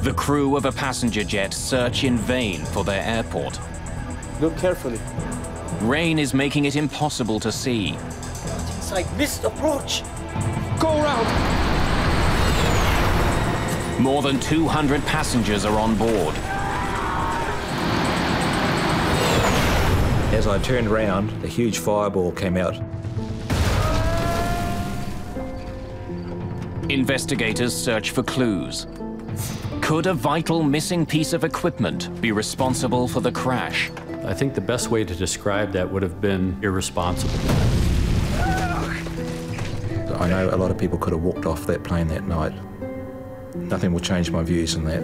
The crew of a passenger jet search in vain for their airport. Look carefully. Rain is making it impossible to see. Inside, missed approach. Go around. More than 200 passengers are on board. As I turned around, a huge fireball came out. Investigators search for clues. Could a vital missing piece of equipment be responsible for the crash? I think the best way to describe that would have been irresponsible. I know a lot of people could have walked off that plane that night. Nothing will change my views on that.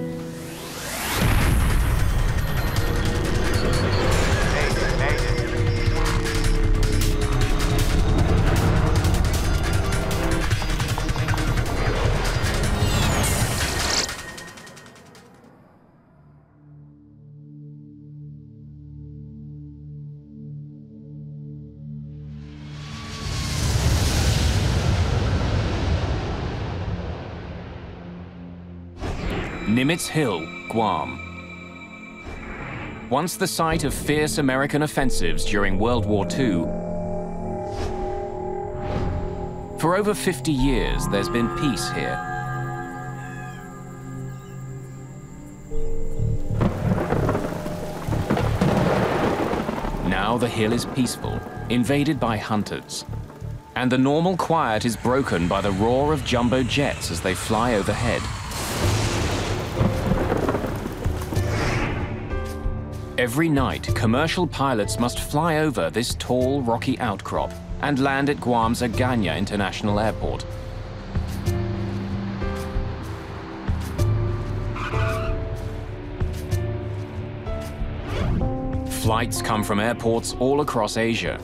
Nimitz Hill, Guam. Once the site of fierce American offensives during World War II, for over 50 years there's been peace here. Now the hill is peaceful, invaded by hunters. And the normal quiet is broken by the roar of jumbo jets as they fly overhead. Every night, commercial pilots must fly over this tall, rocky outcrop and land at Guam's Agana International Airport. Flights come from airports all across Asia.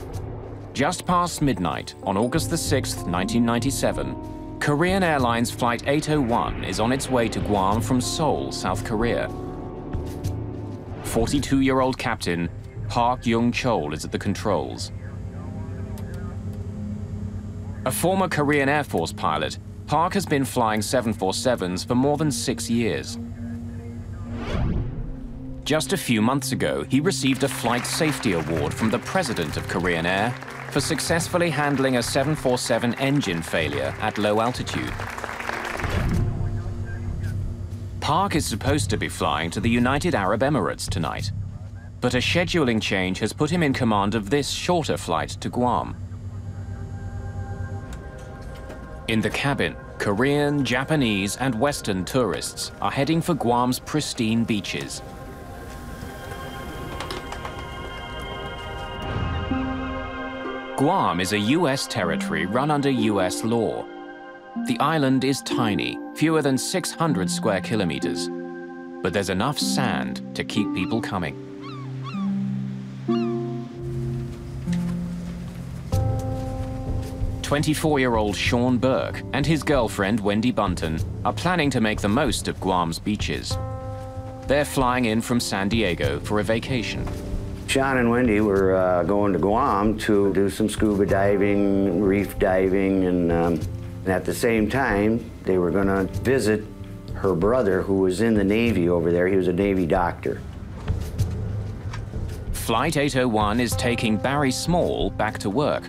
Just past midnight, on August the 6th, 1997, Korean Airlines Flight 801 is on its way to Guam from Seoul, South Korea. 42-year-old captain Park Young-chol is at the controls. A former Korean Air Force pilot, Park has been flying 747s for more than 6 years. Just a few months ago, he received a Flight Safety Award from the President of Korean Air for successfully handling a 747 engine failure at low altitude. Park is supposed to be flying to the United Arab Emirates tonight, but a scheduling change has put him in command of this shorter flight to Guam. In the cabin, Korean, Japanese, and Western tourists are heading for Guam's pristine beaches. Guam is a U.S. territory run under U.S. law. The island is tiny, fewer than 600 square kilometers, but there's enough sand to keep people coming. "24-year-old Sean Burke and his girlfriend Wendy Bunton are planning to make the most of Guam's beaches. They're flying in from San Diego for a vacation. Sean and Wendy were going to Guam to do some scuba diving, reef diving, and at the same time, they were going to visit her brother, who was in the Navy over there. He was a Navy doctor. Flight 801 is taking Barry Small back to work.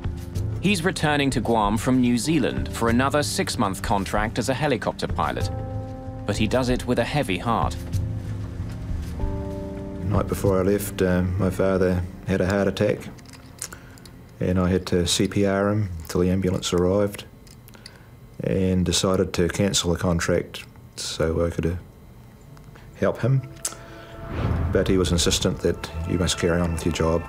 He's returning to Guam from New Zealand for another 6-month contract as a helicopter pilot. But he does it with a heavy heart. The night before I left, my father had a heart attack, and I had to CPR him till the ambulance arrived, and decided to cancel the contract so I could help him. But he was insistent that you must carry on with your job.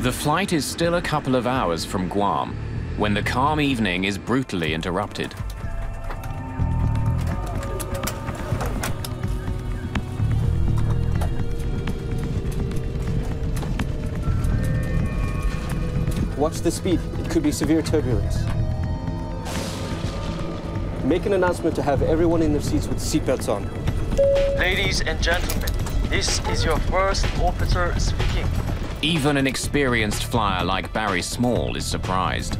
The flight is still a couple of hours from Guam when the calm evening is brutally interrupted. Watch the speed. It could be severe turbulence. Make an announcement to have everyone in their seats with seatbelts on. Ladies and gentlemen, this is your first officer speaking. Even an experienced flyer like Barry Small is surprised.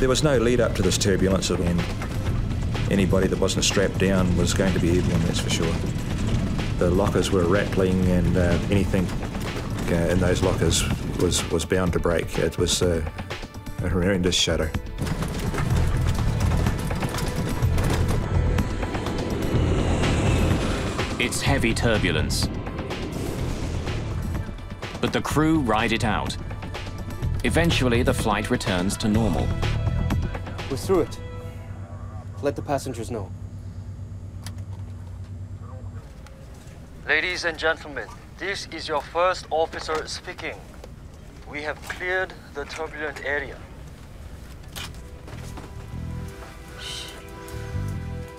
There was no lead up to this turbulence. I mean, anybody that wasn't strapped down was going to be airborne, that's for sure. The lockers were rattling, and anything in those lockers was bound to break. It was a horrendous shudder. It's heavy turbulence. But the crew ride it out. Eventually, the flight returns to normal. We're through it. Let the passengers know. Ladies and gentlemen, this is your first officer speaking. We have cleared the turbulent area.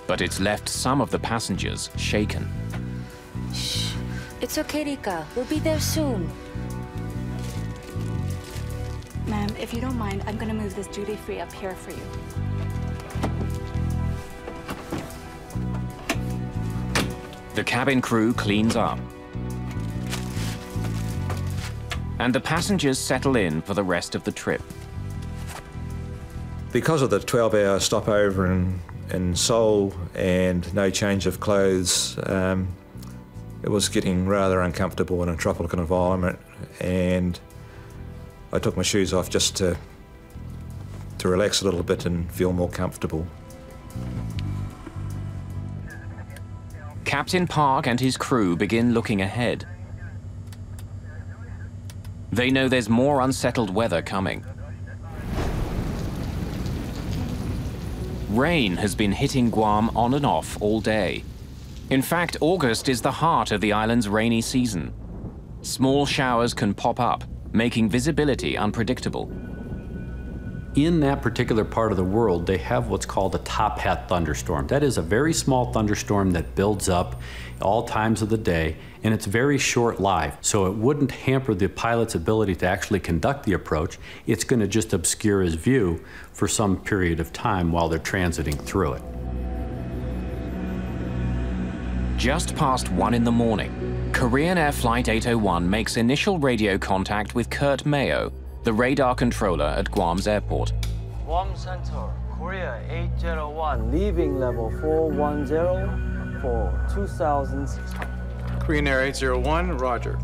But it's left some of the passengers shaken. Shh. It's okay, Rika. We'll be there soon. Ma'am, if you don't mind, I'm gonna move this duty-free up here for you. The cabin crew cleans up. And the passengers settle in for the rest of the trip. Because of the 12-hour stopover in Seoul and no change of clothes, it was getting rather uncomfortable in a tropical environment, and I took my shoes off just to relax a little bit and feel more comfortable. Captain Park and his crew begin looking ahead. They know there's more unsettled weather coming. Rain has been hitting Guam on and off all day. In fact, August is the heart of the island's rainy season. Small showers can pop up, making visibility unpredictable. In that particular part of the world, they have what's called a top hat thunderstorm. That is a very small thunderstorm that builds up all times of the day, and it's very short-lived, so it wouldn't hamper the pilot's ability to actually conduct the approach. It's going to just obscure his view for some period of time while they're transiting through it. Just past 1 in the morning, Korean Air Flight 801 makes initial radio contact with Kurt Mayo, the radar controller at Guam's airport. Guam Center, Korea 801, leaving level 410 for 2,600. Korean Air 801, roger.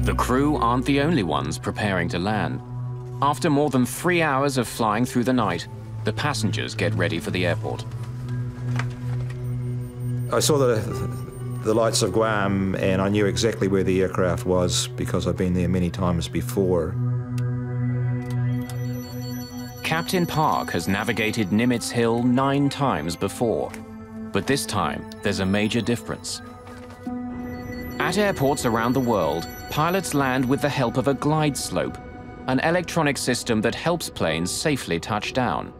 The crew aren't the only ones preparing to land. After more than 3 hours of flying through the night, the passengers get ready for the airport. I saw the lights of Guam, and I knew exactly where the aircraft was because I've been there many times before. Captain Park has navigated Nimitz Hill 9 times before, but this time there's a major difference. At airports around the world, pilots land with the help of a glide slope, an electronic system that helps planes safely touch down.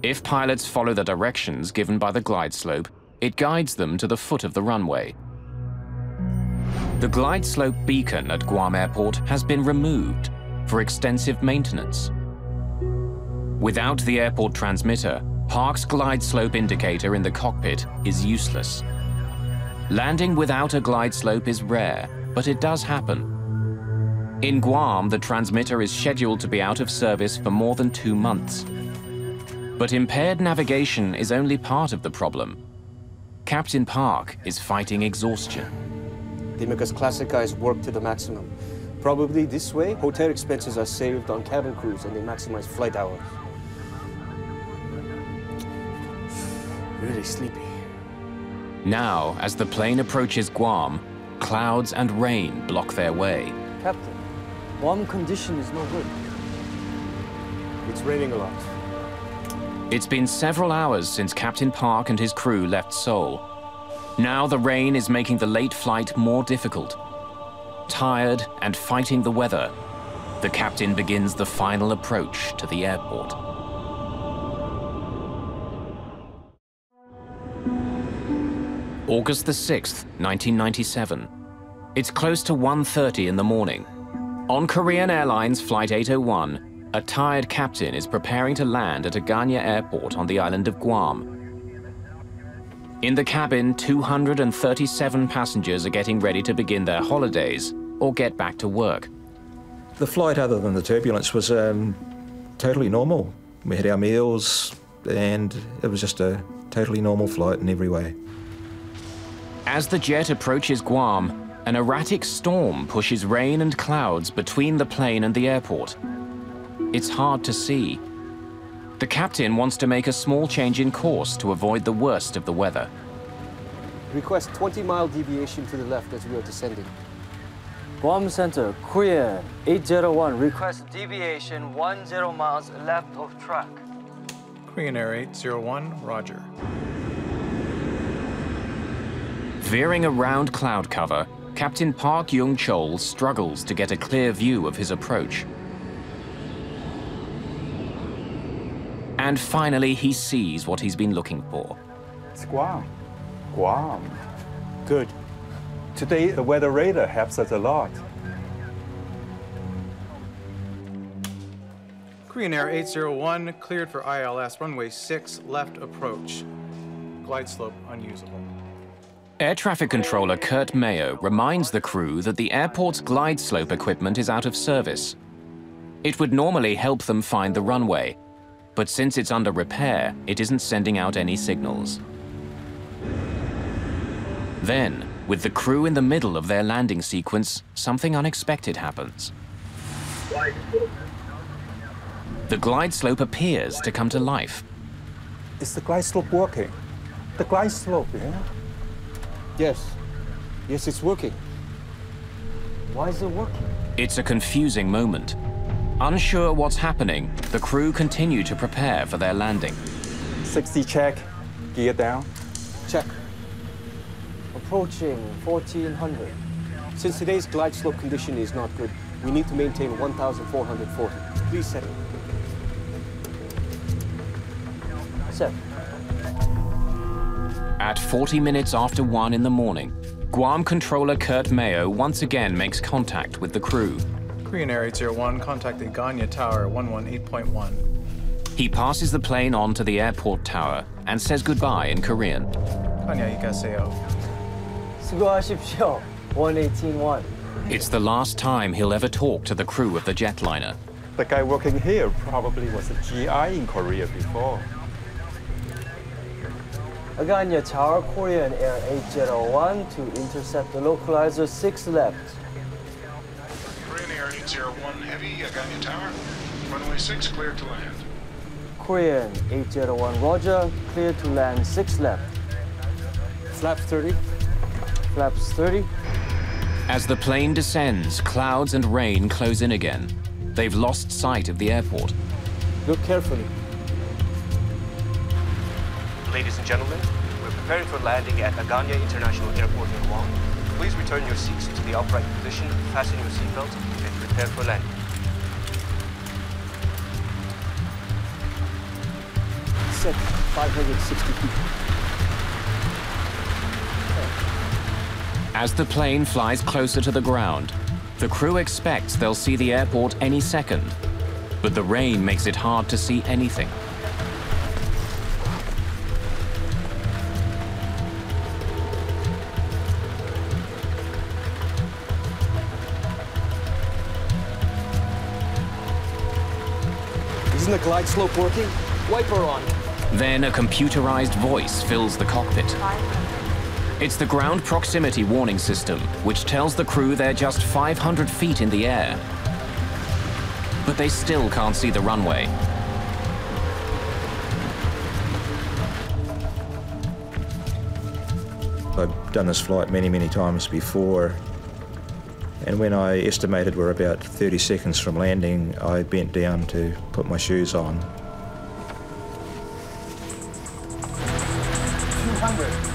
If pilots follow the directions given by the glide slope, it guides them to the foot of the runway. The glide slope beacon at Guam Airport has been removed for extensive maintenance. Without the airport transmitter, Park's glide slope indicator in the cockpit is useless. Landing without a glide slope is rare, but it does happen. In Guam, the transmitter is scheduled to be out of service for more than 2 months. But impaired navigation is only part of the problem. Captain Park is fighting exhaustion. They make us classic guys work to the maximum. Probably this way, hotel expenses are saved on cabin crews and they maximize flight hours. Really sleepy. Now, as the plane approaches Guam, clouds and rain block their way. Captain, Guam condition is no good. It's raining a lot. It's been several hours since Captain Park and his crew left Seoul. Now the rain is making the late flight more difficult. Tired and fighting the weather, the captain begins the final approach to the airport. August the 6th, 1997. It's close to 1:30 in the morning. On Korean Airlines Flight 801, a tired captain is preparing to land at Agana Airport on the island of Guam. In the cabin, 237 passengers are getting ready to begin their holidays or get back to work. The flight, other than the turbulence, was totally normal. We had our meals, and it was just a totally normal flight in every way. As the jet approaches Guam, an erratic storm pushes rain and clouds between the plane and the airport. It's hard to see. The captain wants to make a small change in course to avoid the worst of the weather. Request 20-mile deviation to the left as we are descending. Guam Center, Korean 801, request deviation 10 miles left of track. Korean Air 801, Roger. Veering around cloud cover, Captain Park Young-chol struggles to get a clear view of his approach. And finally, he sees what he's been looking for. It's Guam. Guam. Good. Today, the weather radar helps us a lot. Korean Air 801, cleared for ILS, runway 6, left approach. Glide slope unusable. Air traffic controller Kurt Mayo reminds the crew that the airport's glide slope equipment is out of service. It would normally help them find the runway, but since it's under repair, it isn't sending out any signals. Then, with the crew in the middle of their landing sequence, something unexpected happens. The glide slope appears to come to life. Is the glide slope working? The glide slope, yeah? Yes. Yes, it's working. Why is it working? It's a confusing moment. Unsure what's happening, the crew continue to prepare for their landing. 60 check, gear down. Check. Approaching 1400. Since today's glide slope condition is not good, we need to maintain 1,440. Please set it. Set. At 40 minutes after 1 in the morning, Guam controller Kurt Mayo once again makes contact with the crew. Korean Air 801, contacting Ganya Tower 118.1. He passes the plane on to the airport tower and says goodbye in Korean. Ganya 이가세요. 수고하십시오. 118.1. It's the last time he'll ever talk to the crew of the jetliner. The guy working here probably was a GI in Korea before. Aganya Tower, Korean Air 801 to intercept the localizer 6 left. Korean Air 801 Heavy, Aganya Tower. Runway 6 cleared to land. Korean 801 Roger, clear to land 6 left. Flaps 30. Flaps 30. As the plane descends, clouds and rain close in again. They've lost sight of the airport. Look carefully. Ladies and gentlemen, we're preparing for landing at Aganya International Airport in Guam. Please return your seats to the upright position, fasten your seatbelt, and prepare for landing. Set 560 feet. As the plane flies closer to the ground, the crew expects they'll see the airport any second. But the rain makes it hard to see anything. Isn't the glide slope working? Wiper on. Then a computerized voice fills the cockpit. It's the ground proximity warning system, which tells the crew they're just 500 feet in the air. But they still can't see the runway. I've done this flight many, many times before, and when I estimated we're about 30 seconds from landing, I bent down to put my shoes on. 200.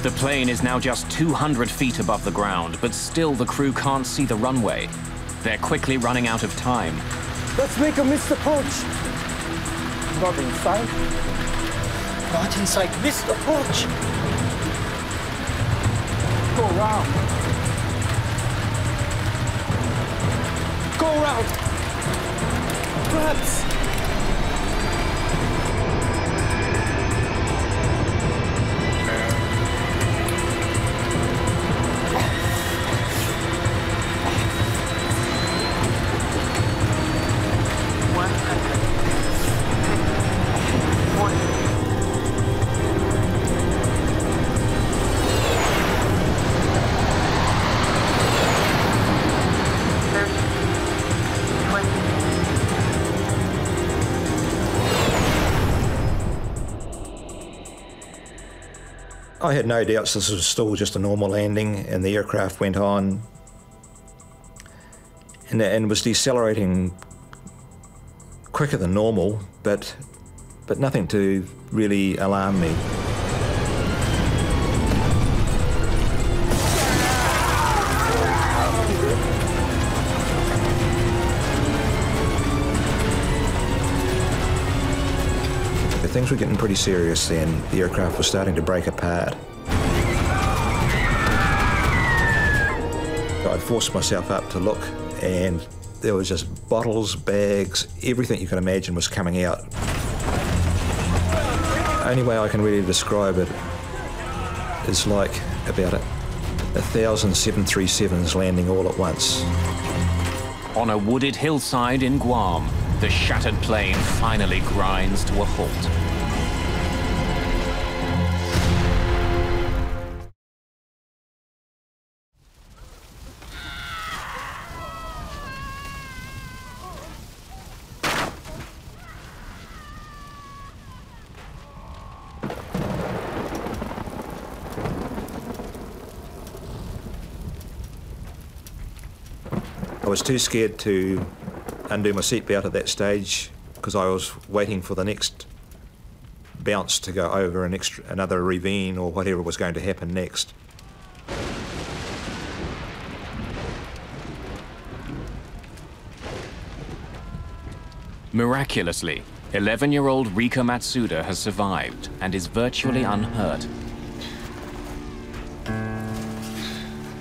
The plane is now just 200 feet above the ground, but still the crew can't see the runway. They're quickly running out of time. Let's make a missed approach. Not in sight. Not in sight. Missed approach. Go round. Go around. Flaps. I had no doubts this was still just a normal landing, and the aircraft went on and was decelerating quicker than normal, but nothing to really alarm me. Things were getting pretty serious then. The aircraft was starting to break apart. I forced myself up to look, and there was just bottles, bags, everything you can imagine was coming out. Only way I can really describe it is like about 1,000 737s landing all at once. On a wooded hillside in Guam, the shattered plane finally grinds to a halt. I was too scared to undo my seatbelt at that stage because I was waiting for the next bounce to go over another ravine or whatever was going to happen next. Miraculously, 11-year-old Rika Matsuda has survived and is virtually unhurt.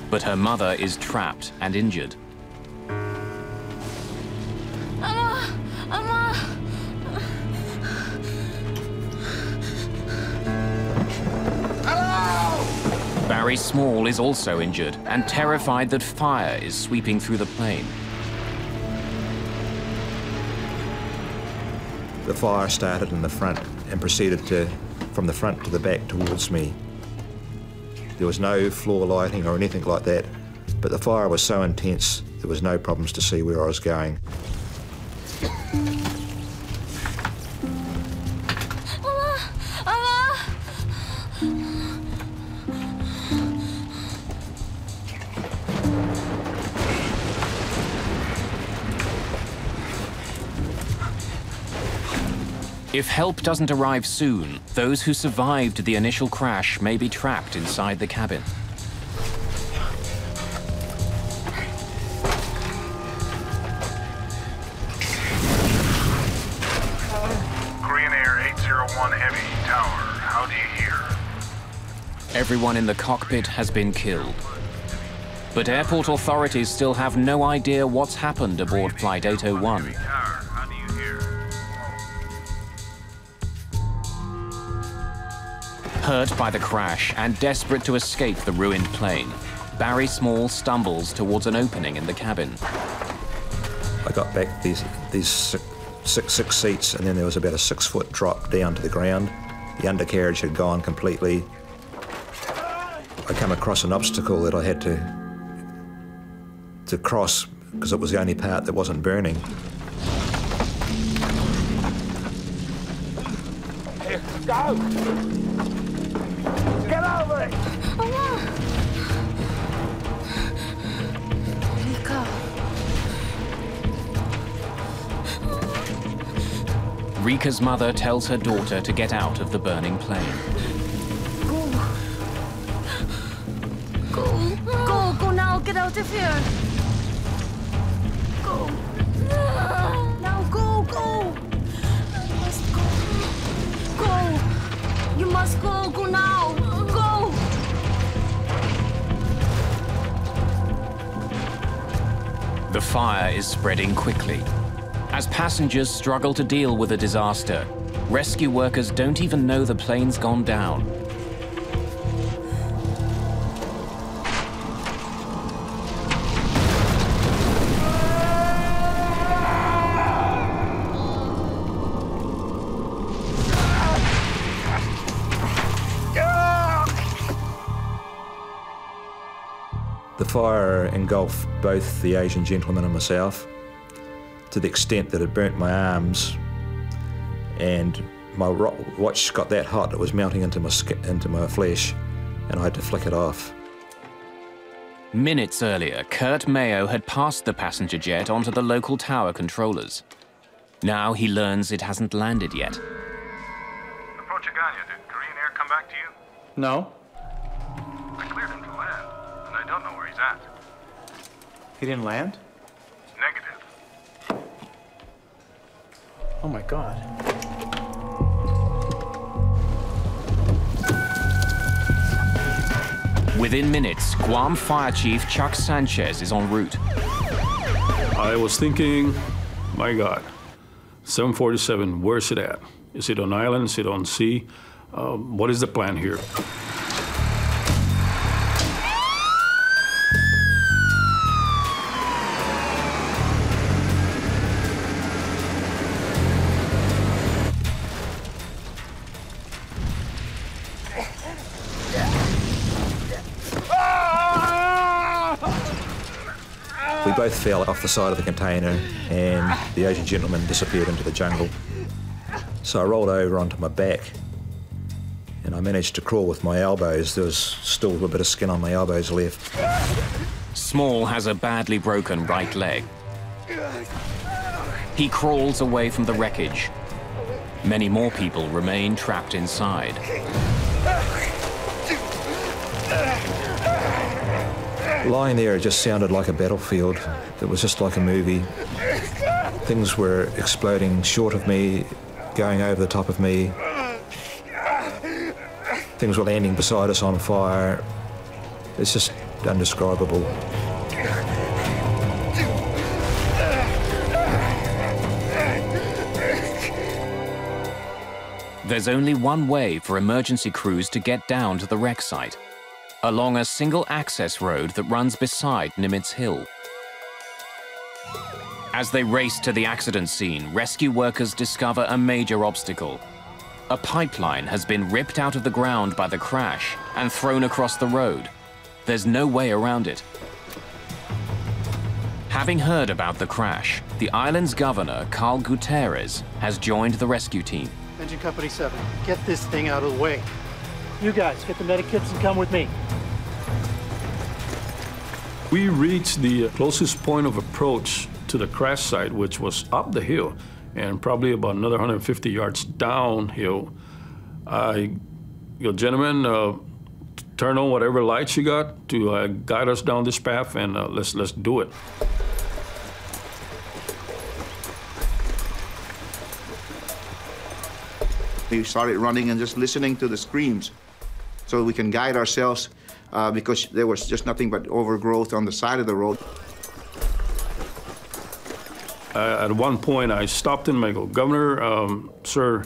But her mother is trapped and injured. Barry Small is also injured and terrified that fire is sweeping through the plane. The fire started in the front and proceeded from the front to the back towards me. There was no floor lighting or anything like that, but the fire was so intense there was no problems to see where I was going. If help doesn't arrive soon, those who survived the initial crash may be trapped inside the cabin. Korean Air 801 Heavy Tower, how do you hear? Everyone in the cockpit has been killed. But airport authorities still have no idea what's happened aboard Flight 801. Hurt by the crash and desperate to escape the ruined plane, Barry Small stumbles towards an opening in the cabin. I got back these six seats, and then there was about a 6-foot drop down to the ground. The undercarriage had gone completely. I come across an obstacle that I had to cross because it was the only part that wasn't burning. Here, go! Get over it! Rika's mother tells her daughter to get out of the burning plane. Go now, get out of here. Go. Now go. You must go. Go. You must go now. Go. The fire is spreading quickly. As passengers struggle to deal with the disaster, rescue workers don't even know the plane's gone down. The fire engulfed both the Asian gentleman and myself, to the extent that it burnt my arms, and my watch got that hot it was melting into my flesh. and I had to flick it off. Minutes earlier, Kurt Mayo had passed the passenger jet onto the local tower controllers. Now he learns it hasn't landed yet. Approach Aganya. Did Korean Air come back to you? No. I cleared him to land, and I don't know where he's at. He didn't land? Negative. Oh my God. Within minutes, Guam Fire Chief Chuck Sanchez is en route. I was thinking, my God, 747, where's it at? Is it on island? Is it on sea? What is the plan here? We both fell off the side of the container and the Asian gentleman disappeared into the jungle. So I rolled over onto my back and I managed to crawl with my elbows. There was still a bit of skin on my elbows left. Small has a badly broken right leg. He crawls away from the wreckage. Many more people remain trapped inside. Lying there, it just sounded like a battlefield. It was just like a movie. Things were exploding short of me, going over the top of me. Things were landing beside us on fire. It's just indescribable. There's only one way for emergency crews to get down to the wreck site, along a single access road that runs beside Nimitz Hill. As they race to the accident scene, rescue workers discover a major obstacle. A pipeline has been ripped out of the ground by the crash and thrown across the road. There's no way around it. Having heard about the crash, the island's governor, Carl Gutierrez, has joined the rescue team. Engine Company 7, get this thing out of the way. You guys, get the medikits and come with me. We reached the closest point of approach to the crash site, which was up the hill and probably about another 150 yards downhill. I go, gentlemen, turn on whatever lights you got to guide us down this path, and let's do it. We started running and just listening to the screams so we can guide ourselves because there was just nothing but overgrowth on the side of the road. At one point, I stopped him and I go, Governor, sir,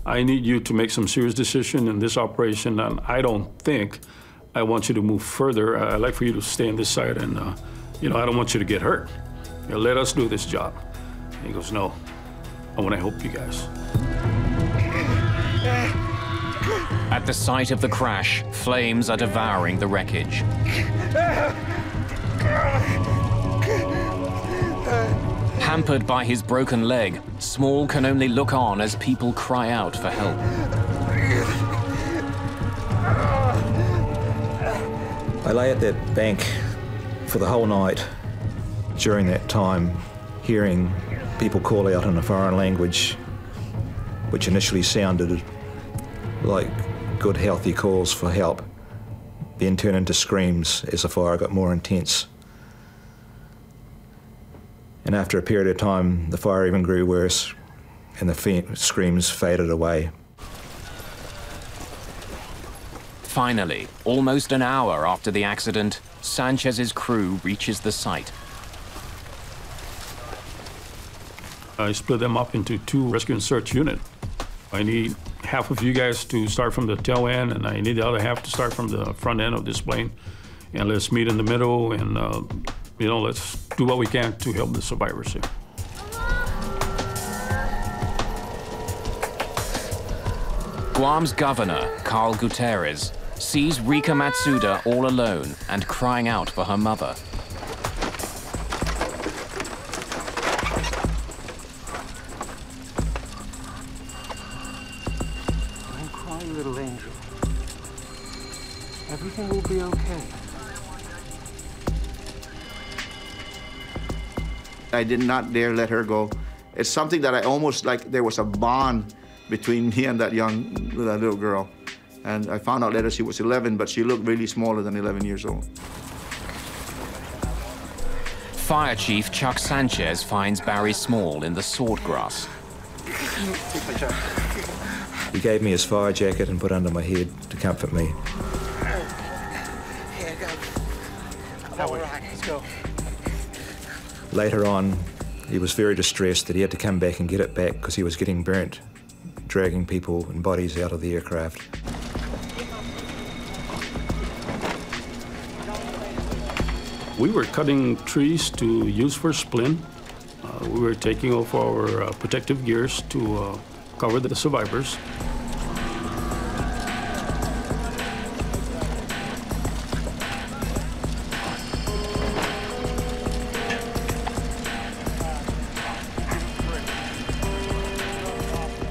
I need you to make some serious decision in this operation, and I don't think I want you to move further. I'd like for you to stay on this side, and you know, I don't want you to get hurt. You know, let us do this job. And he goes, no, I want to help you guys. At the site of the crash, flames are devouring the wreckage. Hampered by his broken leg, Small can only look on as people cry out for help. I lay at that bank for the whole night. During that time, hearing people call out in a foreign language, which initially sounded like good, healthy calls for help, then turned into screams as the fire got more intense. And after a period of time, the fire even grew worse, and the screams faded away. Finally, almost an hour after the accident, Sanchez's crew reaches the site. I split them up into 2 rescue and search units. I need half of you guys to start from the tail end, and I need the other half to start from the front end of this plane. And let's meet in the middle, and you know, let's do what we can to help the survivors here. Guam's governor, Carl Gutierrez, sees Rika Matsuda all alone and crying out for her mother. I did not dare let her go. It's something that I almost like there was a bond between me and that little girl. And I found out later she was 11, but she looked really smaller than 11 years old. Fire Chief Chuck Sanchez finds Barry Small in the swordgrass. He gave me his fire jacket and put under my head to comfort me. Here, go. All right, let's go. Later on, he was very distressed that he had to come back and get it back because he was getting burnt, dragging people and bodies out of the aircraft. We were cutting trees to use for splint. We were taking off our protective gears to cover the survivors.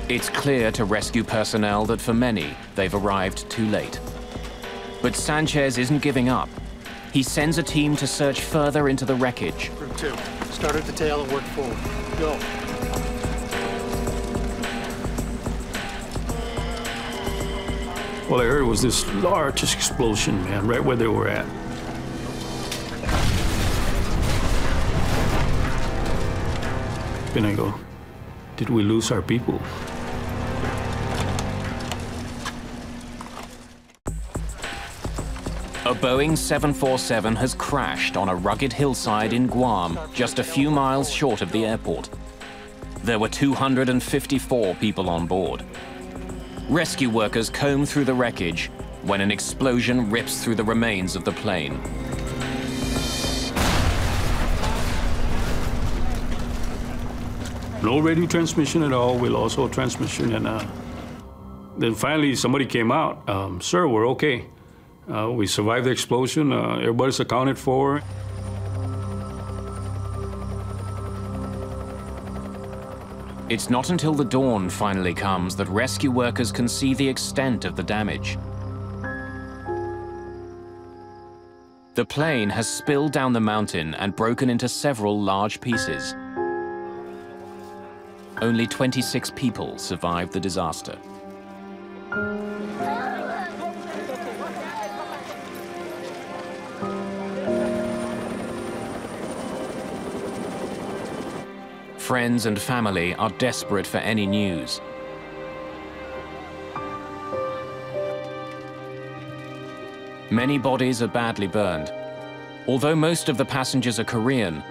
It's clear to rescue personnel that for many, they've arrived too late. But Sanchez isn't giving up. He sends a team to search further into the wreckage. Group 2, start at the tail and work forward. Go. Well, I heard it was this large explosion, man, right where they were at. And I go, did we lose our people? A Boeing 747 has crashed on a rugged hillside in Guam, just a few miles short of the airport. There were 254 people on board. Rescue workers comb through the wreckage when an explosion rips through the remains of the plane. No radio transmission at all. We lost all transmission, and then finally somebody came out. Sir, we're okay. We survived the explosion. Everybody's accounted for. It's not until the dawn finally comes that rescue workers can see the extent of the damage. The plane has spilled down the mountain and broken into several large pieces. Only 26 people survived the disaster. Friends and family are desperate for any news. Many bodies are badly burned. Although most of the passengers are Korean,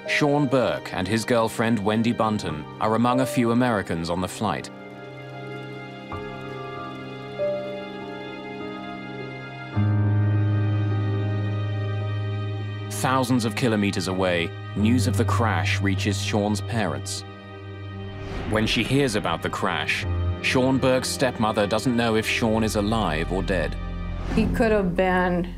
Sean Burke and his girlfriend Wendy Bunton are among a few Americans on the flight. Thousands of kilometers away, news of the crash reaches Sean's parents. When she hears about the crash, Sean Burke's stepmother doesn't know if Sean is alive or dead. He could have been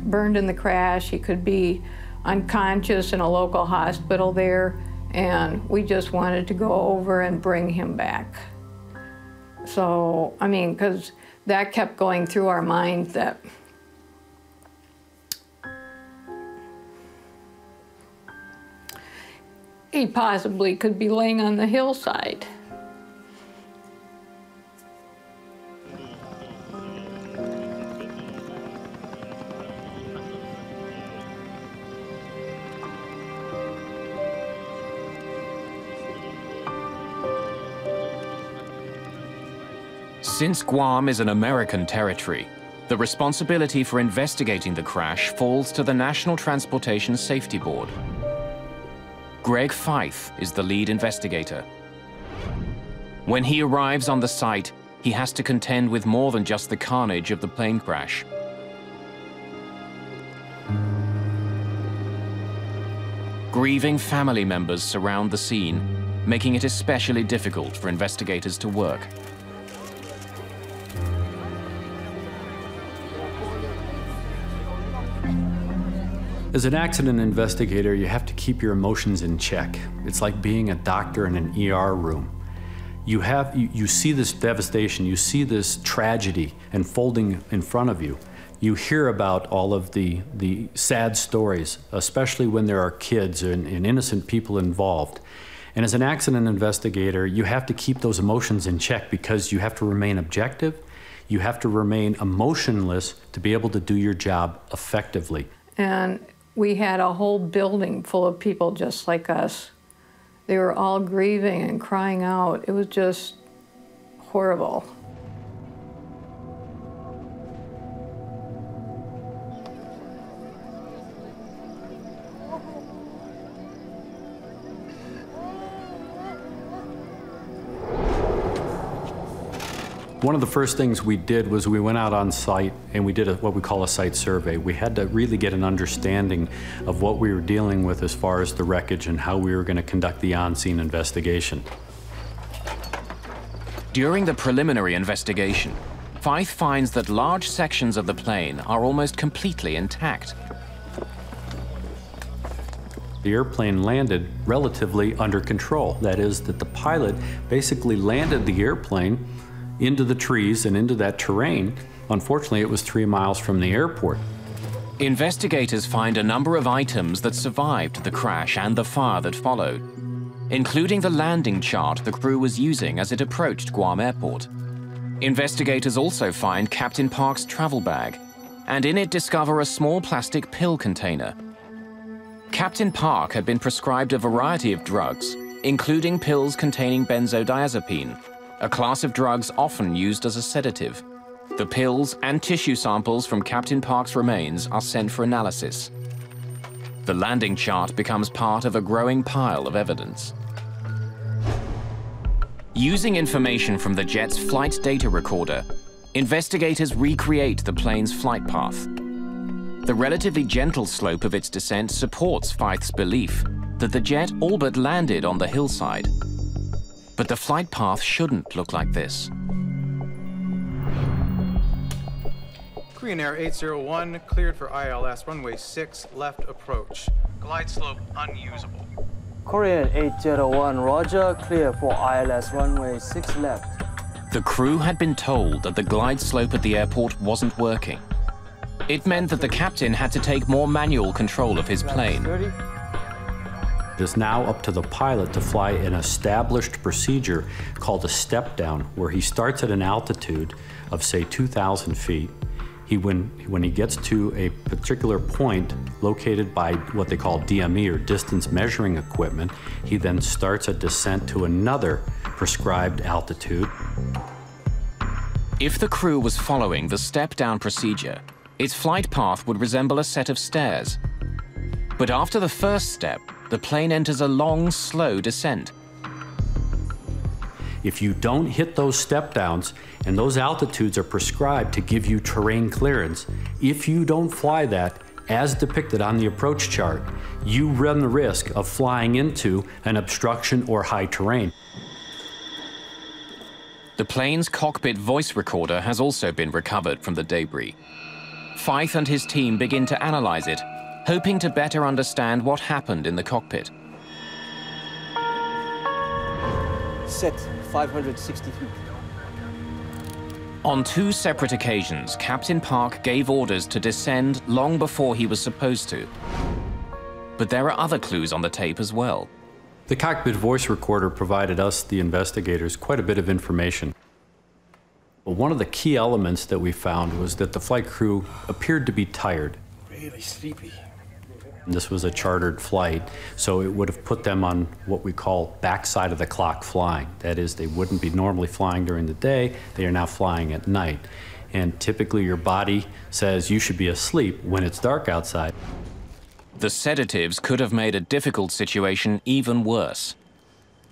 burned in the crash. He could be unconscious in a local hospital there, and we just wanted to go over and bring him back. So, I mean, because that kept going through our minds that he possibly could be laying on the hillside. Since Guam is an American territory, the responsibility for investigating the crash falls to the National Transportation Safety Board. Greg Fife is the lead investigator. When he arrives on the site, he has to contend with more than just the carnage of the plane crash. Grieving family members surround the scene, making it especially difficult for investigators to work. As an accident investigator, you have to keep your emotions in check. It's like being a doctor in an ER room. You see this devastation, you see this tragedy unfolding in front of you. you hear about all of the sad stories, especially when there are kids and innocent people involved. And as an accident investigator, you have to keep those emotions in check because you have to remain objective, you have to remain emotionless to be able to do your job effectively. And we had a whole building full of people just like us. They were all grieving and crying out. It was just horrible. One of the first things we did was we went out on site and we did what we call a site survey. We had to really get an understanding of what we were dealing with as far as the wreckage and how we were going to conduct the on-scene investigation. During the preliminary investigation, Fythe finds that large sections of the plane are almost completely intact. The airplane landed relatively under control. That is, that the pilot basically landed the airplane into the trees and into that terrain. Unfortunately, it was 3 miles from the airport. Investigators find a number of items that survived the crash and the fire that followed, including the landing chart the crew was using as it approached Guam Airport. Investigators also find Captain Park's travel bag, and in it discover a small plastic pill container. Captain Park had been prescribed a variety of drugs, including pills containing benzodiazepine, a class of drugs often used as a sedative. The pills and tissue samples from Captain Park's remains are sent for analysis. The landing chart becomes part of a growing pile of evidence. Using information from the jet's flight data recorder, investigators recreate the plane's flight path. The relatively gentle slope of its descent supports Fythe's belief that the jet all but landed on the hillside. But the flight path shouldn't look like this. Korean Air 801 cleared for ILS runway 6 left approach. Glide slope unusable. Korean 801, roger, clear for ILS runway 6 left. The crew had been told that the glide slope at the airport wasn't working. It meant that the captain had to take more manual control of his plane. It is now up to the pilot to fly an established procedure called a step down, where he starts at an altitude of, say, 2,000 feet. When he gets to a particular point located by what they call DME, or distance measuring equipment, he then starts a descent to another prescribed altitude. If the crew was following the step-down procedure, its flight path would resemble a set of stairs. But after the first step, the plane enters a long, slow descent. If you don't hit those step downs, and those altitudes are prescribed to give you terrain clearance, if you don't fly that as depicted on the approach chart, you run the risk of flying into an obstruction or high terrain. The plane's cockpit voice recorder has also been recovered from the debris. Fythe and his team begin to analyze it, hoping to better understand what happened in the cockpit. Set 560 feet. On 2 separate occasions, Captain Park gave orders to descend long before he was supposed to. But there are other clues on the tape as well. The cockpit voice recorder provided us, the investigators, quite a bit of information. But one of the key elements that we found was that the flight crew appeared to be tired. Really sleepy. This was a chartered flight, so it would have put them on what we call backside of the clock flying. That is, they wouldn't be normally flying during the day, they are now flying at night. And typically your body says you should be asleep when it's dark outside. The sedatives could have made a difficult situation even worse.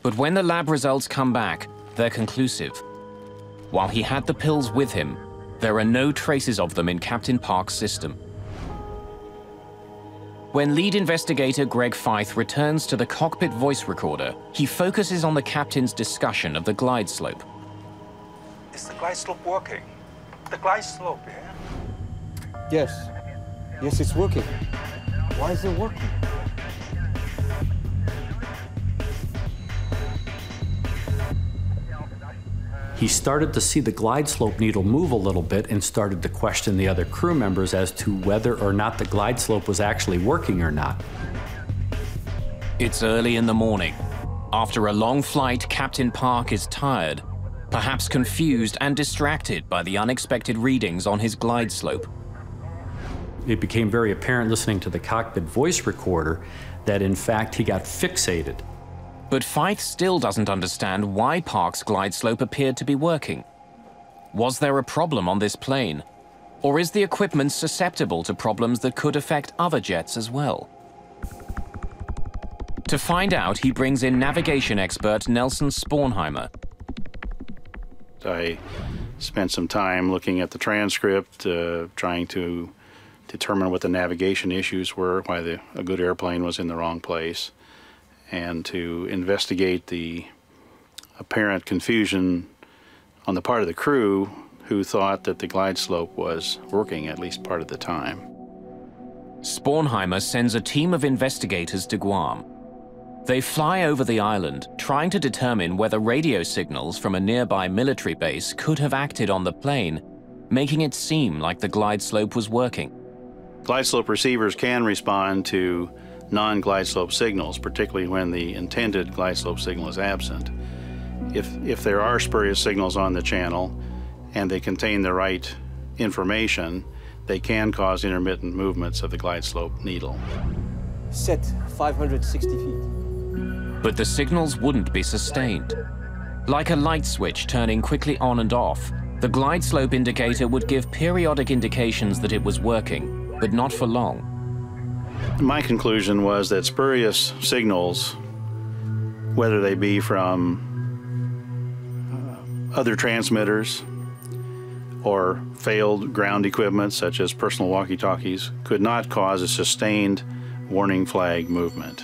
But when the lab results come back, they're conclusive. While he had the pills with him, there are no traces of them in Captain Park's system. When lead investigator Greg Fythe returns to the cockpit voice recorder, he focuses on the captain's discussion of the glide slope. Is the glide slope working? The glide slope, yeah? Yes. Yes, it's working. Why is it working? He started to see the glide slope needle move a little bit and started to question the other crew members as to whether or not the glide slope was actually working or not. It's early in the morning. After a long flight, Captain Park is tired, perhaps confused and distracted by the unexpected readings on his glide slope. It became very apparent listening to the cockpit voice recorder that in fact he got fixated. But Fythe still doesn't understand why Park's glide slope appeared to be working. Was there a problem on this plane? Or is the equipment susceptible to problems that could affect other jets as well? To find out, he brings in navigation expert Nelson Spornheimer. I spent some time looking at the transcript, trying to determine what the navigation issues were, why a good airplane was in the wrong place, and to investigate the apparent confusion on the part of the crew who thought that the glide slope was working at least part of the time. Spornheimer sends a team of investigators to Guam. They fly over the island, trying to determine whether radio signals from a nearby military base could have acted on the plane, making it seem like the glide slope was working. Glide slope receivers can respond to non-glide slope signals, particularly when the intended glide slope signal is absent. If there are spurious signals on the channel and they contain the right information, they can cause intermittent movements of the glide slope needle. Set 560 feet. But the signals wouldn't be sustained. Like a light switch turning quickly on and off, the glide slope indicator would give periodic indications that it was working, but not for long. My conclusion was that spurious signals, whether they be from other transmitters or failed ground equipment such as personal walkie-talkies, could not cause a sustained warning flag movement.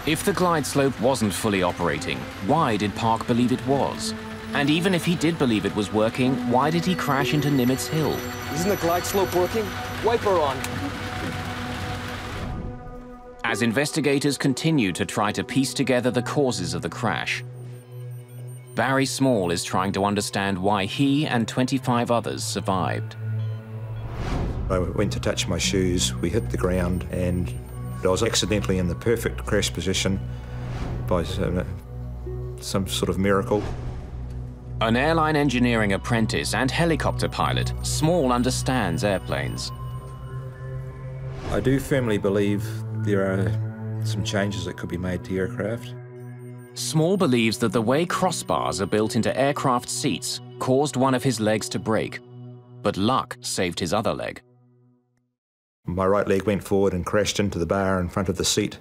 If the glide slope wasn't fully operating, why did Park believe it was? And even if he did believe it was working, why did he crash into Nimitz Hill? Isn't the glide slope working? Wiper on. As investigators continue to try to piece together the causes of the crash, Barry Small is trying to understand why he and 25 others survived. I went to touch my shoes, we hit the ground, and I was accidentally in the perfect crash position by some sort of miracle. An airline engineering apprentice and helicopter pilot, Small understands airplanes. I do firmly believe there are some changes that could be made to aircraft. Small believes that the way crossbars are built into aircraft seats caused one of his legs to break, but luck saved his other leg. My right leg went forward and crashed into the bar in front of the seat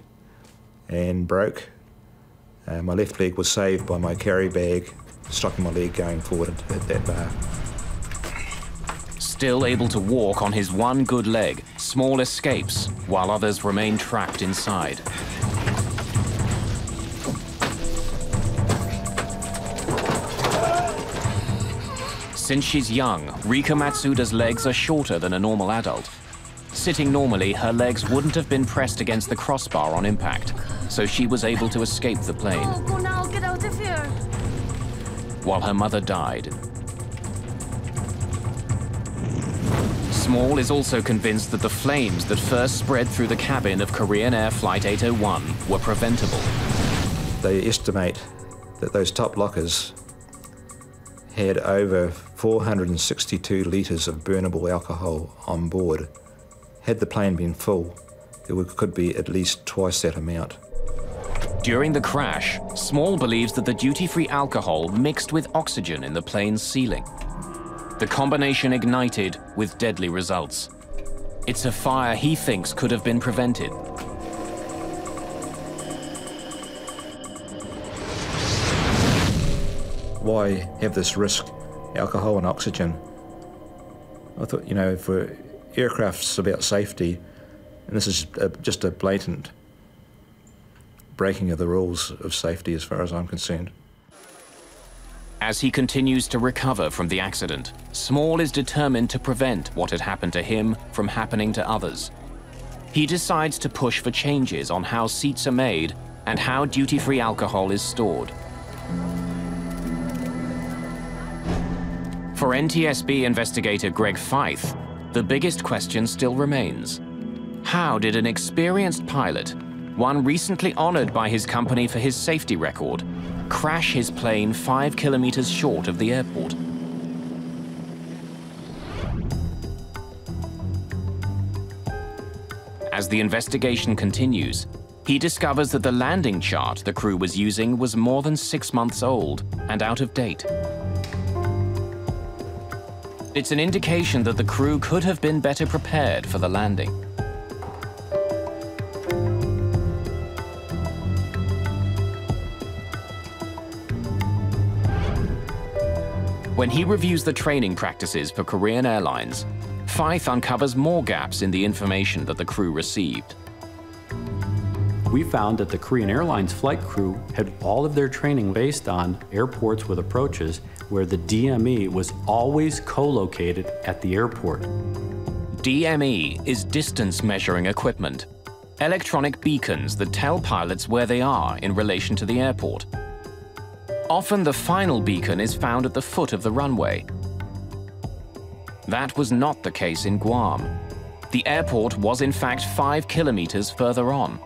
and broke. My left leg was saved by my carry bag stopping my leg going forward to hit that bar. Still able to walk on his one good leg, Small escapes while others remain trapped inside. Since she's young, Rika Matsuda's legs are shorter than a normal adult. Sitting normally, her legs wouldn't have been pressed against the crossbar on impact, so she was able to escape the plane. Oh, go now, get out of here. While her mother died. Small is also convinced that the flames that first spread through the cabin of Korean Air Flight 801 were preventable. They estimate that those top lockers had over 462 litres of burnable alcohol on board. Had the plane been full, there could be at least twice that amount. During the crash, Small believes that the duty-free alcohol mixed with oxygen in the plane's ceiling. The combination ignited with deadly results. It's a fire he thinks could have been prevented. Why have this risk, alcohol and oxygen? I thought, you know, for aircraft's about safety, and this is just a blatant breaking of the rules of safety as far as I'm concerned. As he continues to recover from the accident, Small is determined to prevent what had happened to him from happening to others. He decides to push for changes on how seats are made and how duty-free alcohol is stored. For NTSB investigator Greg Feith, the biggest question still remains. How did an experienced pilot, one recently honored by his company for his safety record, crash his plane 5 kilometers short of the airport? As the investigation continues, he discovers that the landing chart the crew was using was more than 6 months old and out of date. It's an indication that the crew could have been better prepared for the landing. When he reviews the training practices for Korean Airlines, Feith uncovers more gaps in the information that the crew received. We found that the Korean Airlines flight crew had all of their training based on airports with approaches where the DME was always co-located at the airport. DME is distance measuring equipment, electronic beacons that tell pilots where they are in relation to the airport. Often the final beacon is found at the foot of the runway. That was not the case in Guam. The airport was in fact 5 kilometers further on.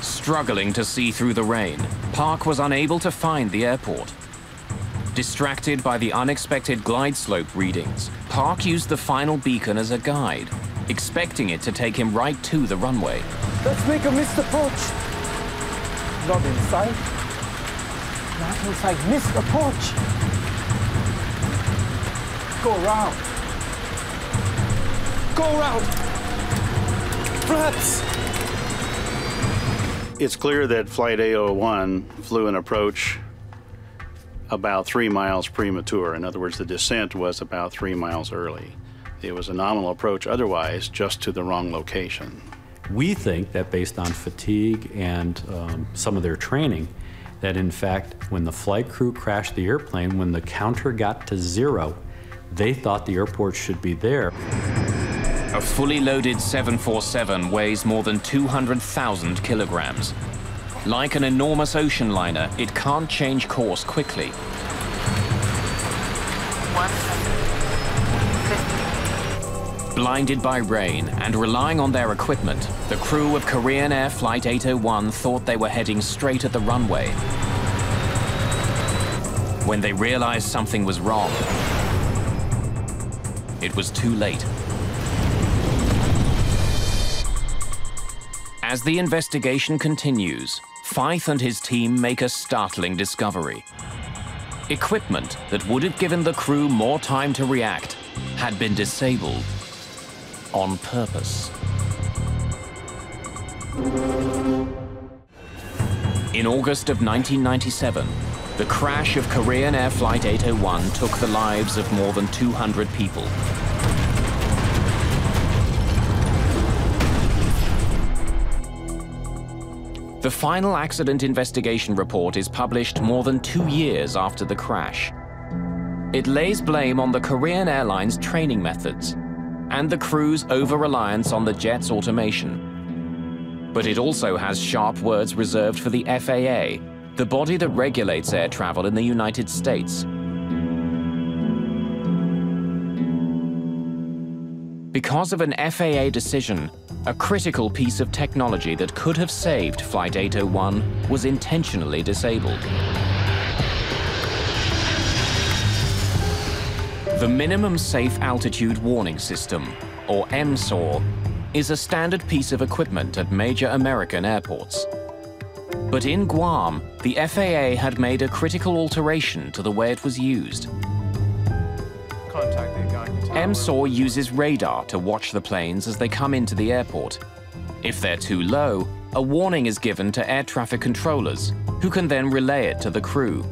Struggling to see through the rain, Park was unable to find the airport. Distracted by the unexpected glide slope readings, Park used the final beacon as a guide, expecting it to take him right to the runway. Let's make a missed approach. Not inside. Not inside. Missed approach. Go around. Go around. Flaps. It's clear that Flight A01 flew an approach about 3 miles premature. In other words, the descent was about 3 miles early. It was a nominal approach otherwise, just to the wrong location. We think that based on fatigue and some of their training, that in fact, when the flight crew crashed the airplane, when the counter got to 0, they thought the airport should be there. A fully loaded 747 weighs more than 200,000 kilograms. Like an enormous ocean liner, it can't change course quickly. Blinded by rain and relying on their equipment, the crew of Korean Air Flight 801 thought they were heading straight at the runway. When they realized something was wrong, it was too late. As the investigation continues, Feith and his team make a startling discovery. Equipment that would have given the crew more time to react had been disabled on purpose. In August of 1997, the crash of Korean Air Flight 801 took the lives of more than 200 people. The final accident investigation report is published more than 2 years after the crash. It lays blame on the Korean Airlines training methods and the crew's over-reliance on the jet's automation. But it also has sharp words reserved for the FAA, the body that regulates air travel in the United States. Because of an FAA decision, a critical piece of technology that could have saved Flight 801 was intentionally disabled. The Minimum Safe Altitude Warning System, or MSAW, is a standard piece of equipment at major American airports. But in Guam, the FAA had made a critical alteration to the way it was used. MSAW uses radar to watch the planes as they come into the airport. If they're too low, a warning is given to air traffic controllers, who can then relay it to the crew.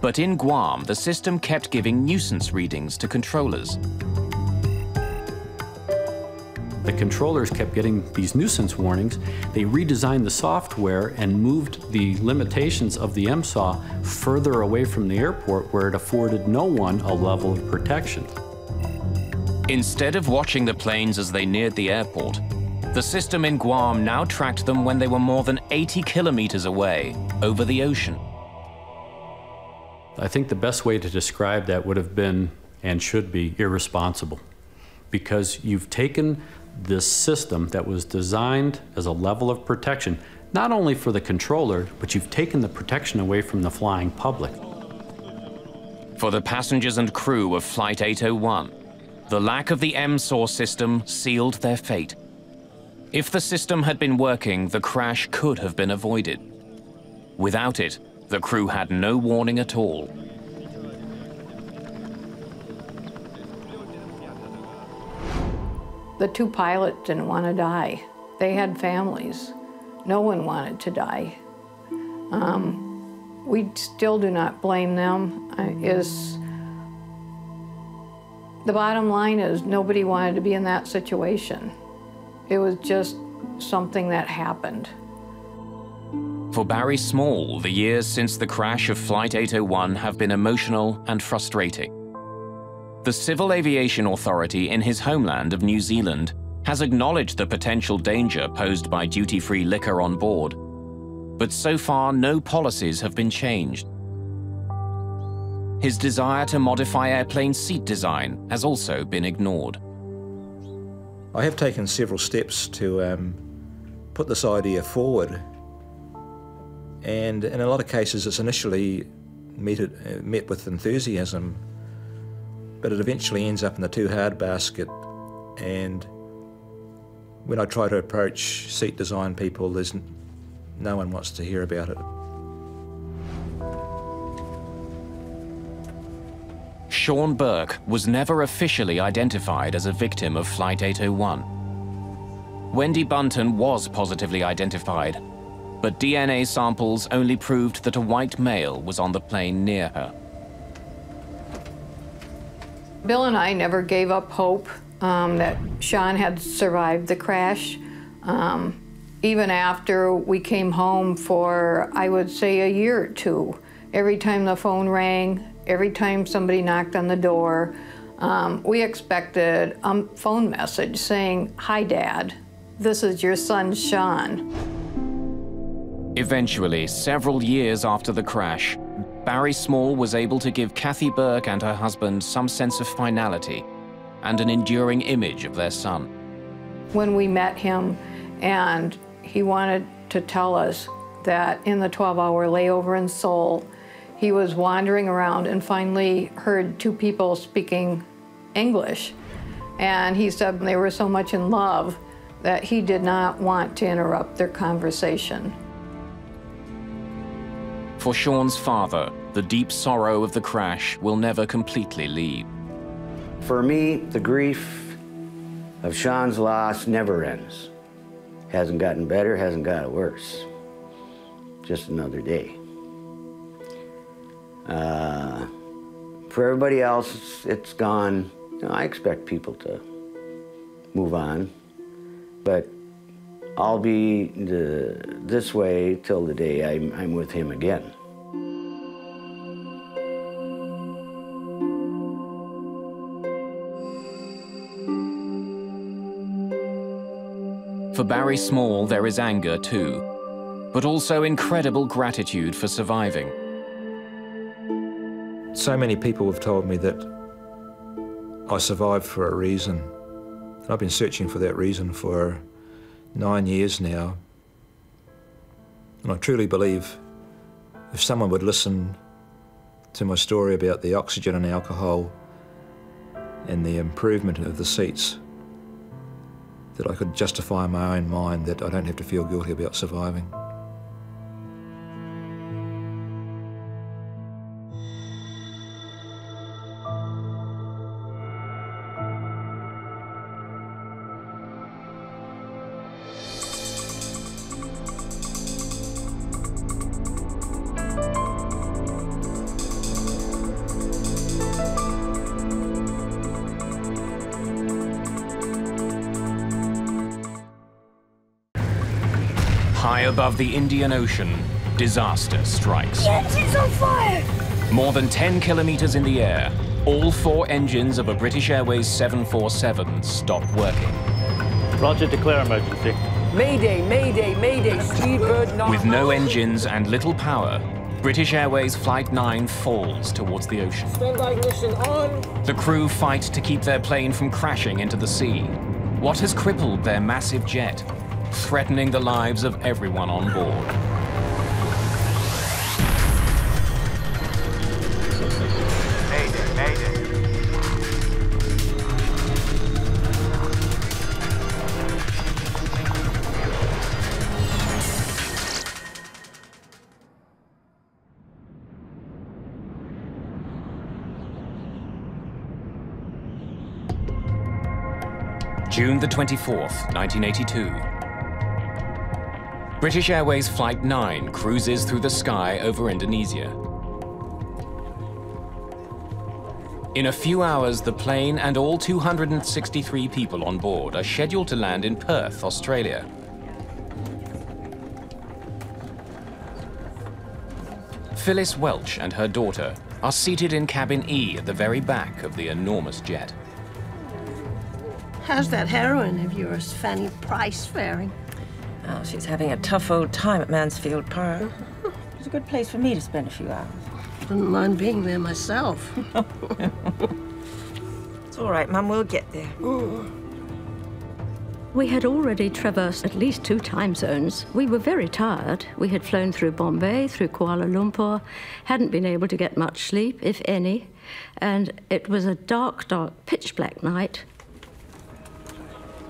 But in Guam, the system kept giving nuisance readings to controllers. The controllers kept getting these nuisance warnings. They redesigned the software and moved the limitations of the MSAW further away from the airport where it afforded no one a level of protection. Instead of watching the planes as they neared the airport, the system in Guam now tracked them when they were more than 80 kilometers away over the ocean. I think the best way to describe that would have been, and should be, irresponsible. Because you've taken this system that was designed as a level of protection, not only for the controller, but you've taken the protection away from the flying public. For the passengers and crew of Flight 801, the lack of the MSOR system sealed their fate. If the system had been working, the crash could have been avoided. Without it, the crew had no warning at all. The two pilots didn't want to die. They had families. No one wanted to die. We still do not blame them. The bottom line is nobody wanted to be in that situation. It was just something that happened. For Barry Small, the years since the crash of Flight 801 have been emotional and frustrating. The Civil Aviation Authority in his homeland of New Zealand has acknowledged the potential danger posed by duty-free liquor on board, but so far no policies have been changed. His desire to modify airplane seat design has also been ignored. I have taken several steps to put this idea forward, and in a lot of cases it's initially met with enthusiasm, but it eventually ends up in the too hard basket. And when I try to approach seat design people, no one wants to hear about it. Sean Burke was never officially identified as a victim of Flight 801. Wendy Bunton was positively identified, but DNA samples only proved that a white male was on the plane near her. Bill and I never gave up hope that Sean had survived the crash. Even after we came home for, I would say, a year or two, every time the phone rang, every time somebody knocked on the door, we expected a phone message saying, "Hi, Dad, this is your son, Sean." Eventually, several years after the crash, Barry Small was able to give Kathy Burke and her husband some sense of finality and an enduring image of their son. When we met him, and he wanted to tell us that in the 12-hour layover in Seoul, he was wandering around and finally heard two people speaking English. And he said they were so much in love that he did not want to interrupt their conversation. For Sean's father, the deep sorrow of the crash will never completely leave. For me, the grief of Sean's loss never ends. Hasn't gotten better, hasn't got worse. Just another day. For everybody else, it's gone. You know, I expect people to move on, but I'll be this way till the day I'm with him again. For Barry Small, there is anger too, but also incredible gratitude for surviving. So many people have told me that I survived for a reason. And I've been searching for that reason for 9 years now. And I truly believe if someone would listen to my story about the oxygen and alcohol and the improvement of the seats, that I could justify in my own mind that I don't have to feel guilty about surviving. High above the Indian Ocean, disaster strikes. The engine's on fire! More than 10 kilometers in the air, all 4 engines of a British Airways 747 stop working. Roger, declare emergency. Mayday, mayday, mayday, speedbird not... With no engines and little power, British Airways Flight 9 falls towards the ocean. Standby ignition on. The crew fight to keep their plane from crashing into the sea. What has crippled their massive jet, threatening the lives of everyone on board? Mayday, mayday. June the 24th, 1982. British Airways Flight 9 cruises through the sky over Indonesia. In a few hours, the plane and all 263 people on board are scheduled to land in Perth, Australia. Phyllis Welch and her daughter are seated in cabin E at the very back of the enormous jet. How's that heroine of yours, Fanny Price, faring? Oh, she's having a tough old time at Mansfield Park. It's a good place for me to spend a few hours. Wouldn't mind being there myself. It's all right, Mum, we'll get there. We had already traversed at least 2 time zones. We were very tired. We had flown through Bombay, through Kuala Lumpur, hadn't been able to get much sleep, if any, and it was a dark, dark, pitch-black night.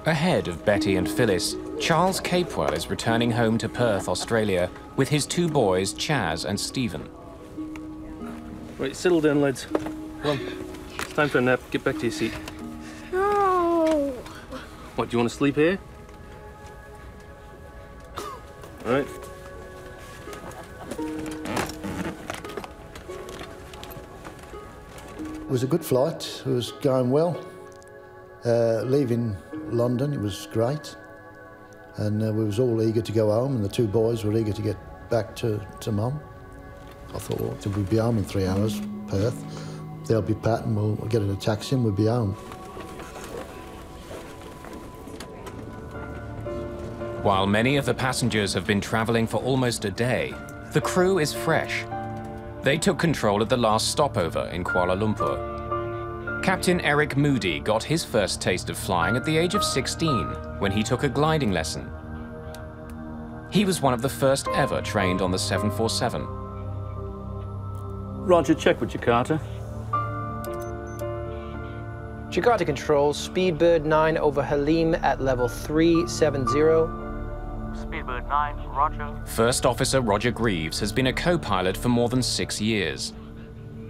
Ahead of Betty and Phyllis, Charles Capewell is returning home to Perth, Australia, with his 2 boys, Chaz and Stephen. Right, settle down, lads. Come on. It's time for a nap. Get back to your seat. No. What, do you want to sleep here? All right. It was a good flight. It was going well. Leaving London, it was great. And we was all eager to go home, and the 2 boys were eager to get back to Mum. I thought, well, we'll be home in 3 hours, Perth. They'll be Pat, and we'll get in a taxi and we'll be home. While many of the passengers have been traveling for almost a day, the crew is fresh. They took control at the last stopover in Kuala Lumpur. Captain Eric Moody got his first taste of flying at the age of 16 when he took a gliding lesson. He was one of the first ever trained on the 747. Roger, check with Jakarta. Jakarta Control, Speedbird 9 over Halim at level 370. Speedbird 9, Roger. First Officer Roger Greaves has been a co-pilot for more than 6 years.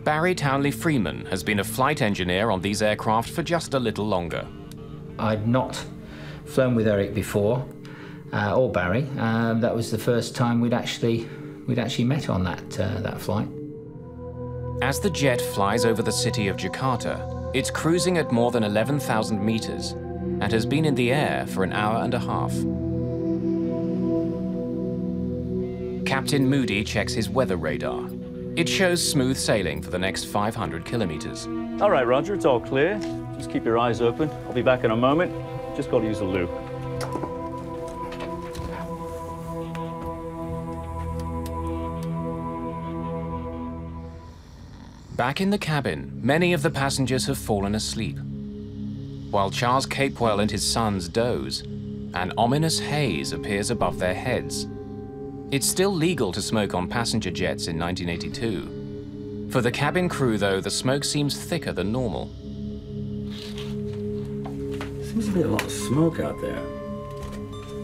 Barry Townley Freeman has been a flight engineer on these aircraft for just a little longer. I'd not flown with Eric before, or Barry. That was the first time we'd actually met on that flight. As the jet flies over the city of Jakarta, it's cruising at more than 11,000 meters and has been in the air for an hour and a half. Captain Moody checks his weather radar. It shows smooth sailing for the next 500 kilometers. All right, Roger, it's all clear. Just keep your eyes open. I'll be back in a moment. Just got to use the loo. Back in the cabin, many of the passengers have fallen asleep. While Charles Capewell and his sons doze, an ominous haze appears above their heads. It's still legal to smoke on passenger jets in 1982. For the cabin crew, though, the smoke seems thicker than normal. Seems to be a lot of smoke out there.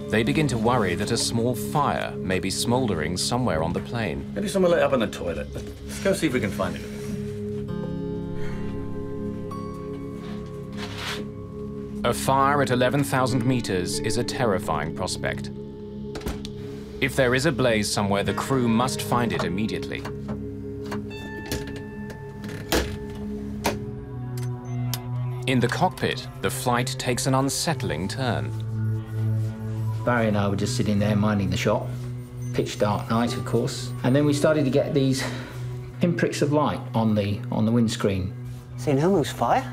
They begin to worry that a small fire may be smoldering somewhere on the plane. Maybe someone lit up in the toilet. Let's go see if we can find it. A fire at 11,000 meters is a terrifying prospect. If there is a blaze somewhere, the crew must find it immediately. In the cockpit, the flight takes an unsettling turn. Barry and I were just sitting there minding the shop. Pitch dark night, of course. And then we started to get these pinpricks of light on the windscreen. St. Elmo's fire?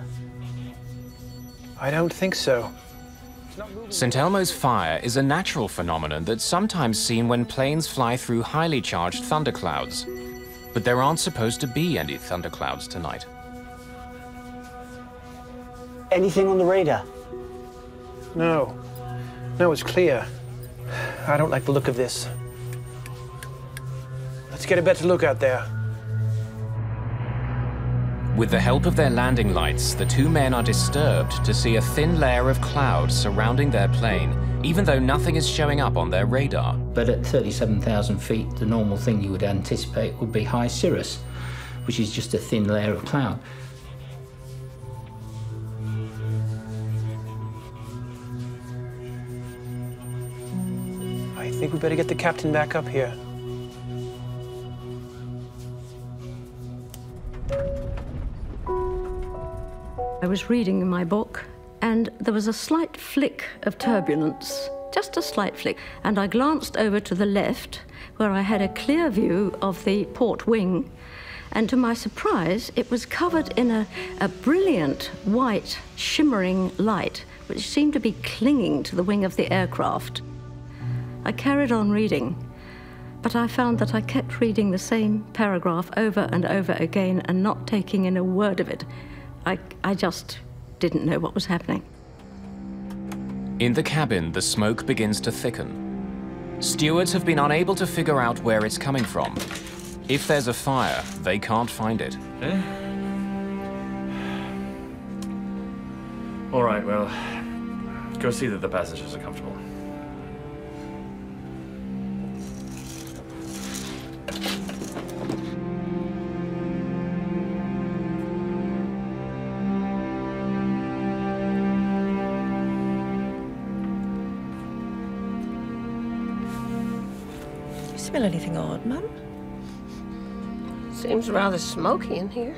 I don't think so. St. Elmo's fire is a natural phenomenon that's sometimes seen when planes fly through highly charged thunderclouds. But there aren't supposed to be any thunderclouds tonight. Anything on the radar? No. No, it's clear. I don't like the look of this. Let's get a better look out there. With the help of their landing lights, the two men are disturbed to see a thin layer of cloud surrounding their plane, even though nothing is showing up on their radar. But at 37,000 feet, the normal thing you would anticipate would be high cirrus, which is just a thin layer of cloud. I think we better get the captain back up here. I was reading my book, and there was a slight flick of turbulence, just a slight flick, and I glanced over to the left, where I had a clear view of the port wing, and to my surprise, it was covered in a brilliant white, shimmering light, which seemed to be clinging to the wing of the aircraft. I carried on reading, but I found that I kept reading the same paragraph over and over again and not taking in a word of it. I just didn't know what was happening. In the cabin, the smoke begins to thicken. Stewards have been unable to figure out where it's coming from. If there's a fire, they can't find it. All right, well, go see that the passengers are comfortable. Smell anything odd, Mum? Seems rather smoky in here.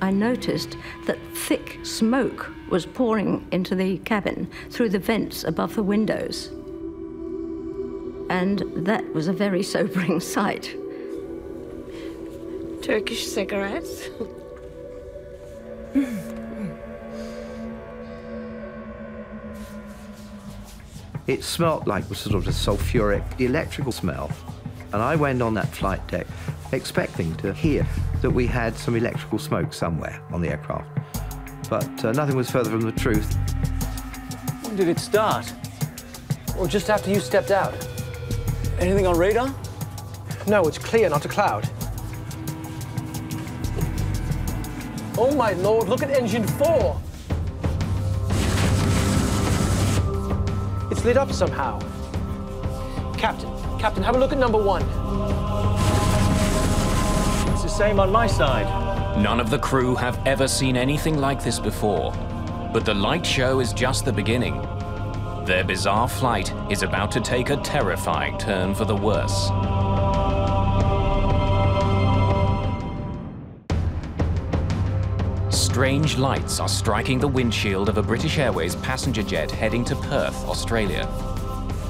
I noticed that thick smoke was pouring into the cabin through the vents above the windows. And that was a very sobering sight. Turkish cigarettes. It smelt like sort of a sulfuric electrical smell. And I went on that flight deck expecting to hear that we had some electrical smoke somewhere on the aircraft. But nothing was further from the truth. When did it start? Or just after you stepped out? Anything on radar? No, it's clear, not a cloud. Oh my lord, look at engine 4! It's lit up somehow. Captain, have a look at number 1. It's the same on my side. None of the crew have ever seen anything like this before. But the light show is just the beginning. Their bizarre flight is about to take a terrifying turn for the worse. Strange lights are striking the windshield of a British Airways passenger jet heading to Perth, Australia.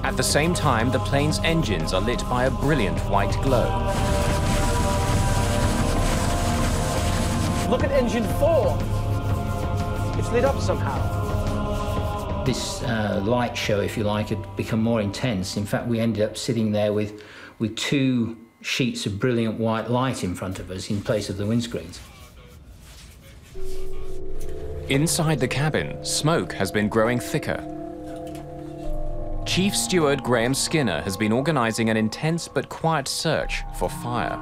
At the same time, the plane's engines are lit by a brilliant white glow. Look at engine 4! It's lit up somehow. This light show, if you like, had become more intense. In fact, we ended up sitting there with 2 sheets of brilliant white light in front of us in place of the windscreens. Inside the cabin, smoke has been growing thicker. Chief Steward Graham Skinner has been organising an intense but quiet search for fire.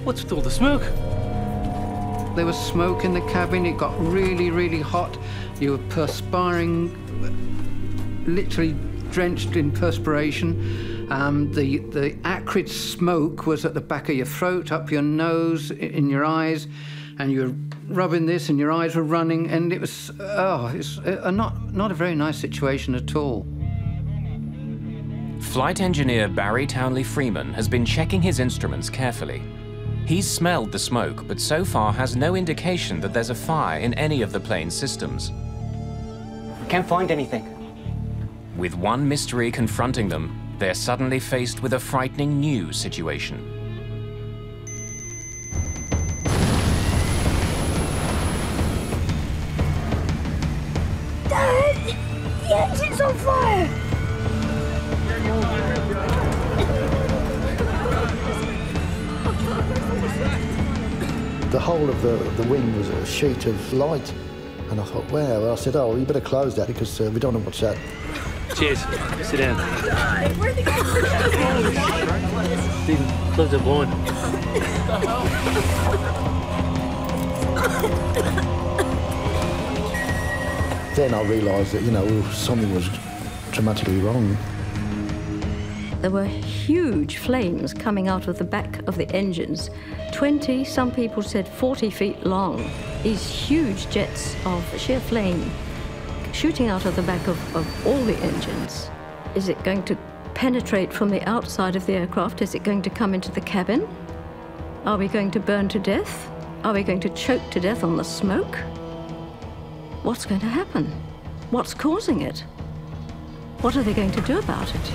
What's with all the smoke? There was smoke in the cabin. It got really, really hot. You were perspiring, literally drenched in perspiration. The acrid smoke was at the back of your throat, up your nose, in your eyes, and you were rubbing this and your eyes were running, and it was, it's not a very nice situation at all. Flight engineer Barry Townley Freeman has been checking his instruments carefully. He's smelled the smoke, but so far has no indication that there's a fire in any of the plane's systems. I can't find anything. With one mystery confronting them, they're suddenly faced with a frightening new situation. It's on fire! The whole of the wing was a sheet of light. And I thought, wow. I said, oh, you better close that because we don't know what's that. Cheers. Sit down. Where'd they go? Stephen, close that blind. Then I realised that, you know, something was dramatically wrong. There were huge flames coming out of the back of the engines. 20, some people said 40 feet long. These huge jets of sheer flame shooting out of the back of all the engines. Is it going to penetrate from the outside of the aircraft? Is it going to come into the cabin? Are we going to burn to death? Are we going to choke to death on the smoke? What's going to happen? What's causing it? What are they going to do about it?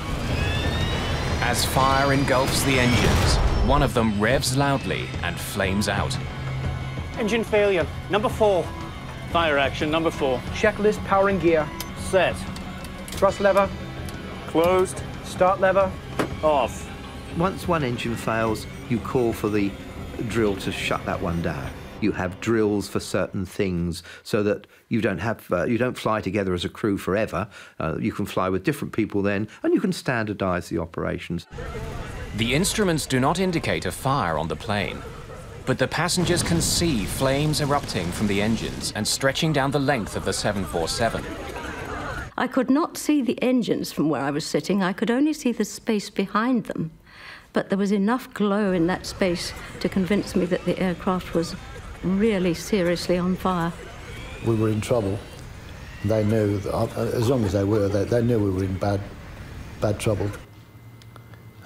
As fire engulfs the engines, one of them revs loudly and flames out. Engine failure, number 4. Fire action, number 4. Checklist, power and gear. Set. Thrust lever. Closed. Start lever. Off. Once one engine fails, you call for the drill to shut that one down. You have drills for certain things so that you don't fly together as a crew forever. You can fly with different people then, and you can standardise the operations. The instruments do not indicate a fire on the plane, but the passengers can see flames erupting from the engines and stretching down the length of the 747. I could not see the engines from where I was sitting. I could only see the space behind them. But there was enough glow in that space to convince me that the aircraft was really seriously on fire. We were in trouble. They knew, that, as long as they were, they knew we were in bad trouble.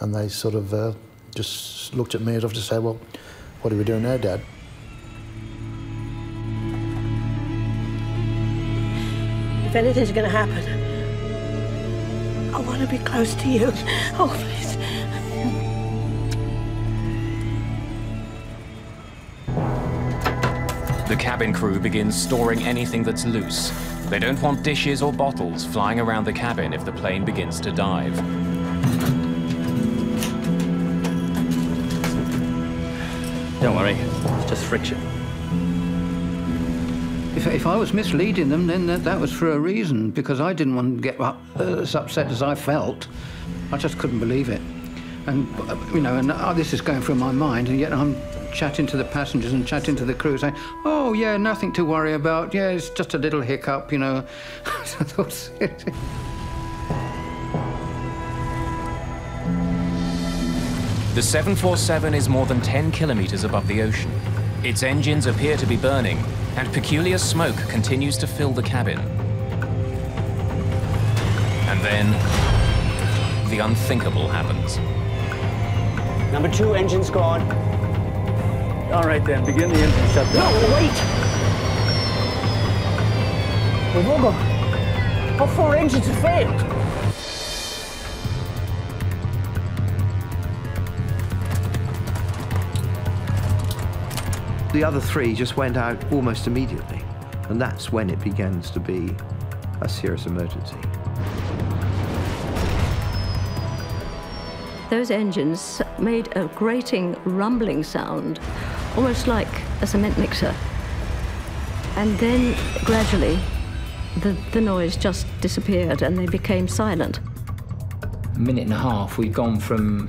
And they sort of just looked at me as if to say, well, what are we doing now, Dad? If anything's going to happen, I want to be close to you. Oh, please. The cabin crew begins storing anything that's loose. They don't want dishes or bottles flying around the cabin if the plane begins to dive. Don't worry, it's just friction. If I was misleading them, then that was for a reason, because I didn't want to get as upset as I felt. I just couldn't believe it. And, you know, this is going through my mind, and yet I'm chatting to the passengers and chatting to the crew, saying, oh, yeah, nothing to worry about. Yeah, it's just a little hiccup, you know. The 747 is more than 10 kilometers above the ocean. Its engines appear to be burning, and peculiar smoke continues to fill the cabin. And then, the unthinkable happens. Number 2, engine's gone. All right, then, begin the engine shutdown. No, wait! We've all gone. All 4 engines have failed. The other 3 just went out almost immediately, and that's when it begins to be a serious emergency. Those engines made a grating, rumbling sound, almost like a cement mixer. And then, gradually, the noise just disappeared and they became silent. A minute and a half, we've gone from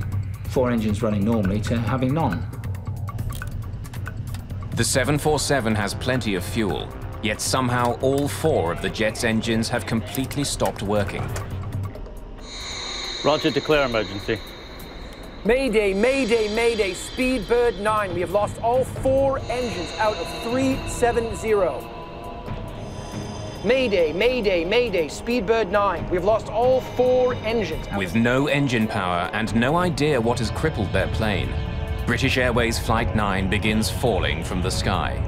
4 engines running normally to having none. The 747 has plenty of fuel, yet somehow all 4 of the jet's engines have completely stopped working. Roger, declare emergency. Mayday, Mayday, Mayday, Speedbird 9. We have lost all 4 engines out of 370. Mayday, Mayday, Mayday, Speedbird 9. We have lost all 4 engines. With no engine power and no idea what has crippled their plane, British Airways Flight 9 begins falling from the sky.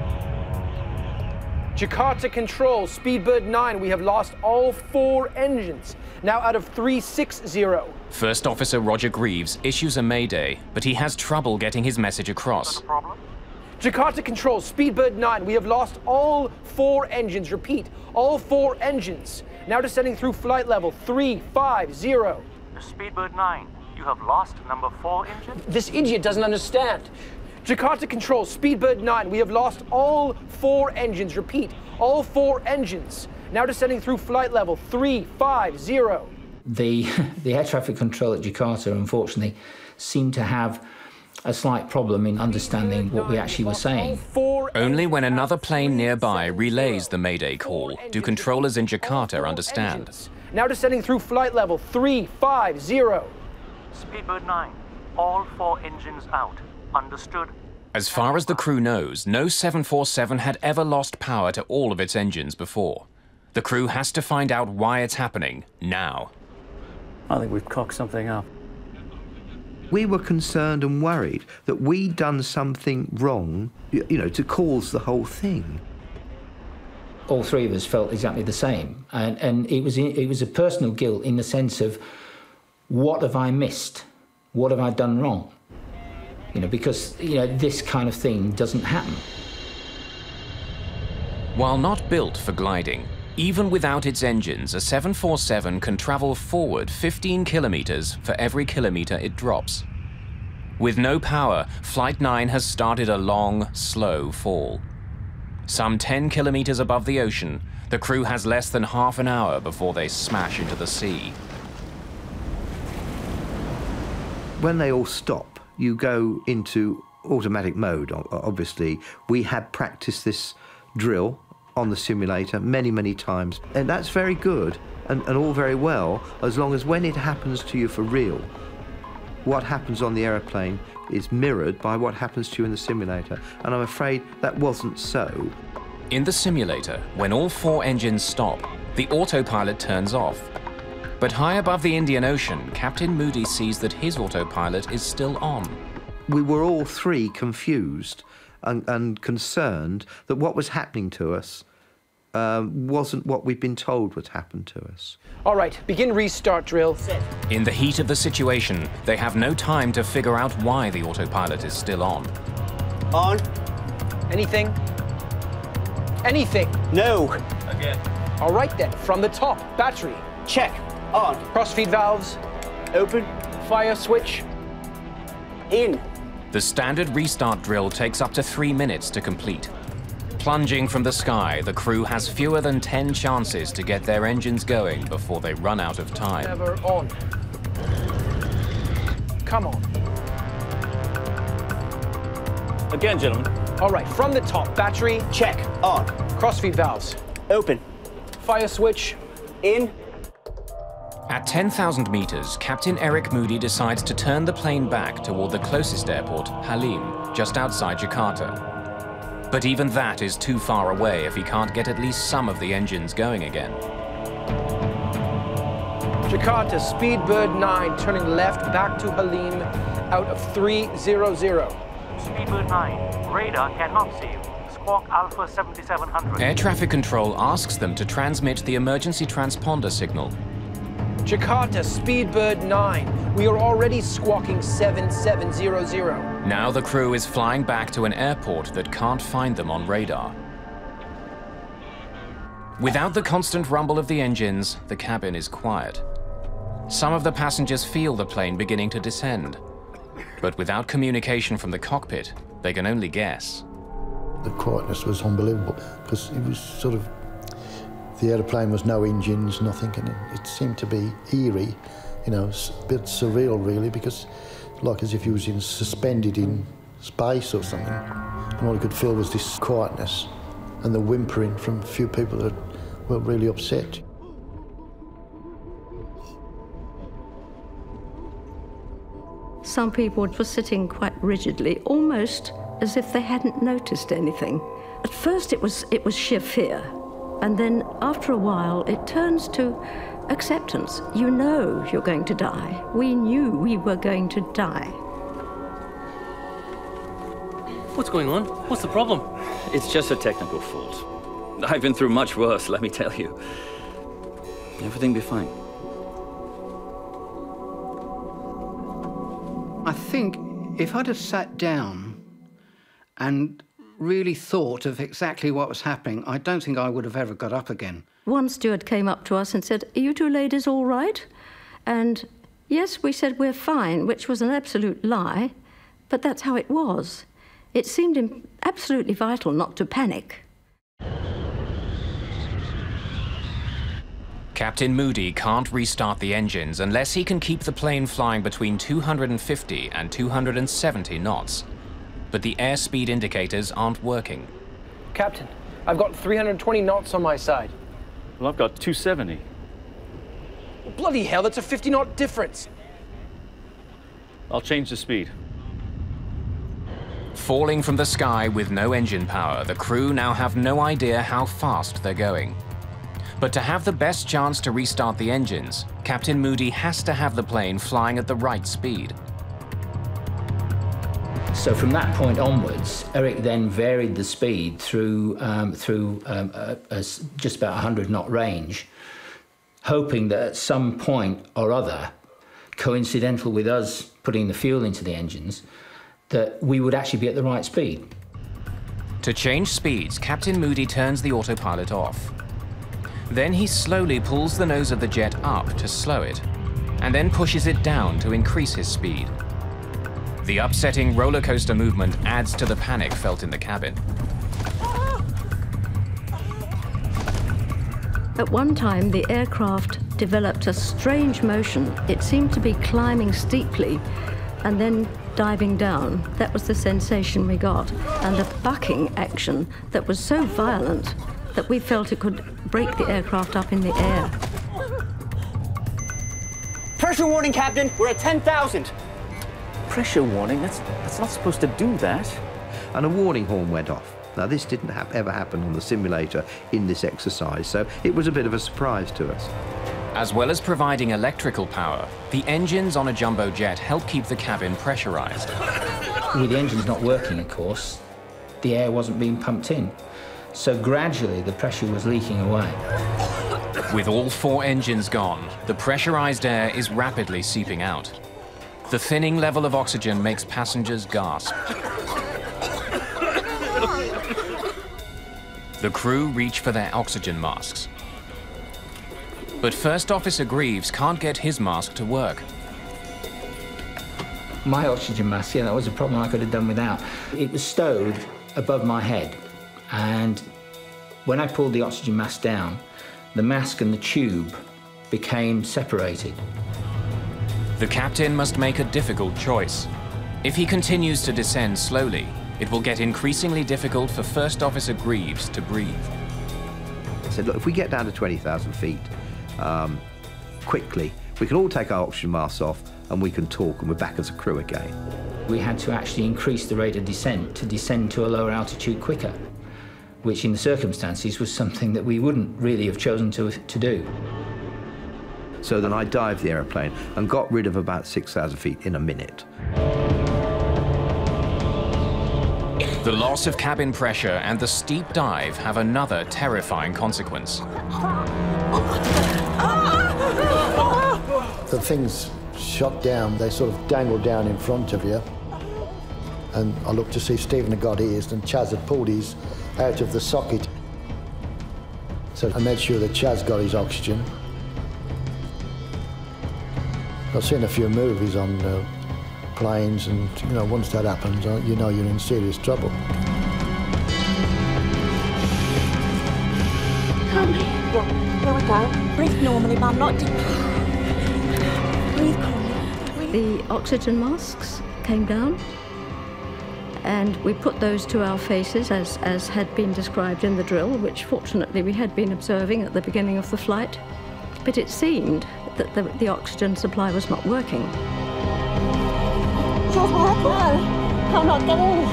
Jakarta Control, Speedbird 9. We have lost all 4 engines, now out of 360. First Officer Roger Greaves issues a mayday, but he has trouble getting his message across. Jakarta Control, Speedbird 9. We have lost all 4 engines. Repeat, all 4 engines. Now descending through flight level 350. The Speedbird 9, you have lost number 4 engine? This idiot doesn't understand. Jakarta Control, Speedbird 9, we have lost all 4 engines. Repeat, all 4 engines. Now descending through flight level 350. The air traffic control at Jakarta, unfortunately, seemed to have a slight problem in understanding what we actually were saying. Only when another plane nearby relays the Mayday call do controllers in Jakarta understand. Now descending through flight level 350. Speedbird 9, all 4 engines out. Understood? As far as the crew knows, no 747 had ever lost power to all of its engines before. The crew has to find out why it's happening now. I think we've cocked something up. We were concerned and worried that we'd done something wrong, you know, to cause the whole thing. All 3 of us felt exactly the same, and it was a personal guilt in the sense of, what have I missed? What have I done wrong? You know, because, you know, this kind of thing doesn't happen. While not built for gliding, even without its engines, a 747 can travel forward 15 kilometers for every kilometer it drops. With no power, Flight 9 has started a long, slow fall. Some 10 kilometers above the ocean, the crew has less than half an hour before they smash into the sea. When they all stop, you go into automatic mode, obviously. We had practiced this drill on the simulator many, many times. And that's very good and all very well, as long as when it happens to you for real, what happens on the aeroplane is mirrored by what happens to you in the simulator. And I'm afraid that wasn't so. In the simulator, when all 4 engines stop, the autopilot turns off. But high above the Indian Ocean, Captain Moody sees that his autopilot is still on. We were all 3 confused and concerned that what was happening to us wasn't what we'd been told would happen to us. All right, begin restart drill. In the heat of the situation, they have no time to figure out why the autopilot is still on. On. Anything? Anything? No. Again. All right then, from the top, battery. Check. On. Crossfeed valves. Open. Fire switch. In. The standard restart drill takes up to 3 minutes to complete. Plunging from the sky, the crew has fewer than 10 chances to get their engines going before they run out of time. Never on. Come on. Again, gentlemen. All right, from the top, battery. Check. On. Crossfeed valves. Open. Fire switch. In. At 10,000 meters, Captain Eric Moody decides to turn the plane back toward the closest airport, Halim, just outside Jakarta. But even that is too far away if he can't get at least some of the engines going again. Jakarta, Speedbird 9, turning left back to Halim, out of 300. Speedbird 9, radar cannot see you. Squawk Alpha 7700. Air traffic control asks them to transmit the emergency transponder signal. Jakarta, Speedbird 9, we are already squawking 7700. Now the crew is flying back to an airport that can't find them on radar. Without the constant rumble of the engines, the cabin is quiet. Some of the passengers feel the plane beginning to descend. But without communication from the cockpit, they can only guess. The quietness was unbelievable, because it was sort of, the aeroplane was no engines, nothing, and it seemed to be eerie, you know, a bit surreal really, because like as if you was suspended in space or something. And all you could feel was this quietness and the whimpering from a few people that were really upset. Some people were sitting quite rigidly, almost as if they hadn't noticed anything. At first it was sheer fear, and then after a while it turns to acceptance. You know you're going to die. We knew we were going to die. What's going on? What's the problem? It's just a technical fault. I've been through much worse, let me tell you. Everything will be fine. I think if I'd have sat down and really thought of exactly what was happening, I don't think I would have ever got up again. One steward came up to us and said, "Are you two ladies all right?" And yes, we said, "We're fine," which was an absolute lie, but that's how it was. It seemed absolutely vital not to panic. Captain Moody can't restart the engines unless he can keep the plane flying between 250 and 270 knots. But the airspeed indicators aren't working. Captain, I've got 320 knots on my side. Well, I've got 270. Well, bloody hell, that's a 50-knot difference. I'll change the speed. Falling from the sky with no engine power, the crew now have no idea how fast they're going. But to have the best chance to restart the engines, Captain Moody has to have the plane flying at the right speed. So from that point onwards, Eric then varied the speed through just about 100-knot range, hoping that at some point or other, coincidental with us putting the fuel into the engines, that we would actually be at the right speed. To change speeds, Captain Moody turns the autopilot off. Then he slowly pulls the nose of the jet up to slow it, and then pushes it down to increase his speed. The upsetting roller coaster movement adds to the panic felt in the cabin. At one time, the aircraft developed a strange motion. It seemed to be climbing steeply and then diving down. That was the sensation we got. And a bucking action that was so violent that we felt it could break the aircraft up in the air. Pressure warning, Captain. We're at 10,000. Pressure warning? That's not supposed to do that. And a warning horn went off. Now, this didn't ever happen on the simulator in this exercise, so it was a bit of a surprise to us. As well as providing electrical power, the engines on a jumbo jet help keep the cabin pressurized. With the engines not working, of course, the air wasn't being pumped in. So gradually, the pressure was leaking away. With all 4 engines gone, the pressurized air is rapidly seeping out. The thinning level of oxygen makes passengers gasp. The crew reach for their oxygen masks. But First Officer Greaves can't get his mask to work. My oxygen mask, yeah, that was a problem I could have done without. It was stowed above my head, and when I pulled the oxygen mask down, the mask and the tube became separated. The captain must make a difficult choice. If he continues to descend slowly, it will get increasingly difficult for First Officer Greaves to breathe. I said, look, if we get down to 20,000 feet quickly, we can all take our oxygen masks off and we can talk and we're back as a crew again. We had to actually increase the rate of descent to descend to a lower altitude quicker, which in the circumstances was something that we wouldn't really have chosen to do. So then I dived the aeroplane and got rid of about 6,000 feet in a minute. The loss of cabin pressure and the steep dive have another terrifying consequence. The things shot down, they sort of dangled down in front of you. And I looked to see Stephen had got his and Chaz had pulled his out of the socket. So I made sure that Chaz got his oxygen. I've seen a few movies on planes, and you know, once that happens, you know you're in serious trouble. Come here. Here we go. Breathe normally, Mum, not deep. Breathe calmly. The oxygen masks came down, and we put those to our faces as had been described in the drill, which fortunately we had been observing at the beginning of the flight. But it seemed that the oxygen supply was not working. I'm not getting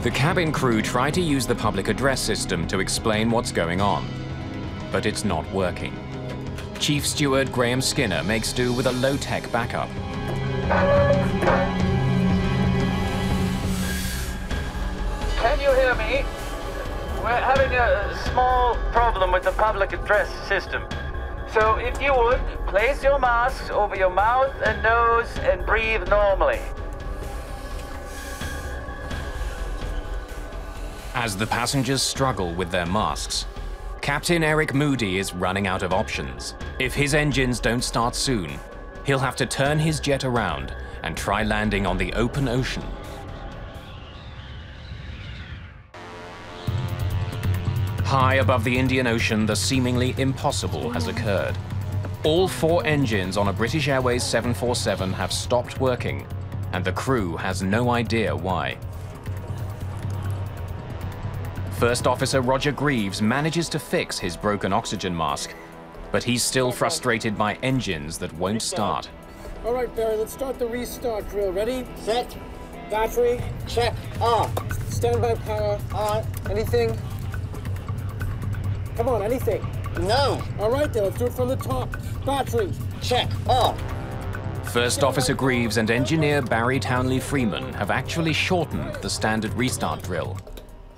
The cabin crew try to use the public address system to explain what's going on, but it's not working. Chief Steward Graham Skinner makes do with a low-tech backup. Can you hear me? We're having a small problem with the public address system. So if you would, place your masks over your mouth and nose and breathe normally. As the passengers struggle with their masks, Captain Eric Moody is running out of options. If his engines don't start soon, he'll have to turn his jet around and try landing on the open ocean. High above the Indian Ocean, the seemingly impossible has occurred. All 4 engines on a British Airways 747 have stopped working, and the crew has no idea why. First Officer Roger Greaves manages to fix his broken oxygen mask, but he's still frustrated by engines that won't start. All right, Barry, let's start the restart drill. Ready? Set. Battery. Check. On. Standby power. On. Anything? Come on, anything. No. All right, then, let's do it from the top. Battery. Check. On. First Officer Greaves and engineer Barry Townley Freeman have actually shortened the standard restart drill.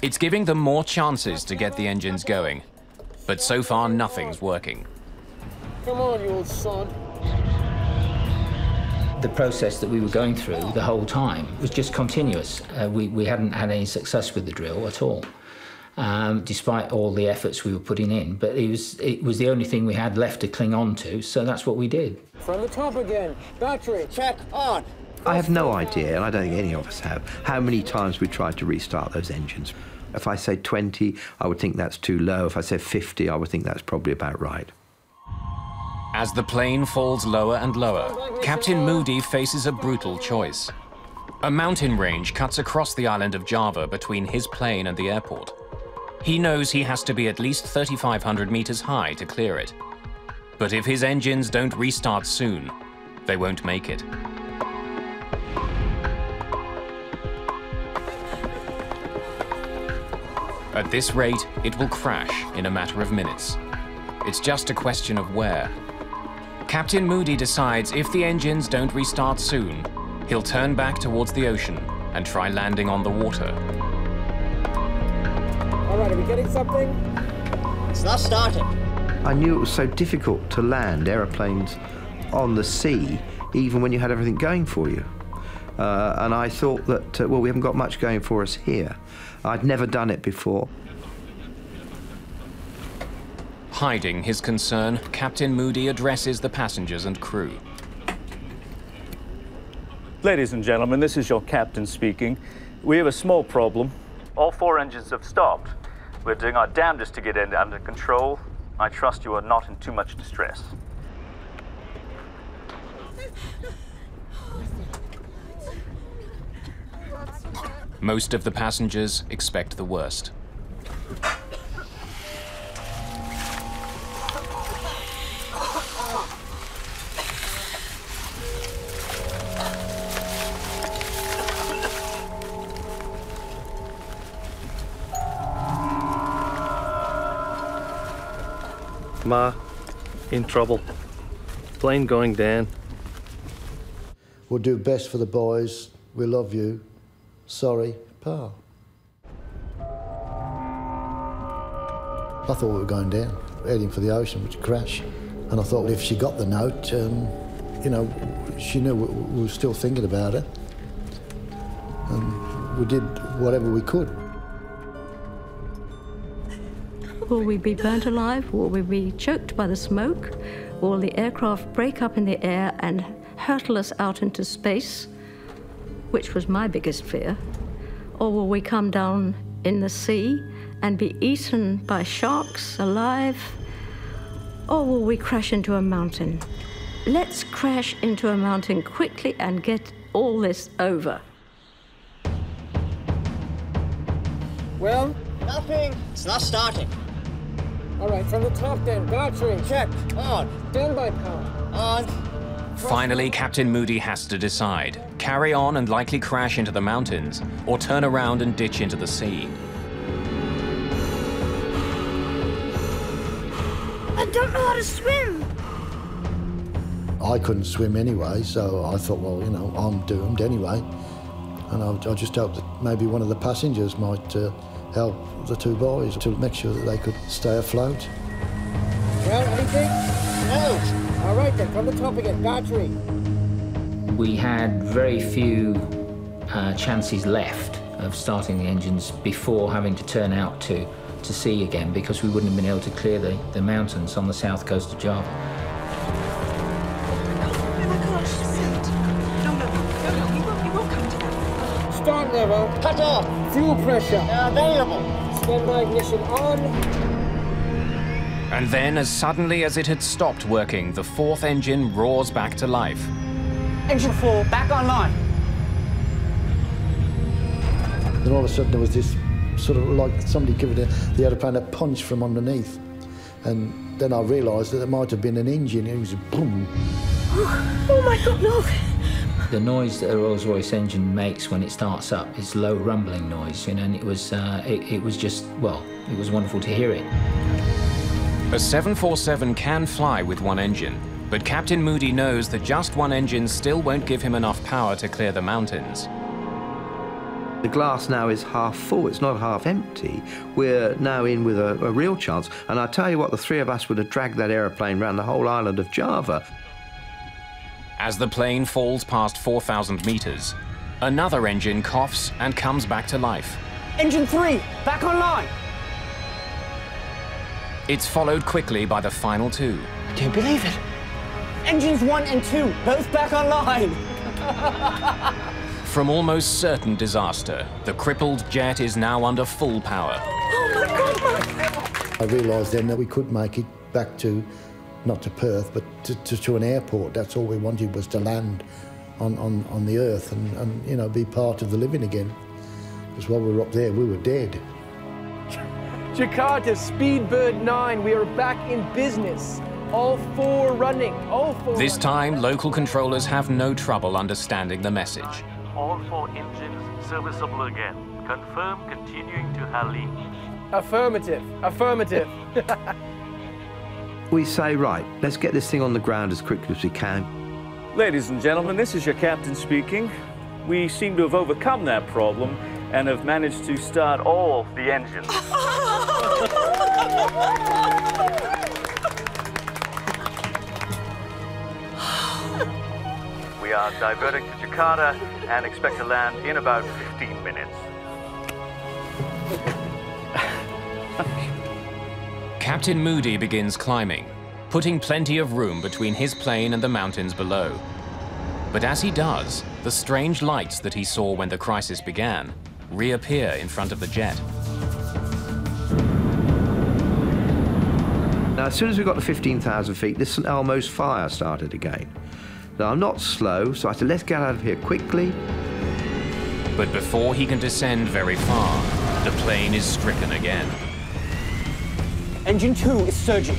It's giving them more chances to get the engines going, but so far nothing's working. Come on, you old sod. The process that we were going through the whole time was just continuous. We hadn't had any success with the drill at all, despite all the efforts we were putting in. But it was the only thing we had left to cling on to, so that's what we did. From the top again. Battery. Check. On. I have no idea, and I don't think any of us have, how many times we tried to restart those engines. If I say 20, I would think that's too low. If I say 50, I would think that's probably about right. As the plane falls lower and lower, Captain Moody faces a brutal choice. A mountain range cuts across the island of Java between his plane and the airport. He knows he has to be at least 3,500 meters high to clear it. But if his engines don't restart soon, they won't make it. At this rate, it will crash in a matter of minutes. It's just a question of where. Captain Moody decides if the engines don't restart soon, he'll turn back towards the ocean and try landing on the water. All right, are we getting something? It's not starting. I knew it was so difficult to land aeroplanes on the sea, even when you had everything going for you. And I thought that, well, we haven't got much going for us here. I'd never done it before. Hiding his concern, Captain Moody addresses the passengers and crew. Ladies and gentlemen, this is your captain speaking. We have a small problem. All 4 engines have stopped. We're doing our damnedest to get it under control. I trust you are not in too much distress. Most of the passengers expect the worst. Ma, in trouble. Plane going down. We'll do best for the boys. We love you. Sorry, Pa. I thought we were going down, heading for the ocean, which crash. And I thought if she got the note, you know, she knew we were still thinking about it. And we did whatever we could. Will we be burnt alive? Will we be choked by the smoke? Will the aircraft break up in the air and hurtle us out into space, which was my biggest fear? Or will we come down in the sea and be eaten by sharks alive? Or will we crash into a mountain? Let's crash into a mountain quickly and get all this over. Well? Nothing. It's not starting. All right, from the top then. Battery. Check. On. Standby power. On. Finally, Captain Moody has to decide. Carry on and likely crash into the mountains, or turn around and ditch into the sea. I don't know how to swim. I couldn't swim anyway, so I thought, well, you know, I'm doomed anyway. And I just hoped that maybe one of the passengers might help the 2 boys to make sure that they could stay afloat. Well, anything? No. All right then, from the top again. Battery. We had very few chances left of starting the engines before having to turn out to sea again, because we wouldn't have been able to clear the mountains on the south coast of Java. Start level. Cut off. Fuel pressure. Available. Standby ignition on. And then, as suddenly as it had stopped working, the fourth engine roars back to life. Engine 4 back online. Then all of a sudden there was this sort of like somebody giving the aeroplane a punch from underneath. And then I realised that it might have been an engine. It was a boom. Oh my God, look! The noise that a Rolls-Royce engine makes when it starts up is low rumbling noise, you know, and it was just, well, it was wonderful to hear it. A 747 can fly with one engine, but Captain Moody knows that just one engine still won't give him enough power to clear the mountains. The glass now is half full, it's not half empty. We're now in with a real chance. And I tell you what, the three of us would have dragged that aeroplane around the whole island of Java. As the plane falls past 4,000 meters, another engine coughs and comes back to life. Engine 3 back online. It's followed quickly by the final two. I can't believe it. Engines 1 and 2 both back online. From almost certain disaster, the crippled jet is now under full power. Oh my God, I realised then that we could make it back to, not to Perth, but to an airport. That's all we wanted, was to land on the earth and you know, be part of the living again. Because while we were up there, we were dead. Jakarta, Speedbird 9, we are back in business. All four running, all four. This time, local controllers have no trouble understanding the message. All 4 engines serviceable again. Confirm continuing to Hallie. Affirmative, affirmative. We say, right, let's get this thing on the ground as quickly as we can. Ladies and gentlemen, this is your captain speaking. We seem to have overcome that problem and have managed to start all the engines. We are diverting to Jakarta and expect to land in about 15 minutes. Captain Moody begins climbing, putting plenty of room between his plane and the mountains below. But as he does, the strange lights that he saw when the crisis began reappear in front of the jet. Now, as soon as we got to 15,000 feet, this St Elmo's fire started again. Now, I'm not slow, so I said, let's get out of here quickly. But before he can descend very far, the plane is stricken again. Engine 2 is surging.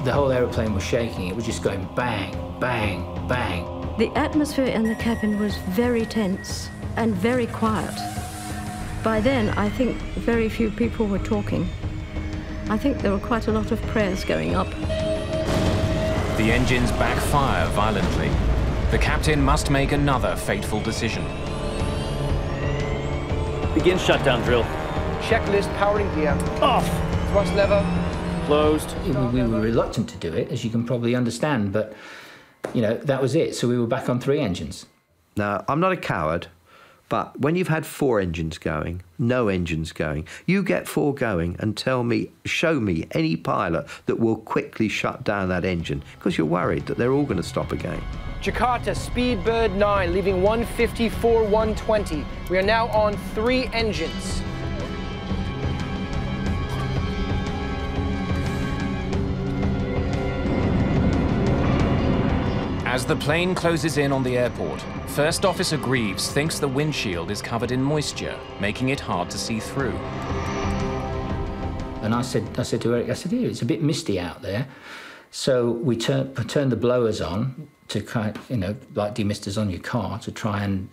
The whole aeroplane was shaking. It was just going bang, bang, bang. The atmosphere in the cabin was very tense and very quiet. By then, I think very few people were talking. I think there were quite a lot of prayers going up. The engines backfire violently. The captain must make another fateful decision. Begin shutdown drill. Checklist, powering gear. Off. Thrust lever. Closed. We were reluctant to do it, as you can probably understand, but, you know, that was it. So we were back on 3 engines. Now, I'm not a coward, but when you've had 4 engines going, no engines going, you get 4 going and tell me, show me any pilot that will quickly shut down that engine, because you're worried that they're all going to stop again. Jakarta, Speedbird 9, leaving 154, 120. We are now on 3 engines. As the plane closes in on the airport, First Officer Greaves thinks the windshield is covered in moisture, making it hard to see through. And I said to Eric, here, it's a bit misty out there. So we turned the blowers on to kind of, you know, like demisters on your car to try and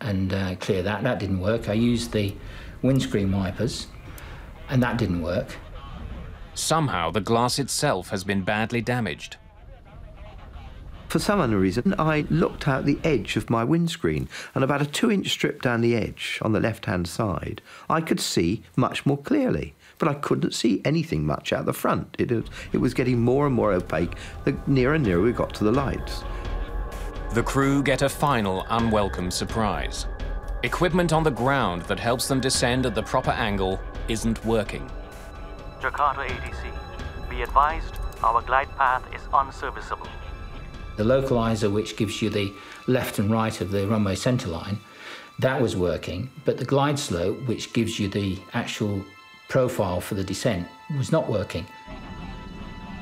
clear that. That didn't work. I used the windscreen wipers, and that didn't work. Somehow the glass itself has been badly damaged. For some unknown reason, I looked out the edge of my windscreen, and about a 2-inch strip down the edge on the left-hand side, I could see much more clearly. But I couldn't see anything much out the front. It was getting more and more opaque the nearer and nearer we got to the lights. The crew get a final unwelcome surprise. Equipment on the ground that helps them descend at the proper angle isn't working. Jakarta ATC, be advised, our glide path is unserviceable. The localizer, which gives you the left and right of the runway centerline, that was working, but the glide slope, which gives you the actual profile for the descent, was not working.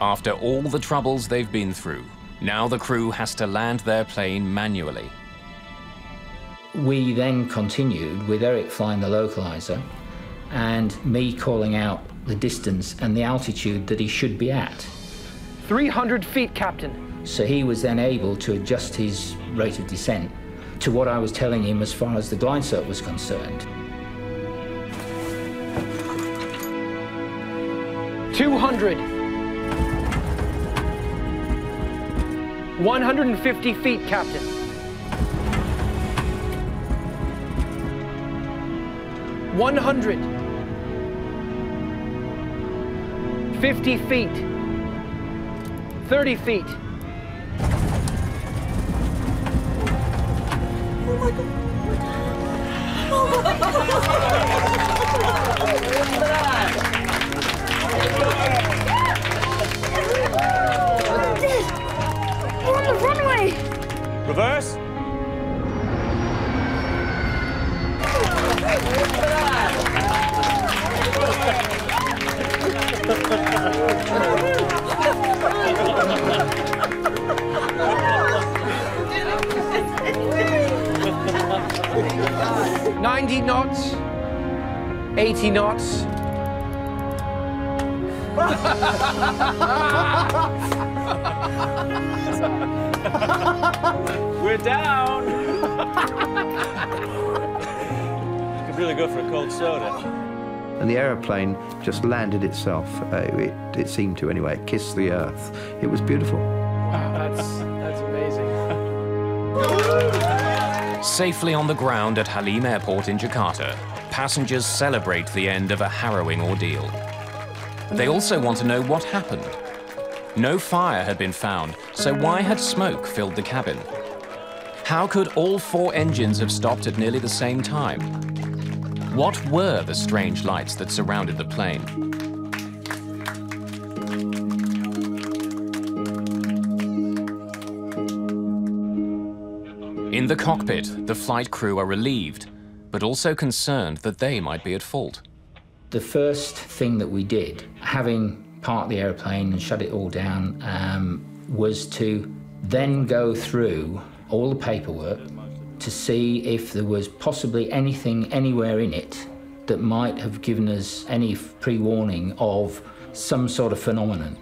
After all the troubles they've been through, now the crew has to land their plane manually. We then continued with Eric flying the localizer and me calling out the distance and the altitude that he should be at. 300 feet, Captain. So he was then able to adjust his rate of descent to what I was telling him as far as the glide slope was concerned. 200. 150 feet, Captain. $100. 50 feet. 30 feet. Oh my God. Oh my God. We're on the runway. Reverse. $90 knots, 80 knots. We're down. Could really go for a cold soda. And the aeroplane just landed itself. It seemed to anyway. It kissed the earth. It was beautiful. Wow, that's amazing. Safely on the ground at Halim Airport in Jakarta, passengers celebrate the end of a harrowing ordeal. They also want to know what happened. No fire had been found, so why had smoke filled the cabin? How could all 4 engines have stopped at nearly the same time? What were the strange lights that surrounded the plane? In the cockpit, the flight crew are relieved, but also concerned that they might be at fault. The first thing that we did, having parked the airplane and shut it all down, was to then go through all the paperwork to see if there was possibly anything anywhere in it that might have given us any pre-warning of some sort of phenomenon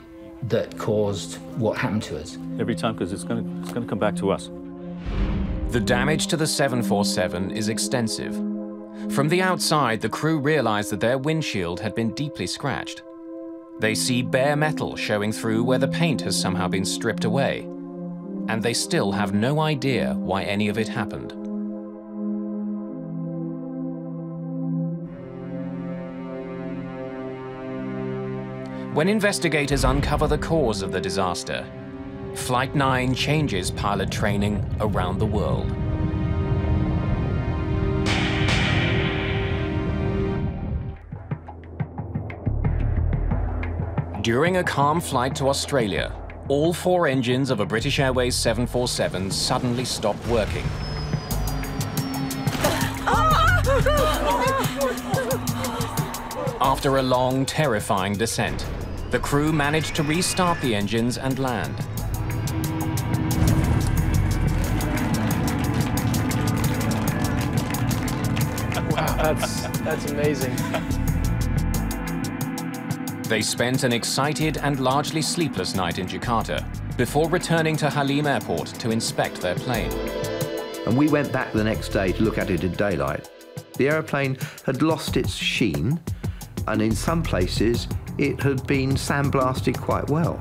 that caused what happened to us. Every time, because it's going to come back to us. The damage to the 747 is extensive. From the outside, the crew realize that their windshield had been deeply scratched. They see bare metal showing through where the paint has somehow been stripped away. And they still have no idea why any of it happened. When investigators uncover the cause of the disaster, Flight 9 changes pilot training around the world. During a calm flight to Australia, all 4 engines of a British Airways 747 suddenly stopped working. After a long, terrifying descent, the crew managed to restart the engines and land. Wow, that's amazing. They spent an excited and largely sleepless night in Jakarta before returning to Halim Airport to inspect their plane. And we went back the next day to look at it in daylight. The aeroplane had lost its sheen, and in some places it had been sandblasted quite well,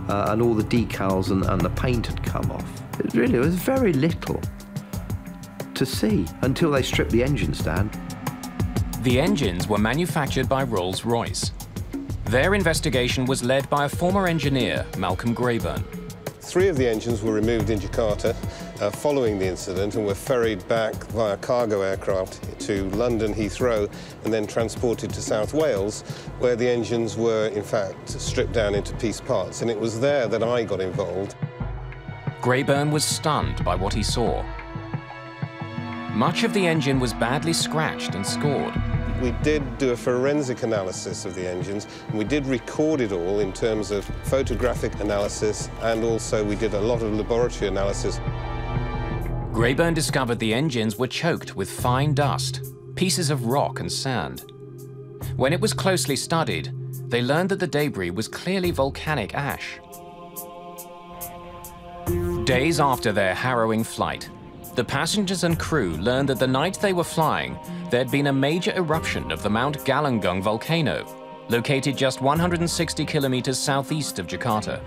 and all the decals and the paint had come off. It really was very little to see until they stripped the engines down. The engines were manufactured by Rolls-Royce. Their investigation was led by a former engineer, Malcolm Grayburn. 3 of the engines were removed in Jakarta, following the incident and were ferried back via cargo aircraft to London Heathrow and then transported to South Wales, where the engines were, in fact, stripped down into piece parts. And it was there that I got involved. Greyburn was stunned by what he saw. Much of the engine was badly scratched and scored. We did do a forensic analysis of the engines, and we did record it all in terms of photographic analysis, and also we did a lot of laboratory analysis. Greyburn discovered the engines were choked with fine dust, pieces of rock and sand. When it was closely studied, they learned that the debris was clearly volcanic ash. Days after their harrowing flight, the passengers and crew learned that the night they were flying, there'd been a major eruption of the Mount Galunggung volcano, located just 160 kilometers southeast of Jakarta.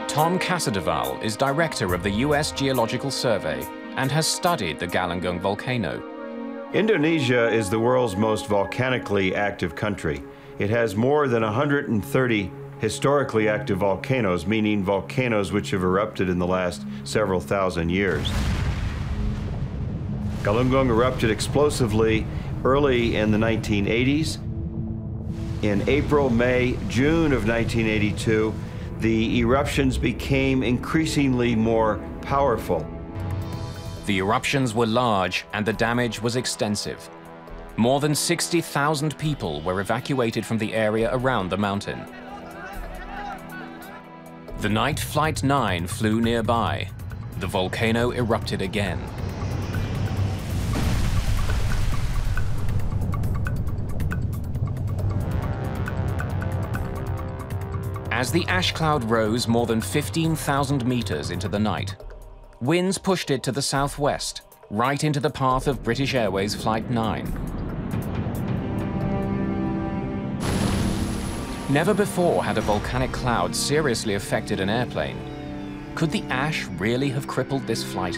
Tom Casadevall is director of the US Geological Survey and has studied the Galunggung volcano. Indonesia is the world's most volcanically active country. It has more than 130 historically active volcanoes, meaning volcanoes which have erupted in the last several thousand years. Galunggung erupted explosively early in the 1980s. In April, May, June of 1982, the eruptions became increasingly more powerful. The eruptions were large and the damage was extensive. More than 60,000 people were evacuated from the area around the mountain. The night Flight 9 flew nearby, the volcano erupted again. As the ash cloud rose more than 15,000 meters into the night, winds pushed it to the southwest, right into the path of British Airways Flight 9. Never before had a volcanic cloud seriously affected an airplane. Could the ash really have crippled this flight?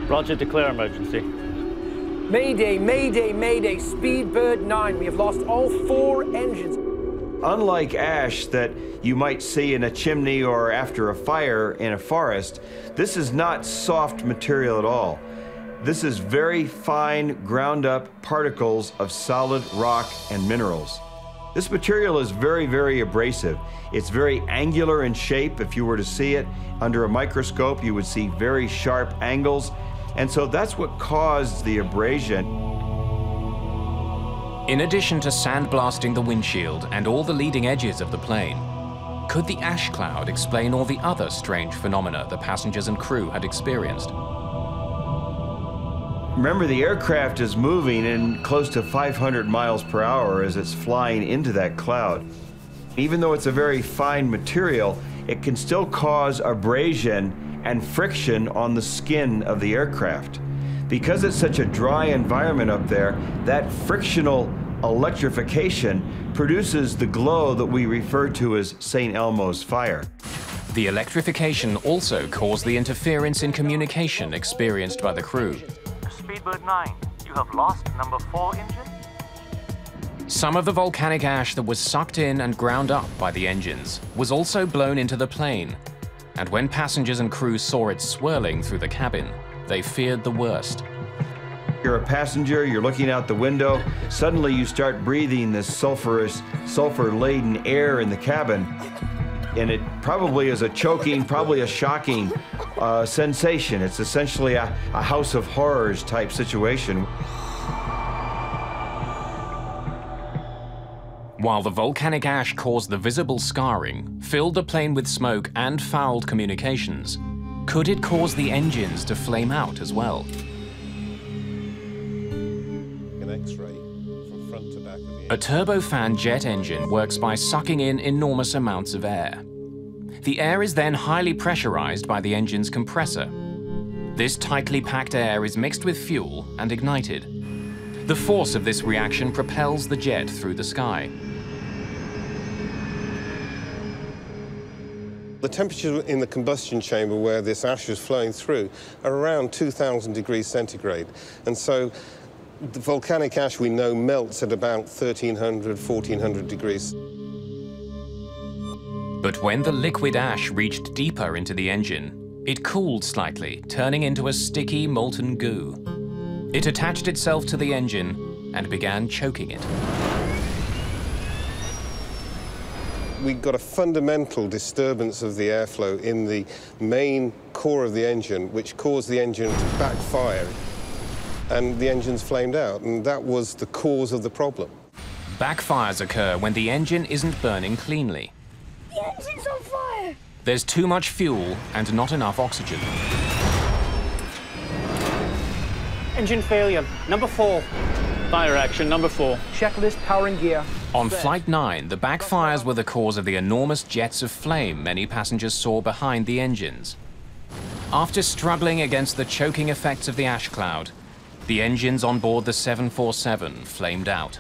Roger, declare emergency. Mayday, Mayday, Mayday, Speedbird 9. We have lost all 4 engines. Unlike ash that you might see in a chimney or after a fire in a forest, this is not soft material at all. This is very fine, ground-up particles of solid rock and minerals. This material is very, very abrasive. It's very angular in shape. If you were to see it under a microscope, you would see very sharp angles. And so that's what caused the abrasion. In addition to sandblasting the windshield and all the leading edges of the plane, could the ash cloud explain all the other strange phenomena the passengers and crew had experienced? Remember, the aircraft is moving in close to 500 miles per hour as it's flying into that cloud. Even though it's a very fine material, it can still cause abrasion and friction on the skin of the aircraft. Because it's such a dry environment up there, that frictional electrification produces the glow that we refer to as St. Elmo's fire. The electrification also caused the interference in communication experienced by the crew. Speedbird 9, you have lost number 4 engine? Some of the volcanic ash that was sucked in and ground up by the engines was also blown into the plane. And when passengers and crew saw it swirling through the cabin, they feared the worst. You're a passenger, you're looking out the window, suddenly you start breathing this sulfur-laden air in the cabin, and it probably is a choking, probably a shocking sensation. It's essentially a house of horrors type situation. While the volcanic ash caused the visible scarring, filled the plane with smoke and fouled communications, could it cause the engines to flame out as well? A turbofan jet engine works by sucking in enormous amounts of air. The air is then highly pressurized by the engine's compressor. This tightly packed air is mixed with fuel and ignited. The force of this reaction propels the jet through the sky. The temperature in the combustion chamber where this ash was flowing through are around 2,000 degrees centigrade. And so The volcanic ash, we know, melts at about 1300, 1400 degrees. But when the liquid ash reached deeper into the engine, it cooled slightly, turning into a sticky, molten goo. It attached itself to the engine and began choking it. We got a fundamental disturbance of the airflow in the main core of the engine, which caused the engine to backfire, and the engines flamed out, and that was the cause of the problem. Backfires occur when the engine isn't burning cleanly. The engine's on fire! There's too much fuel and not enough oxygen. Engine failure, number 4. Fire action, number 4. Checklist powering gear. On Flight 9, the backfires were the cause of the enormous jets of flame many passengers saw behind the engines. After struggling against the choking effects of the ash cloud, the engines on board the 747 flamed out.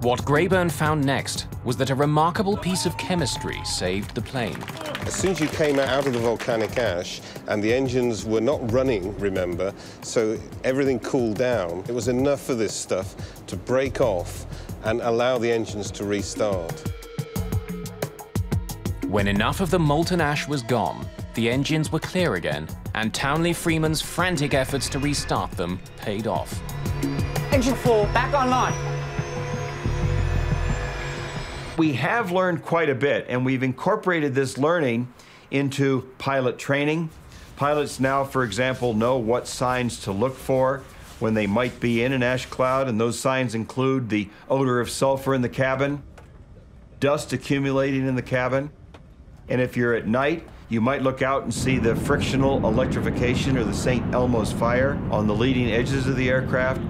What Grayburn found next was that a remarkable piece of chemistry saved the plane. As soon as you came out of the volcanic ash, and the engines were not running, remember, so everything cooled down, it was enough for this stuff to break off and allow the engines to restart. When enough of the molten ash was gone, the engines were clear again, and Townley Freeman's frantic efforts to restart them paid off. Engine 4, back online. We have learned quite a bit, and we've incorporated this learning into pilot training. Pilots now, for example, know what signs to look for when they might be in an ash cloud, and those signs include the odor of sulfur in the cabin, dust accumulating in the cabin, and if you're at night, you might look out and see the frictional electrification or the St. Elmo's fire on the leading edges of the aircraft.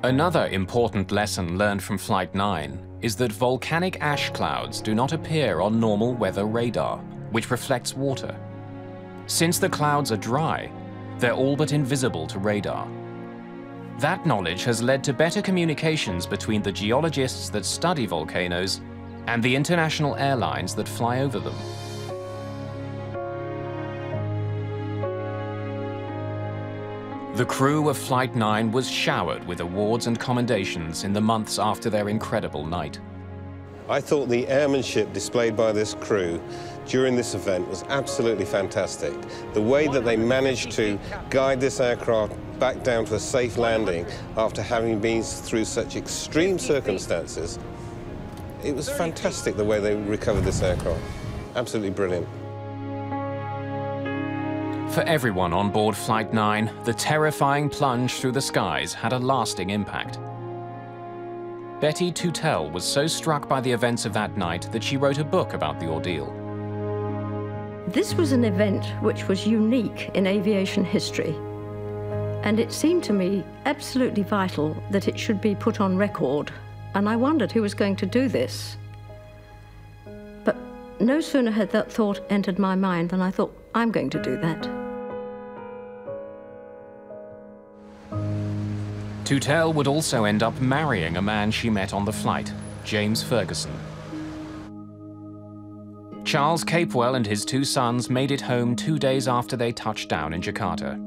Another important lesson learned from Flight 9 is that volcanic ash clouds do not appear on normal weather radar, which reflects water. Since the clouds are dry, they're all but invisible to radar. That knowledge has led to better communications between the geologists that study volcanoes and the international airlines that fly over them. The crew of Flight 9 was showered with awards and commendations in the months after their incredible night. I thought the airmanship displayed by this crew during this event was absolutely fantastic. The way that they managed to guide this aircraft back down to a safe landing after having been through such extreme circumstances, it was fantastic the way they recovered this aircraft. Absolutely brilliant. For everyone on board Flight 9, the terrifying plunge through the skies had a lasting impact. Betty Tutel was so struck by the events of that night that she wrote a book about the ordeal. This was an event which was unique in aviation history, and it seemed to me absolutely vital that it should be put on record, and I wondered who was going to do this. But no sooner had that thought entered my mind than I thought, I'm going to do that. Tutel would also end up marrying a man she met on the flight, James Ferguson. Charles Capewell and his 2 sons made it home 2 days after they touched down in Jakarta.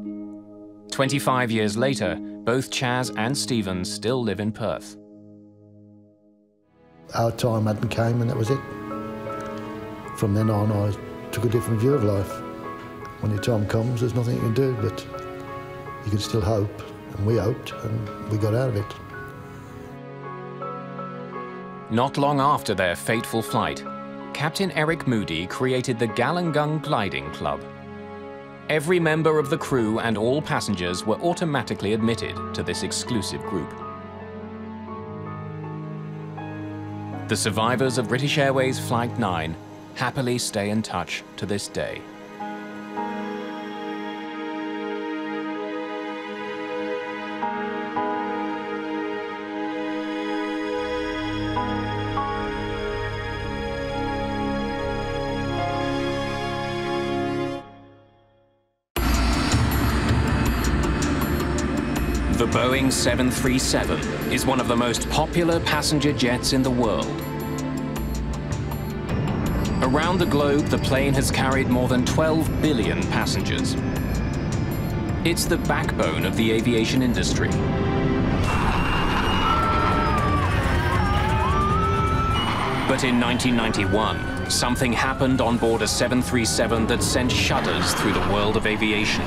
25 years later, both Chaz and Stephen still live in Perth. Our time hadn't came and that was it. From then on, I took a different view of life. When your time comes, there's nothing you can do, but you can still hope. And we hoped, and we got out of it. Not long after their fateful flight, Captain Eric Moody created the Galungung Gliding Club. Every member of the crew and all passengers were automatically admitted to this exclusive group. The survivors of British Airways Flight 9 happily stay in touch to this day. The Boeing 737 is one of the most popular passenger jets in the world. Around the globe, the plane has carried more than 12 billion passengers. It's the backbone of the aviation industry. But in 1991, something happened on board a 737 that sent shudders through the world of aviation.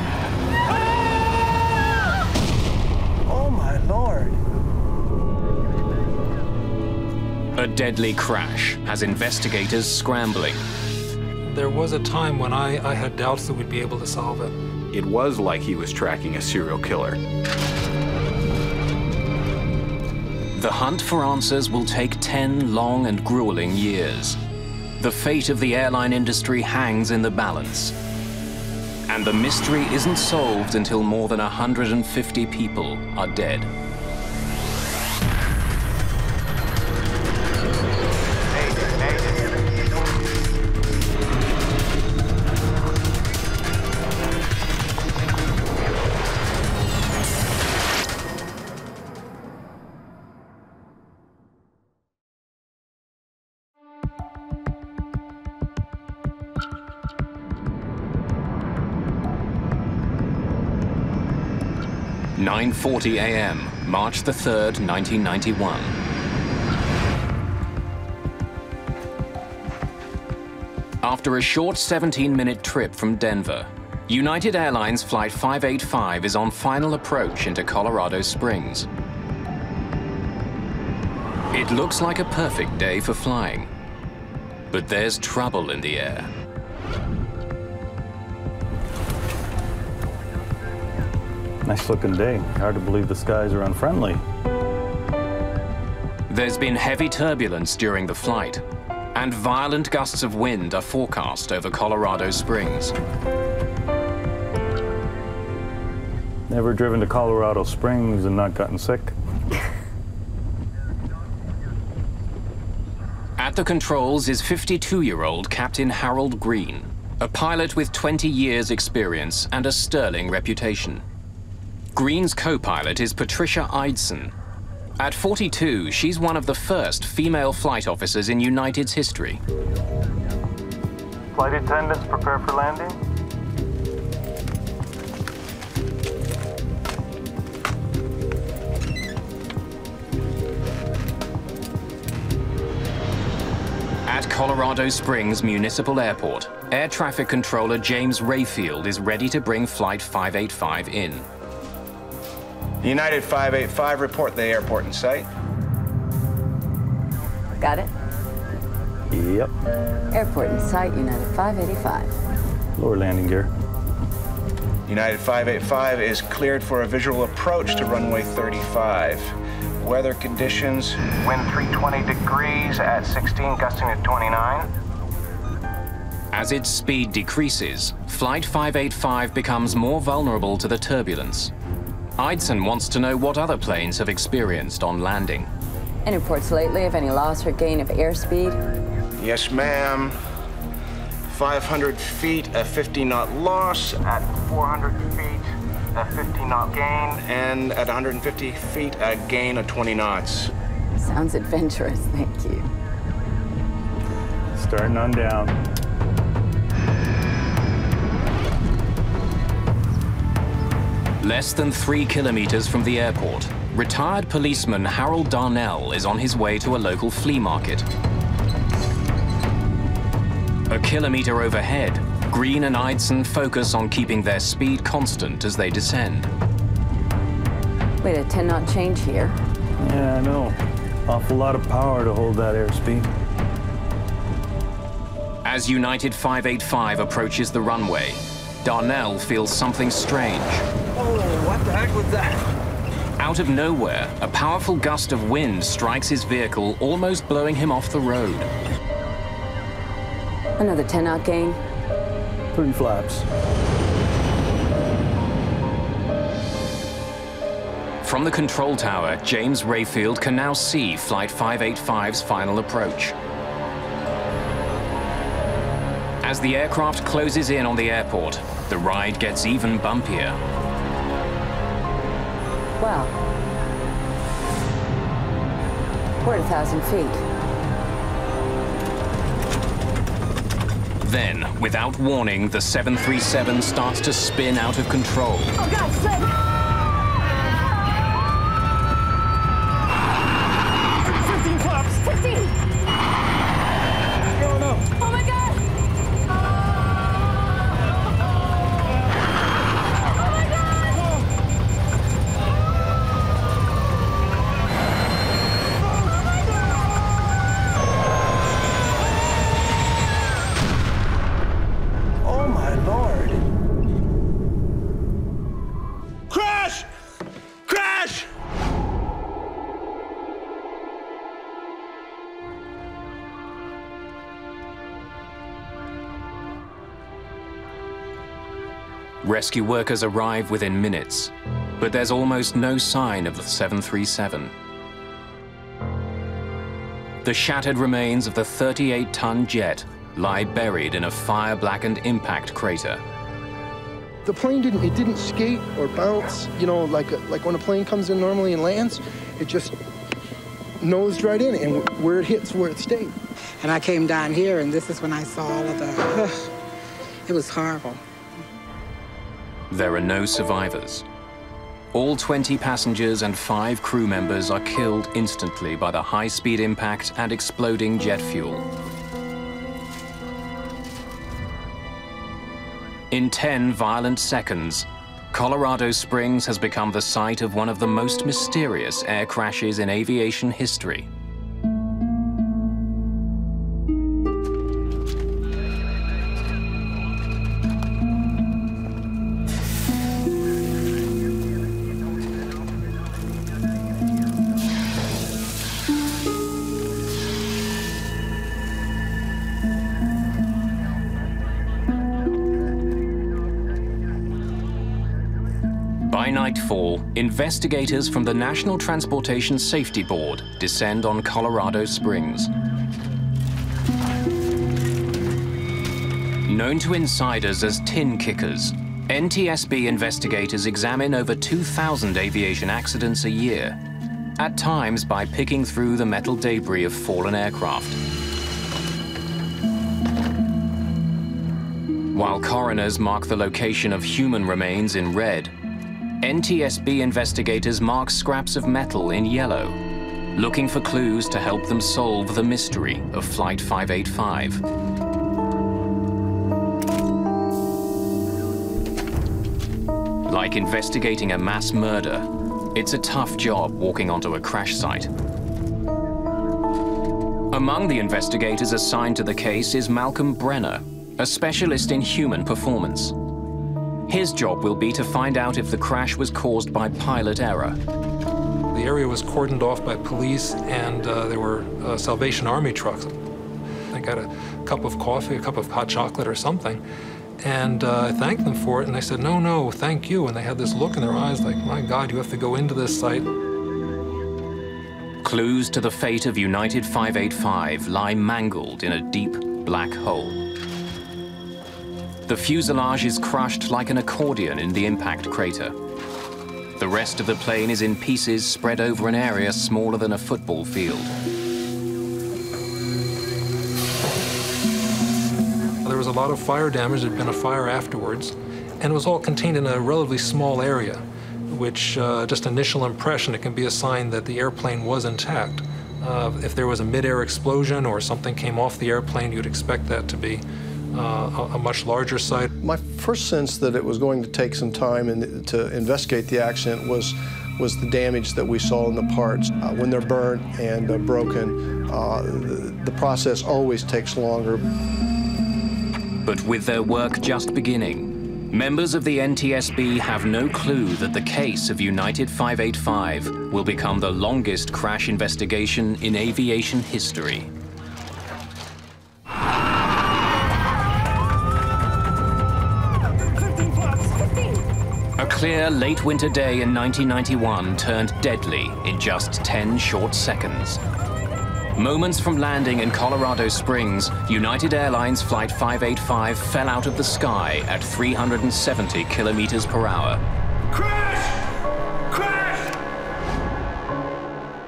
Oh my Lord. A deadly crash has investigators scrambling. There was a time when I had doubts that we'd be able to solve it. It was like he was tracking a serial killer. The hunt for answers will take 10 long and grueling years. The fate of the airline industry hangs in the balance. And the mystery isn't solved until more than 150 people are dead. (9:40 a.m., March the 3rd, 1991. After a short 17-minute trip from Denver, United Airlines Flight 585 is on final approach into Colorado Springs. It looks like a perfect day for flying, but there's trouble in the air. Nice looking day. Hard to believe the skies are unfriendly. There's been heavy turbulence during the flight, and violent gusts of wind are forecast over Colorado Springs. Never driven to Colorado Springs and not gotten sick. At the controls is 52-year-old Captain Harold Green, a pilot with 20 years' experience and a sterling reputation. Green's co-pilot is Patricia Eidson. At 42, she's one of the first female flight officers in United's history. Flight attendants, prepare for landing. At Colorado Springs Municipal Airport, Air Traffic Controller James Rayfield is ready to bring Flight 585 in. United 585, report the airport in sight. Got it? Yep. Airport in sight, United 585. Lower landing gear. United 585 is cleared for a visual approach to runway 35. Weather conditions, wind 320 degrees at 16, gusting at 29. As its speed decreases, Flight 585 becomes more vulnerable to the turbulence. Eidson wants to know what other planes have experienced on landing. Any reports lately of any loss or gain of airspeed? Yes, ma'am. 500 feet, a 50-knot loss. At 400 feet, a 50-knot gain. And at 150 feet, a gain of 20 knots. Sounds adventurous, thank you. Starting on down. Less than 3 kilometers from the airport, retired policeman Harold Darnell is on his way to a local flea market. A kilometer overhead, Green and Eidson focus on keeping their speed constant as they descend. Wait, a 10-knot change here. Yeah, I know. Awful lot of power to hold that airspeed. As United 585 approaches the runway, Darnell feels something strange. Oh, what the heck was that? Out of nowhere, a powerful gust of wind strikes his vehicle, almost blowing him off the road. Another 10-knot gain. 3 flaps. From the control tower, James Rayfield can now see Flight 585's final approach. As the aircraft closes in on the airport, the ride gets even bumpier. Well, we're at 1,000 feet. Then, without warning, the 737 starts to spin out of control. Oh, God, slip! 15 flaps! 15! Oh, no. Oh, my God! Oh, my Lord. Crash! Crash! Rescue workers arrive within minutes, but there's almost no sign of the 737. The shattered remains of the 38-ton jet lie buried in a fire-blackened impact crater. The plane didn't skate or bounce, you know, like when a plane comes in normally and lands, it just nosed right in, and where it hits, where it stayed. And I came down here, and this is when I saw all of the, it was horrible. There are no survivors. All 20 passengers and 5 crew members are killed instantly by the high-speed impact and exploding jet fuel. In 10 violent seconds, Colorado Springs has become the site of one of the most mysterious air crashes in aviation history. By nightfall, investigators from the National Transportation Safety Board descend on Colorado Springs. Known to insiders as tin kickers, NTSB investigators examine over 2,000 aviation accidents a year, at times by picking through the metal debris of fallen aircraft. While coroners mark the location of human remains in red, NTSB investigators mark scraps of metal in yellow, looking for clues to help them solve the mystery of Flight 585. Like investigating a mass murder, it's a tough job walking onto a crash site. Among the investigators assigned to the case is Malcolm Brenner, a specialist in human performance. His job will be to find out if the crash was caused by pilot error. The area was cordoned off by police, and there were Salvation Army trucks. I got a cup of coffee, a cup of hot chocolate or something, and I thanked them for it, and they said, "No, no, thank you." And they had this look in their eyes like, "My God, you have to go into this site." Clues to the fate of United 585 lie mangled in a deep black hole. The fuselage is crushed like an accordion in the impact crater. The rest of the plane is in pieces spread over an area smaller than a football field. There was a lot of fire damage. There had been a fire afterwards, and it was all contained in a relatively small area, which just initial impression, it can be a sign that the airplane was intact. If there was a mid-air explosion or something came off the airplane, you'd expect that to be a much larger site. My first sense that it was going to take some time to investigate the accident was the damage that we saw in the parts. When they're burnt and broken, the process always takes longer. But with their work just beginning, members of the NTSB have no clue that the case of United 585 will become the longest crash investigation in aviation history. A clear late winter day in 1991 turned deadly in just 10 short seconds. Moments from landing in Colorado Springs, United Airlines Flight 585 fell out of the sky at 370 kilometers per hour. Crash! Crash!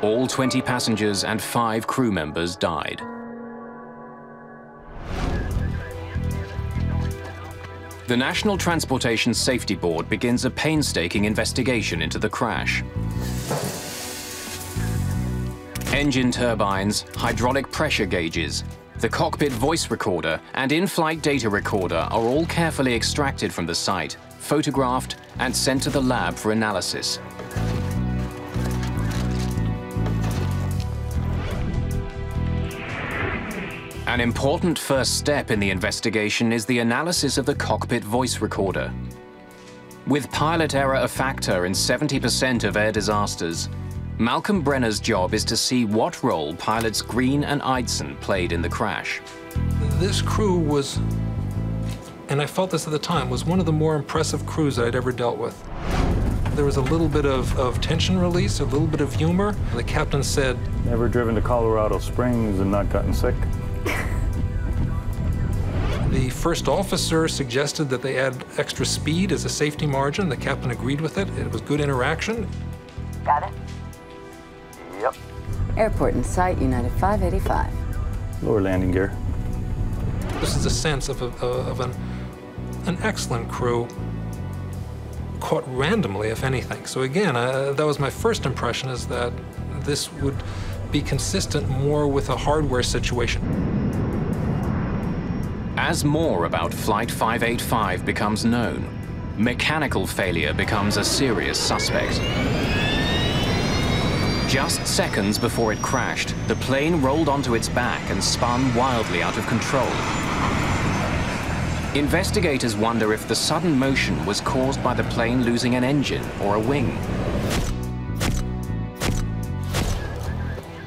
All 20 passengers and 5 crew members died. The National Transportation Safety Board begins a painstaking investigation into the crash. Engine turbines, hydraulic pressure gauges, the cockpit voice recorder and in-flight data recorder are all carefully extracted from the site, photographed and sent to the lab for analysis. An important first step in the investigation is the analysis of the cockpit voice recorder. With pilot error a factor in 70% of air disasters, Malcolm Brenner's job is to see what role pilots Green and Eidson played in the crash. This crew was, and I felt this at the time, was one of the more impressive crews that I'd ever dealt with. There was a little bit of tension release, a little bit of humor. The captain said, "Never driven to Colorado Springs and not gotten sick?" The first officer suggested that they add extra speed as a safety margin. The captain agreed with it. It was good interaction. Got it? Yep. Airport in sight, United 585. Lower landing gear. This is a sense of an excellent crew, caught randomly, if anything. So again, that was my first impression, is that this would be consistent more with a hardware situation. As more about Flight 585 becomes known, mechanical failure becomes a serious suspect. Just seconds before it crashed, the plane rolled onto its back and spun wildly out of control. Investigators wonder if the sudden motion was caused by the plane losing an engine or a wing.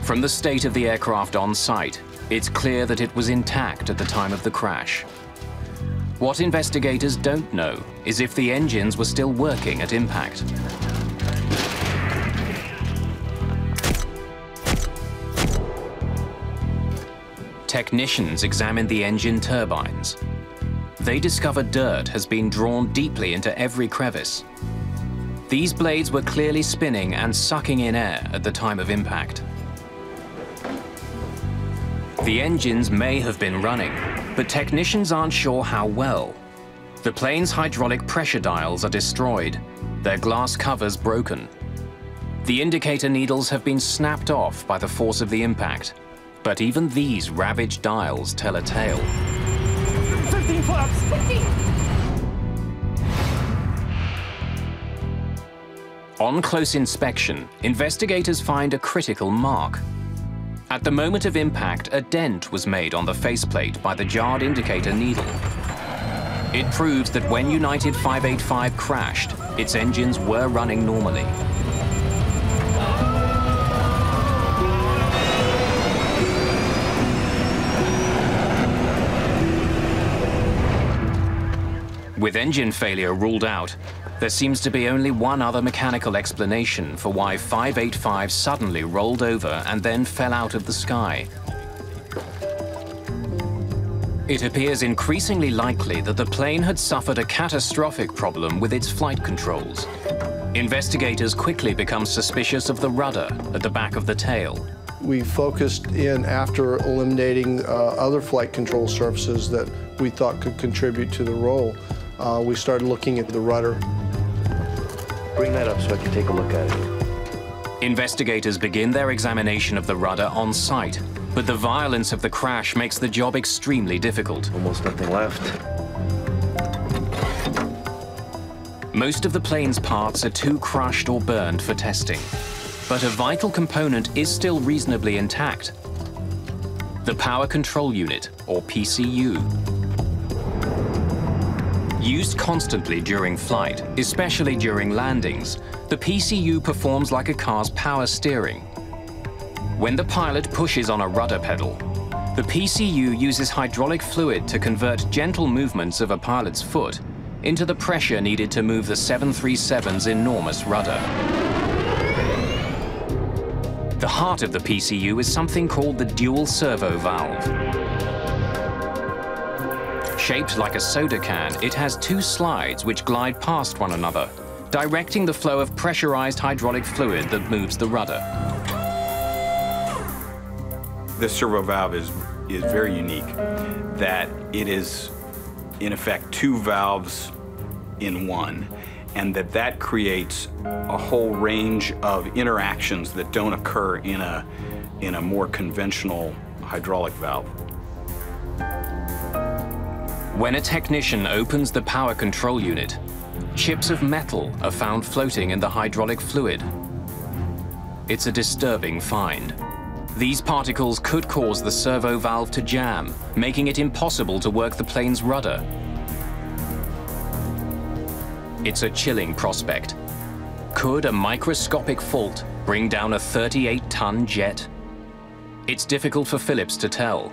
From the state of the aircraft on site, it's clear that it was intact at the time of the crash. What investigators don't know is if the engines were still working at impact. Technicians examined the engine turbines. They discovered dirt has been drawn deeply into every crevice. These blades were clearly spinning and sucking in air at the time of impact. The engines may have been running, but technicians aren't sure how well. The plane's hydraulic pressure dials are destroyed, their glass covers broken. The indicator needles have been snapped off by the force of the impact, but even these ravaged dials tell a tale. 15 flaps! 15! On close inspection, investigators find a critical mark. At the moment of impact, a dent was made on the faceplate by the jarred indicator needle. It proves that when United 585 crashed, its engines were running normally. With engine failure ruled out, there seems to be only one other mechanical explanation for why 585 suddenly rolled over and then fell out of the sky. It appears increasingly likely that the plane had suffered a catastrophic problem with its flight controls. Investigators quickly become suspicious of the rudder at the back of the tail. We focused in after eliminating other flight control surfaces that we thought could contribute to the roll. We started looking at the rudder. Bring that up so I can take a look at it. Investigators begin their examination of the rudder on site, but the violence of the crash makes the job extremely difficult. Almost nothing left. Most of the plane's parts are too crushed or burned for testing, but a vital component is still reasonably intact. The Power Control Unit, or PCU. Used constantly during flight, especially during landings, the PCU performs like a car's power steering. When the pilot pushes on a rudder pedal, the PCU uses hydraulic fluid to convert gentle movements of a pilot's foot into the pressure needed to move the 737's enormous rudder. The heart of the PCU is something called the dual servo valve. Shaped like a soda can, it has two slides which glide past one another, directing the flow of pressurized hydraulic fluid that moves the rudder. This servo valve is very unique, that it is in effect, two valves in one, and that creates a whole range of interactions that don't occur in a more conventional hydraulic valve. When a technician opens the power control unit, chips of metal are found floating in the hydraulic fluid. It's a disturbing find. These particles could cause the servo valve to jam, making it impossible to work the plane's rudder. It's a chilling prospect. Could a microscopic fault bring down a 38-ton jet? It's difficult for Phillips to tell.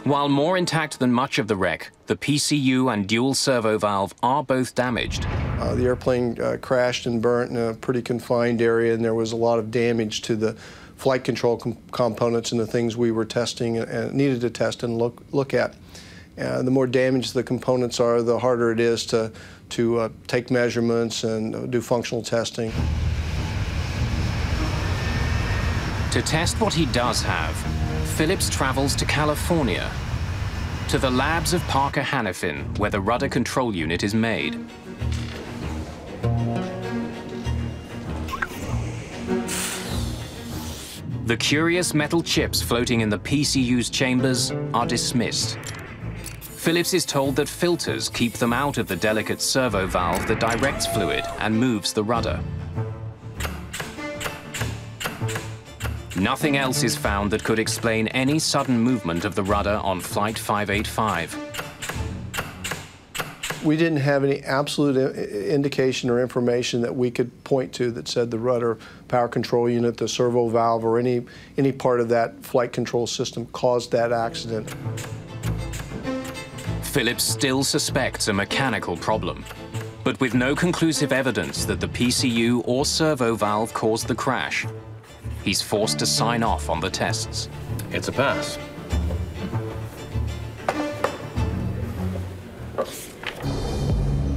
While more intact than much of the wreck, the PCU and dual servo valve are both damaged. The airplane crashed and burnt in a pretty confined area, and there was a lot of damage to the flight control components and the things we were testing and needed to test and look at. The more damaged the components are, the harder it is to take measurements and do functional testing. To test what he does have, Phillips travels to California, to the labs of Parker Hannifin, where the rudder control unit is made. The curious metal chips floating in the PCU's chambers are dismissed. Phillips is told that filters keep them out of the delicate servo valve that directs fluid and moves the rudder. Nothing else is found that could explain any sudden movement of the rudder on Flight 585. We didn't have any absolute indication or information that we could point to that said the rudder power control unit, the servo valve, or any part of that flight control system caused that accident. Phillips still suspects a mechanical problem, but with no conclusive evidence that the PCU or servo valve caused the crash, he's forced to sign off on the tests. It's a pass.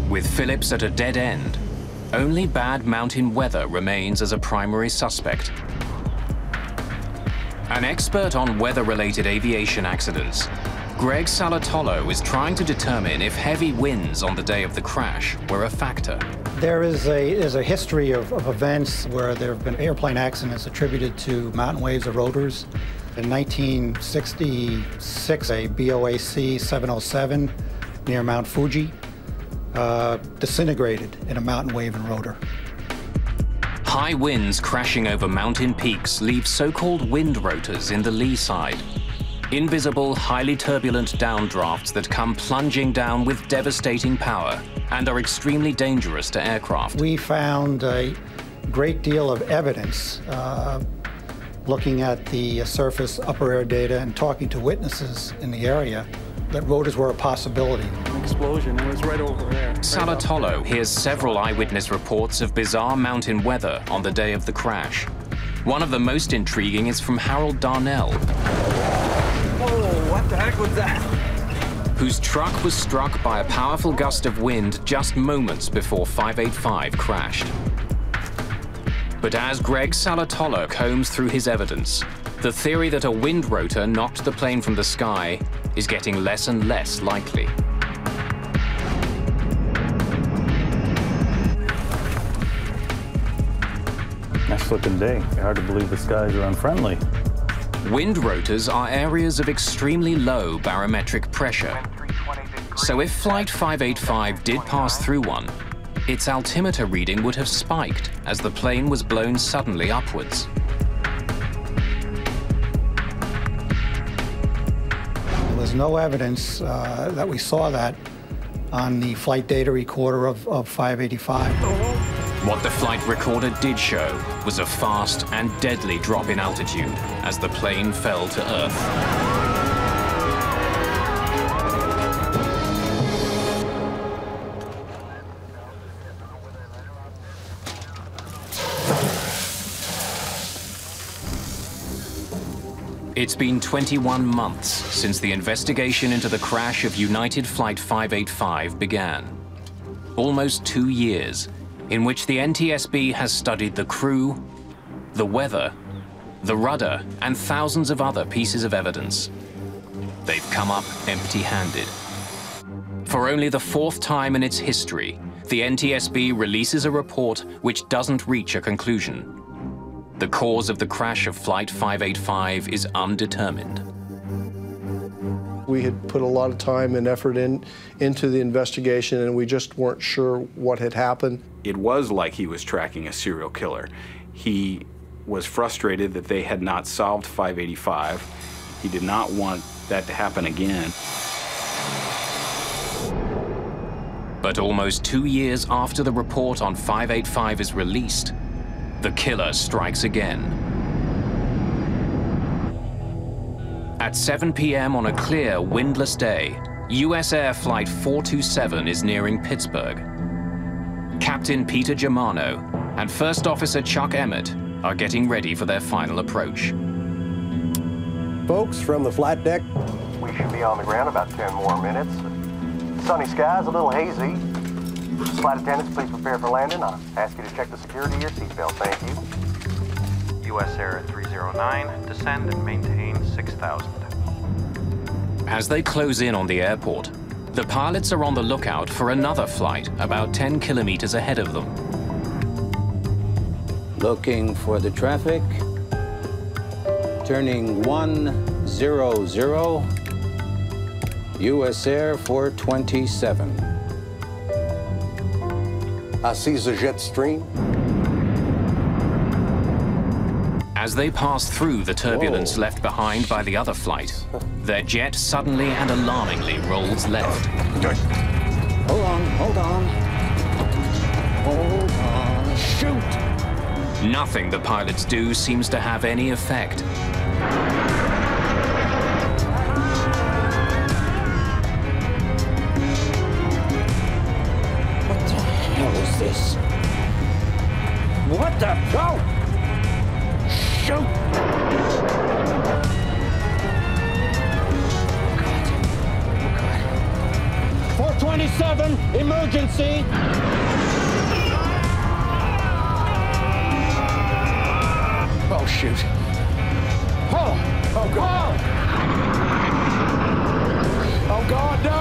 With Phillips at a dead end, only bad mountain weather remains as a primary suspect. An expert on weather-related aviation accidents, Greg Salatolo is trying to determine if heavy winds on the day of the crash were a factor. There is a history of events where there have been airplane accidents attributed to mountain waves or rotors. In 1966, a BOAC 707 near Mount Fuji disintegrated in a mountain wave and rotor. High winds crashing over mountain peaks leave so-called wind rotors in the lee side. Invisible, highly turbulent downdrafts that come plunging down with devastating power and are extremely dangerous to aircraft. We found a great deal of evidence looking at the surface upper air data and talking to witnesses in the area that rotors were a possibility. An explosion, it was right over there. Salatolo hears several eyewitness reports of bizarre mountain weather on the day of the crash. One of the most intriguing is from Harold Darnell. Oh, what the heck was that? Whose truck was struck by a powerful gust of wind just moments before 585 crashed. But as Greg Salatolo combs through his evidence, the theory that a wind rotor knocked the plane from the sky is getting less and less likely. Nice looking day. Hard to believe the skies are unfriendly. Wind rotors are areas of extremely low barometric pressure. So if Flight 585 did pass through one, its altimeter reading would have spiked as the plane was blown suddenly upwards. There was no evidence that we saw that on the flight data recorder of 585. What the flight recorder did show was a fast and deadly drop in altitude as the plane fell to Earth. It's been 21 months since the investigation into the crash of United Flight 585 began. Almost 2 years in which the NTSB has studied the crew, the weather, the rudder, and thousands of other pieces of evidence. They've come up empty-handed. For only the fourth time in its history, the NTSB releases a report which doesn't reach a conclusion. The cause of the crash of Flight 585 is undetermined. We had put a lot of time and effort into the investigation, and we just weren't sure what had happened. It was like he was tracking a serial killer. He was frustrated that they had not solved 585. He did not want that to happen again. But almost 2 years after the report on 585 is released, the killer strikes again. At 7 p.m. on a clear, windless day, US Air Flight 427 is nearing Pittsburgh. Captain Peter Germano and First Officer Chuck Emmett are getting ready for their final approach. Folks, from the flight deck, we should be on the ground about 10 more minutes. Sunny skies, a little hazy. Flight attendants, please prepare for landing. I ask you to check the security of your seatbelt. Thank you. US Air 309, descend and maintain 6,000. As they close in on the airport, the pilots are on the lookout for another flight about 10 kilometers ahead of them. Looking for the traffic. Turning 100, US Air 427. I see the jet stream. As they pass through the turbulence left behind by the other flight, their jet suddenly and alarmingly rolls left. Hold on, hold on. Hold on, shoot! Nothing the pilots do seems to have any effect. This. What the? Go! Shoot! God. 427, emergency! Oh, shoot. Oh! Oh, God! Oh, God, no!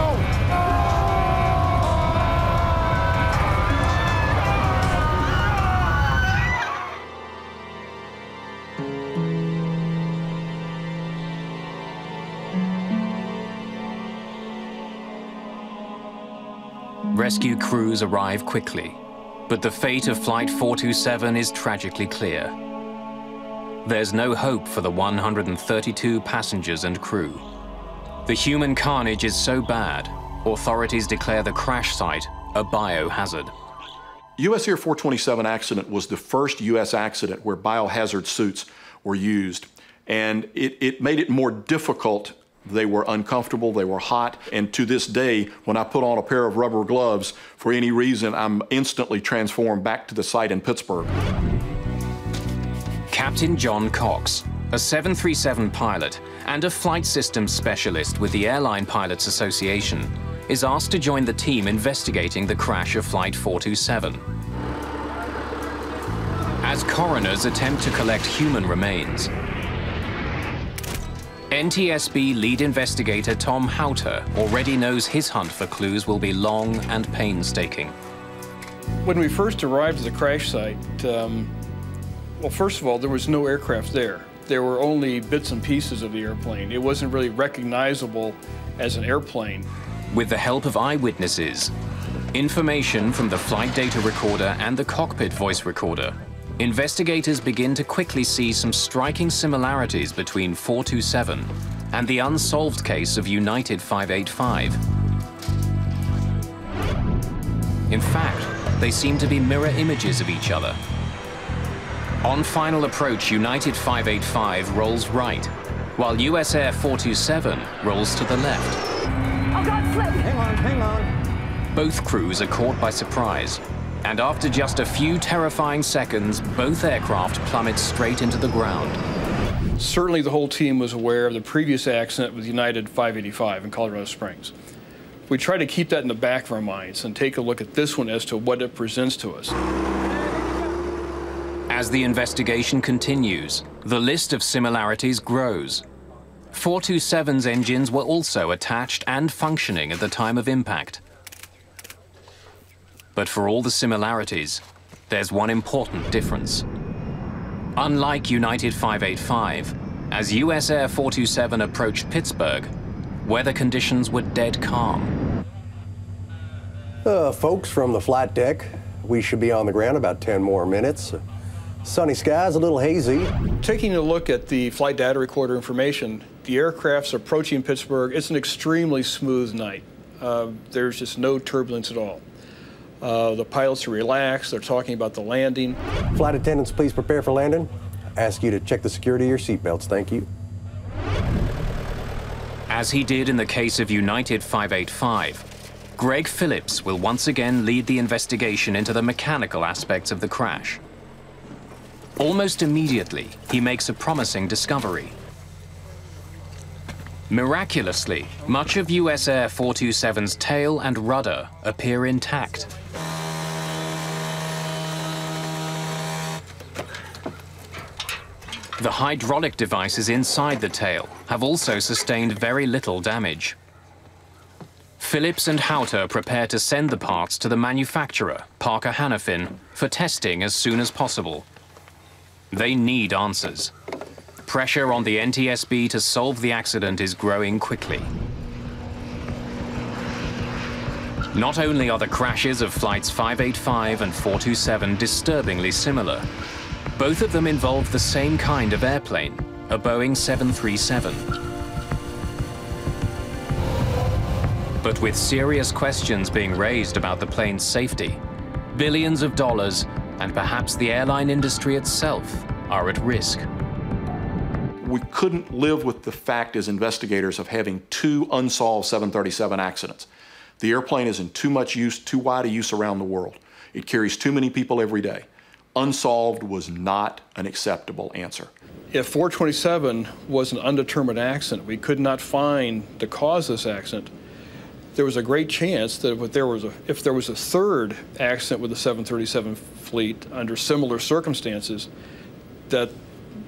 Rescue crews arrive quickly, but the fate of Flight 427 is tragically clear. There's no hope for the 132 passengers and crew. The human carnage is so bad, authorities declare the crash site a biohazard. US Air 427 accident was the first US accident where biohazard suits were used, and it made it more difficult. They were uncomfortable, they were hot, and to this day, when I put on a pair of rubber gloves, for any reason, I'm instantly transformed back to the site in Pittsburgh. Captain John Cox, a 737 pilot and a flight systems specialist with the Airline Pilots Association, is asked to join the team investigating the crash of Flight 427. As coroners attempt to collect human remains, NTSB lead investigator Tom Houter already knows his hunt for clues will be long and painstaking. When we first arrived at the crash site, well, first of all, there was no aircraft there. There were only bits and pieces of the airplane. It wasn't really recognizable as an airplane. With the help of eyewitnesses, information from the flight data recorder and the cockpit voice recorder, investigators begin to quickly see some striking similarities between 427 and the unsolved case of United 585. In fact, they seem to be mirror images of each other. On final approach, United 585 rolls right, while US Air 427 rolls to the left. Oh God, flip! Hang on. Both crews are caught by surprise, and after just a few terrifying seconds, both aircraft plummet straight into the ground. Certainly the whole team was aware of the previous accident with United 585 in Colorado Springs. We try to keep that in the back of our minds and take a look at this one as to what it presents to us. As the investigation continues, the list of similarities grows. 427's engines were also attached and functioning at the time of impact. But for all the similarities, there's one important difference. Unlike United 585, as US Air 427 approached Pittsburgh, weather conditions were dead calm. Folks from the flight deck, we should be on the ground about 10 more minutes. Sunny skies, a little hazy. Taking a look at the flight data recorder information, the aircraft's approaching Pittsburgh. It's an extremely smooth night. There's just no turbulence at all. The pilots are relaxed. They're talking about the landing. Flight attendants, please prepare for landing. Ask you to check the security of your seatbelts. Thank you. As he did in the case of United 585, Greg Phillips will once again lead the investigation into the mechanical aspects of the crash. Almost immediately, he makes a promising discovery. Miraculously, much of US Air 427's tail and rudder appear intact. The hydraulic devices inside the tail have also sustained very little damage. Phillips and Houter prepare to send the parts to the manufacturer, Parker Hannifin, for testing as soon as possible. They need answers. Pressure on the NTSB to solve the accident is growing quickly. Not only are the crashes of flights 585 and 427 disturbingly similar, both of them involve the same kind of airplane, a Boeing 737. But with serious questions being raised about the plane's safety, billions of dollars, and perhaps the airline industry itself, are at risk. We couldn't live with the fact as investigators of having two unsolved 737 accidents. The airplane is in too much use, too wide a use around the world. It carries too many people every day. Unsolved was not an acceptable answer. If 427 was an undetermined accident, we could not find the cause of this accident, there was a great chance that if there was a third accident with the 737 fleet under similar circumstances, that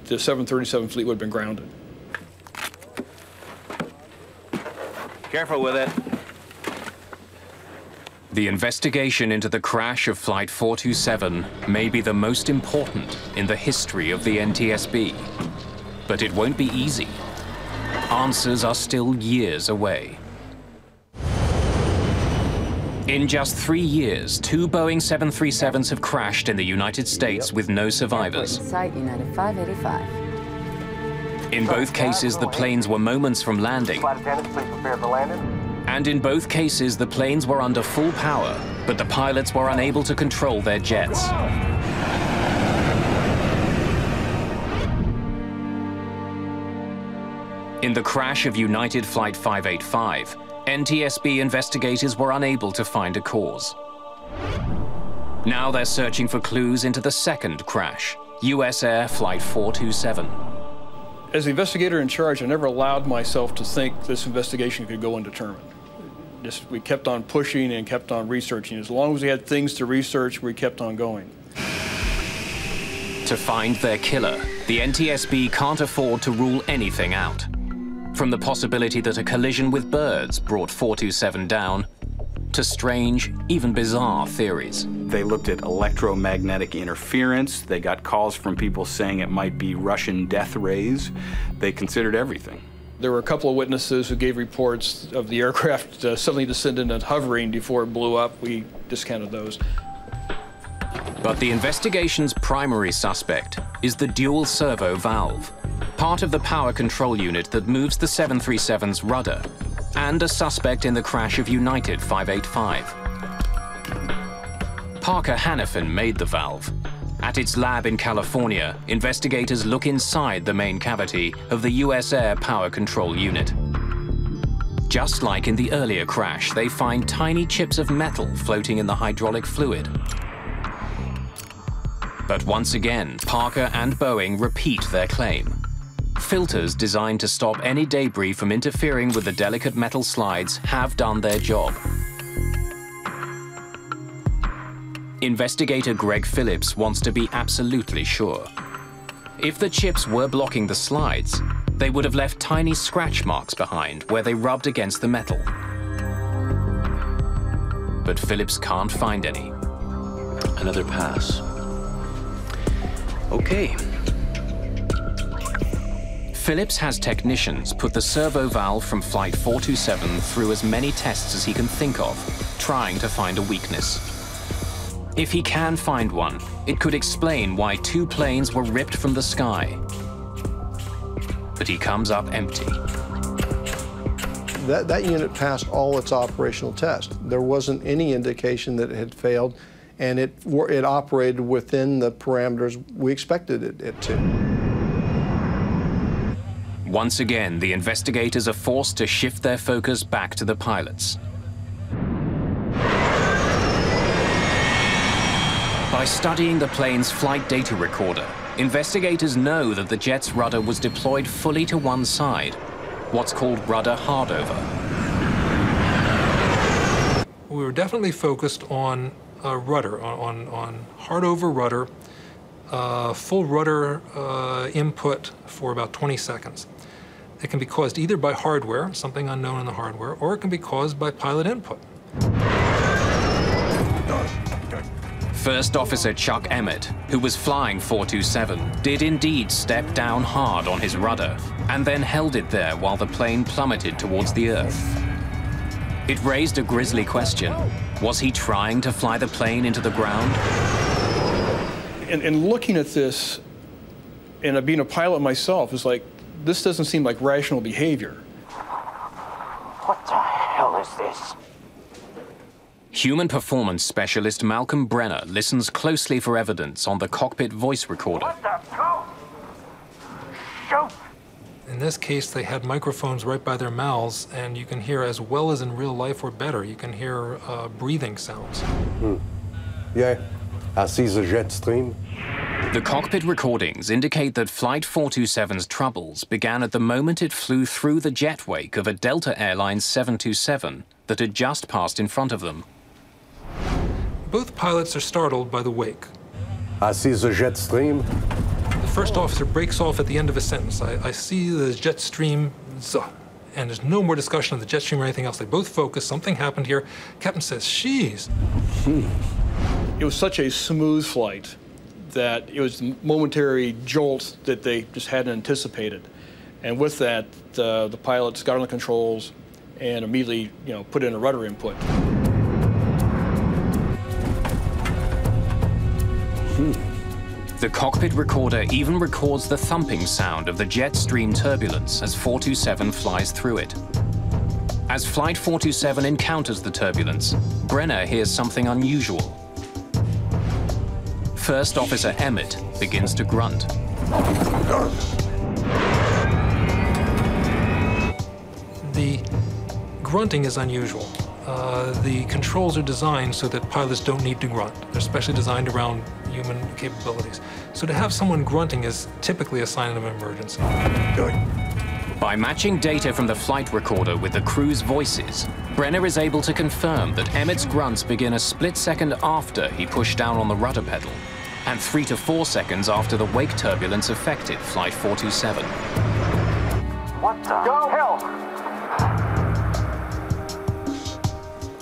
the 737 fleet would have been grounded. Careful with it. The investigation into the crash of Flight 427 may be the most important in the history of the NTSB. But it won't be easy. Answers are still years away. In just 3 years, 2 Boeing 737s have crashed in the United States with no survivors. Site United 585. In both cases, the planes were moments from landing. Flight attendants, please prepare for landing. And in both cases, the planes were under full power, but the pilots were unable to control their jets. In the crash of United Flight 585, NTSB investigators were unable to find a cause. Now they're searching for clues into the second crash, US Air Flight 427. As the investigator in charge, I never allowed myself to think this investigation could go undetermined. We kept on pushing and kept on researching. As long as we had things to research, we kept on going. To find their killer, the NTSB can't afford to rule anything out. From the possibility that a collision with birds brought 427 down, to strange, even bizarre theories. They looked at electromagnetic interference. They got calls from people saying it might be Russian death rays. They considered everything. There were a couple of witnesses who gave reports of the aircraft suddenly descending and hovering before it blew up. We discounted those. But the investigation's primary suspect is the dual servo valve, part of the power control unit that moves the 737's rudder, and a suspect in the crash of United 585. Parker Hannifin made the valve. At its lab in California, investigators look inside the main cavity of the US Air power control unit. Just like in the earlier crash, they find tiny chips of metal floating in the hydraulic fluid. But once again, Parker and Boeing repeat their claim. Filters designed to stop any debris from interfering with the delicate metal slides have done their job. Investigator Greg Phillips wants to be absolutely sure. If the chips were blocking the slides, they would have left tiny scratch marks behind where they rubbed against the metal. But Phillips can't find any. Another pass. Okay. Phillips has technicians put the servo valve from Flight 427 through as many tests as he can think of, trying to find a weakness. If he can find one, it could explain why two planes were ripped from the sky. But he comes up empty. That unit passed all its operational tests. There wasn't any indication that it had failed, and it operated within the parameters we expected it to. Once again, the investigators are forced to shift their focus back to the pilots. By studying the plane's flight data recorder, investigators know that the jet's rudder was deployed fully to one side, what's called rudder hardover. We were definitely focused on rudder, on hardover rudder, full rudder input for about 20 seconds. It can be caused either by hardware, something unknown in the hardware, or it can be caused by pilot input. First Officer Chuck Emmett, who was flying 427, did indeed step down hard on his rudder and then held it there while the plane plummeted towards the Earth. It raised a grisly question. Was he trying to fly the plane into the ground? And looking at this, and being a pilot myself, is like, this doesn't seem like rational behavior. What the hell is this? Human performance specialist Malcolm Brenner listens closely for evidence on the cockpit voice recorder. What the hell? Shoot! In this case, they had microphones right by their mouths, and you can hear as well as in real life or better. You can hear breathing sounds. Yeah, I see the jet stream. The cockpit recordings indicate that Flight 427's troubles began at the moment it flew through the jet wake of a Delta Airlines 727 that had just passed in front of them. Both pilots are startled by the wake. I see the jet stream. The first officer breaks off at the end of a sentence. I see the jet stream, and there's no more discussion of the jet stream or anything else. They both focus. Something happened here. Captain says, "Sheesh." It was such a smooth flight that it was a momentary jolt that they just hadn't anticipated. And with that, the pilots got on the controls and immediately, put in a rudder input. The cockpit recorder even records the thumping sound of the jet stream turbulence as 427 flies through it. As Flight 427 encounters the turbulence, Brenner hears something unusual. First Officer Emmett begins to grunt. The grunting is unusual. The controls are designed so that pilots don't need to grunt. They're specially designed around human capabilities. So to have someone grunting is typically a sign of an emergency. By matching data from the flight recorder with the crew's voices, Brenner is able to confirm that Emmett's grunts begin a split second after he pushed down on the rudder pedal, and 3 to 4 seconds after the wake turbulence affected Flight 427. What the hell?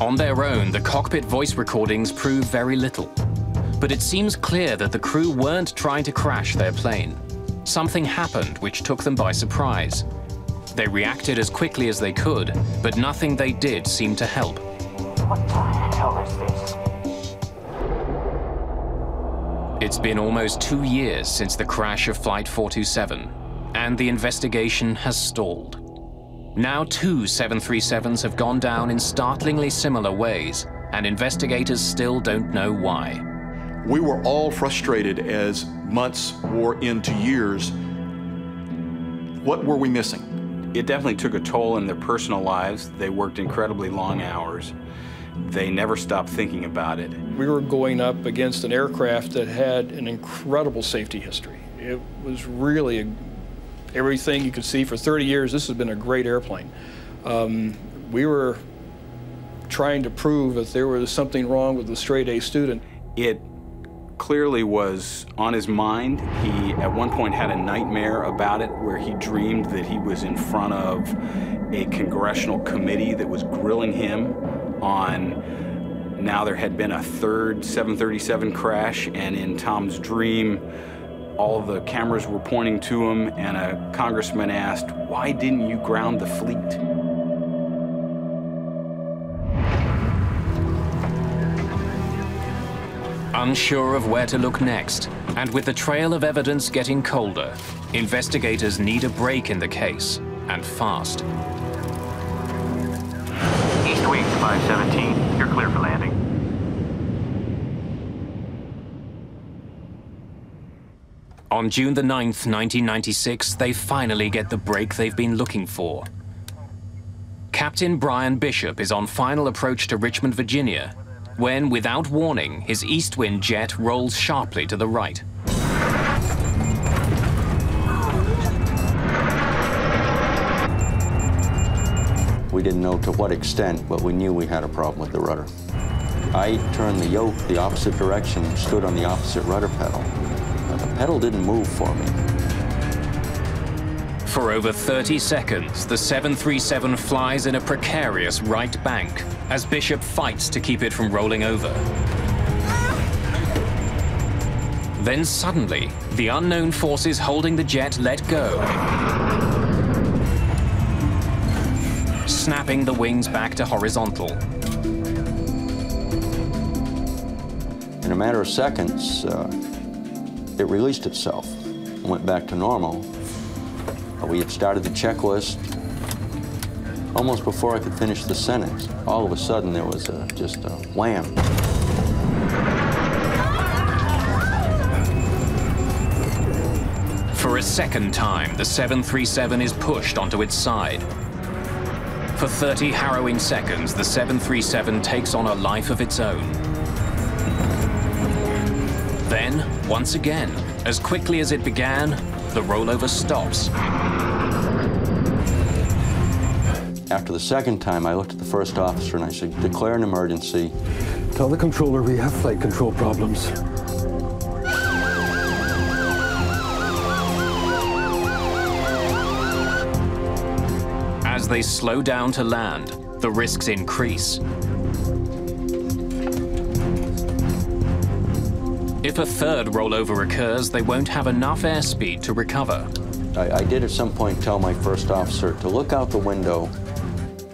On their own, the cockpit voice recordings prove very little. But it seems clear that the crew weren't trying to crash their plane. Something happened which took them by surprise. They reacted as quickly as they could, but nothing they did seemed to help. What the hell is this? It's been almost 2 years since the crash of Flight 427, and the investigation has stalled. Now 2 737s have gone down in startlingly similar ways, and investigators still don't know why. We were all frustrated as months wore into years. What were we missing? It definitely took a toll in their personal lives. They worked incredibly long hours. They never stopped thinking about it. We were going up against an aircraft that had an incredible safety history. It was really everything you could see for 30 years. This has been a great airplane. We were trying to prove that there was something wrong with the straight A student. It clearly was on his mind. He, at one point, had a nightmare about it where he dreamed that he was in front of a congressional committee that was grilling him on now there had been a third 737 crash, and in Tom's dream, all the cameras were pointing to him, and a congressman asked, "Why didn't you ground the fleet?" Unsure of where to look next, and with the trail of evidence getting colder, investigators need a break in the case, and fast. East Wing 517, you're clear for landing. On June the 9th, 1996, they finally get the break they've been looking for. Captain Brian Bishop is on final approach to Richmond, Virginia, when, without warning, his east wind jet rolls sharply to the right. We didn't know to what extent, but we knew we had a problem with the rudder. I turned the yoke the opposite direction, stood on the opposite rudder pedal. The pedal didn't move for me. For over 30 seconds, the 737 flies in a precarious right bank as Bishop fights to keep it from rolling over. Then suddenly, the unknown forces holding the jet let go, snapping the wings back to horizontal. In a matter of seconds, it released itself and went back to normal. We had started the checklist. Almost before I could finish the sentence, all of a sudden there was just a wham. For a second time, the 737 is pushed onto its side. For 30 harrowing seconds, the 737 takes on a life of its own. Then, once again, as quickly as it began, the rollover stops. After the second time, I looked at the first officer and I said, "Declare an emergency." Tell the controller we have flight control problems. As they slow down to land, the risks increase. If a third rollover occurs, they won't have enough airspeed to recover. I did at some point tell my first officer to look out the window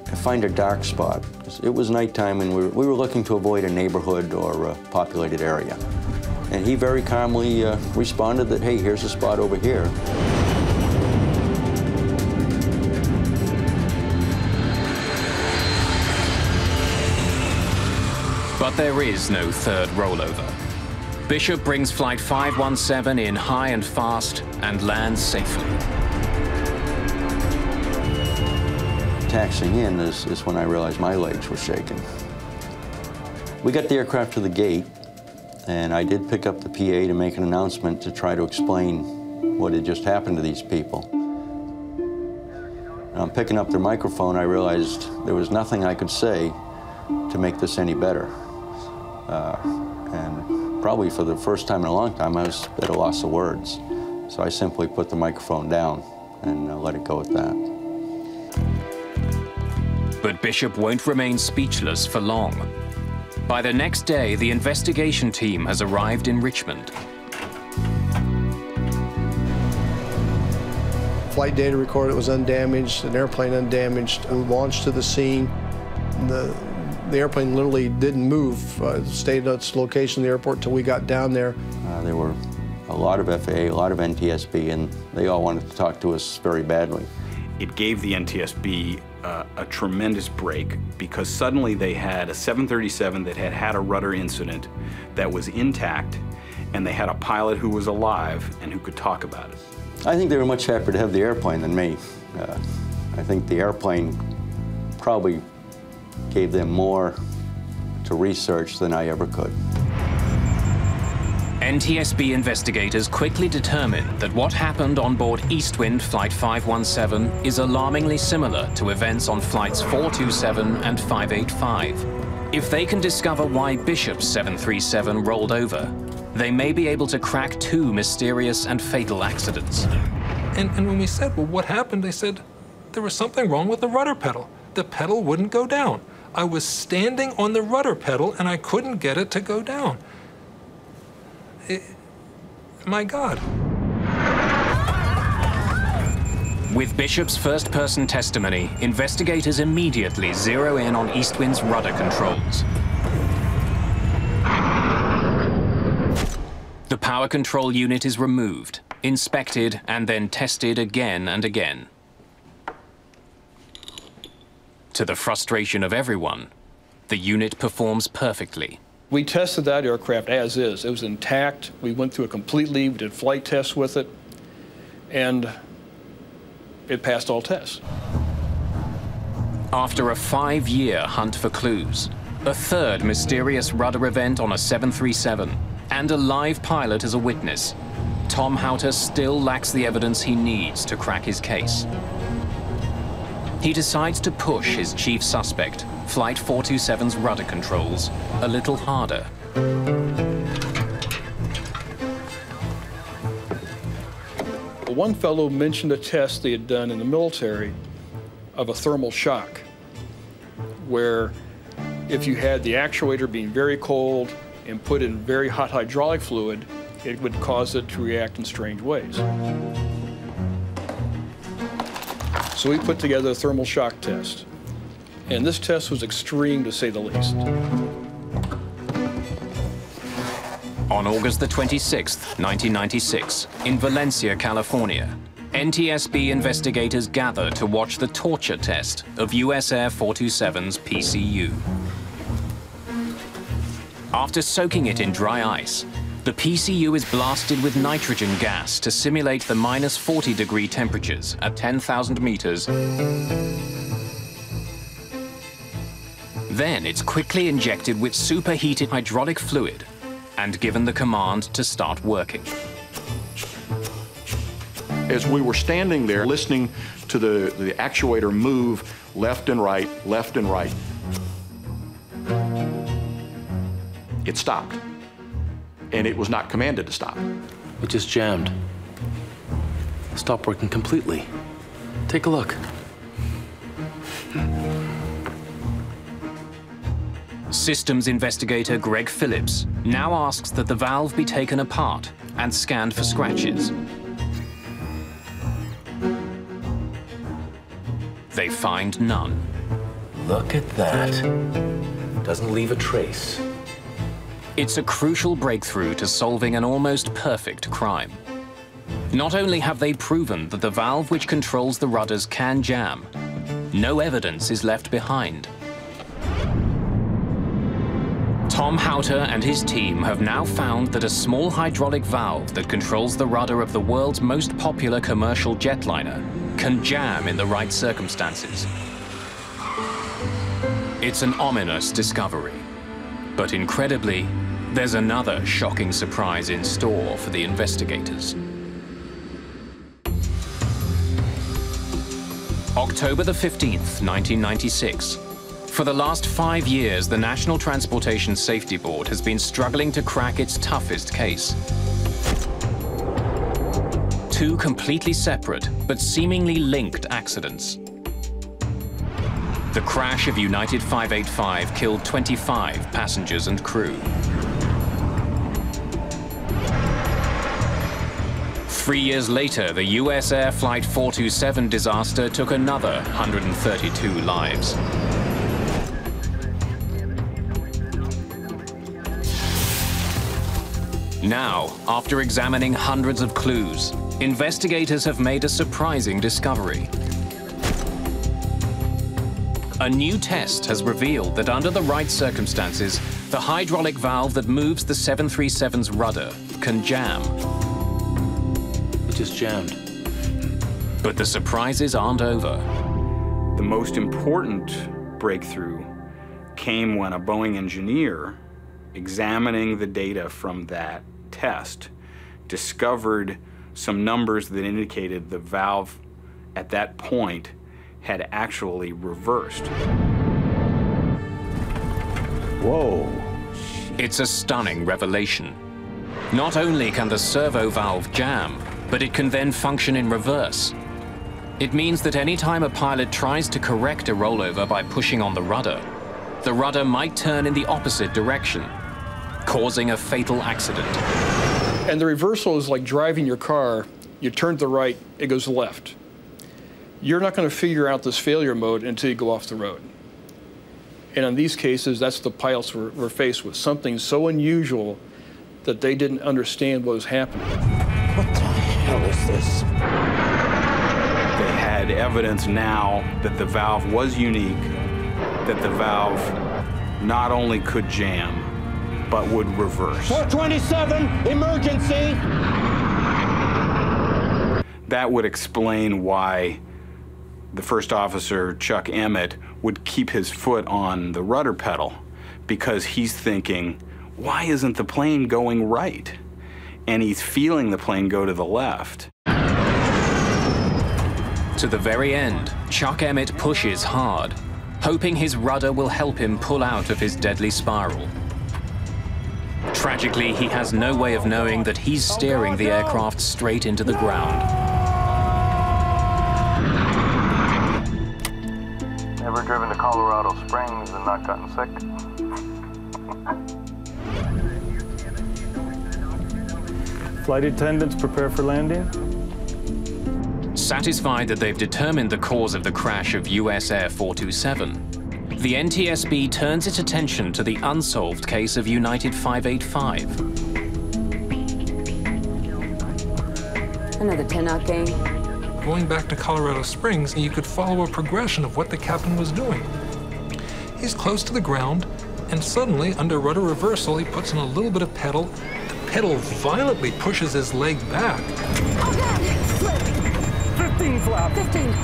and find a dark spot. It was nighttime and we were looking to avoid a neighborhood or a populated area. And he very calmly responded that, "Hey, here's a spot over here." But there is no third rollover. Bishop brings Flight 517 in high and fast and lands safely. Taxiing in is when I realized my legs were shaking. We got the aircraft to the gate, and I did pick up the PA to make an announcement to try to explain what had just happened to these people. And on picking up their microphone, I realized there was nothing I could say to make this any better. And probably for the first time in a long time, I was at a loss of words. So I simply put the microphone down and let it go at that. But Bishop won't remain speechless for long. By the next day, the investigation team has arrived in Richmond. Flight data recorded it was undamaged, an airplane undamaged. We launched to the scene. The airplane literally didn't move, stayed at its location in the airport until we got down there. There were a lot of FAA, a lot of NTSB, and they all wanted to talk to us very badly. It gave the NTSB a tremendous break because suddenly they had a 737 that had had a rudder incident that was intact, and they had a pilot who was alive and who could talk about it. I think they were much happier to have the airplane than me. I think the airplane probably gave them more to research than I ever could. NTSB investigators quickly determined that what happened on board Eastwind Flight 517 is alarmingly similar to events on Flights 427 and 585. If they can discover why Bishop's 737 rolled over, they may be able to crack 2 mysterious and fatal accidents. And when we said, well, what happened? They said there was something wrong with the rudder pedal. The pedal wouldn't go down. I was standing on the rudder pedal and I couldn't get it to go down. My God. With Bishop's first-person testimony, investigators immediately zero in on Eastwind's rudder controls. The power control unit is removed, inspected, and then tested again and again. To the frustration of everyone, the unit performs perfectly. We tested that aircraft as is. It was intact. We went through it completely. We did flight tests with it, and it passed all tests. After a 5-year hunt for clues, a third mysterious rudder event on a 737, and a live pilot as a witness, Tom Houter still lacks the evidence he needs to crack his case. He decides to push his chief suspect, Flight 427's rudder controls, a little harder. One fellow mentioned a test they had done in the military of a thermal shock, where if you had the actuator being very cold and put in very hot hydraulic fluid, it would cause it to react in strange ways. So we put together a thermal shock test, and this test was extreme to say the least. On August the 26th, 1996, in Valencia, California, NTSB investigators gather to watch the torture test of US Air 427's PCU. After soaking it in dry ice, the PCU is blasted with nitrogen gas to simulate the -40-degree temperatures at 10,000 meters. Then it's quickly injected with superheated hydraulic fluid and given the command to start working. As we were standing there listening to the actuator move left and right, it stopped. And it was not commanded to stop. It just jammed. Stopped working completely. Take a look. Systems investigator Greg Phillips now asks that the valve be taken apart and scanned for scratches. They find none. Look at that. Doesn't leave a trace. It's a crucial breakthrough to solving an almost perfect crime. Not only have they proven that the valve which controls the rudders can jam, no evidence is left behind. Tom Houter and his team have now found that a small hydraulic valve that controls the rudder of the world's most popular commercial jetliner can jam in the right circumstances. It's an ominous discovery, but incredibly, there's another shocking surprise in store for the investigators. October the 15th, 1996. For the last 5 years, the National Transportation Safety Board has been struggling to crack its toughest case. 2 completely separate but seemingly linked accidents. The crash of United 585 killed 25 passengers and crew. 3 years later, the US Air Flight 427 disaster took another 132 lives. Now, after examining hundreds of clues, investigators have made a surprising discovery. A new test has revealed that under the right circumstances, the hydraulic valve that moves the 737's rudder can jam. It just jammed. But the surprises aren't over. The most important breakthrough came when a Boeing engineer, examining the data from that test, discovered some numbers that indicated the valve at that point had actually reversed. Whoa. It's a stunning revelation. Not only can the servo valve jam, but it can then function in reverse. It means that any time a pilot tries to correct a rollover by pushing on the rudder might turn in the opposite direction, causing a fatal accident. And the reversal is like driving your car. You turn to the right, it goes left. You're not going to figure out this failure mode until you go off the road. And in these cases, that's the pilots were faced with, something so unusual that they didn't understand what was happening. What the hell is this? They had evidence now that the valve was unique, that the valve not only could jam, but would reverse. 427, emergency! That would explain why the first officer, Chuck Emmett, would keep his foot on the rudder pedal, because he's thinking, why isn't the plane going right? And he's feeling the plane go to the left. To the very end, Chuck Emmett pushes hard, hoping his rudder will help him pull out of his deadly spiral. Tragically, he has no way of knowing that he's steering the aircraft straight into the ground. Ever driven to Colorado Springs and not gotten sick? Flight attendants prepare for landing. Satisfied that they've determined the cause of the crash of US Air 427, the NTSB turns its attention to the unsolved case of United 585. Another 10-knot gain. Going back to Colorado Springs, you could follow a progression of what the captain was doing. He's close to the ground, and suddenly, under rudder reversal, he puts in a little bit of pedal. The pedal violently pushes his leg back. Oh, God! Slip! 15 flap! 15!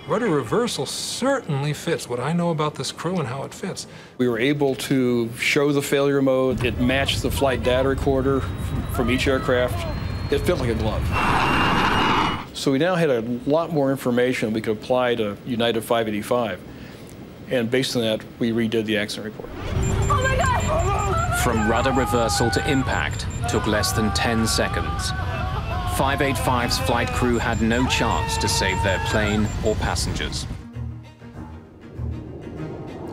Rudder reversal certainly fits what I know about this crew and how it fits. We were able to show the failure mode. It matched the flight data recorder from each aircraft. It fit like a glove. So we now had a lot more information we could apply to United 585. And based on that, we redid the accident report. Oh my God! From rudder reversal to impact took less than 10 seconds. 585's flight crew had no chance to save their plane or passengers.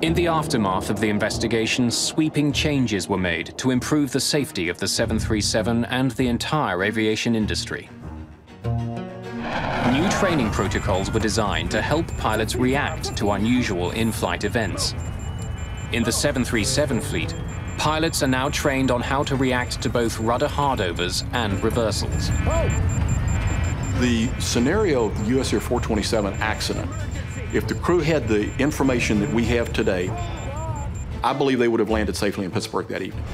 In the aftermath of the investigation, sweeping changes were made to improve the safety of the 737 and the entire aviation industry. New training protocols were designed to help pilots react to unusual in-flight events. In the 737 fleet, pilots are now trained on how to react to both rudder hardovers and reversals. The scenario of the US Air 427 accident, if the crew had the information that we have today, I believe they would have landed safely in Pittsburgh that evening.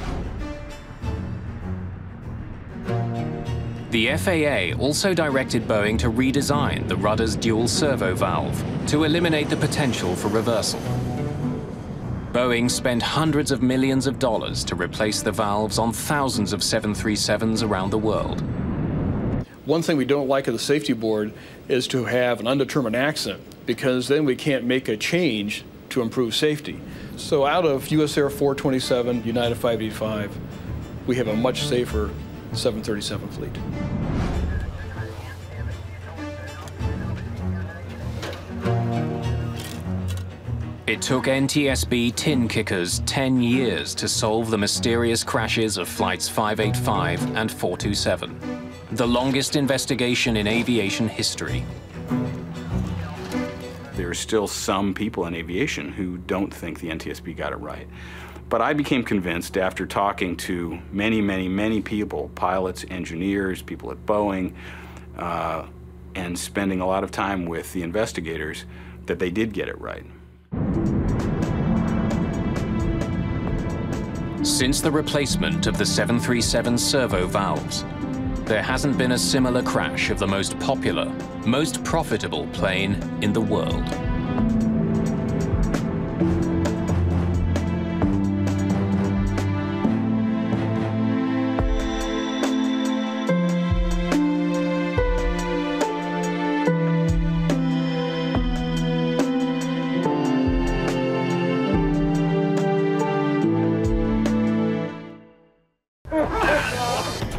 The FAA also directed Boeing to redesign the rudder's dual servo valve to eliminate the potential for reversal. Boeing spent hundreds of millions of dollars to replace the valves on thousands of 737s around the world. One thing we don't like at the safety board is to have an undetermined accident, because then we can't make a change to improve safety. So out of US Air 427, United 585, we have a much safer 737 fleet. It took NTSB tin kickers 10 years to solve the mysterious crashes of flights 585 and 427, the longest investigation in aviation history. There are still some people in aviation who don't think the NTSB got it right. But I became convinced after talking to many, many, many people, pilots, engineers, people at Boeing, and spending a lot of time with the investigators, that they did get it right. Since the replacement of the 737 servo valves, there hasn't been a similar crash of the most popular, most profitable plane in the world.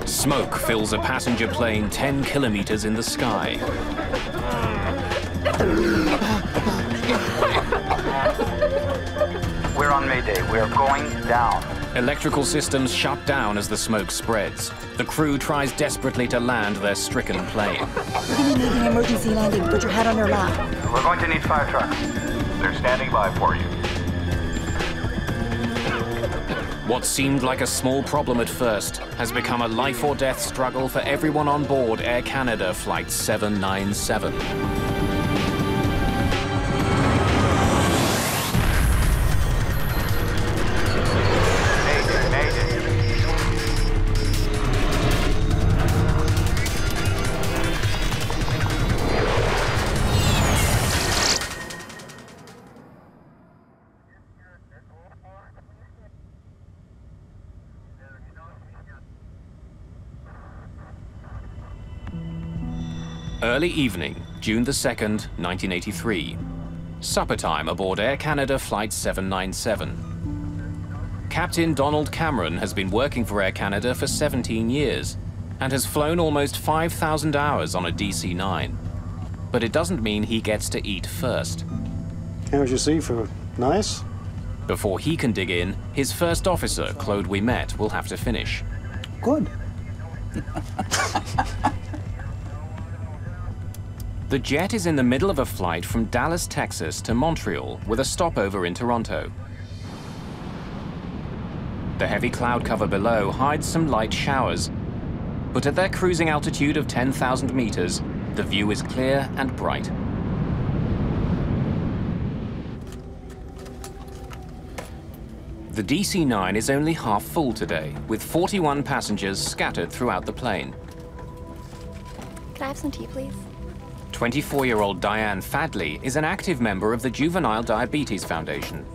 Smoke fills a passenger plane 10 kilometers in the sky. We're on Mayday. We're going down. Electrical systems shut down as the smoke spreads. The crew tries desperately to land their stricken plane. We're going to need an emergency landing. Put your head on your lap. We're going to need fire trucks. They're standing by for you. What seemed like a small problem at first has become a life-or-death struggle for everyone on board Air Canada Flight 797. Early evening, June the 2nd, 1983. Supper time aboard Air Canada Flight 797. Captain Donald Cameron has been working for Air Canada for 17 years and has flown almost 5,000 hours on a DC-9. But it doesn't mean he gets to eat first. How's your seafood? Nice? Before he can dig in, his first officer, Claude Ouimet, will have to finish. Good. The jet is in the middle of a flight from Dallas, Texas to Montreal with a stopover in Toronto. The heavy cloud cover below hides some light showers, but at their cruising altitude of 10,000 meters, the view is clear and bright. The DC-9 is only half full today, with 41 passengers scattered throughout the plane. Can I have some tea, please? 24-year-old Diane Fadley is an active member of the Juvenile Diabetes Foundation.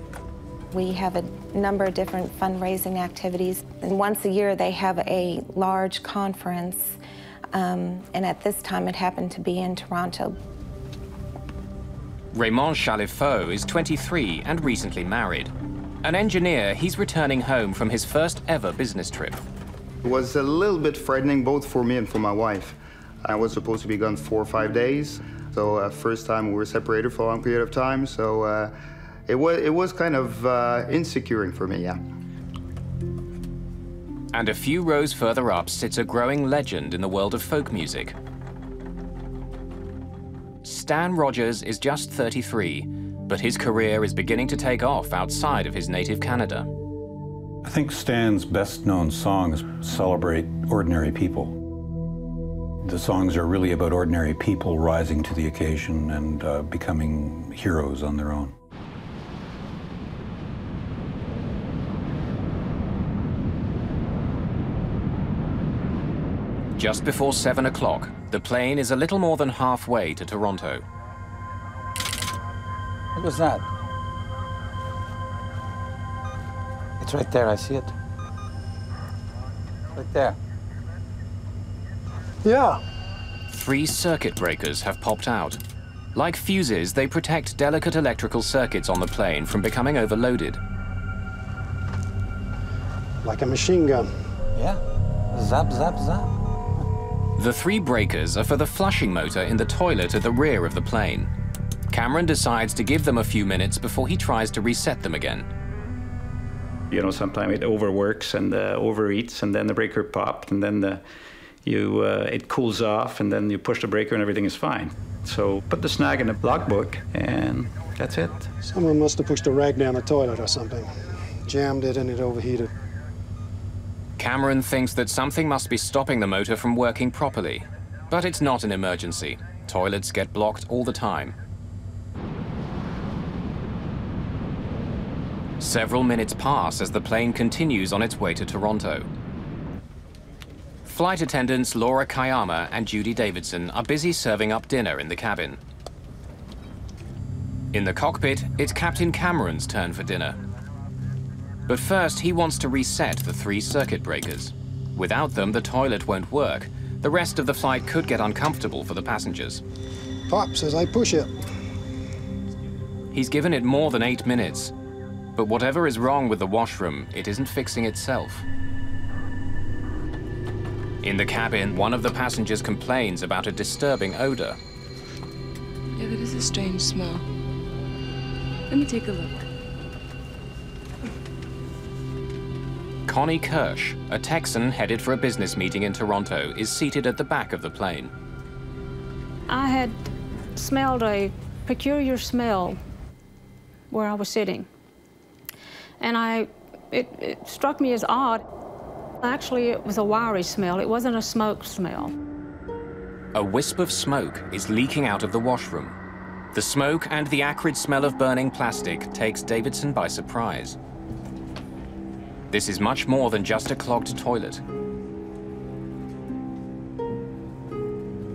We have a number of different fundraising activities, and once a year they have a large conference, and at this time it happened to be in Toronto. Raymond Chalifaux is 23 and recently married. An engineer, he's returning home from his first ever business trip. It was a little bit frightening both for me and for my wife. I was supposed to be gone 4 or 5 days, so first time we were separated for a long period of time, so it was kind of insecure for me, yeah. And a few rows further up sits a growing legend in the world of folk music. Stan Rogers is just 33, but his career is beginning to take off outside of his native Canada. I think Stan's best-known songs celebrate ordinary people. The songs are really about ordinary people rising to the occasion and becoming heroes on their own. Just before 7 o'clock, the plane is a little more than halfway to Toronto. What was that? It's right there, I see it. Right there. Yeah. 3 circuit breakers have popped out. Like fuses, they protect delicate electrical circuits on the plane from becoming overloaded. Like a machine gun. Yeah. Zap, zap, zap. The 3 breakers are for the flushing motor in the toilet at the rear of the plane. Cameron decides to give them a few minutes before he tries to reset them again. You know, sometimes it overworks and overeats, and then the breaker popped, and then it cools off, and then you push the breaker and everything is fine. So put the snag in the logbook, and that's it. Someone must have pushed a rag down the toilet or something. Jammed it and it overheated. Cameron thinks that something must be stopping the motor from working properly. But it's not an emergency. Toilets get blocked all the time. Several minutes pass as the plane continues on its way to Toronto. Flight attendants Laura Kayama and Judy Davidson are busy serving up dinner in the cabin. In the cockpit, it's Captain Cameron's turn for dinner. But first, he wants to reset the 3 circuit breakers. Without them, the toilet won't work. The rest of the flight could get uncomfortable for the passengers. Pop says I push it. He's given it more than 8 minutes. But whatever is wrong with the washroom, it isn't fixing itself. In the cabin, one of the passengers complains about a disturbing odor. Yeah, that is a strange smell. Let me take a look. Connie Kirsch, a Texan headed for a business meeting in Toronto, is seated at the back of the plane. I had smelled a peculiar smell where I was sitting. And it struck me as odd. Actually, it was a wiry smell. It wasn't a smoke smell. A wisp of smoke is leaking out of the washroom. The smoke and the acrid smell of burning plastic takes Davidson by surprise. This is much more than just a clogged toilet.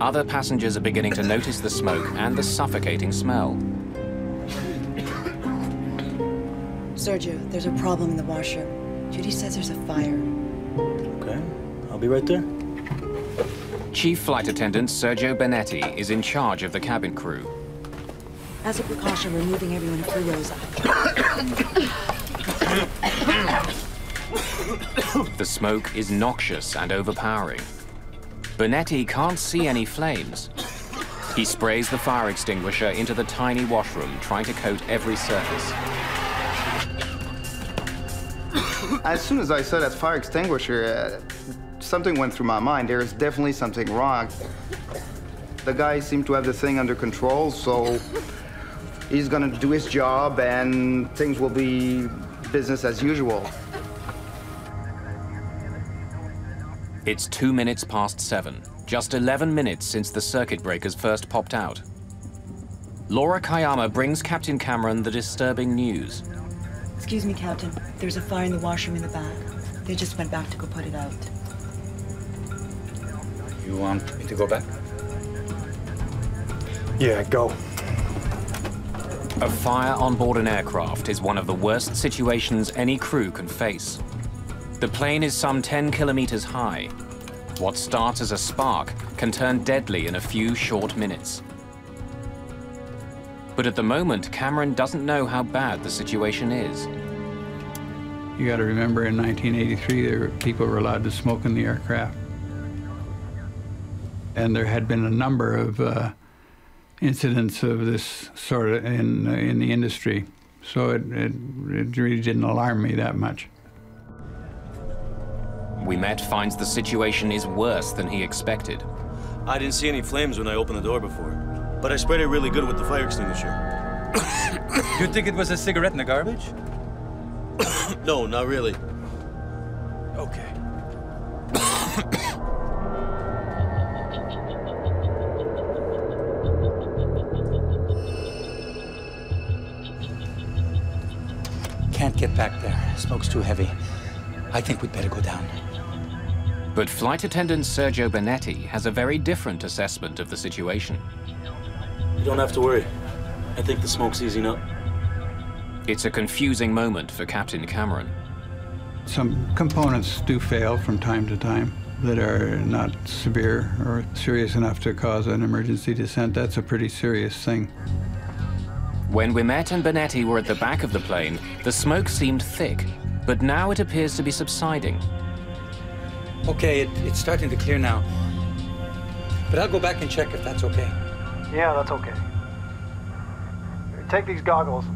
Other passengers are beginning to notice the smoke and the suffocating smell. Sergio, there's a problem in the washer. Judy says there's a fire. Okay, I'll be right there. Chief Flight Attendant Sergio Benetti is in charge of the cabin crew. As a precaution, we're moving everyone to Rosa. The smoke is noxious and overpowering. Benetti can't see any flames. He sprays the fire extinguisher into the tiny washroom, trying to coat every surface. As soon as I saw that fire extinguisher, something went through my mind. There's definitely something wrong. The guy seemed to have the thing under control, so he's gonna do his job and things will be business as usual. It's 2 minutes past 7, just 11 minutes since the circuit breakers first popped out. Laura Kayama brings Captain Cameron the disturbing news. Excuse me, Captain. There's a fire in the washroom in the back. They just went back to go put it out. You want me to go back? Yeah, go. A fire on board an aircraft is one of the worst situations any crew can face. The plane is some 10 kilometers high. What starts as a spark can turn deadly in a few short minutes. But at the moment, Cameron doesn't know how bad the situation is. You got to remember, in 1983, people were allowed to smoke in the aircraft. And there had been a number of incidents of this sort of in the industry. So it really didn't alarm me that much. Ouimet finds the situation is worse than he expected. I didn't see any flames when I opened the door before, but I sprayed it really good with the fire extinguisher. You think it was a cigarette in the garbage? No, not really. Okay. Can't get back there. Smoke's too heavy. I think we'd better go down. But Flight Attendant Sergio Benetti has a very different assessment of the situation. You don't have to worry. I think the smoke's easing up. It's a confusing moment for Captain Cameron. Some components do fail from time to time that are not severe or serious enough to cause an emergency descent. That's a pretty serious thing. When Ouimet and Benetti were at the back of the plane, the smoke seemed thick, but now it appears to be subsiding. Okay, it's starting to clear now. But I'll go back and check if that's okay. Yeah, that's okay. Take these goggles.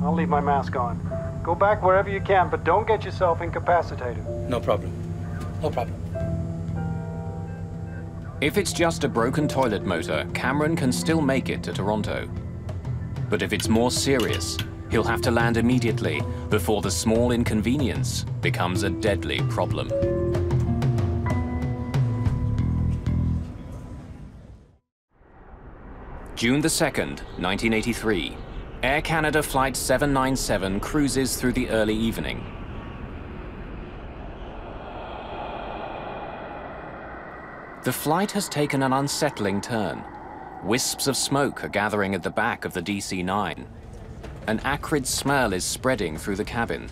I'll leave my mask on. Go back wherever you can, but don't get yourself incapacitated. No problem. No problem. If it's just a broken toilet motor, Cameron can still make it to Toronto. But if it's more serious, he'll have to land immediately before the small inconvenience becomes a deadly problem. June the 2nd, 1983. Air Canada Flight 797 cruises through the early evening. The flight has taken an unsettling turn. Wisps of smoke are gathering at the back of the DC-9. An acrid smell is spreading through the cabin.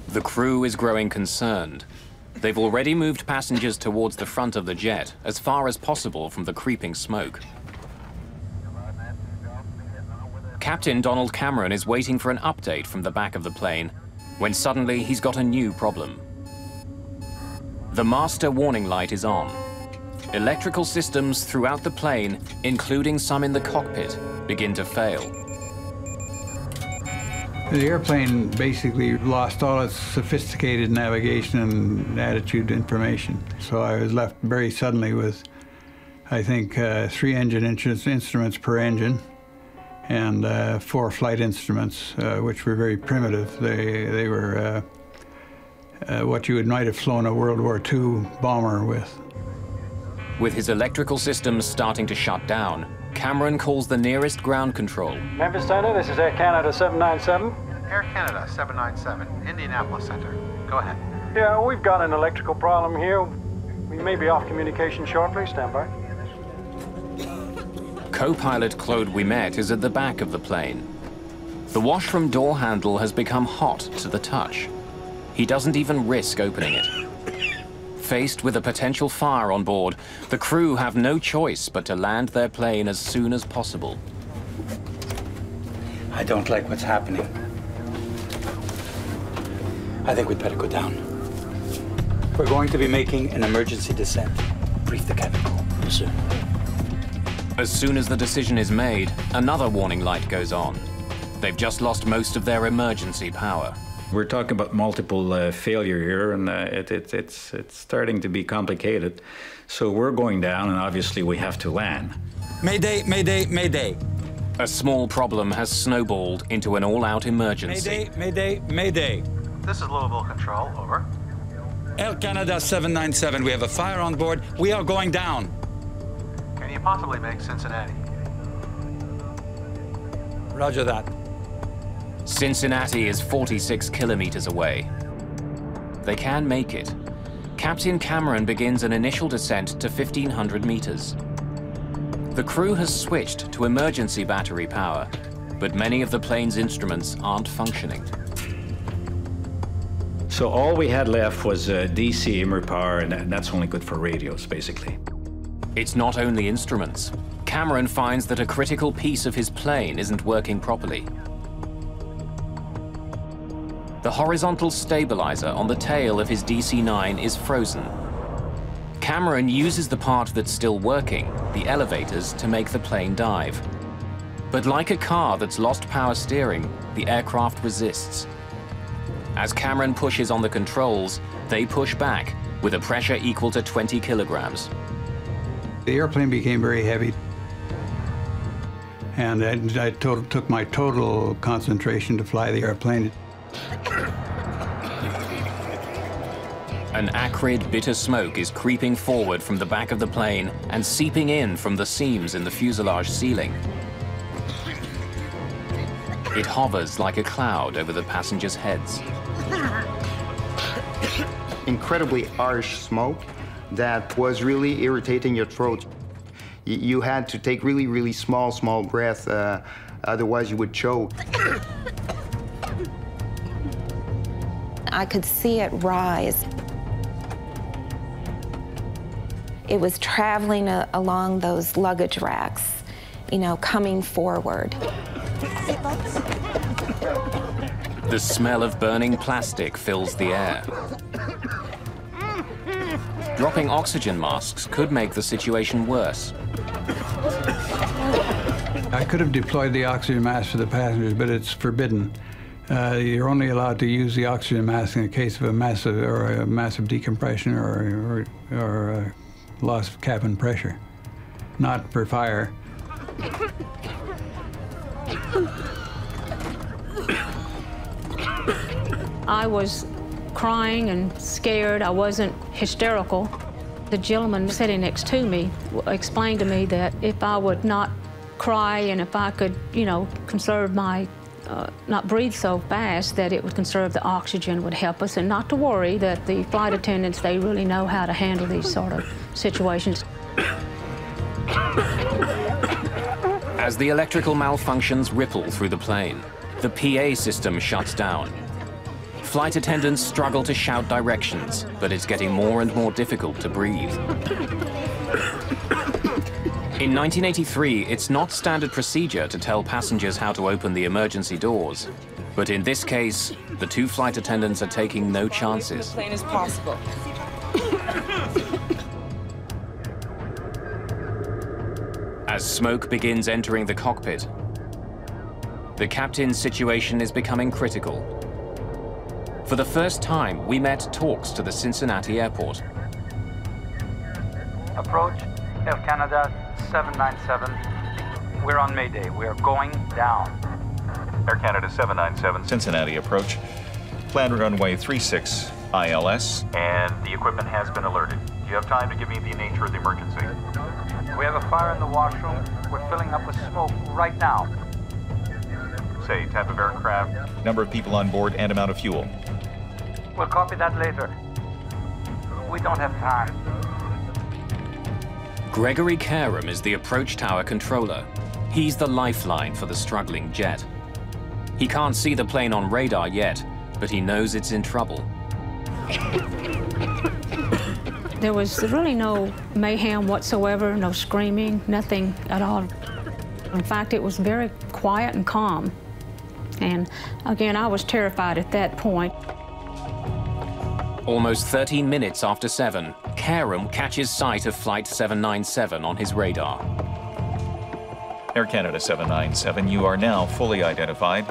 The crew is growing concerned. They've already moved passengers towards the front of the jet, as far as possible from the creeping smoke. Captain Donald Cameron is waiting for an update from the back of the plane, when suddenly he's got a new problem. The master warning light is on. Electrical systems throughout the plane, including some in the cockpit, begin to fail. The airplane basically lost all its sophisticated navigation and attitude information. So I was left very suddenly with, I think, 3 engine instruments per engine and 4 flight instruments, which were very primitive. They were what you might have flown a World War II bomber with. With his electrical systems starting to shut down, Cameron calls the nearest ground control. Memphis Center, this is Air Canada 797. Air Canada 797, Indianapolis Center. Go ahead. Yeah, we've got an electrical problem here. We may be off communication shortly. Stand by. Co-pilot Claude Ouimet is at the back of the plane. The washroom door handle has become hot to the touch. He doesn't even risk opening it. Faced with a potential fire on board, the crew have no choice but to land their plane as soon as possible. I don't like what's happening. I think we'd better go down. We're going to be making an emergency descent. Brief the cabin crew. Yes, sir. As soon as the decision is made, another warning light goes on. They've just lost most of their emergency power. We're talking about multiple failure here, and it's starting to be complicated. So we're going down, and obviously we have to land. Mayday, mayday, mayday. A small problem has snowballed into an all-out emergency. Mayday, mayday, mayday. This is Louisville Control, over. Air Canada 797, we have a fire on board. We are going down. Can you possibly make Cincinnati? Roger that. Cincinnati is 46 kilometers away. They can make it. Captain Cameron begins an initial descent to 1,500 meters. The crew has switched to emergency battery power, but many of the plane's instruments aren't functioning. So all we had left was DC immer power, and that's only good for radios, basically. It's not only instruments. Cameron finds that a critical piece of his plane isn't working properly. The horizontal stabilizer on the tail of his DC-9 is frozen. Cameron uses the part that's still working, the elevators, to make the plane dive. But like a car that's lost power steering, the aircraft resists. As Cameron pushes on the controls, they push back with a pressure equal to 20 kilograms. The airplane became very heavy, and I took my total concentration to fly the airplane. An acrid, bitter smoke is creeping forward from the back of the plane and seeping in from the seams in the fuselage ceiling. It hovers like a cloud over the passengers' heads. Incredibly harsh smoke that was really irritating your throat. You had to take really, really small breaths, otherwise you would choke. I could see it rise. It was traveling along those luggage racks, you know, coming forward. The smell of burning plastic fills the air. Dropping oxygen masks could make the situation worse. I could have deployed the oxygen mask for the passengers, but it's forbidden. You're only allowed to use the oxygen mask in the case of a massive decompression or loss of cabin pressure, not for fire. I was crying and scared. I wasn't hysterical. The gentleman sitting next to me explained to me that if I would not cry and if I could, you know, conserve my, not breathe so fast, that it would conserve the oxygen, would help us, and not to worry, that the flight attendants, they really know how to handle these sort of situations. As the electrical malfunctions ripple through the plane, the PA system shuts down. Flight attendants struggle to shout directions, but it's getting more and more difficult to breathe. In 1983, it's not standard procedure to tell passengers how to open the emergency doors. But in this case, the two flight attendants are taking no chances. As plain as possible. As smoke begins entering the cockpit, the captain's situation is becoming critical. For the first time, we met talks to the Cincinnati airport. Approach, Air Canada 797. We're on Mayday. We're going down. Air Canada 797, Cincinnati approach. Plan runway 36 ILS. And the equipment has been alerted. Do you have time to give me the nature of the emergency? We have a fire in the washroom. We're filling up with smoke right now. Say, type of aircraft, number of people on board, and amount of fuel. We'll copy that later. We don't have time. Gregory Karam is the approach tower controller. He's the lifeline for the struggling jet. He can't see the plane on radar yet, but he knows it's in trouble. There was really no mayhem whatsoever, no screaming, nothing at all. In fact, it was very quiet and calm. And again, I was terrified at that point. Almost 13 minutes after 7, Karam catches sight of Flight 797 on his radar. Air Canada 797, you are now fully identified.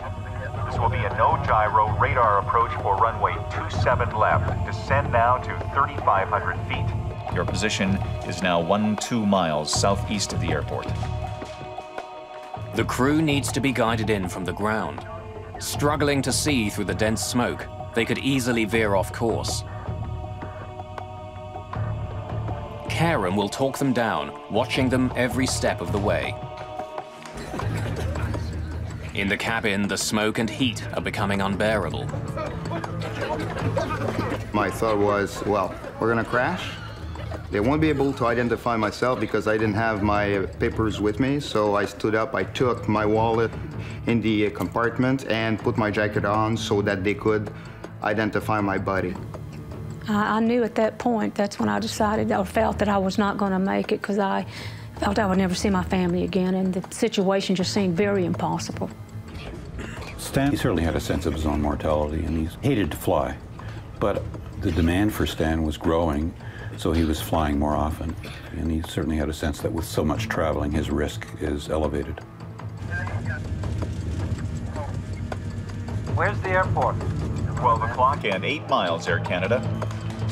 This will be a no-gyro radar approach for runway 27 left. Descend now to 3,500 feet. Your position is now 12 miles southeast of the airport. The crew needs to be guided in from the ground. Struggling to see through the dense smoke, they could easily veer off course. Karam will talk them down, watching them every step of the way. In the cabin, the smoke and heat are becoming unbearable. My thought was, well, we're gonna crash. They won't be able to identify myself because I didn't have my papers with me, so I stood up, I took my wallet in the compartment and put my jacket on so that they could identify my body. I knew at that point, that's when I decided, I felt that I was not gonna make it because I felt I would never see my family again, and the situation just seemed very impossible. Stan certainly had a sense of his own mortality, and he hated to fly. But the demand for Stan was growing, so he was flying more often. And he certainly had a sense that with so much traveling, his risk is elevated. Where's the airport? 12 o'clock and 8 miles, Air Canada.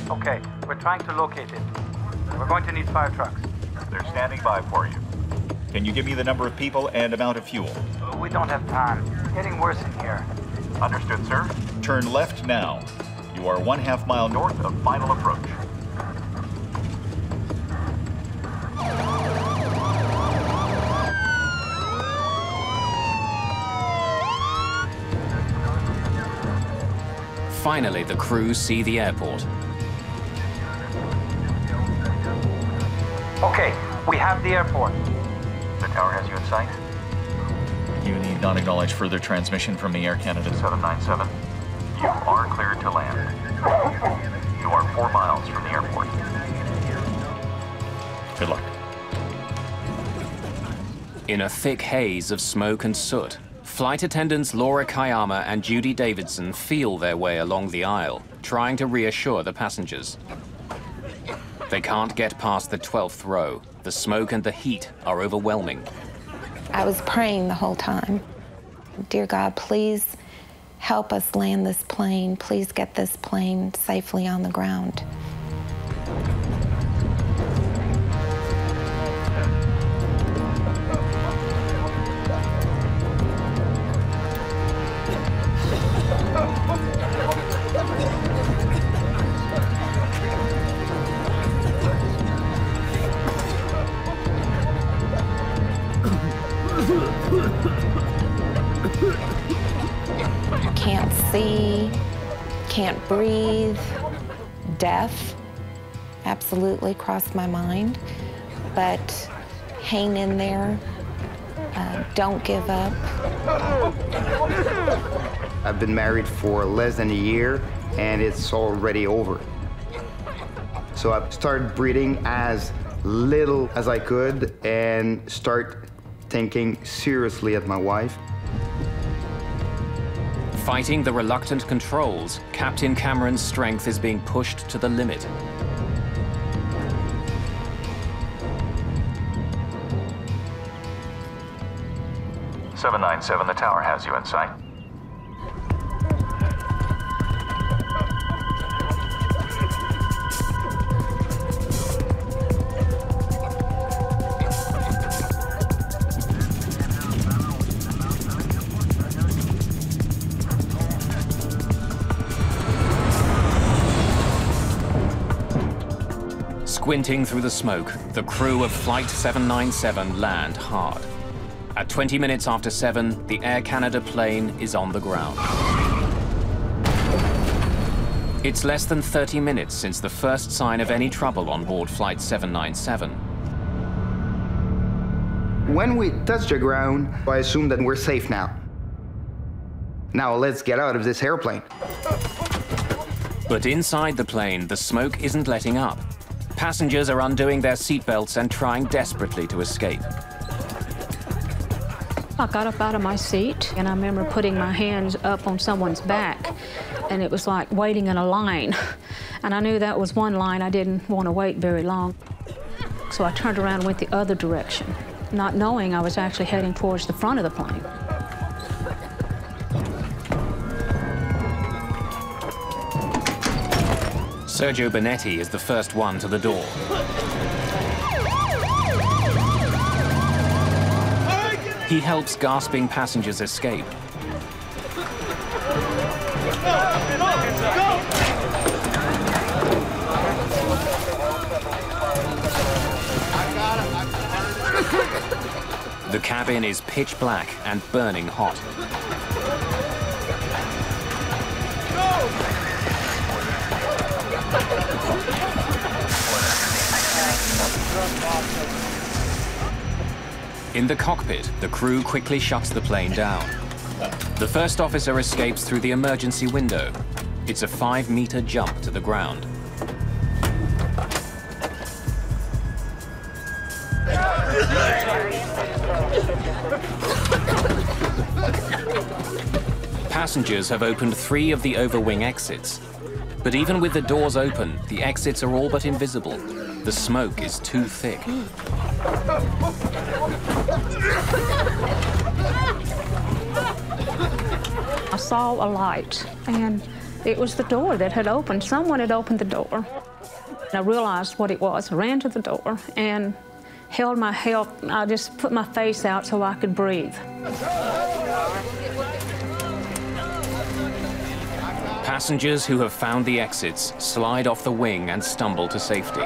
Okay, we're trying to locate it. We're going to need fire trucks. They're standing by for you. Can you give me the number of people and amount of fuel? We don't have time. Getting worse in here. Understood, sir. Turn left now. You are 1/2 mile north of final approach. Finally, the crew see the airport. Okay, we have the airport. The tower has you in sight. You need not acknowledge further transmission from the Air Canada 797. You are cleared to land. You are 4 miles from the airport. Good luck. In a thick haze of smoke and soot, flight attendants Laura Kayama and Judy Davidson feel their way along the aisle, trying to reassure the passengers. They can't get past the 12th row. The smoke and the heat are overwhelming. I was praying the whole time. Dear God, please help us land this plane. Please get this plane safely on the ground. Can't see, can't breathe, death absolutely crossed my mind, but hang in there, don't give up. I've been married for less than a year and it's already over. So I started breathing as little as I could and start thinking seriously at my wife. Fighting the reluctant controls, Captain Cameron's strength is being pushed to the limit. 797, the tower has you in sight. Squinting through the smoke, the crew of Flight 797 land hard. At 20 minutes after 7, the Air Canada plane is on the ground. It's less than 30 minutes since the first sign of any trouble on board Flight 797. When we touch the ground, I assume that we're safe now. Now let's get out of this airplane. But inside the plane, the smoke isn't letting up. Passengers are undoing their seatbelts and trying desperately to escape. I got up out of my seat, and I remember putting my hands up on someone's back, and it was like waiting in a line. And I knew that was one line. I didn't want to wait very long. So I turned around and went the other direction, not knowing I was actually heading towards the front of the plane. Sergio Bonetti is the first one to the door. He helps gasping passengers escape. The cabin is pitch black and burning hot. In the cockpit, the crew quickly shuts the plane down. The first officer escapes through the emergency window. It's a 5-meter jump to the ground. Passengers have opened 3 of the overwing exits. But even with the doors open, the exits are all but invisible. The smoke is too thick. I saw a light, and it was the door that had opened. Someone had opened the door. I realized what it was, ran to the door, and held my head. I just put my face out so I could breathe. Passengers who have found the exits slide off the wing and stumble to safety.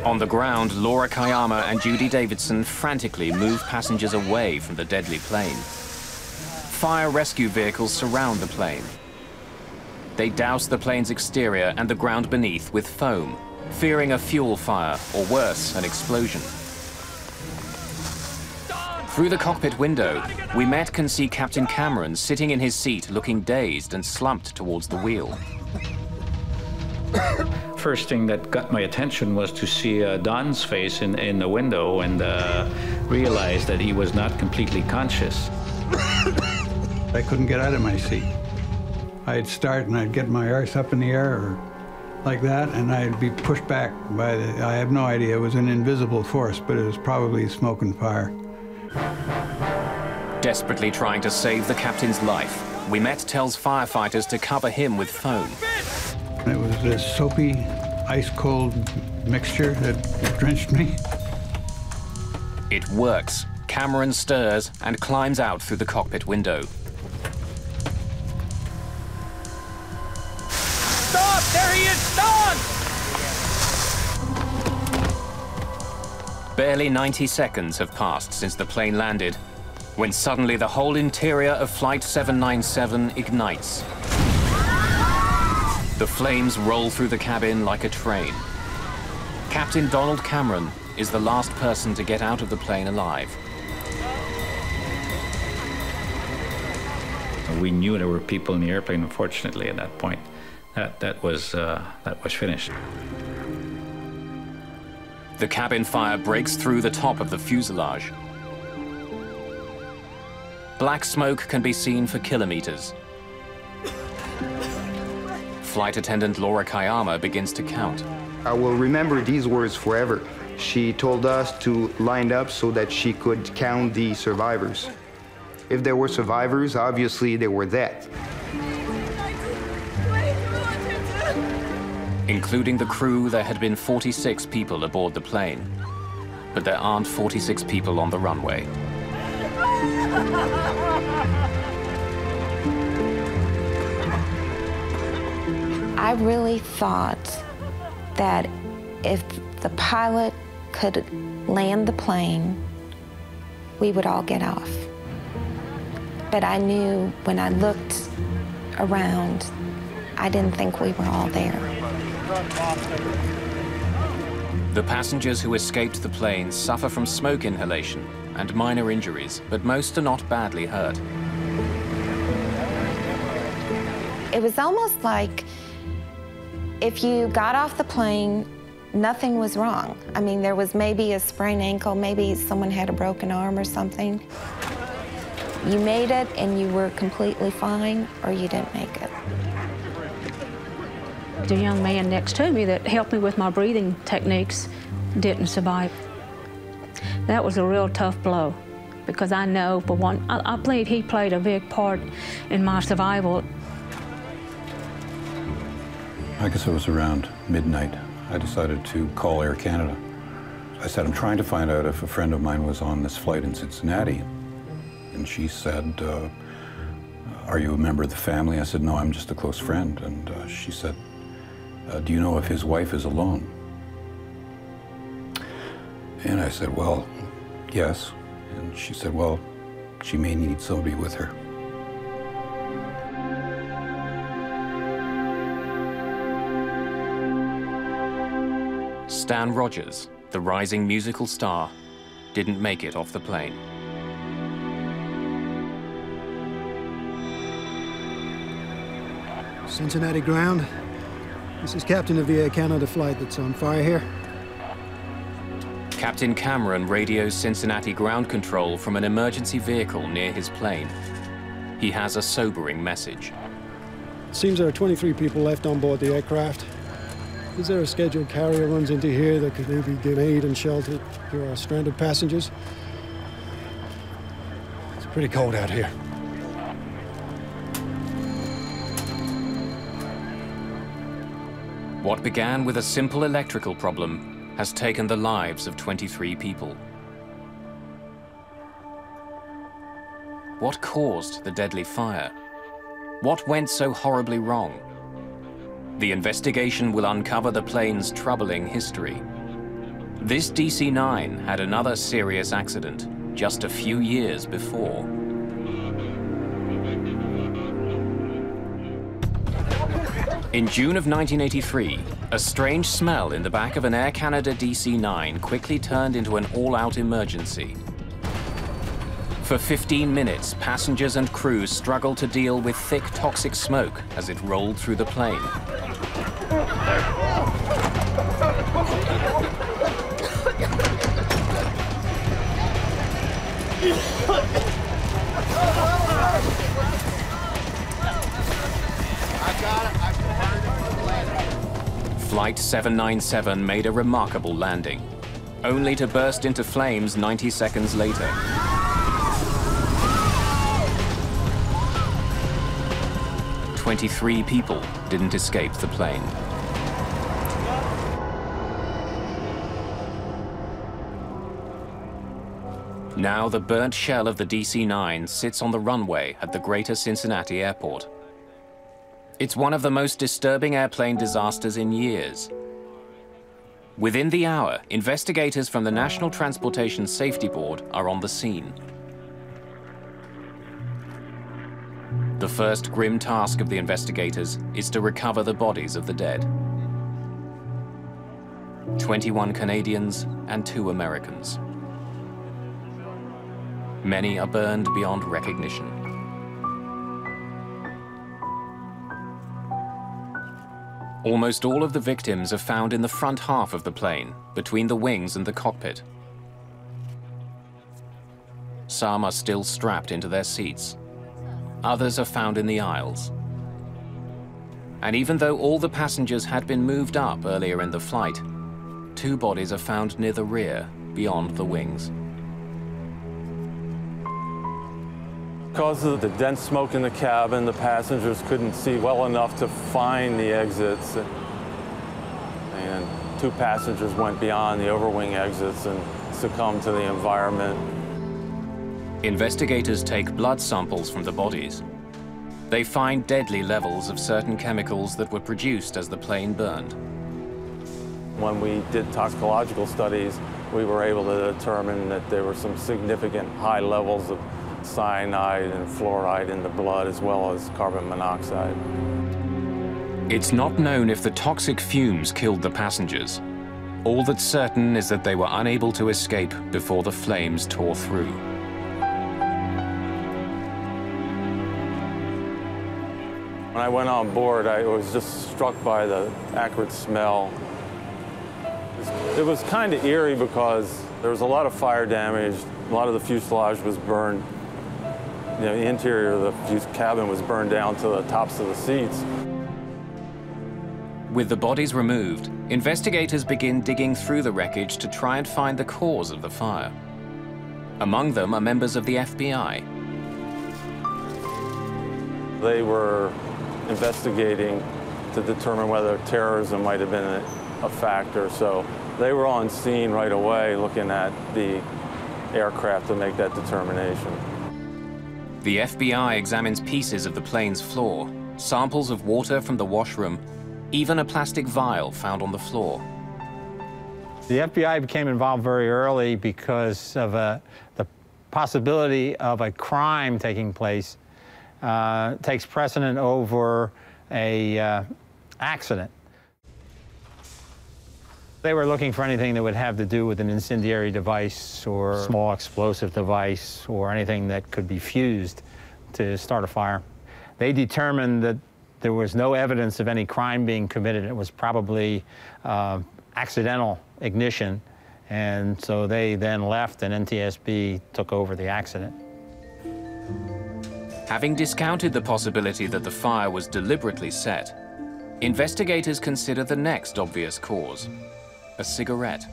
On the ground, Laura Kayama and Judy Davidson frantically move passengers away from the deadly plane. Fire rescue vehicles surround the plane. They douse the plane's exterior and the ground beneath with foam, fearing a fuel fire or worse, an explosion. Through the cockpit window, we can see Captain Cameron sitting in his seat looking dazed and slumped towards the wheel. First thing that got my attention was to see Don's face in the window and realize that he was not completely conscious. I couldn't get out of my seat. I'd start and I'd get my arse up in the air or like that, and I'd be pushed back by I have no idea, it was an invisible force, but it was probably smoke and fire. Desperately trying to save the captain's life, tells firefighters to cover him with foam. It was this soapy, ice-cold mixture that drenched me. It works. Cameron stirs and climbs out through the cockpit window. Stop! There he is! Don! Barely 90 seconds have passed since the plane landed, when suddenly the whole interior of Flight 797 ignites. The flames roll through the cabin like a train. Captain Donald Cameron is the last person to get out of the plane alive. We knew there were people in the airplane, unfortunately, at that point. That was finished. The cabin fire breaks through the top of the fuselage. Black smoke can be seen for kilometers. Flight attendant Laura Kayama begins to count. I will remember these words forever. She told us to line up so that she could count the survivors. If there were survivors, obviously they were dead. Including the crew, there had been 46 people aboard the plane. But there aren't 46 people on the runway. I really thought that if the pilot could land the plane, we would all get off. But I knew when I looked around, I didn't think we were all there. The passengers who escaped the plane suffer from smoke inhalation and minor injuries, but most are not badly hurt. It was almost like if you got off the plane, nothing was wrong. I mean, there was maybe a sprained ankle, maybe someone had a broken arm or something. You made it and you were completely fine, or you didn't make it. The young man next to me that helped me with my breathing techniques didn't survive. That was a real tough blow, because I know, for one, I believe he played a big part in my survival. I guess it was around midnight. I decided to call Air Canada. I said, I'm trying to find out if a friend of mine was on this flight in Cincinnati. And she said, are you a member of the family? I said, no, I'm just a close friend. And she said, do you know if his wife is alone? And I said, well, yes. And she said, well, she may need somebody with her. Stan Rogers, the rising musical star, didn't make it off the plane. Cincinnati ground. This is Captain of the Air Canada flight that's on fire here. Captain Cameron radios Cincinnati ground control from an emergency vehicle near his plane. He has a sobering message. It seems there are 23 people left on board the aircraft. Is there a scheduled carrier runs into here that could maybe give aid and shelter to our stranded passengers? It's pretty cold out here. What began with a simple electrical problem has taken the lives of 23 people. What caused the deadly fire? What went so horribly wrong? The investigation will uncover the plane's troubling history. This DC-9 had another serious accident just a few years before. In June of 1983, a strange smell in the back of an Air Canada DC-9 quickly turned into an all-out emergency. For 15 minutes, passengers and crew struggled to deal with thick, toxic smoke as it rolled through the plane. Flight 797 made a remarkable landing, only to burst into flames 90 seconds later. "23 people didn't escape the plane. Now the burnt shell of the DC-9 sits on the runway at the Greater Cincinnati Airport. It's one of the most disturbing airplane disasters in years. Within the hour, investigators from the National Transportation Safety Board are on the scene. The first grim task of the investigators is to recover the bodies of the dead. 21 Canadians and 2 Americans. Many are burned beyond recognition. Almost all of the victims are found in the front half of the plane, between the wings and the cockpit. Some are still strapped into their seats. Others are found in the aisles. And even though all the passengers had been moved up earlier in the flight, 2 bodies are found near the rear, beyond the wings. Because of the dense smoke in the cabin, the passengers couldn't see well enough to find the exits. And 2 passengers went beyond the overwing exits and succumbed to the environment. Investigators take blood samples from the bodies. They find deadly levels of certain chemicals that were produced as the plane burned. When we did toxicological studies, we were able to determine that there were some significant high levels of cyanide and fluoride in the blood, as well as carbon monoxide. It's not known if the toxic fumes killed the passengers. All that's certain is that they were unable to escape before the flames tore through. When I went on board, I was just struck by the acrid smell. It was kind of eerie because there was a lot of fire damage. A lot of the fuselage was burned. You know, the interior of the cabin was burned down to the tops of the seats. With the bodies removed, investigators begin digging through the wreckage to try and find the cause of the fire. Among them are members of the FBI. They were investigating to determine whether terrorism might have been a factor, so they were on scene right away looking at the aircraft to make that determination. The FBI examines pieces of the plane's floor, samples of water from the washroom, even a plastic vial found on the floor. The FBI became involved very early because of the possibility of a crime taking place takes precedent over a accident. They were looking for anything that would have to do with an incendiary device or small explosive device or anything that could be fused to start a fire. They determined that there was no evidence of any crime being committed. It was probably accidental ignition, and so they then left and NTSB took over the accident. Having discounted the possibility that the fire was deliberately set, investigators consider the next obvious cause: a cigarette.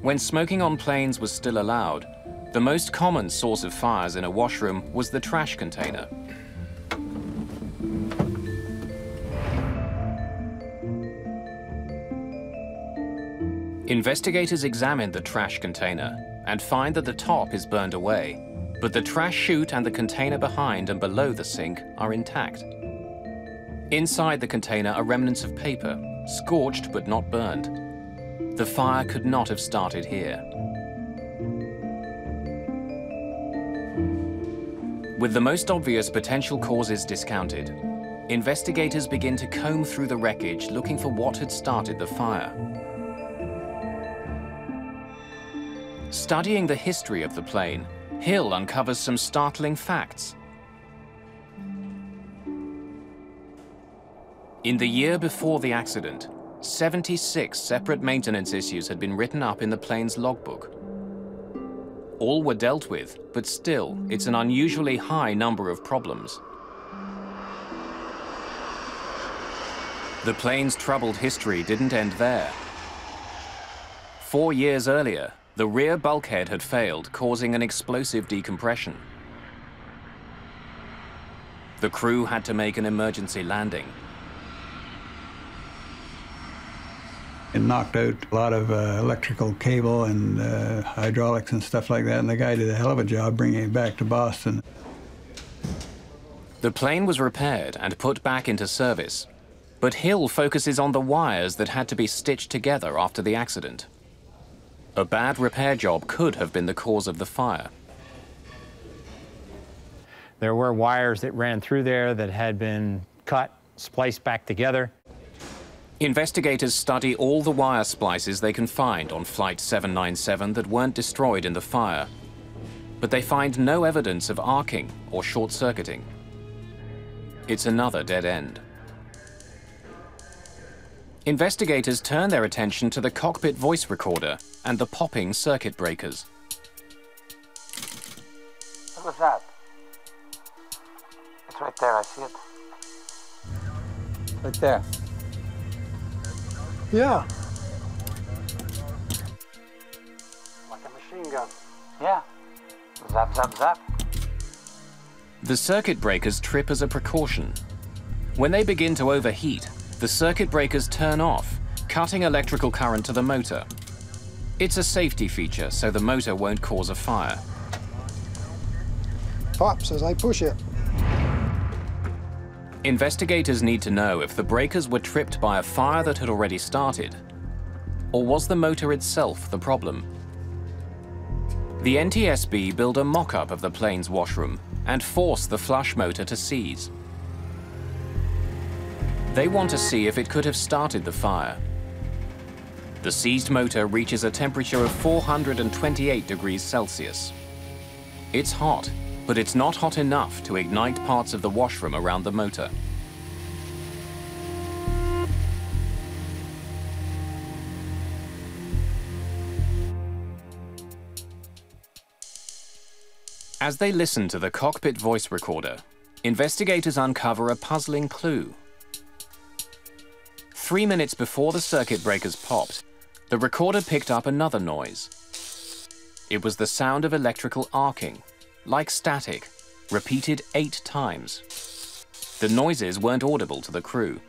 When smoking on planes was still allowed, the most common source of fires in a washroom was the trash container. Investigators examined the trash container and find that the top is burned away, but the trash chute and the container behind and below the sink are intact. Inside the container are remnants of paper, scorched but not burned. The fire could not have started here. With the most obvious potential causes discounted, investigators begin to comb through the wreckage looking for what had started the fire. Studying the history of the plane, Hill uncovers some startling facts. In the year before the accident, 76 separate maintenance issues had been written up in the plane's logbook. All were dealt with, but still, it's an unusually high number of problems. The plane's troubled history didn't end there. 4 years earlier, the rear bulkhead had failed, causing an explosive decompression. The crew had to make an emergency landing. It knocked out a lot of electrical cable and hydraulics and stuff like that, and the guy did a hell of a job bringing it back to Boston. The plane was repaired and put back into service, but Hill focuses on the wires that had to be stitched together after the accident. A bad repair job could have been the cause of the fire. There were wires that ran through there that had been cut, spliced back together. Investigators study all the wire splices they can find on Flight 797 that weren't destroyed in the fire, but they find no evidence of arcing or short-circuiting. It's another dead end. Investigators turn their attention to the cockpit voice recorder and the popping circuit breakers. What was that? It's right there, I see it. Right there. Yeah. Like a machine gun. Yeah. Zap, zap, zap. The circuit breakers trip as a precaution. When they begin to overheat, the circuit breakers turn off, cutting electrical current to the motor. It's a safety feature, so the motor won't cause a fire. Pops as I push it. Investigators need to know if the breakers were tripped by a fire that had already started, or was the motor itself the problem? The NTSB build a mock-up of the plane's washroom and force the flush motor to seize. They want to see if it could have started the fire. The seized motor reaches a temperature of 428 degrees Celsius. It's hot, but it's not hot enough to ignite parts of the washroom around the motor. As they listen to the cockpit voice recorder, investigators uncover a puzzling clue. 3 minutes before the circuit breakers popped, the recorder picked up another noise. It was the sound of electrical arcing, like static, repeated 8 times. The noises weren't audible to the crew.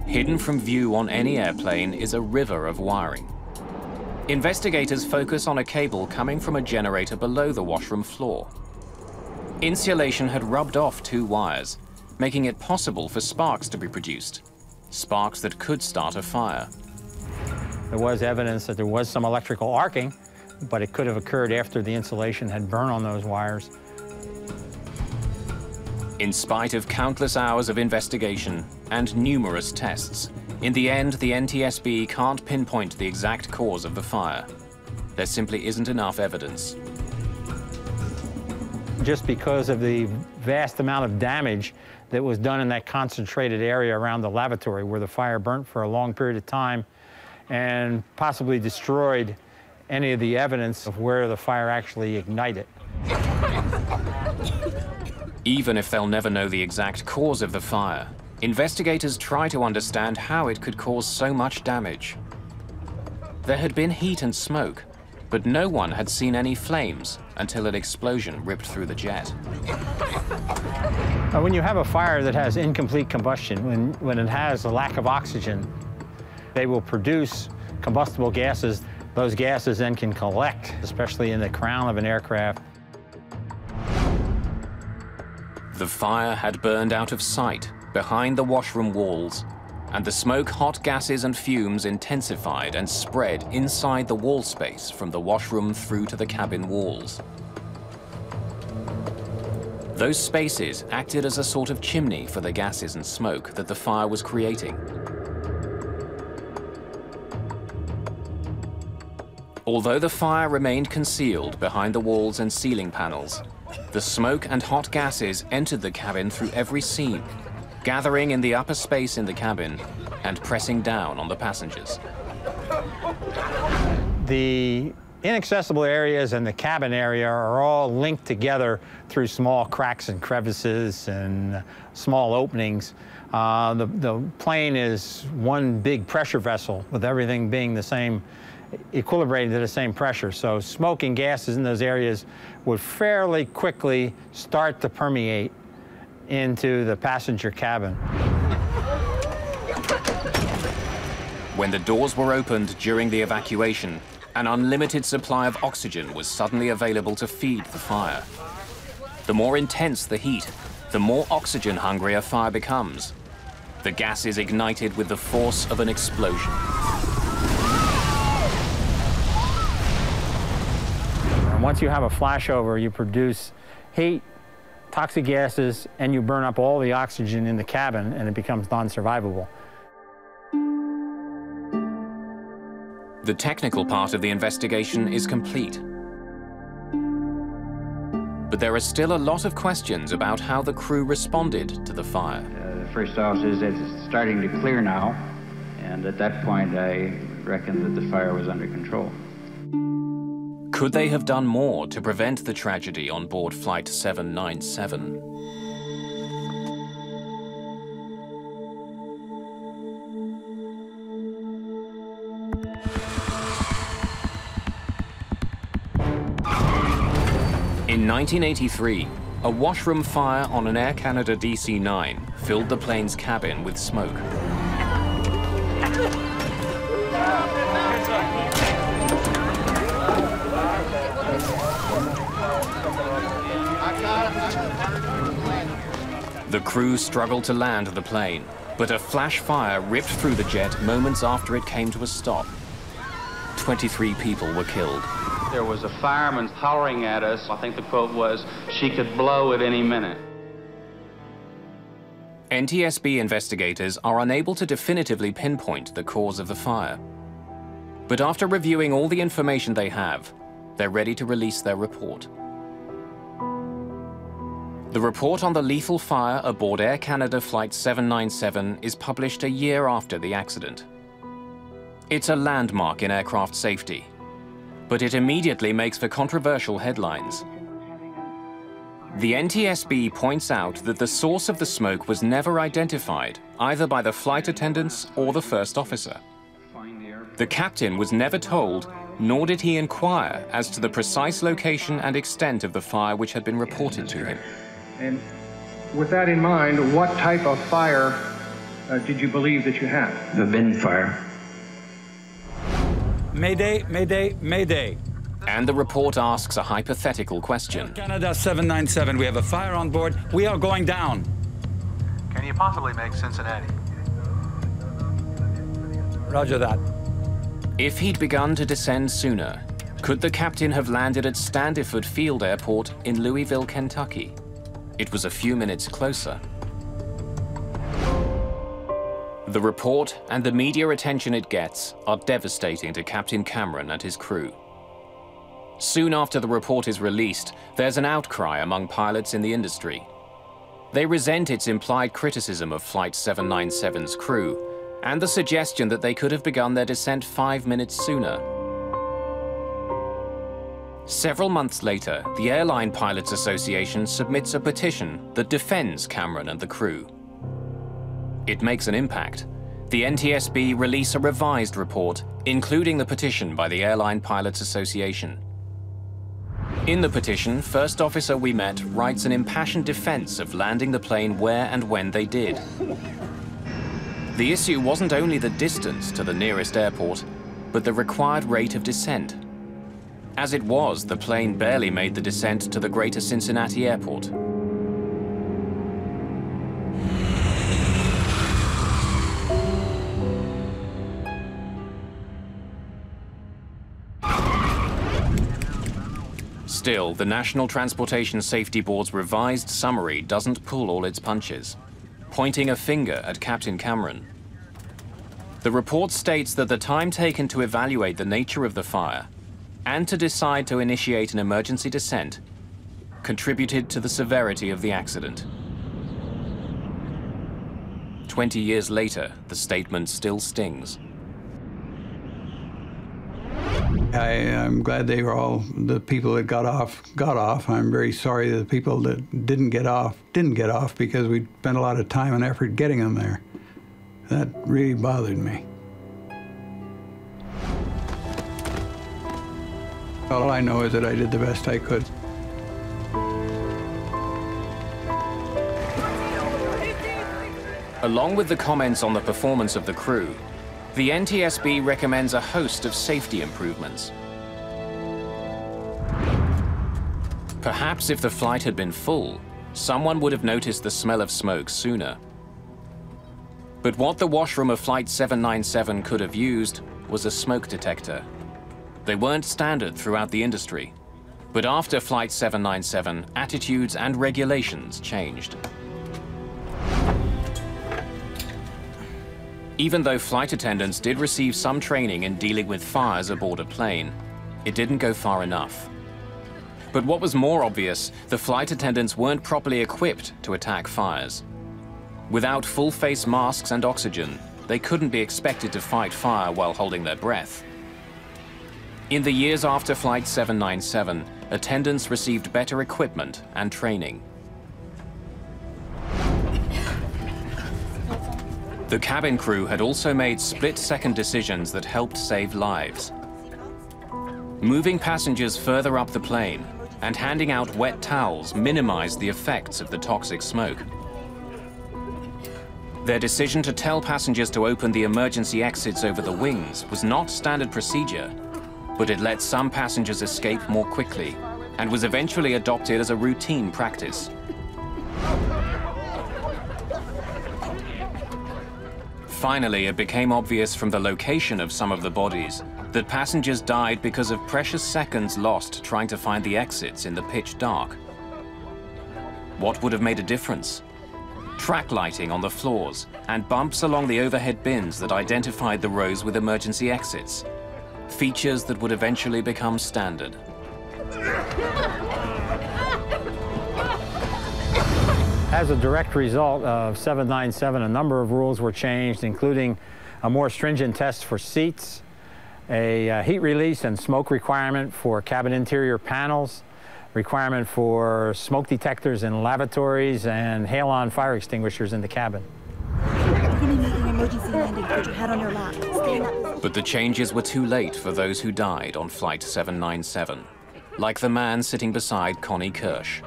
Hidden from view on any airplane is a river of wiring. Investigators focus on a cable coming from a generator below the washroom floor. Insulation had rubbed off 2 wires, making it possible for sparks to be produced, sparks that could start a fire. There was evidence that there was some electrical arcing, but it could have occurred after the insulation had burned on those wires. In spite of countless hours of investigation and numerous tests, in the end, the NTSB can't pinpoint the exact cause of the fire. There simply isn't enough evidence. Just because of the vast amount of damage that was done in that concentrated area around the lavatory where the fire burnt for a long period of time and possibly destroyed any of the evidence of where the fire actually ignited. Even if they'll never know the exact cause of the fire, investigators try to understand how it could cause so much damage. There had been heat and smoke, but no one had seen any flames until an explosion ripped through the jet. When you have a fire that has incomplete combustion, when it has a lack of oxygen, they will produce combustible gases. Those gases then can collect, especially in the crown of an aircraft. The fire had burned out of sight behind the washroom walls, and the smoke, hot gases and fumes intensified and spread inside the wall space from the washroom through to the cabin walls. Those spaces acted as a sort of chimney for the gases and smoke that the fire was creating. Although the fire remained concealed behind the walls and ceiling panels, the smoke and hot gases entered the cabin through every seam, gathering in the upper space in the cabin and pressing down on the passengers. The inaccessible areas and the cabin area are all linked together through small cracks and crevices and small openings. The plane is one big pressure vessel with everything being the same, equilibrated to the same pressure. So smoke and gases in those areas would fairly quickly start to permeate into the passenger cabin. When the doors were opened during the evacuation, an unlimited supply of oxygen was suddenly available to feed the fire. The more intense the heat, the more oxygen-hungry a fire becomes. The gas is ignited with the force of an explosion. And once you have a flashover, you produce heat, toxic gases, and you burn up all the oxygen in the cabin, and it becomes non-survivable. The technical part of the investigation is complete. But there are still a lot of questions about how the crew responded to the fire. The first officer says it's starting to clear now, and at that point I reckon that the fire was under control. Could they have done more to prevent the tragedy on board Flight 797? In 1983, a washroom fire on an Air Canada DC-9 filled the plane's cabin with smoke. The crew struggled to land the plane, but a flash fire ripped through the jet moments after it came to a stop. 23 people were killed. There was a fireman hollering at us. I think the quote was, "She could blow at any minute." NTSB investigators are unable to definitively pinpoint the cause of the fire. But after reviewing all the information they have, they're ready to release their report. The report on the lethal fire aboard Air Canada Flight 797 is published a year after the accident. It's a landmark in aircraft safety, but it immediately makes for controversial headlines. The NTSB points out that the source of the smoke was never identified, either by the flight attendants or the first officer. The captain was never told, nor did he inquire as to the precise location and extent of the fire which had been reported to him. And with that in mind, what type of fire did you believe that you had? The bin fire. Mayday, Mayday, Mayday. And the report asks a hypothetical question. Canada 797, we have a fire on board. We are going down. Can you possibly make Cincinnati? Roger that. If he'd begun to descend sooner, could the captain have landed at Standiford Field Airport in Louisville, Kentucky? It was a few minutes closer. The report and the media attention it gets are devastating to Captain Cameron and his crew. Soon after the report is released, there's an outcry among pilots in the industry. They resent its implied criticism of Flight 797's crew and the suggestion that they could have begun their descent 5 minutes sooner. Several months later, the Airline Pilots Association submits a petition that defends Cameron and the crew. It makes an impact. The NTSB release a revised report, including the petition by the Airline Pilots Association. In the petition, First Officer we met writes an impassioned defense of landing the plane where and when they did. The issue wasn't only the distance to the nearest airport, but the required rate of descent. As it was, the plane barely made the descent to the greater Cincinnati airport. Still, the National Transportation Safety Board's revised summary doesn't pull all its punches, pointing a finger at Captain Cameron. The report states that the time taken to evaluate the nature of the fire and to decide to initiate an emergency descent contributed to the severity of the accident. 20 years later, the statement still stings. I'm glad they were all, the people that got off. I'm very sorry that the people that didn't get off, because we spent a lot of time and effort getting them there. That really bothered me. All I know is that I did the best I could. Along with the comments on the performance of the crew, the NTSB recommends a host of safety improvements. Perhaps if the flight had been full, someone would have noticed the smell of smoke sooner. But what the washroom of Flight 797 could have used was a smoke detector. They weren't standard throughout the industry, but after Flight 797, attitudes and regulations changed. Even though flight attendants did receive some training in dealing with fires aboard a plane, it didn't go far enough. But what was more obvious, the flight attendants weren't properly equipped to attack fires. Without full-face masks and oxygen, they couldn't be expected to fight fire while holding their breath. In the years after Flight 797, attendants received better equipment and training. The cabin crew had also made split-second decisions that helped save lives. Moving passengers further up the plane and handing out wet towels minimized the effects of the toxic smoke. Their decision to tell passengers to open the emergency exits over the wings was not standard procedure, but it let some passengers escape more quickly and was eventually adopted as a routine practice. Finally, it became obvious from the location of some of the bodies that passengers died because of precious seconds lost trying to find the exits in the pitch dark. What would have made a difference? Track lighting on the floors and bumps along the overhead bins that identified the rows with emergency exits. Features that would eventually become standard. As a direct result of 797, a number of rules were changed, including a more stringent test for seats, a heat release and smoke requirement for cabin interior panels, requirement for smoke detectors in lavatories, and halon fire extinguishers in the cabin. We're going to be making an emergency landing. Put your head on your lap. Stay in that position. But the changes were too late for those who died on Flight 797, like the man sitting beside Connie Kirsch.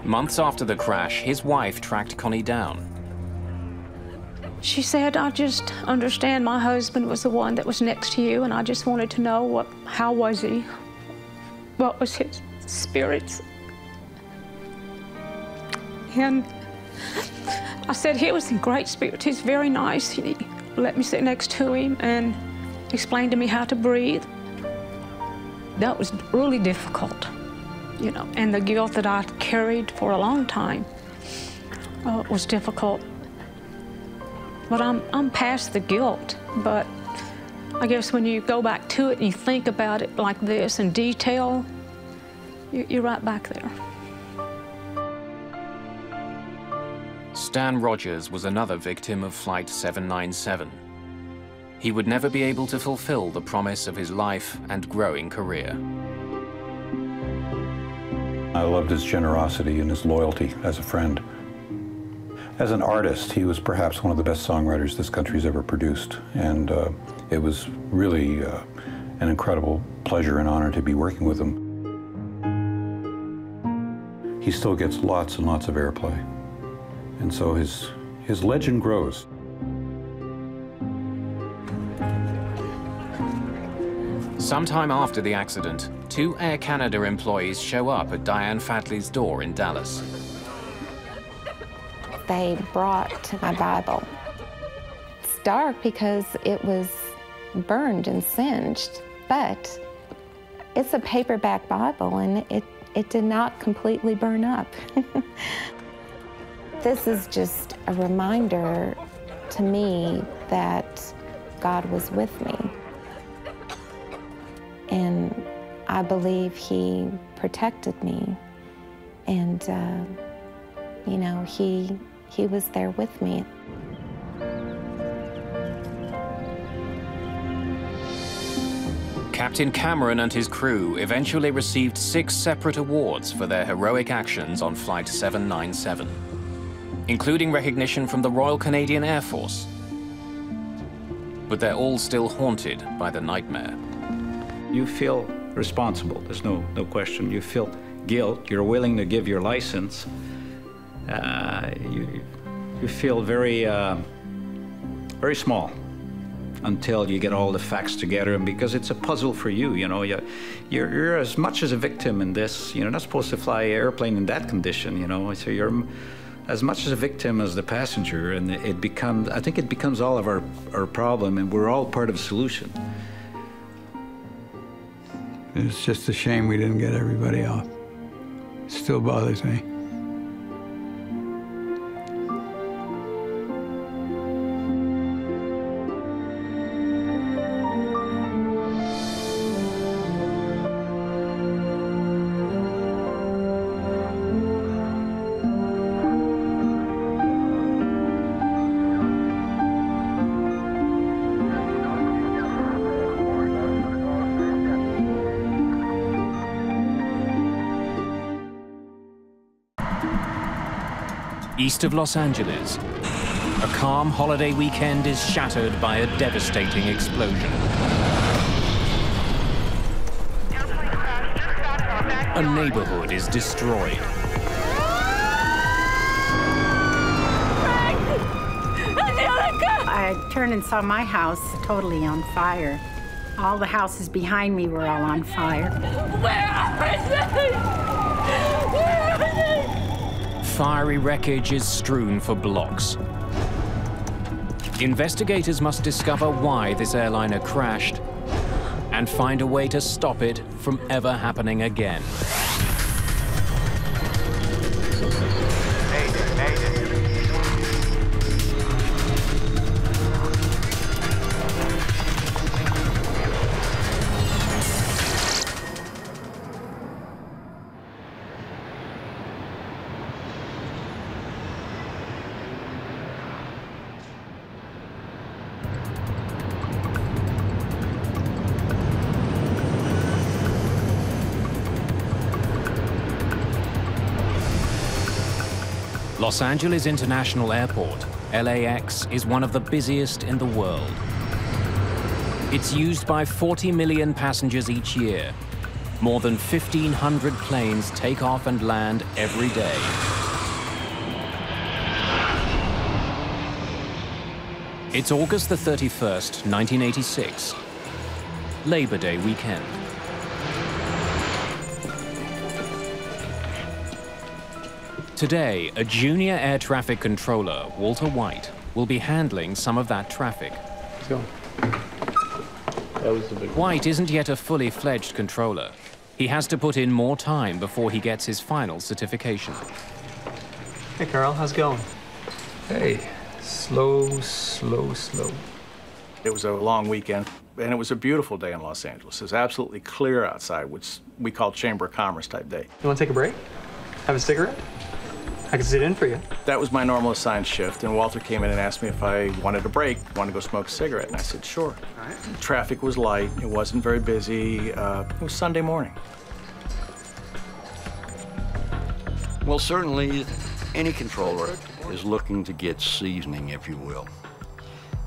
Months after the crash, his wife tracked Connie down. She said, I just understand my husband was the one that was next to you, and I just wanted to know how was he? What was his spirits? And I said, he was in great spirits. He's very nice. He let me sit next to him and explained to me how to breathe. That was really difficult, you know, and the guilt that I carried for a long time was difficult. But I'm past the guilt, but I guess when you go back to it and you think about it like this in detail, you're right back there. Stan Rogers was another victim of Flight 797. He would never be able to fulfill the promise of his life and growing career. I loved his generosity and his loyalty as a friend. As an artist, he was perhaps one of the best songwriters this country's ever produced, and it was really an incredible pleasure and honor to be working with him. He still gets lots and lots of airplay, and so his legend grows. Sometime after the accident, 2 Air Canada employees show up at Diane Fatley's door in Dallas. They brought my Bible. It's dark because it was burned and singed, but it's a paperback Bible, and it did not completely burn up. This is just a reminder to me that God was with me. And I believe He protected me, and you know, He was there with me. Captain Cameron and his crew eventually received 6 separate awards for their heroic actions on Flight 797, including recognition from the Royal Canadian Air Force. But they're all still haunted by the nightmare. You feel responsible, there's no question. You feel guilt, you're willing to give your license. You feel very, very small until you get all the facts together, and because it's a puzzle for you, you know, you're as much as a victim in this. You're not supposed to fly an airplane in that condition, you know, so you're as much as a victim as the passenger, and I think it becomes all of our problem, and we're all part of the solution. It's just a shame we didn't get everybody off. It still bothers me. East of Los Angeles, a calm holiday weekend is shattered by a devastating explosion. A neighborhood is destroyed. I turned and saw my house totally on fire. All the houses behind me were all on fire. Where are they? Where are they? Fiery wreckage is strewn for blocks. Investigators must discover why this airliner crashed and find a way to stop it from ever happening again. Mayday, Mayday. Los Angeles International Airport, LAX, is one of the busiest in the world. It's used by 40 million passengers each year. More than 1,500 planes take off and land every day. It's August the 31st, 1986, Labor Day weekend. Today, a junior air traffic controller, Walter White, will be handling some of that traffic. Let's go. That was the big one. White isn't yet a fully fledged controller. He has to put in more time before he gets his final certification. Hey, Carl, how's it going? Hey, slow, slow, slow. It was a long weekend, and it was a beautiful day in Los Angeles. It was absolutely clear outside, which we call Chamber of Commerce type day. You want to take a break? Have a cigarette? I can sit in for you. That was my normal assigned shift, and Walter came in and asked me if I wanted a break, wanted to go smoke a cigarette, and I said, sure. All right. Traffic was light, it wasn't very busy, it was Sunday morning. Well, certainly, any controller is looking to get seasoning, if you will.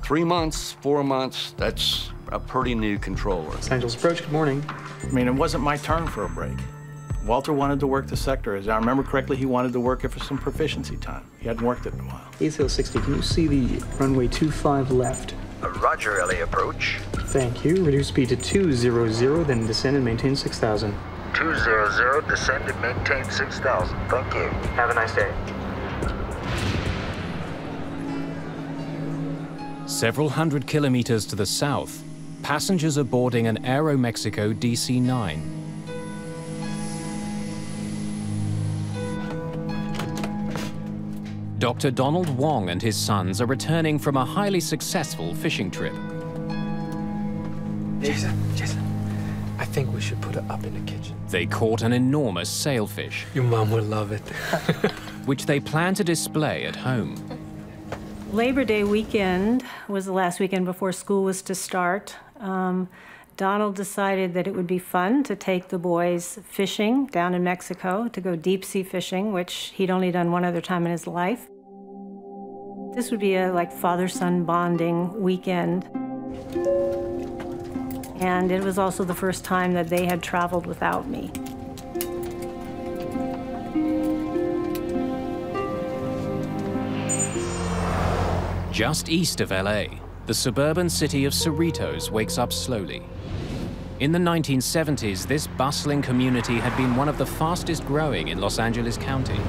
3 months, 4 months, that's a pretty new controller. Los Angeles Approach, good morning. I mean, it wasn't my turn for a break. Walter wanted to work the sector. As I remember correctly, he wanted to work it for some proficiency time. He hadn't worked it in a while. ACL 60, can you see the runway 25 left? Roger, LA Approach. Thank you. Reduce speed to 200, then descend and maintain 6,000. 200, descend and maintain 6,000. Thank you. Have a nice day. Several hundred kilometers to the south, passengers are boarding an Aeromexico DC-9. Dr. Donald Wong and his sons are returning from a highly successful fishing trip. Jason, I think we should put it up in the kitchen. They caught an enormous sailfish. Your mom would love it. Which they plan to display at home. Labor Day weekend was the last weekend before school was to start. Donald decided that it would be fun to take the boys fishing down in Mexico, to go deep sea fishing, which he'd only done one other time in his life. This would be a father-son bonding weekend. And it was also the first time that they had traveled without me. Just east of LA, the suburban city of Cerritos wakes up slowly. In the 1970s, this bustling community had been one of the fastest growing in Los Angeles County.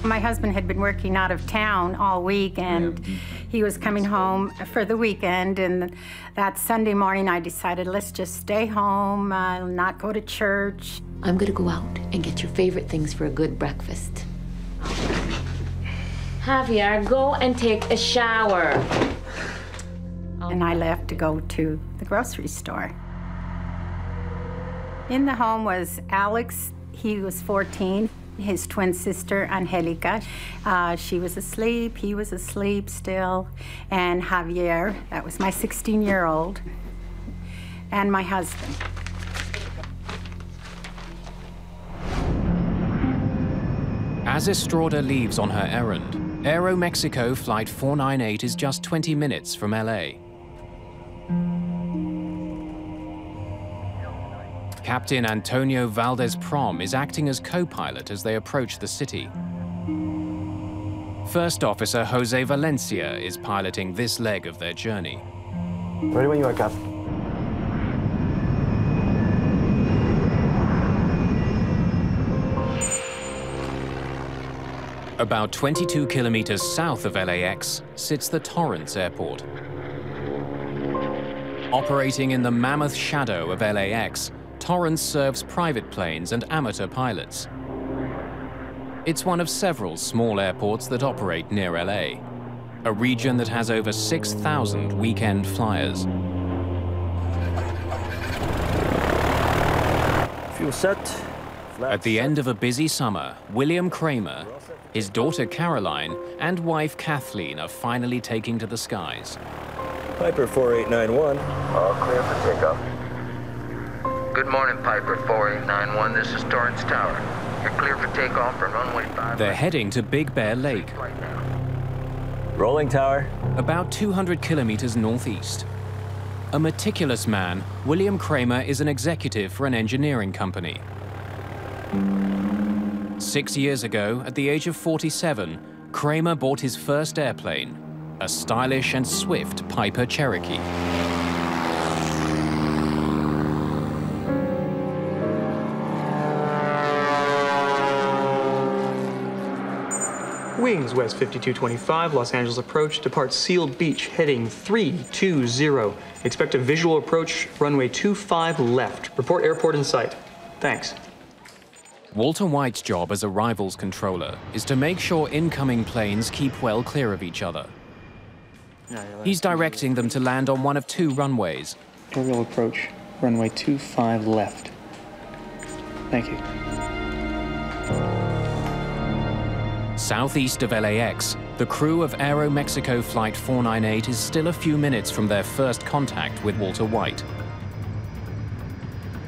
My husband had been working out of town all week, and he was coming home for the weekend. And that Sunday morning, I decided, let's just stay home, not go to church. I'm gonna go out and get your favorite things for a good breakfast. Javier, go and take a shower. And I left to go to the grocery store. In the home was Alex. He was 14. His twin sister, Angelica. She was asleep. He was asleep still. And Javier, that was my 16-year-old, and my husband. As Estrada leaves on her errand, Aeromexico Flight 498 is just 20 minutes from LA. Captain Antonio Valdez-Prom is acting as co-pilot as they approach the city. First Officer Jose Valencia is piloting this leg of their journey. Ready when you are, Cap. About 22 kilometers south of LAX sits the Torrance Airport. Operating in the mammoth shadow of LAX, Torrance serves private planes and amateur pilots. It's one of several small airports that operate near LA, a region that has over 6,000 weekend flyers. Fuel set. At the end of a busy summer, William Kramer, his daughter Caroline, and wife Kathleen are finally taking to the skies. Piper 4891. All clear for takeoff. Good morning, Piper 4891. This is Torrance Tower. You're clear for takeoff from runway 5. They're heading to Big Bear Lake. Rolling tower. About 200 kilometers northeast. A meticulous man, William Kramer is an executive for an engineering company. 6 years ago, at the age of 47, Kramer bought his first airplane, a stylish and swift Piper Cherokee. Wings, West 5225, Los Angeles approach, depart Seal Beach, heading 320. Expect a visual approach, runway 25 left. Report airport in sight. Thanks. Walter White's job as arrivals controller is to make sure incoming planes keep well clear of each other. He's directing them to land on one of two runways. Aerial approach, runway 25 left. Thank you. Southeast of LAX, the crew of Aeromexico Flight 498 is still a few minutes from their first contact with Walter White.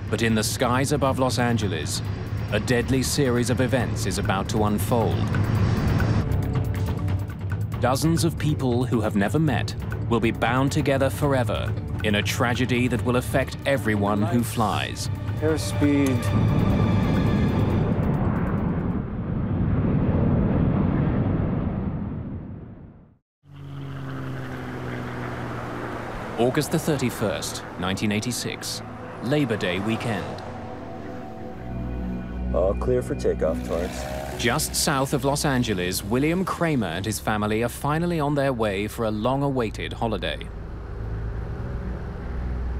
But in the skies above Los Angeles, a deadly series of events is about to unfold. Dozens of people who have never met will be bound together forever in a tragedy that will affect everyone who flies. Airspeed. August the 31st, 1986, Labor Day weekend. All clear for takeoff, Torrance. Just south of Los Angeles, William Kramer and his family are finally on their way for a long-awaited holiday.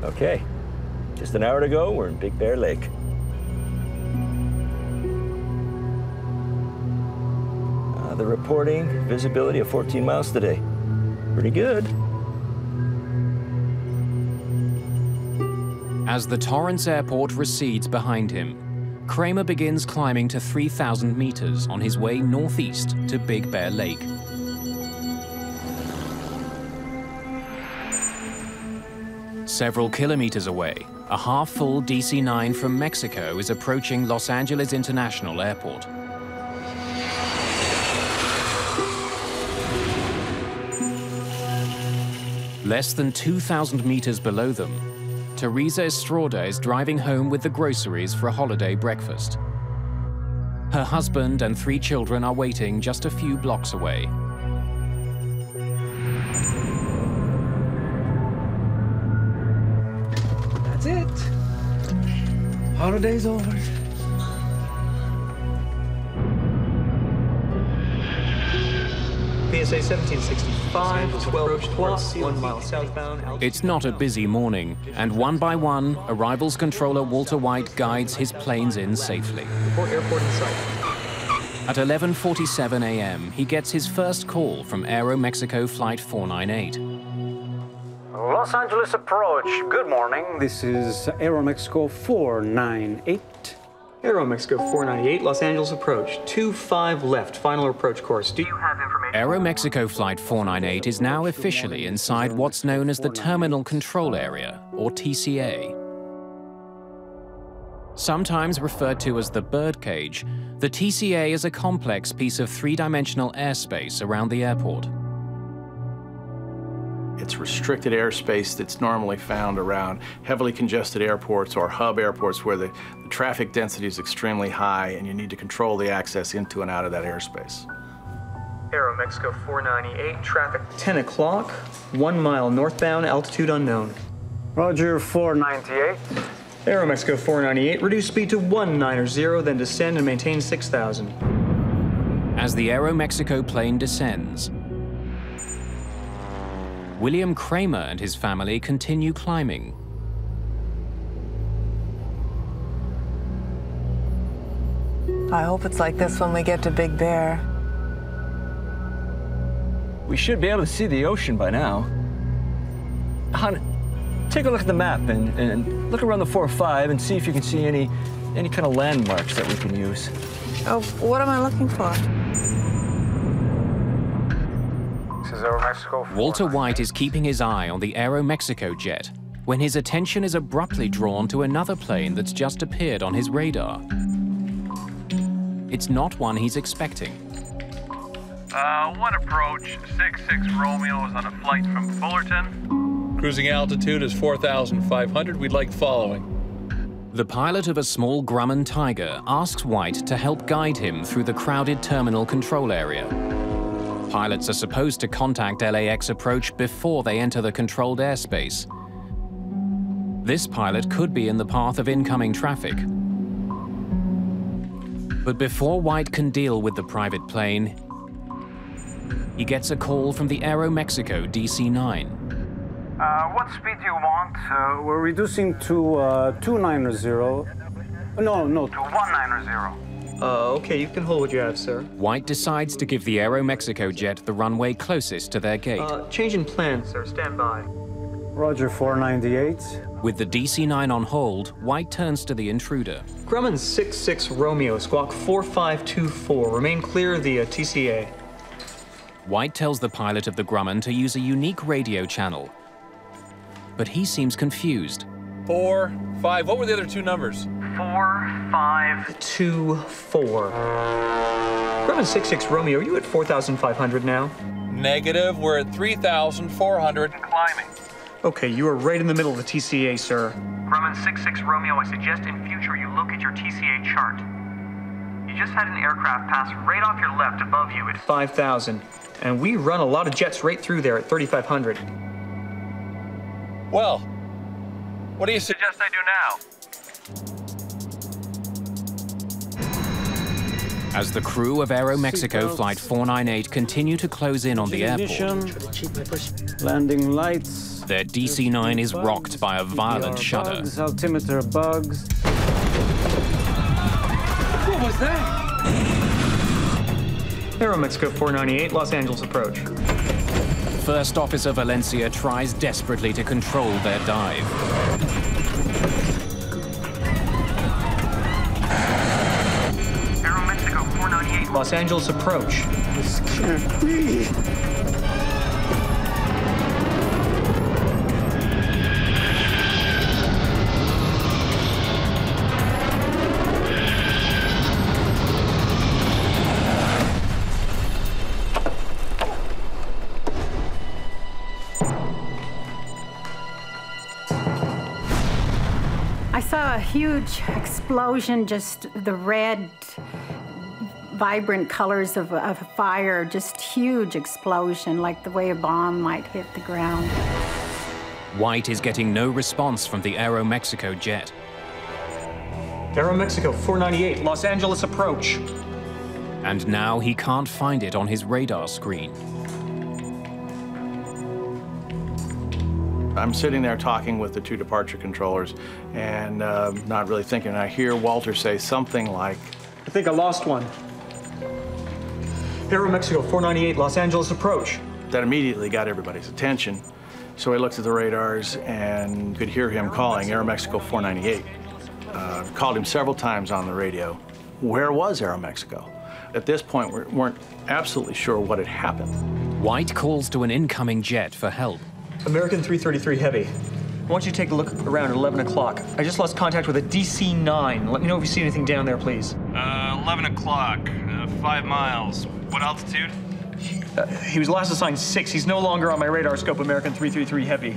Okay, just an hour to go, we're in Big Bear Lake. The reporting, visibility of 14 miles today. Pretty good. As the Torrance Airport recedes behind him, Kramer begins climbing to 3,000 meters on his way northeast to Big Bear Lake. Several kilometers away, a half-full DC-9 from Mexico is approaching Los Angeles International Airport. Less than 2,000 meters below them, Teresa Estrada is driving home with the groceries for a holiday breakfast. Her husband and 3 children are waiting just a few blocks away. That's it. Holiday's over. PSA 1765, 12 plus, 1 mile southbound. It's not a busy morning, and one by one, arrivals controller Walter White guides his planes in safely. Report airport in sight. At 11:47 a.m., he gets his first call from Aeromexico Flight 498. Los Angeles approach, good morning. This is Aeromexico 498. Aeromexico 498, Los Angeles approach, 25 left, final approach course. Do you have information? Aeromexico Flight 498 is now officially inside what's known as the Terminal Control Area, or TCA. Sometimes referred to as the birdcage, the TCA is a complex piece of 3-dimensional airspace around the airport. It's restricted airspace that's normally found around heavily congested airports or hub airports where the traffic density is extremely high and you need to control the access into and out of that airspace. Aeromexico 498, traffic 10 o'clock, 1 mile northbound, altitude unknown. Roger, 498. Aeromexico 498, reduce speed to 190, then descend and maintain 6,000. As the Aeromexico plane descends, William Kramer and his family continue climbing. I hope it's like this when we get to Big Bear. We should be able to see the ocean by now. Hon, take a look at the map and look around the 4-5 and see if you can see any kind of landmarks that we can use. Oh, what am I looking for? This is Aeromexico. Walter White is keeping his eye on the Aeromexico jet when his attention is abruptly drawn to another plane that's just appeared on his radar. It's not one he's expecting. One approach, 66 Romeo is on a flight from Fullerton. Cruising altitude is 4,500. We'd like the following. The pilot of a small Grumman Tiger asks White to help guide him through the crowded terminal control area. Pilots are supposed to contact LAX approach before they enter the controlled airspace. This pilot could be in the path of incoming traffic. But before White can deal with the private plane, he gets a call from the Aeromexico DC-9. What speed do you want? We're reducing to 290. No, to 190. Okay, you can hold what you have, sir. White decides to give the Aeromexico jet the runway closest to their gate. Change in plan, sir. Stand by. Roger, 498. With the DC-9 on hold, White turns to the intruder. Grumman 66 Romeo, squawk 4524. Remain clear of the TCA. White tells the pilot of the Grumman to use a unique radio channel, but he seems confused. 4, 5, what were the other two numbers? 4524. Grumman 66 Romeo, are you at 4,500 now? Negative, we're at 3,400 and climbing. Okay, you are right in the middle of the TCA, sir. Grumman 66 Romeo, I suggest in future you look at your TCA chart. You just had an aircraft pass right off your left above you at 5,000. And we run a lot of jets right through there at 3,500. Well, what do you suggest I do now? As the crew of Aeromexico Flight 498 continue to close in on the airport, Landing lights. their DC-9 is rocked by a violent shudder. Bugs, altimeter bugs. What was that? Aeromexico 498, Los Angeles approach. First Officer Valencia tries desperately to control their dive. Aeromexico 498, Los Angeles approach. This can't be. I saw a huge explosion, just the red, vibrant colors of a fire, just huge explosion, like the way a bomb might hit the ground. White is getting no response from the Aeromexico jet. Aeromexico 498, Los Angeles approach. And now he can't find it on his radar screen. I'm sitting there talking with the two departure controllers and not really thinking. I hear Walter say something like, I think I lost one. Aeromexico 498, Los Angeles approach. That immediately got everybody's attention. So I looked at the radars and could hear him calling Aeromexico 498. Called him several times on the radio. Where was Aeromexico? At this point, we weren't absolutely sure what had happened. White calls to an incoming jet for help. American 333 Heavy. I want you to take a look around at 11 o'clock. I just lost contact with a DC-9. Let me know if you see anything down there, please. 11 o'clock, 5 miles. What altitude? He was last assigned 6. He's no longer on my radar scope, American 333 Heavy.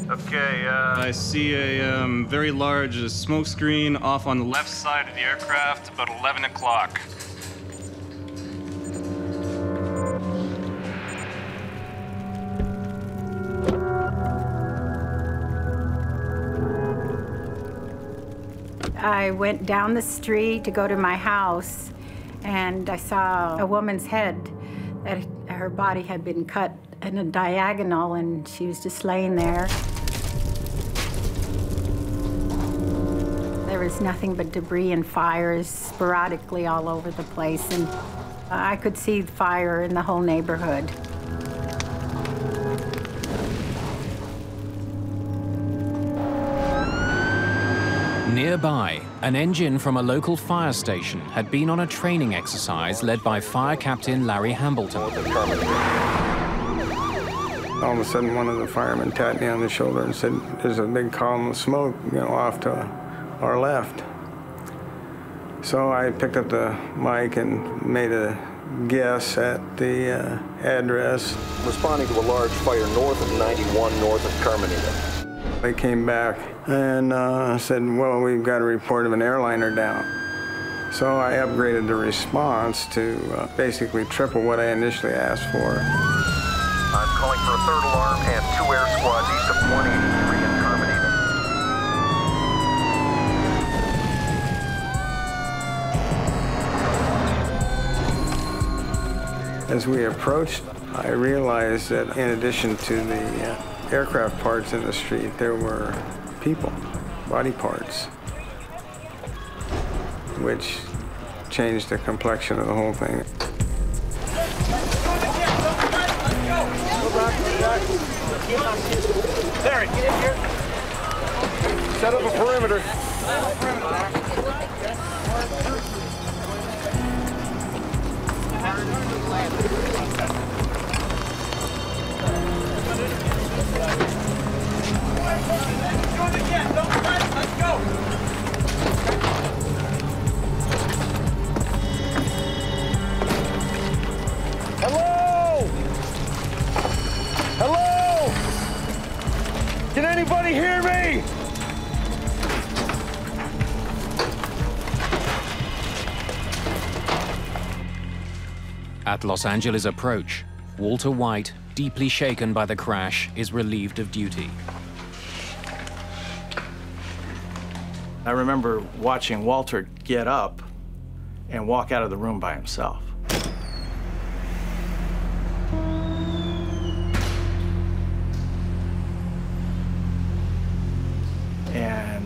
Okay, I see a very large smoke screen off on the left side of the aircraft, about 11 o'clock. I went down the street to go to my house, and I saw a woman's head. That her body had been cut in a diagonal, and she was just laying there. There was nothing but debris and fires sporadically all over the place, and I could see fire in the whole neighborhood. Nearby, an engine from a local fire station had been on a training exercise led by Fire Captain Larry Hambleton. All of a sudden, one of the firemen tapped me on the shoulder and said, "There's a big column of smoke, off to our left." So I picked up the mic and made a guess at the address. Responding to a large fire north of 91 north of Carmenita. They came back and said, "Well, we've got a report of an airliner down." So I upgraded the response to basically triple what I initially asked for. I'm calling for a third alarm and 2 air squads east of 183 in Carmenita. As we approached, I realized that in addition to the aircraft parts in the street, there were people, body parts, which changed the complexion of the whole thing. Larry, get in here. Set up a perimeter. Hello? Hello? Can anybody hear me? At Los Angeles approach, Walter White, deeply shaken by the crash, is relieved of duty. I remember watching Walter get up and walk out of the room by himself. And,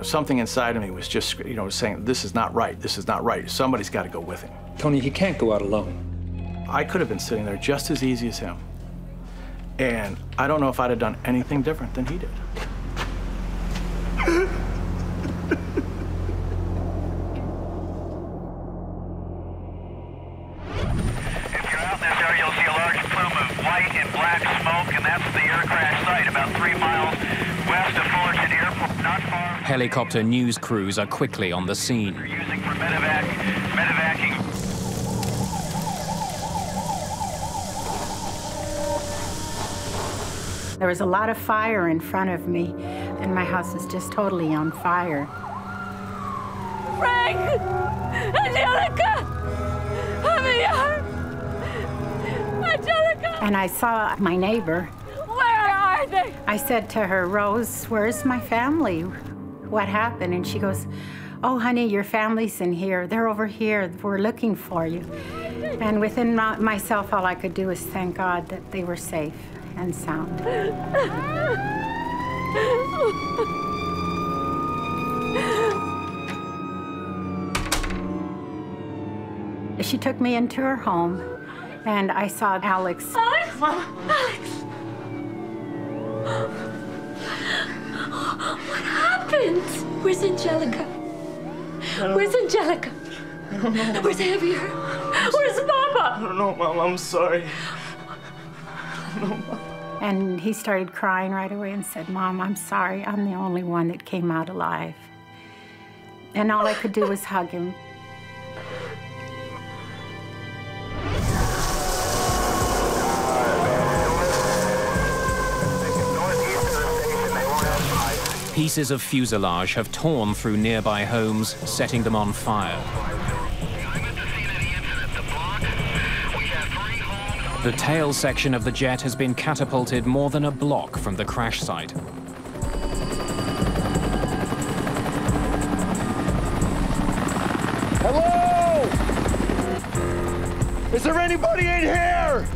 something inside of me was just, saying, this is not right, this is not right. Somebody's got to go with him. Tony, he can't go out alone. I could have been sitting there just as easy as him. And I don't know if I'd have done anything different than he did. Helicopter news crews are quickly on the scene. Using for medevacing. There was a lot of fire in front of me, and my house is just totally on fire. Frank! Angelica! Javier! Angelica! And I saw my neighbor. Where are they? I said to her, "Rose, where's my family? What happened?" And she goes, "Oh, honey, your family's in here. They're over here. We're looking for you." And within myself, all I could do was thank God that they were safe and sound. She took me into her home, and I saw Alex. Alex! Alex! What happened? Where's Angelica? Where's Angelica? I don't know. Where's Javier? Where's Papa? I don't know, Mom. I'm sorry. I don't know, Mom. And he started crying right away and said, "Mom, I'm sorry. I'm the only one that came out alive." And all I could do was hug him. Pieces of fuselage have torn through nearby homes, setting them on fire. The tail section of the jet has been catapulted more than a block from the crash site. Hello? Is there anybody in here?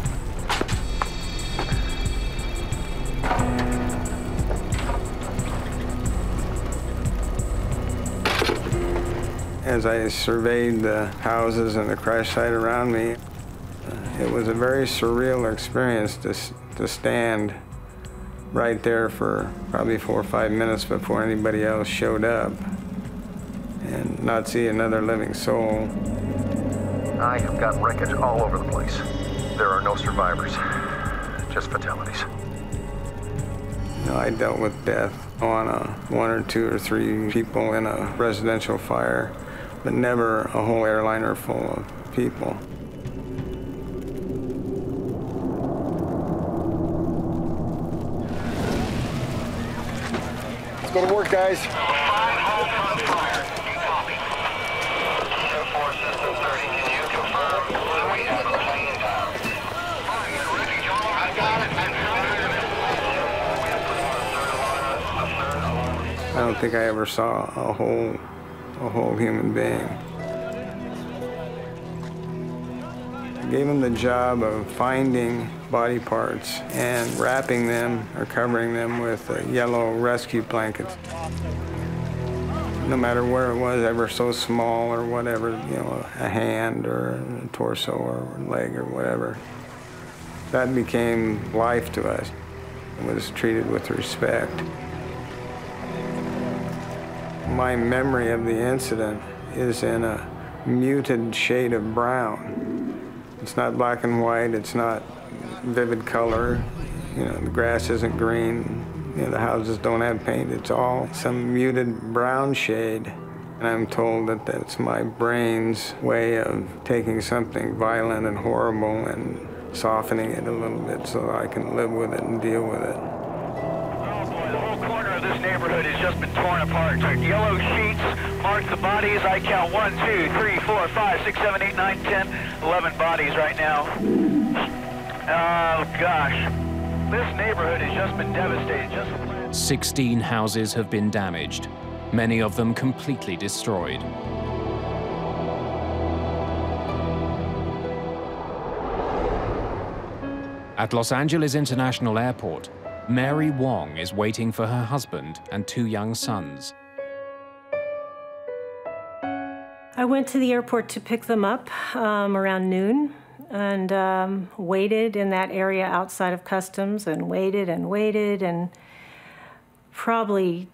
As I surveyed the houses and the crash site around me, it was a very surreal experience to stand right there for probably 4 or 5 minutes before anybody else showed up and not see another living soul. I have got wreckage all over the place. There are no survivors, just fatalities. You know, I dealt with death on 1 or 2 or 3 people in a residential fire, but never a whole airliner full of people. Let's go to work, guys. I don't think I ever saw a whole human being. I gave them the job of finding body parts and wrapping them or covering them with yellow rescue blankets. No matter where it was, ever so small or whatever, you know, a hand or a torso or a leg or whatever, that became life to us. It was treated with respect. My memory of the incident is in a muted shade of brown. It's not black and white, it's not vivid color. You know, the grass isn't green, you know, the houses don't have paint. It's all some muted brown shade. And I'm told that that's my brain's way of taking something violent and horrible and softening it a little bit so that I can live with it and deal with it. This neighborhood has just been torn apart. Yellow sheets mark the bodies. I count 1, 2, 3, 4, 5, 6, 7, 8, 9, 10, 11 bodies right now. Oh, gosh. This neighborhood has just been devastated. 16 houses have been damaged, many of them completely destroyed. At Los Angeles International Airport, Mary Wong is waiting for her husband and 2 young sons. I went to the airport to pick them up around noon and waited in that area outside of customs and waited and probably,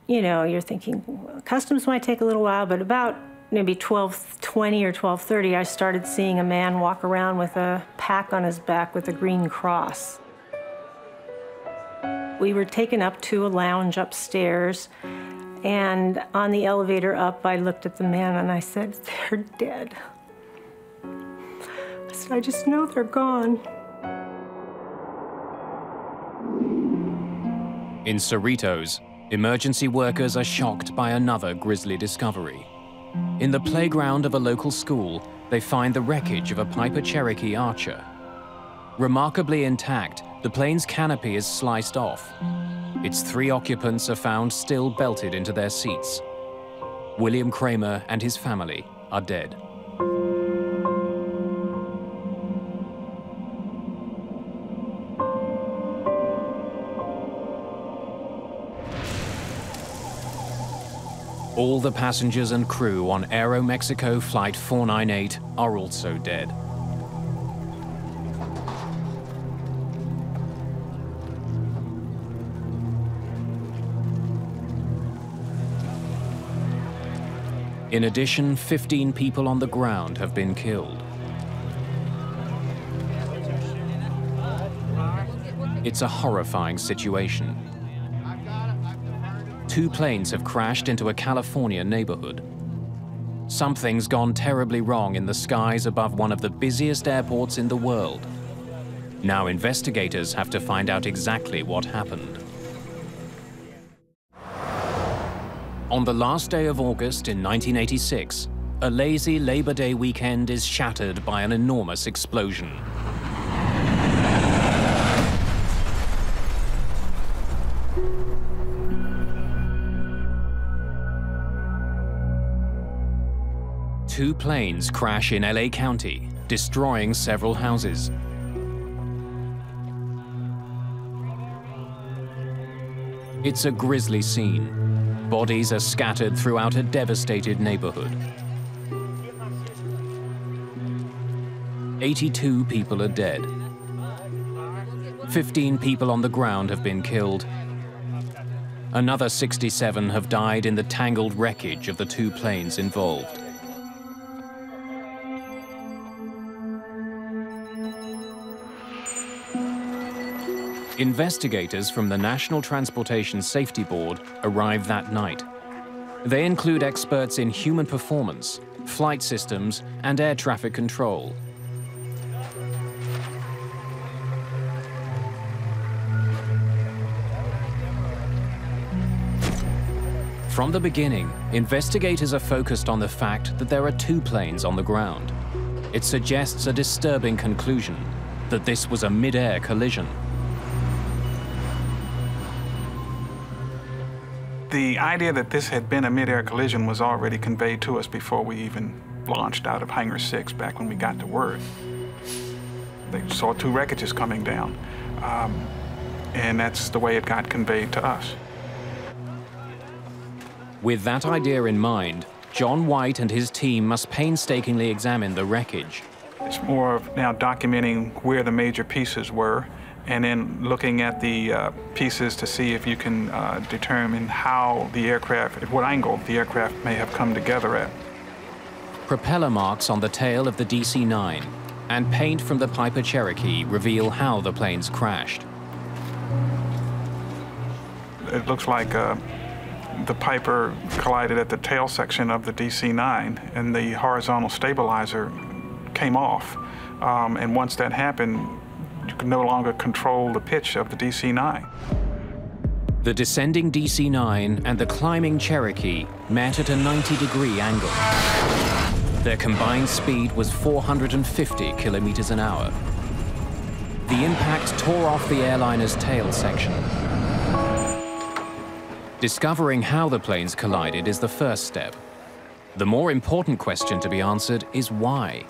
you know, you're thinking customs might take a little while, but about maybe 12:20 or 12:30, I started seeing a man walk around with a pack on his back with a green cross. We were taken up to a lounge upstairs, and on the elevator up, I looked at the man and I said, "They're dead." I said, "I just know they're gone." In Cerritos, emergency workers are shocked by another grisly discovery. In the playground of a local school, they find the wreckage of a Piper Cherokee Archer. Remarkably intact, the plane's canopy is sliced off. Its 3 occupants are found still belted into their seats. William Kramer and his family are dead. All the passengers and crew on Aeromexico Flight 498 are also dead. In addition, 15 people on the ground have been killed. It's a horrifying situation. 2 planes have crashed into a California neighborhood. Something's gone terribly wrong in the skies above one of the busiest airports in the world. Now investigators have to find out exactly what happened. On the last day of August in 1986, a lazy Labor Day weekend is shattered by an enormous explosion. Two planes crash in LA County, destroying several houses. It's a grisly scene. Bodies are scattered throughout a devastated neighborhood. 82 people are dead. 15 people on the ground have been killed. Another 67 have died in the tangled wreckage of the two planes involved. Investigators from the National Transportation Safety Board arrive that night. They include experts in human performance, flight systems, and air traffic control. From the beginning, investigators are focused on the fact that there are two planes on the ground. It suggests a disturbing conclusion, that this was a mid-air collision. The idea that this had been a mid-air collision was already conveyed to us before we even launched out of Hangar 6 back when we got to Worth. They saw two wreckages coming down, and that's the way it got conveyed to us. With that idea in mind, John White and his team must painstakingly examine the wreckage. It's more of now documenting where the major pieces were, and then looking at the pieces to see if you can determine how the aircraft, at what angle the aircraft may have come together at. Propeller marks on the tail of the DC-9 and paint from the Piper Cherokee reveal how the planes crashed. It looks like the Piper collided at the tail section of the DC-9, and the horizontal stabilizer came off. And once that happened, you could no longer control the pitch of the DC-9. The descending DC-9 and the climbing Cherokee met at a 90-degree angle. Their combined speed was 450 kilometers an hour. The impact tore off the airliner's tail section. Discovering how the planes collided is the first step. The more important question to be answered is why.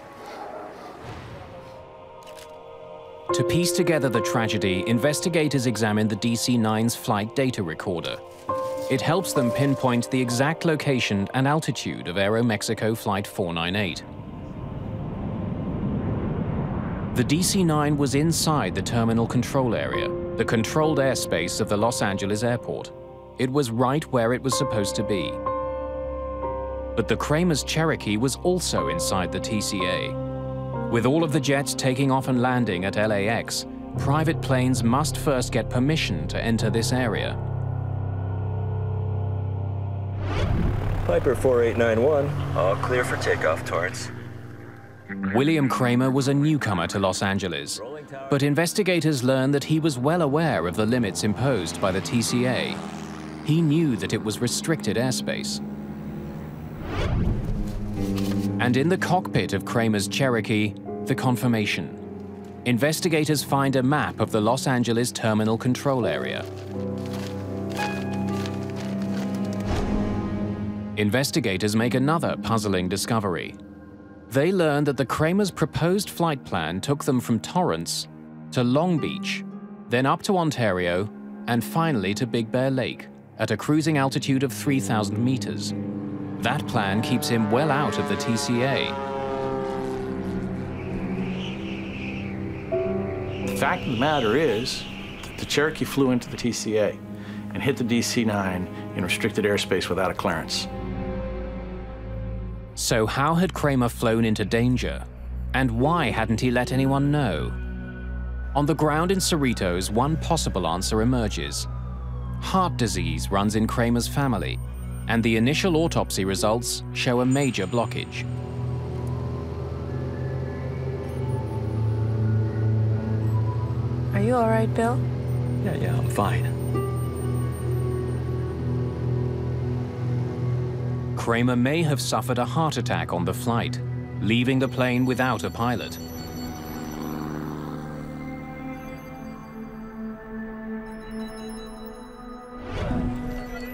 To piece together the tragedy, investigators examine the DC-9's flight data recorder. It helps them pinpoint the exact location and altitude of Aeromexico Flight 498. The DC-9 was inside the terminal control area, the controlled airspace of the Los Angeles airport. It was right where it was supposed to be. But the Kramer's Cherokee was also inside the TCA. With all of the jets taking off and landing at LAX, private planes must first get permission to enter this area. Piper 4891, all clear for takeoff, Torrance. William Kramer was a newcomer to Los Angeles, but investigators learned that he was well aware of the limits imposed by the TCA. He knew that it was restricted airspace. And in the cockpit of Kramer's Cherokee, the confirmation. Investigators find a map of the Los Angeles terminal control area. Investigators make another puzzling discovery. They learn that the Kramer's proposed flight plan took them from Torrance to Long Beach, then up to Ontario, and finally to Big Bear Lake, at a cruising altitude of 3,000 meters. That plan keeps him well out of the TCA. The fact of the matter is that the Cherokee flew into the TCA and hit the DC-9 in restricted airspace without a clearance. So how had Kramer flown into danger? And why hadn't he let anyone know? On the ground in Cerritos, one possible answer emerges. Heart disease runs in Kramer's family, and the initial autopsy results show a major blockage. Are you all right, Bill? Yeah, I'm fine. Kramer may have suffered a heart attack on the flight, leaving the plane without a pilot.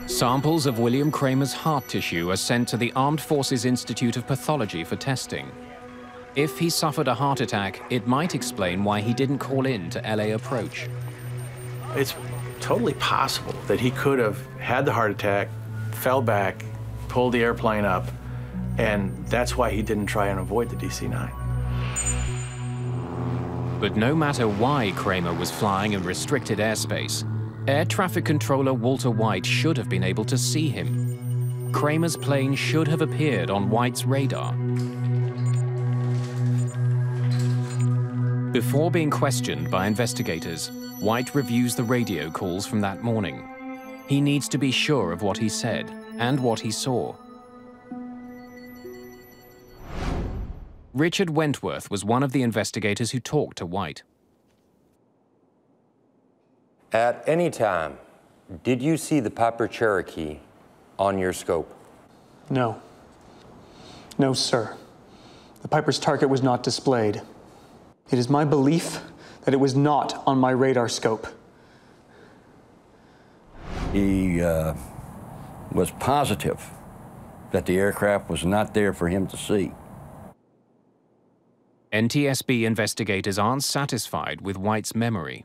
Samples of William Kramer's heart tissue are sent to the Armed Forces Institute of Pathology for testing. If he suffered a heart attack, it might explain why he didn't call in to LA approach. It's totally possible that he could have had the heart attack, fell back, pulled the airplane up, and that's why he didn't try and avoid the DC-9. But no matter why Kramer was flying in restricted airspace, Air Traffic Controller Walter White should have been able to see him. Kramer's plane should have appeared on White's radar. Before being questioned by investigators, White reviews the radio calls from that morning. He needs to be sure of what he said and what he saw. Richard Wentworth was one of the investigators who talked to White. At any time, did you see the Piper Cherokee on your scope? No. No, sir. The Piper's target was not displayed. It is my belief that it was not on my radar scope. He was positive that the aircraft was not there for him to see. NTSB investigators aren't satisfied with White's memory.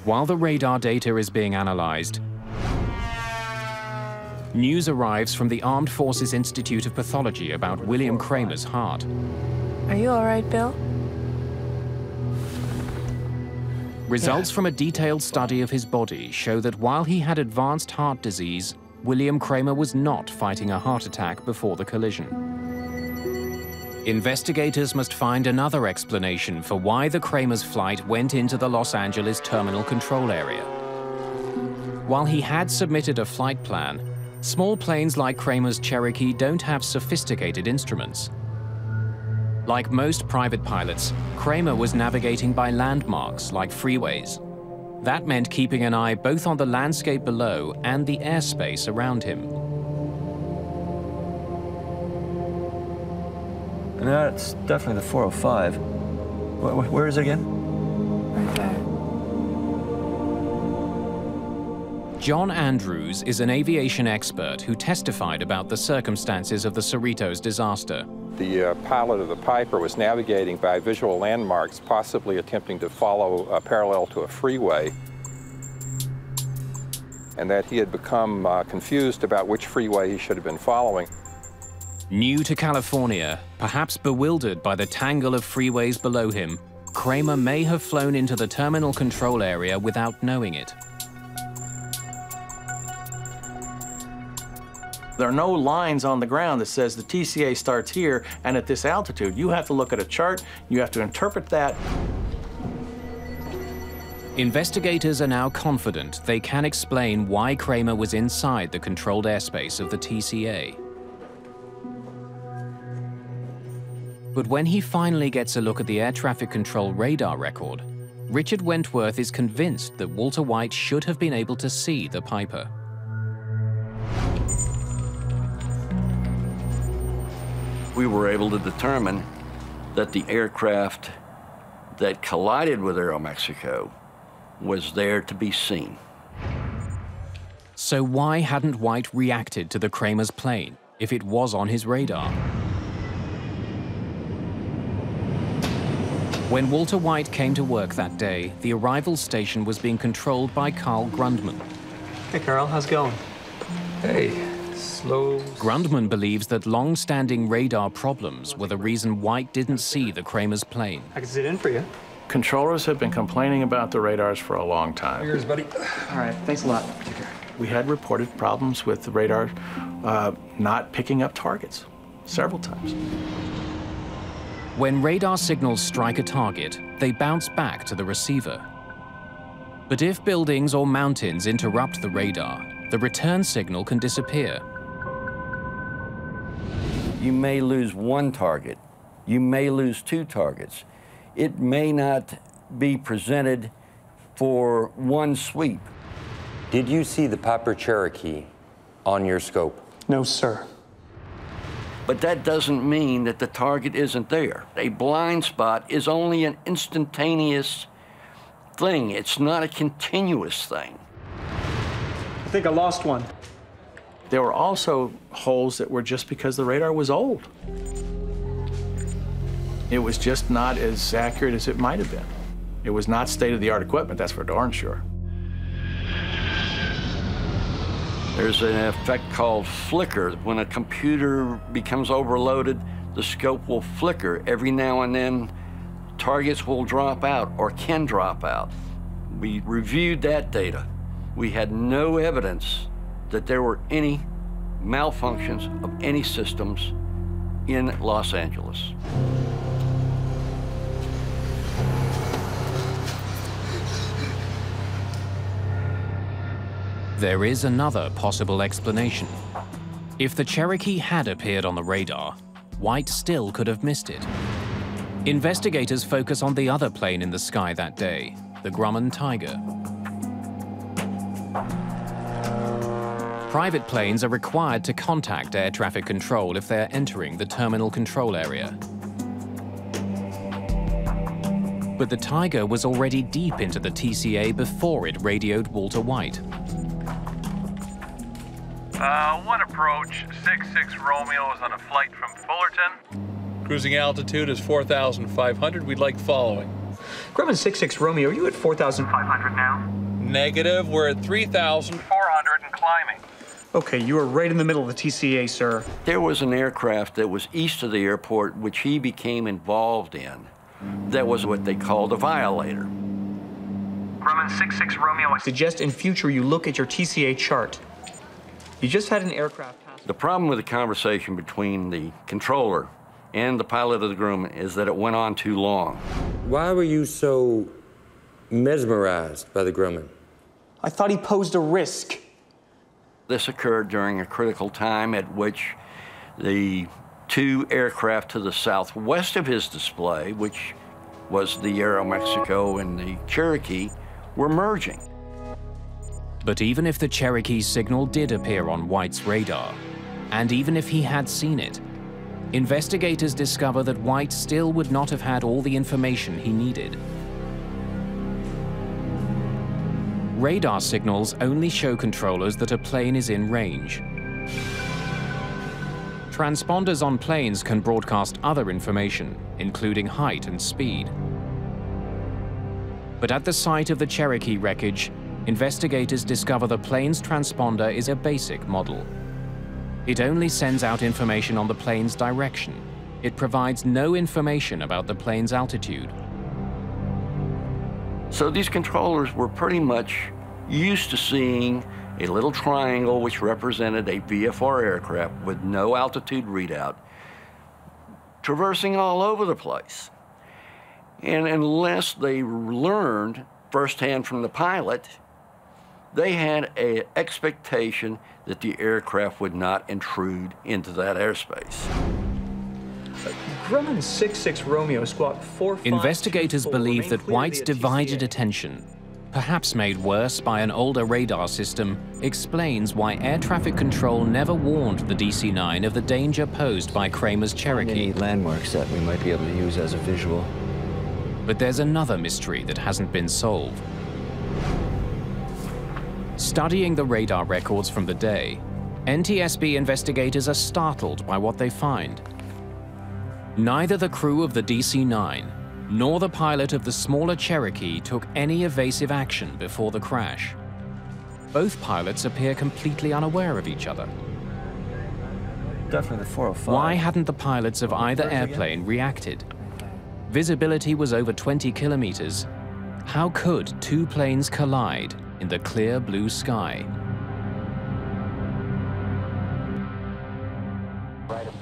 While the radar data is being analyzed, news arrives from the Armed Forces Institute of Pathology about William Kramer's heart. Are you all right, Bill? Results from a detailed study of his body show that while he had advanced heart disease, William Kramer was not fighting a heart attack before the collision. Investigators must find another explanation for why the Kramer's flight went into the Los Angeles terminal control area. While he had submitted a flight plan, small planes like Kramer's Cherokee don't have sophisticated instruments. Like most private pilots, Kramer was navigating by landmarks like freeways. That meant keeping an eye both on the landscape below and the airspace around him. That's definitely the 405. Where is it again? Right there. John Andrews is an aviation expert who testified about the circumstances of the Cerritos disaster. The pilot of the Piper was navigating by visual landmarks, possibly attempting to follow parallel to a freeway, and that he had become confused about which freeway he should have been following. New to California, perhaps bewildered by the tangle of freeways below him, Kramer may have flown into the terminal control area without knowing it. There are no lines on the ground that says the TCA starts here and at this altitude. You have to look at a chart, you have to interpret that. Investigators are now confident they can explain why Kramer was inside the controlled airspace of the TCA. But when he finally gets a look at the air traffic control radar record, Richard Wentworth is convinced that Walter White should have been able to see the Piper. We were able to determine that the aircraft that collided with Aeromexico was there to be seen. So why hadn't White reacted to the Kramer's plane if it was on his radar? When Walter White came to work that day, the arrival station was being controlled by Carl Grundman. Hey, Carl, how's it going? Hey, slow. Grundman believes that long-standing radar problems were the reason White didn't see the Kramer's plane. I can sit in for you. Controllers have been complaining about the radars for a long time. Yours, buddy. All right, thanks a lot. We had reported problems with the radar not picking up targets several times. When radar signals strike a target, they bounce back to the receiver. But if buildings or mountains interrupt the radar, the return signal can disappear. You may lose one target. You may lose two targets. It may not be presented for one sweep. Did you see the Piper Cherokee on your scope? No, sir. But that doesn't mean that the target isn't there. A blind spot is only an instantaneous thing. It's not a continuous thing. I think I lost one. There were also holes that were just because the radar was old. It was just not as accurate as it might have been. It was not state-of-the-art equipment, that's for darn sure. There's an effect called flicker. When a computer becomes overloaded, the scope will flicker. Every now and then, targets will drop out or can drop out. We reviewed that data. We had no evidence that there were any malfunctions of any systems in Los Angeles. There is another possible explanation. If the Cherokee had appeared on the radar, White still could have missed it. Investigators focus on the other plane in the sky that day, the Grumman Tiger. Private planes are required to contact air traffic control if they're entering the terminal control area. But the Tiger was already deep into the TCA before it radioed Walter White. One approach, 66 Romeo is on a flight from Fullerton. Cruising altitude is 4,500. We'd like following. Grumman 66 Romeo, are you at 4,500 now? Negative, we're at 3,400 and climbing. Okay, you are right in the middle of the TCA, sir. There was an aircraft that was east of the airport which he became involved in. That was what they called a violator. Grumman 66 Romeo, I suggest in future you look at your TCA chart. You just had an aircraft pass. The problem with the conversation between the controller and the pilot of the Grumman is that it went on too long. Why were you so mesmerized by the Grumman? I thought he posed a risk. This occurred during a critical time at which the two aircraft to the southwest of his display, which was the Aeromexico and the Cherokee, were merging. But even if the Cherokee's signal did appear on White's radar, and even if he had seen it, investigators discover that White still would not have had all the information he needed. Radar signals only show controllers that a plane is in range. Transponders on planes can broadcast other information, including height and speed. But at the site of the Cherokee wreckage, investigators discover the plane's transponder is a basic model. It only sends out information on the plane's direction. It provides no information about the plane's altitude. So these controllers were pretty much used to seeing a little triangle which represented a VFR aircraft with no altitude readout, traversing all over the place. And unless they learned firsthand from the pilot, they had an expectation that the aircraft would not intrude into that airspace. Grumman 66 Romeo, squawk 4524. Investigators believe that White's divided attention, perhaps made worse by an older radar system, explains why air traffic control never warned the DC-9 of the danger posed by Kramer's Cherokee. Any landmarks that we might be able to use as a visual. But there's another mystery that hasn't been solved. Studying the radar records from the day, NTSB investigators are startled by what they find. Neither the crew of the DC-9 nor the pilot of the smaller Cherokee took any evasive action before the crash. Both pilots appear completely unaware of each other. Definitely the 405. Why hadn't the pilots of either airplane reacted? Visibility was over 20 kilometers. How could two planes collide in the clear blue sky?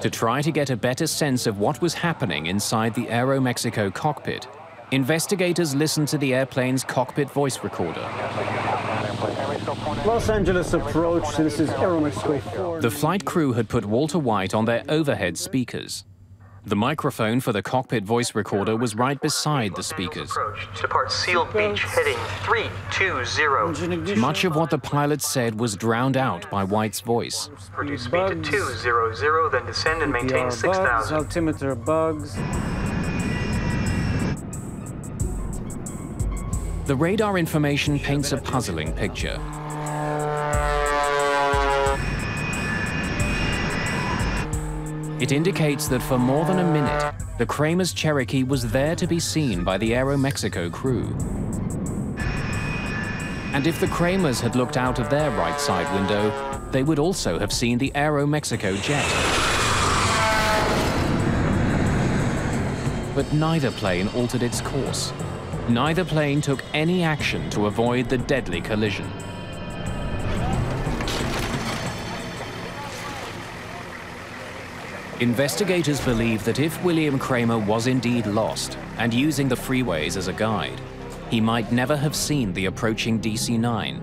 To try to get a better sense of what was happening inside the Aeromexico cockpit, investigators listened to the airplane's cockpit voice recorder. Los Angeles approach, this is Aeromexico 4. The flight crew had put Walter White on their overhead speakers. The microphone for the cockpit voice recorder was right beside the speakers. Depart Seal Beach, heading 320. Much of what the pilot said was drowned out by White's voice. Reduce speed to 200, then descend and maintain 6,000. Altimeter bugs. The radar information paints a puzzling picture. It indicates that for more than a minute, the Kramer's Cherokee was there to be seen by the Aeromexico crew. And if the Kramers had looked out of their right side window, they would also have seen the Aeromexico jet. But neither plane altered its course. Neither plane took any action to avoid the deadly collision. Investigators believe that if William Kramer was indeed lost and using the freeways as a guide, he might never have seen the approaching DC-9.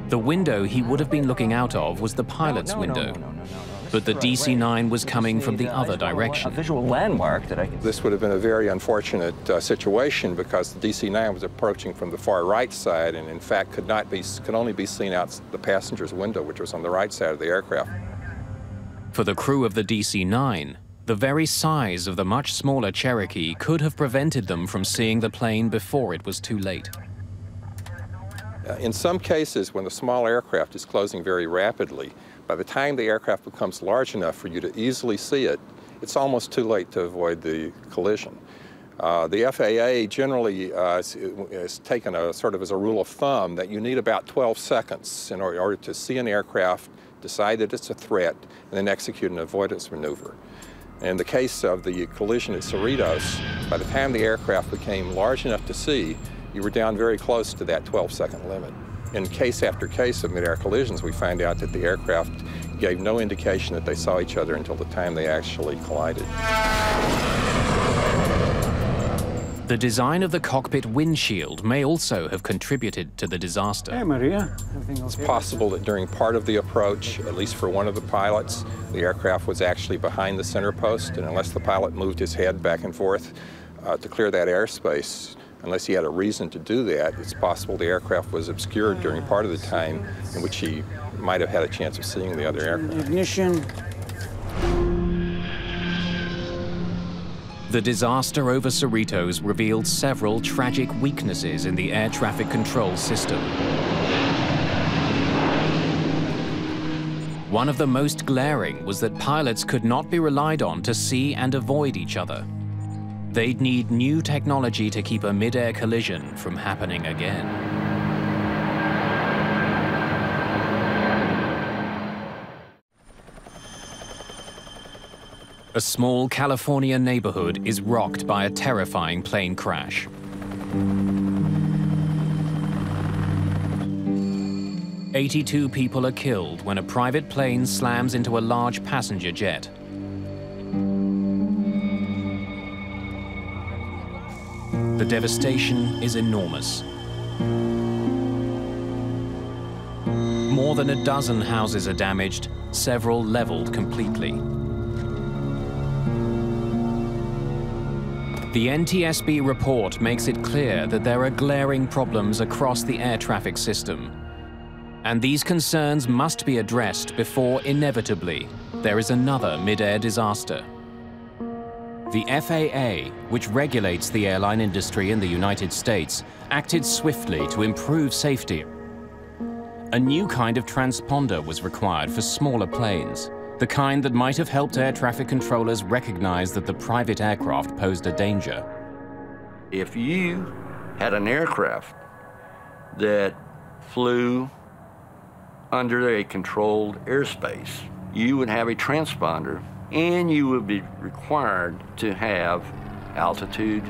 The window he would have been looking out of was the pilot's window, but the DC-9 was coming from the other direction. A visual landmark that I can... This would have been a very unfortunate situation because the DC-9 was approaching from the far right side and in fact could only be seen out the passenger's window, which was on the right side of the aircraft. For the crew of the DC-9, the very size of the much smaller Cherokee could have prevented them from seeing the plane before it was too late. In some cases, when the small aircraft is closing very rapidly, by the time the aircraft becomes large enough for you to easily see it, it's almost too late to avoid the collision. The FAA generally has taken sort of as a rule of thumb that you need about 12 seconds in order to see an aircraft, decide that it's a threat, and then execute an avoidance maneuver. In the case of the collision at Cerritos, by the time the aircraft became large enough to see, you were down very close to that 12-second limit. In case after case of mid-air collisions, we find out that the aircraft gave no indication that they saw each other until the time they actually collided. The design of the cockpit windshield may also have contributed to the disaster. Hey, Maria. Everything okay? It's possible that during part of the approach, at least for one of the pilots, the aircraft was actually behind the center post, and unless the pilot moved his head back and forth to clear that airspace, unless he had a reason to do that, it's possible the aircraft was obscured during part of the time in which he might have had a chance of seeing the other aircraft. Ignition. The disaster over Cerritos revealed several tragic weaknesses in the air traffic control system. One of the most glaring was that pilots could not be relied on to see and avoid each other. They'd need new technology to keep a mid-air collision from happening again. A small California neighborhood is rocked by a terrifying plane crash. "82 people are killed when a private plane slams into a large passenger jet. The devastation is enormous. More than a dozen houses are damaged, several leveled completely. The NTSB report makes it clear that there are glaring problems across the air traffic system. And these concerns must be addressed before, inevitably, there is another mid-air disaster. The FAA, which regulates the airline industry in the United States, acted swiftly to improve safety. A new kind of transponder was required for smaller planes, the kind that might have helped air traffic controllers recognize that the private aircraft posed a danger. If you had an aircraft that flew under a controlled airspace, you would have a transponder and you would be required to have altitude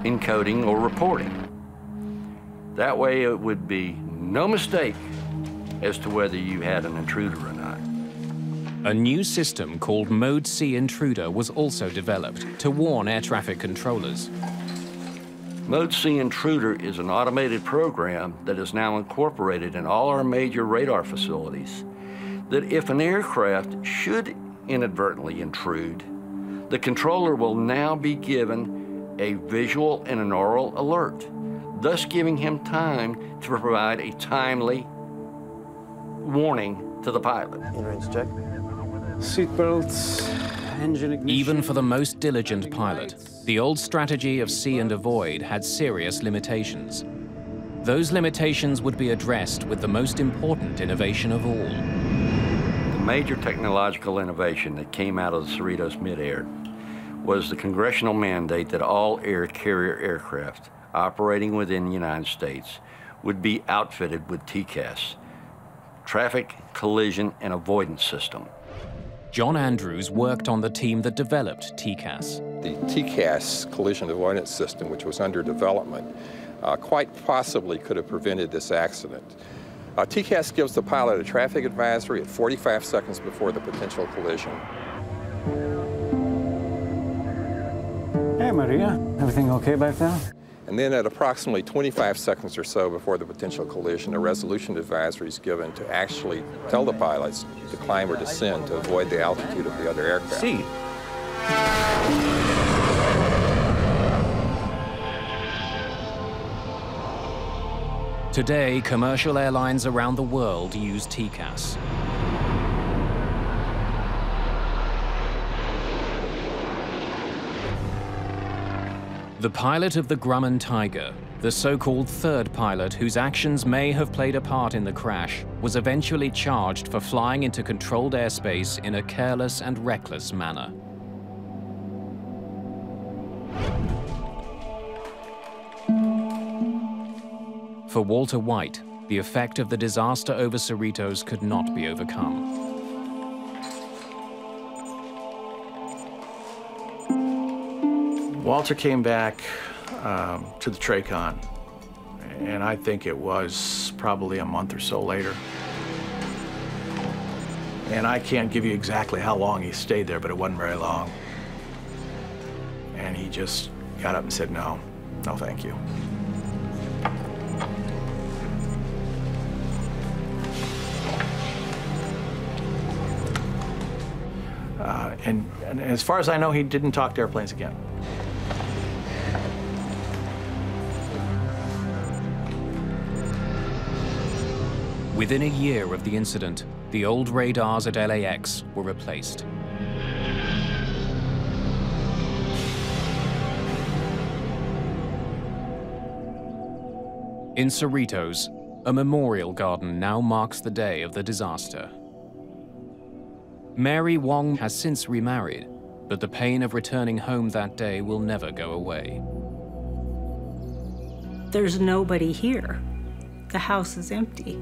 encoding or reporting. That way it would be no mistake as to whether you had an intruder or not. A new system called Mode C Intruder was also developed to warn air traffic controllers. Mode C Intruder is an automated program that is now incorporated in all our major radar facilities, that if an aircraft should inadvertently intrude, The controller will now be given a visual and an oral alert, thus giving him time to provide a timely warning to the pilot. In-range check. Seatbelts, engine ignition. Even for the most diligent pilot, the old strategy of see and avoid had serious limitations. Those limitations would be addressed with the most important innovation of all. The major technological innovation that came out of the Cerritos Mid-Air was the congressional mandate that all air carrier aircraft operating within the United States would be outfitted with TCAS, Traffic Collision and Avoidance System. John Andrews worked on the team that developed TCAS. The TCAS collision avoidance system, which was under development, quite possibly could have prevented this accident. TCAS gives the pilot a traffic advisory at 45 seconds before the potential collision. Hey, Maria. Everything okay back there? And then at approximately 25 seconds or so before the potential collision, a resolution advisory is given to actually tell the pilots to climb or descend to avoid the altitude of the other aircraft. See. Today, commercial airlines around the world use TCAS. The pilot of the Grumman Tiger, the so-called third pilot whose actions may have played a part in the crash, was eventually charged for flying into controlled airspace in a careless and reckless manner. For Walter White, the effect of the disaster over Cerritos could not be overcome. Walter came back to the TRACON, and I think it was probably a month or so later. And I can't give you exactly how long he stayed there, but it wasn't very long. And he just got up and said, no, no thank you. And as far as I know, he didn't talk to airplanes again. Within a year of the incident, the old radars at LAX were replaced. In Cerritos, a memorial garden now marks the day of the disaster. Mary Wong has since remarried, but the pain of returning home that day will never go away. There's nobody here. The house is empty.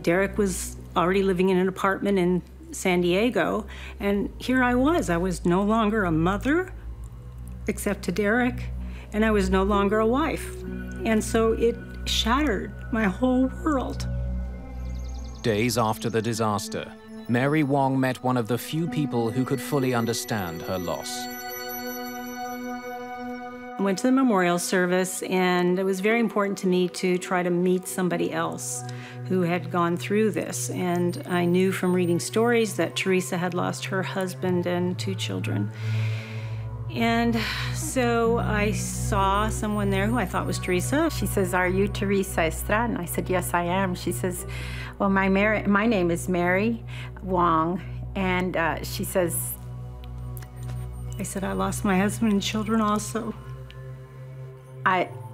Derek was already living in an apartment in San Diego, and here I was no longer a mother, except to Derek, and I was no longer a wife. And so it shattered my whole world. Days after the disaster, Mary Wong met one of the few people who could fully understand her loss. I went to the memorial service, and it was very important to me to try to meet somebody else who had gone through this. And I knew from reading stories that Teresa had lost her husband and 2 children. And so I saw someone there who I thought was Teresa. She says, "Are you Teresa Estrada?" And I said, "Yes, I am." She says, "Well, my name is Mary Wong." And she says, I said, "I lost my husband and children also."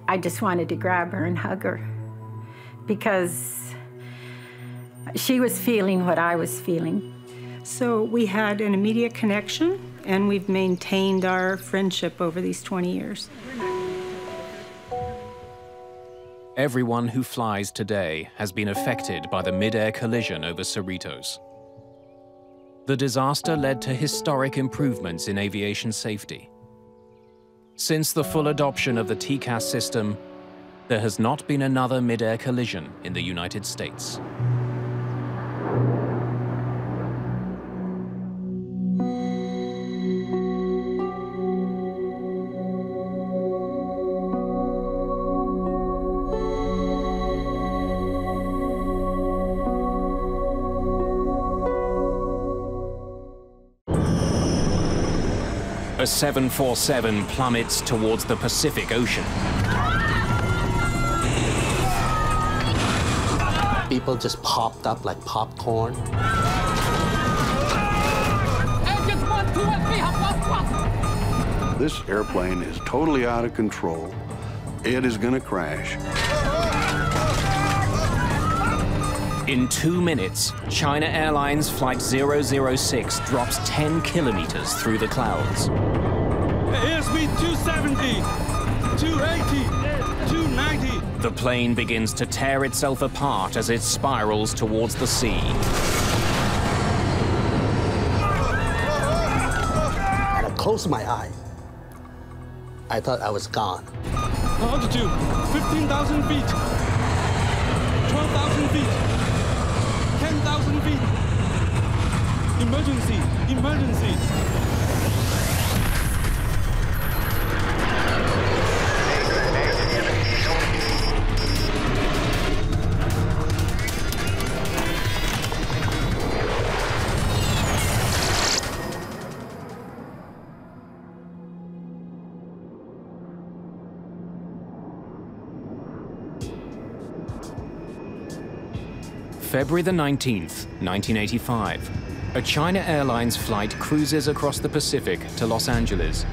I just wanted to grab her and hug her because she was feeling what I was feeling. So we had an immediate connection, and we've maintained our friendship over these 20 years. Everyone who flies today has been affected by the mid-air collision over Cerritos. The disaster led to historic improvements in aviation safety. Since the full adoption of the TCAS system, there has not been another mid-air collision in the United States. A 747 plummets towards the Pacific Ocean. People just popped up like popcorn. This airplane is totally out of control. It is going to crash. In 2 minutes, China Airlines Flight 006 drops 10 kilometers through the clouds. Airspeed 270, 280, 290. The plane begins to tear itself apart as it spirals towards the sea. I closed my eye. I thought I was gone. Altitude 15,000 feet, 12,000 feet, 10,000 feet. Emergency, emergency. February the 19th, 1985. A China Airlines flight cruises across the Pacific to Los Angeles.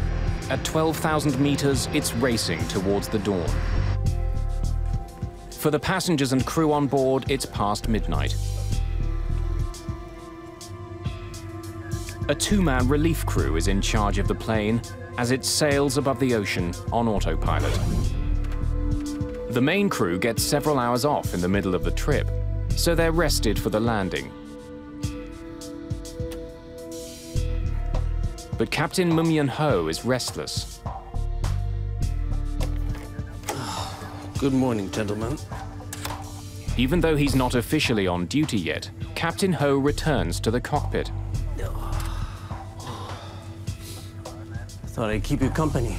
At 12,000 meters, it's racing towards the dawn. For the passengers and crew on board, it's past midnight. A two-man relief crew is in charge of the plane as it sails above the ocean on autopilot. The main crew gets several hours off in the middle of the trip, so they're rested for the landing. But Captain Mumyan Ho is restless. Good morning, gentlemen. Even though he's not officially on duty yet, Captain Ho returns to the cockpit. Thought I'd keep you company.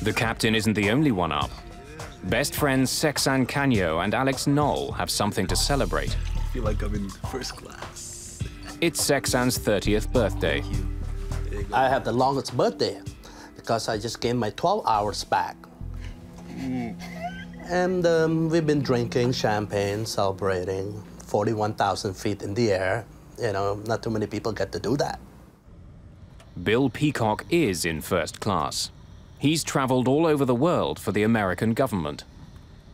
The captain isn't the only one up. Best friends Sexan Canyo and Alex Knoll have something to celebrate. I feel like I'm in first class. It's Sexan's 30th birthday. I have the longest birthday because I just gained my 12 hours back. And we've been drinking champagne, celebrating 41,000 feet in the air. You know, not too many people get to do that. Bill Peacock is in first class. He's traveled all over the world for the American government.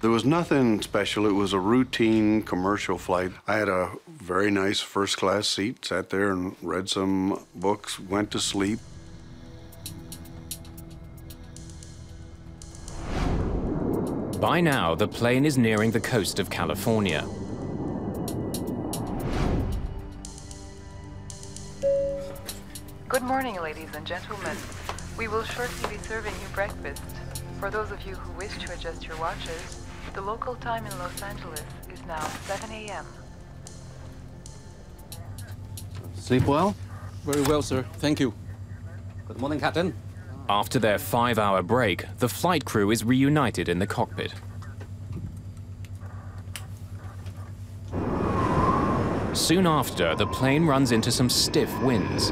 There was nothing special. It was a routine commercial flight. I had a very nice first-class seat, sat there and read some books, went to sleep. By now, the plane is nearing the coast of California. Good morning, ladies and gentlemen. We will shortly be serving you breakfast. For those of you who wish to adjust your watches, the local time in Los Angeles is now 7 a.m. Sleep well? Very well, sir. Thank you. Good morning, Captain. After their 5-hour break, the flight crew is reunited in the cockpit. Soon after, the plane runs into some stiff winds.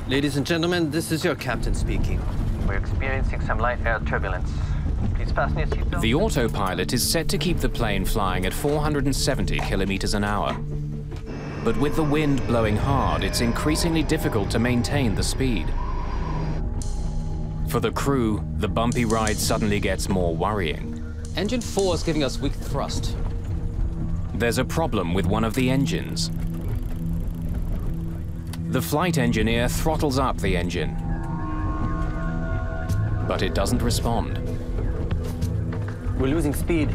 Ladies and gentlemen, this is your captain speaking. We're experiencing some light air turbulence. Please fasten your seatbelt. The autopilot is set to keep the plane flying at 470 kilometers an hour. But with the wind blowing hard, it's increasingly difficult to maintain the speed. For the crew, the bumpy ride suddenly gets more worrying. Engine 4 is giving us weak thrust. There's a problem with one of the engines. The flight engineer throttles up the engine, but it doesn't respond. We're losing speed.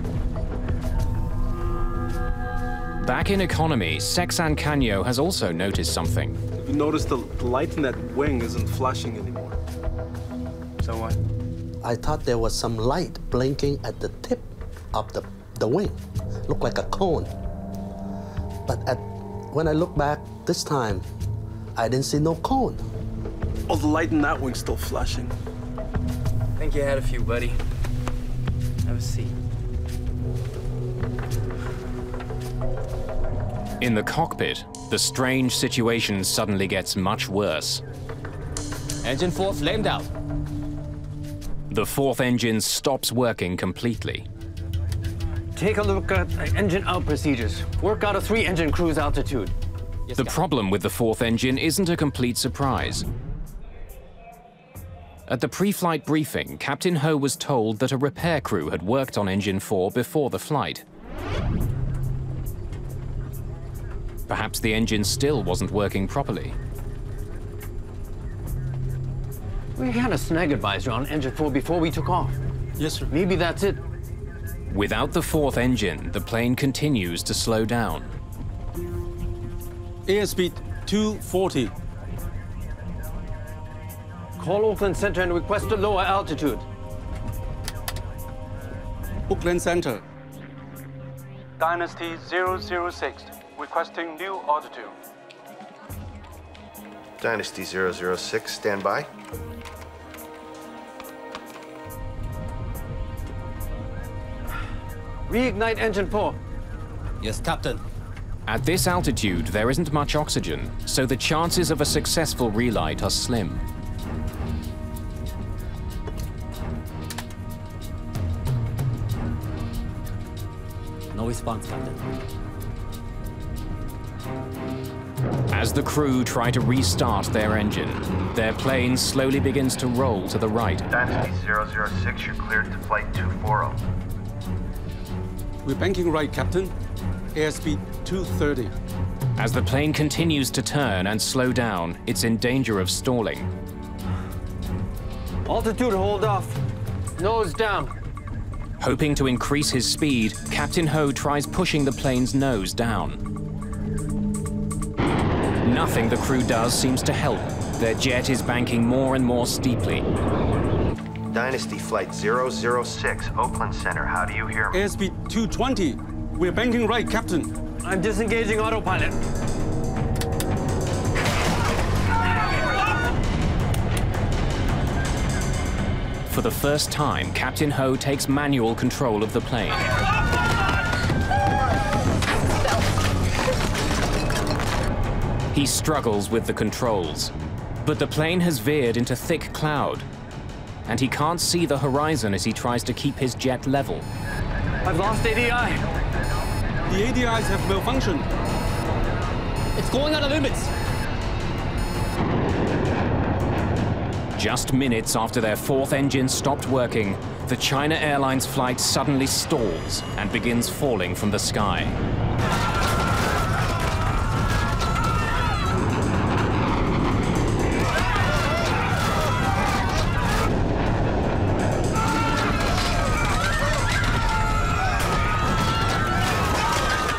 Back in economy, Sexan Canyo has also noticed something. You notice the light in that wing isn't flashing anymore. So what? I thought there was some light blinking at the tip of the wing. Looked like a cone. But when I look back this time, I didn't see no cone. Oh, the light in that wing's still flashing. I think you had a few, buddy. Have a seat. In the cockpit, The strange situation suddenly gets much worse. Engine 4 flamed out. The fourth engine stops working completely. Take a look at engine out procedures. Work out a 3-engine cruise altitude. The problem with the fourth engine isn't a complete surprise. At the pre-flight briefing, Captain Ho was told that a repair crew had worked on engine 4 before the flight. Perhaps the engine still wasn't working properly. We had a snag advisor on engine 4 before we took off. Yes, sir. Maybe that's it. Without the fourth engine, the plane continues to slow down. Airspeed 240. Call Oakland Center and request a lower altitude. Oakland Center. Dynasty 006, requesting new altitude. Dynasty 006, stand by. Reignite engine 4. Yes, Captain. At this altitude, there isn't much oxygen, so the chances of a successful relight are slim. No response, Captain. As the crew try to restart their engine, their plane slowly begins to roll to the right. Dynasty 006, you're cleared to flight 240. We're banking right, Captain. Airspeed 230. As the plane continues to turn and slow down, it's in danger of stalling. Altitude hold off. Nose down. Hoping to increase his speed, Captain Ho tries pushing the plane's nose down. Nothing the crew does seems to help. Their jet is banking more and more steeply. Dynasty Flight 006, Oakland Center, how do you hear me? Airspeed 220. We're banking right, Captain. I'm disengaging autopilot. For the first time, Captain Ho takes manual control of the plane. He struggles with the controls, but the plane has veered into thick cloud, and he can't see the horizon as he tries to keep his jet level. I've lost ADI. The ADIs have malfunctioned. It's going out of limits. Just minutes after their fourth engine stopped working, the China Airlines flight suddenly stalls and begins falling from the sky.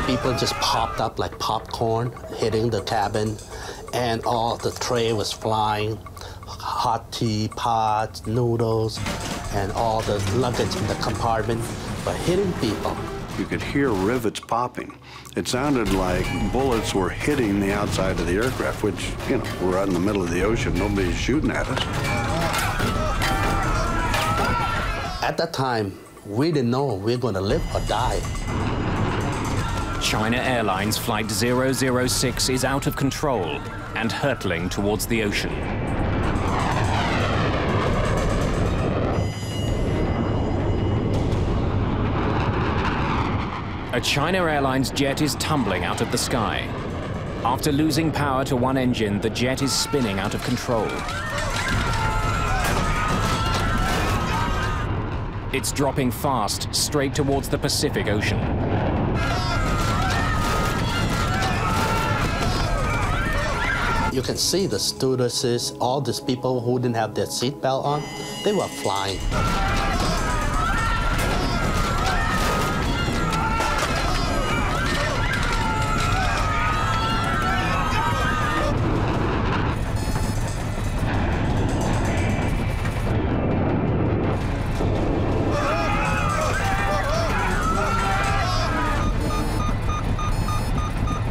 People just popped up like popcorn, hitting the cabin, and all the tray was flying. Hot tea, pots, noodles, and all the luggage in the compartment were hitting people. You could hear rivets popping. It sounded like bullets were hitting the outside of the aircraft, which, you know, we're out in the middle of the ocean. Nobody's shooting at us. At that time, we didn't know we were going to live or die. China Airlines Flight 006 is out of control and hurtling towards the ocean. A China Airlines jet is tumbling out of the sky. After losing power to one engine, the jet is spinning out of control. It's dropping fast, straight towards the Pacific Ocean. You can see the stewardesses, all these people who didn't have their seatbelt on, they were flying.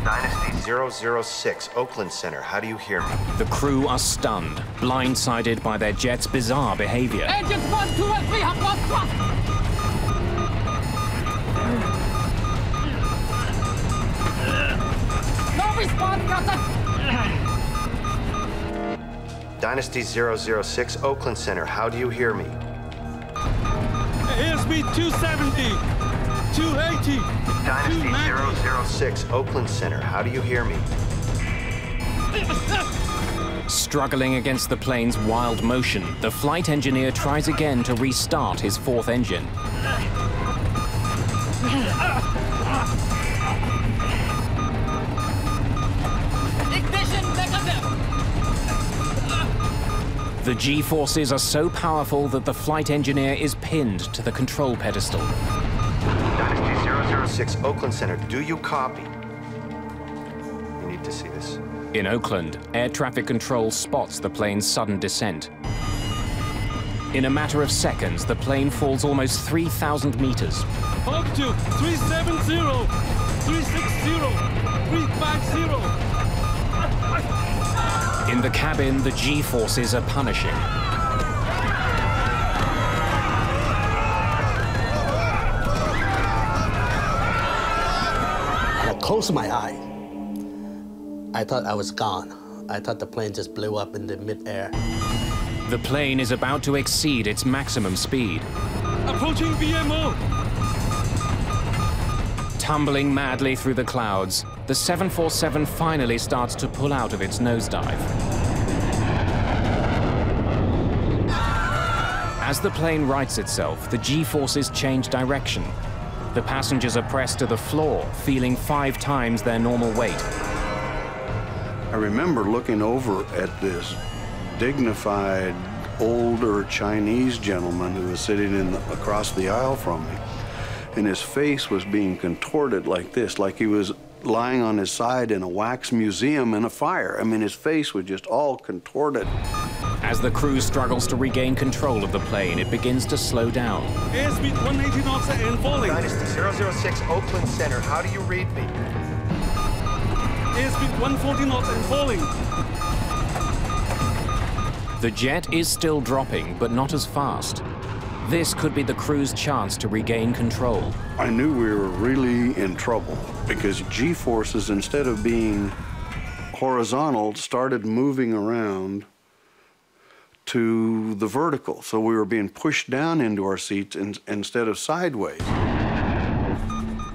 Dynasty 006, Oakland Center, how do you hear me? The crew are stunned, blindsided by their jet's bizarre behavior. Engines 1, 2, and 3 have lost thrust. No Dynasty 006, Oakland Center, how do you hear me? Airspeed 270, 280, Dynasty 006, Oakland Center, how do you hear me? Struggling against the plane's wild motion, the flight engineer tries again to restart his fourth engine. The G-forces are so powerful that the flight engineer is pinned to the control pedestal. Dynasty 006, Oakland Center, do you copy? You need to see this. In Oakland, air traffic control spots the plane's sudden descent. In a matter of seconds, the plane falls almost 3,000 meters. Up to 370, 360, 350. In the cabin, the G-forces are punishing. I closed my eye. I thought I was gone. I thought the plane just blew up in the mid-air. The plane is about to exceed its maximum speed. Approaching VMO. Tumbling madly through the clouds, the 747 finally starts to pull out of its nosedive. As the plane rights itself, the G-forces change direction. The passengers are pressed to the floor, feeling 5 times their normal weight. I remember looking over at this dignified, older Chinese gentleman who was sitting across the aisle from me. And his face was being contorted like this, like he was lying on his side in a wax museum in a fire. I mean, his face was just all contorted. As the crew struggles to regain control of the plane, it begins to slow down. Airspeed 180 knots and falling. Dynasty 006, Oakland Center, how do you read me? Airspeed 140 knots and falling. The jet is still dropping, but not as fast. This could be the crew's chance to regain control. I knew we were really in trouble because G-forces, instead of being horizontal, started moving around to the vertical. So we were being pushed down into our seats instead of sideways.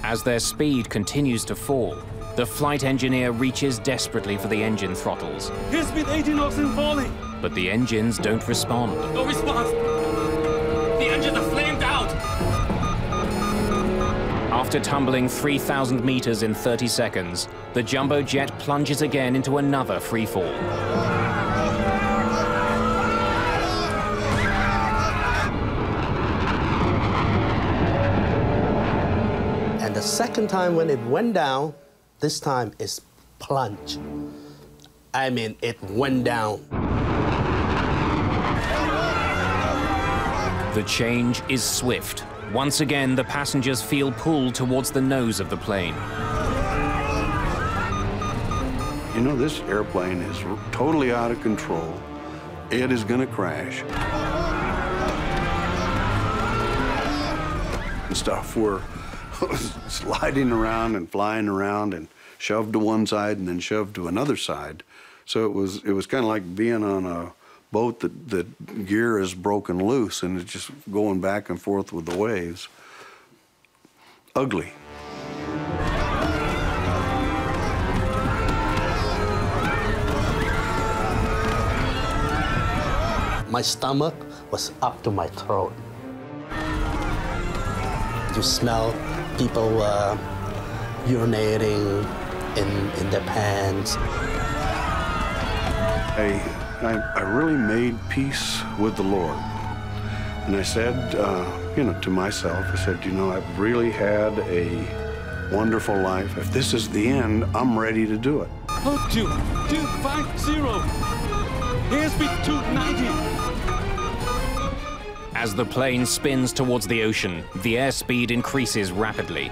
As their speed continues to fall, the flight engineer reaches desperately for the engine throttles. Airspeed 80 knots and falling. But the engines don't respond. No response. The engines are flamed out. After tumbling 3,000 meters in 30 seconds, the jumbo jet plunges again into another free fall. And the second time when it went down, this time it's plunge. I mean, it went down. The change is swift. Once again, the passengers feel pulled towards the nose of the plane. You know, this airplane is totally out of control. It is going to crash. And stuff. We're sliding around and flying around and shoved to one side and then shoved to another side. So it was kind of like being on a boat that the gear is broken loose and it's just going back and forth with the waves. Ugly. My stomach was up to my throat. You smell people urinating in their pants. I really made peace with the Lord. And I said, to myself, I said, I've really had a wonderful life. If this is the end, I'm ready to do it. Up to 250. Airspeed 290. As the plane spins towards the ocean, the airspeed increases rapidly.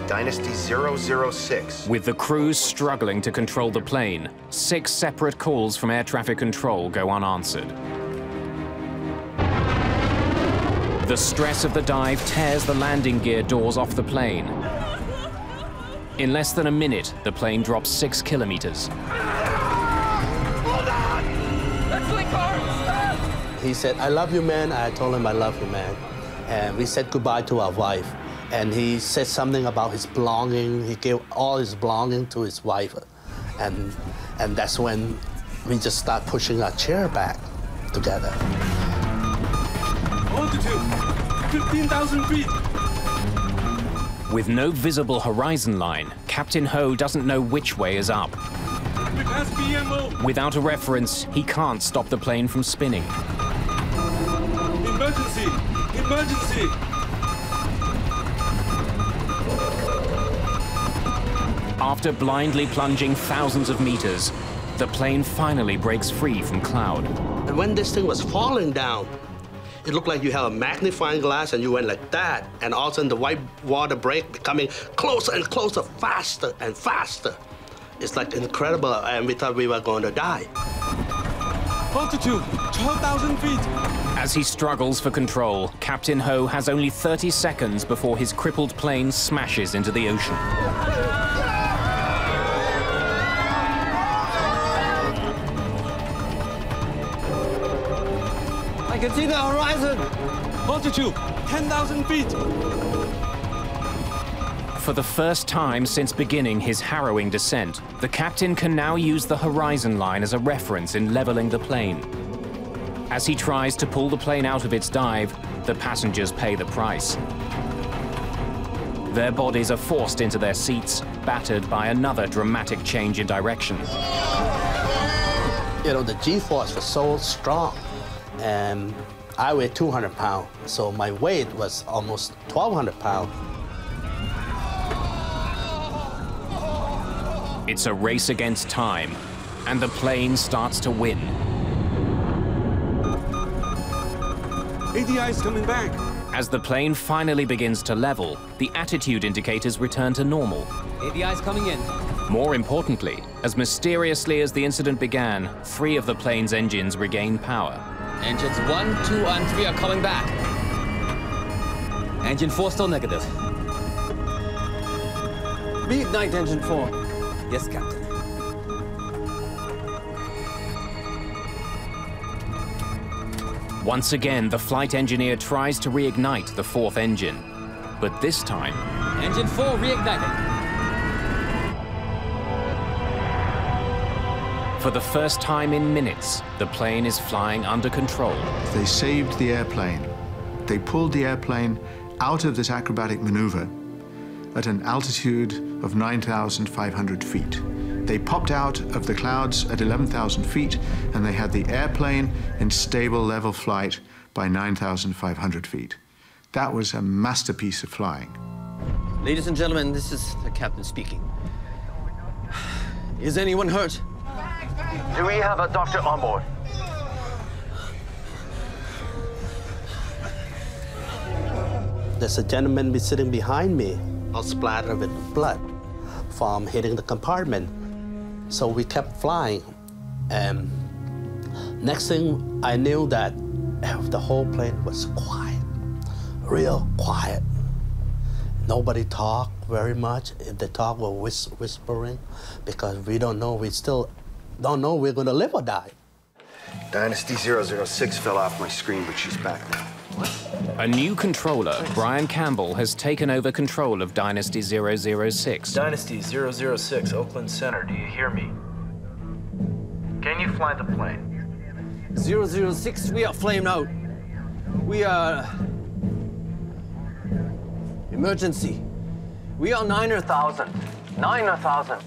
Dynasty 006. With the crews struggling to control the plane, 6 separate calls from air traffic control go unanswered. The stress of the dive tears the landing gear doors off the plane. In less than a minute, the plane drops 6 kilometers. He said, "I love you, man." I told him, "I love you, man." And we said goodbye to our wife. And he said something about his belonging. He gave all his belonging to his wife. And that's when we just start pushing our chair back together. Altitude, 15,000 feet. With no visible horizon line, Captain Ho doesn't know which way is up. We pass BMO. Without a reference, he can't stop the plane from spinning. Emergency! Emergency! After blindly plunging thousands of meters, the plane finally breaks free from cloud. And when this thing was falling down, it looked like you have a magnifying glass and you went like that, and all of a sudden the white water break becoming closer and closer, faster and faster. It's like incredible, and we thought we were going to die. Altitude, 12,000 feet. As he struggles for control, Captain Ho has only 30 seconds before his crippled plane smashes into the ocean. I can see the horizon. Altitude, 10,000 feet. For the first time since beginning his harrowing descent, the captain can now use the horizon line as a reference in leveling the plane. As he tries to pull the plane out of its dive, the passengers pay the price. Their bodies are forced into their seats, battered by another dramatic change in direction. You know, the G-force was so strong, and I weighed 200 pounds, so my weight was almost 1,200 pounds. It's a race against time, and the plane starts to win. ADI is coming back. As the plane finally begins to level, the attitude indicators return to normal. ADI is coming in. More importantly, as mysteriously as the incident began, 3 of the plane's engines regain power. Engines 1, 2, and 3 are coming back. Engine 4 still negative. Reignite engine 4. Yes, Captain. Once again, the flight engineer tries to reignite the 4th engine, but this time... Engine 4 reigniting. For the first time in minutes, the plane is flying under control. They saved the airplane. They pulled the airplane out of this acrobatic maneuver at an altitude of 9,500 feet. They popped out of the clouds at 11,000 feet, and they had the airplane in stable level flight by 9,500 feet. That was a masterpiece of flying. Ladies and gentlemen, this is the captain speaking. Is anyone hurt? Do we have a doctor on board? There's a gentleman sitting behind me, all splattered with blood from hitting the compartment. So we kept flying, and next thing I knew that the whole plane was quiet, real quiet. Nobody talked very much. If they talk, we're whispering, because we don't know, we still don't know we're gonna live or die. Dynasty 006 fell off my screen, but she's back now. A new controller, Brian Campbell, has taken over control of Dynasty 006. Dynasty 006, Oakland Center, do you hear me? Can you fly the plane? 006, we are flamed out. We are... emergency. We are 9,000. 9,000.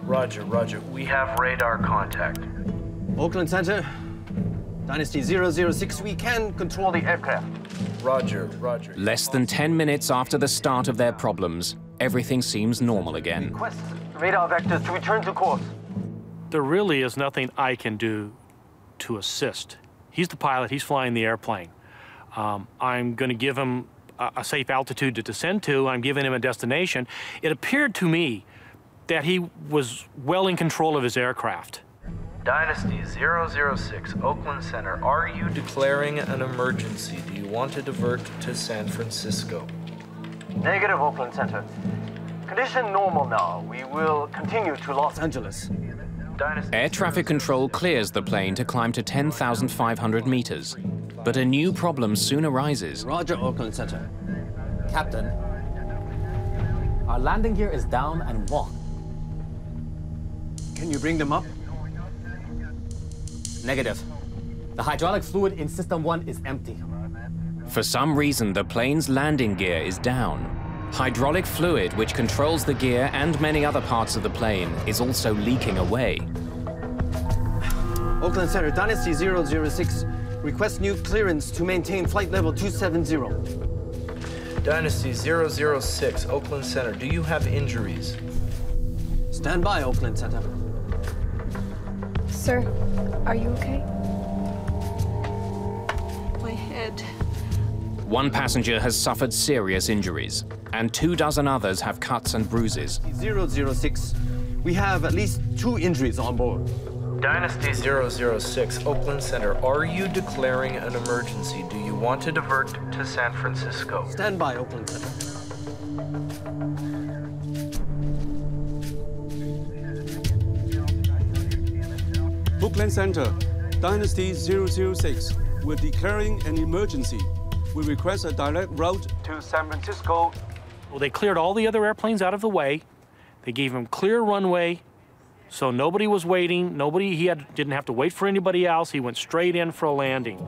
Roger, roger. We have radar contact. Oakland Center, Dynasty 006, we can control the aircraft. Roger, roger. Less than 10 minutes after the start of their problems, everything seems normal again. Request radar vectors to return to course. There really is nothing I can do to assist. He's the pilot, he's flying the airplane. I'm going to give him a safe altitude to descend to. I'm giving him a destination. It appeared to me that he was well in control of his aircraft. Dynasty 006, Oakland Center. Are you declaring an emergency? Do you want to divert to San Francisco? Negative, Oakland Center. Condition normal now. We will continue to Los Angeles. Air traffic control clears the plane to climb to 10,500 meters. But a new problem soon arises. Roger, Oakland Center. Captain, our landing gear is down and walk. Can you bring them up? Negative. The hydraulic fluid in System 1 is empty. For some reason, the plane's landing gear is down. Hydraulic fluid, which controls the gear and many other parts of the plane, is also leaking away. Oakland Center, Dynasty 006. Request new clearance to maintain flight level 270. Dynasty 006, Oakland Center. Do you have injuries? Stand by, Oakland Center. Sir, are you okay? My head. One passenger has suffered serious injuries, and 24 others have cuts and bruises. 006. We have at least 2 injuries on board. Dynasty 006, Oakland Center. Are you declaring an emergency? Do you want to divert to San Francisco? Stand by, Oakland Center. Oakland Center, Dynasty 006. We're declaring an emergency. We request a direct route to San Francisco. Well, they cleared all the other airplanes out of the way. They gave him clear runway, so nobody was waiting. Didn't have to wait for anybody else. He went straight in for a landing.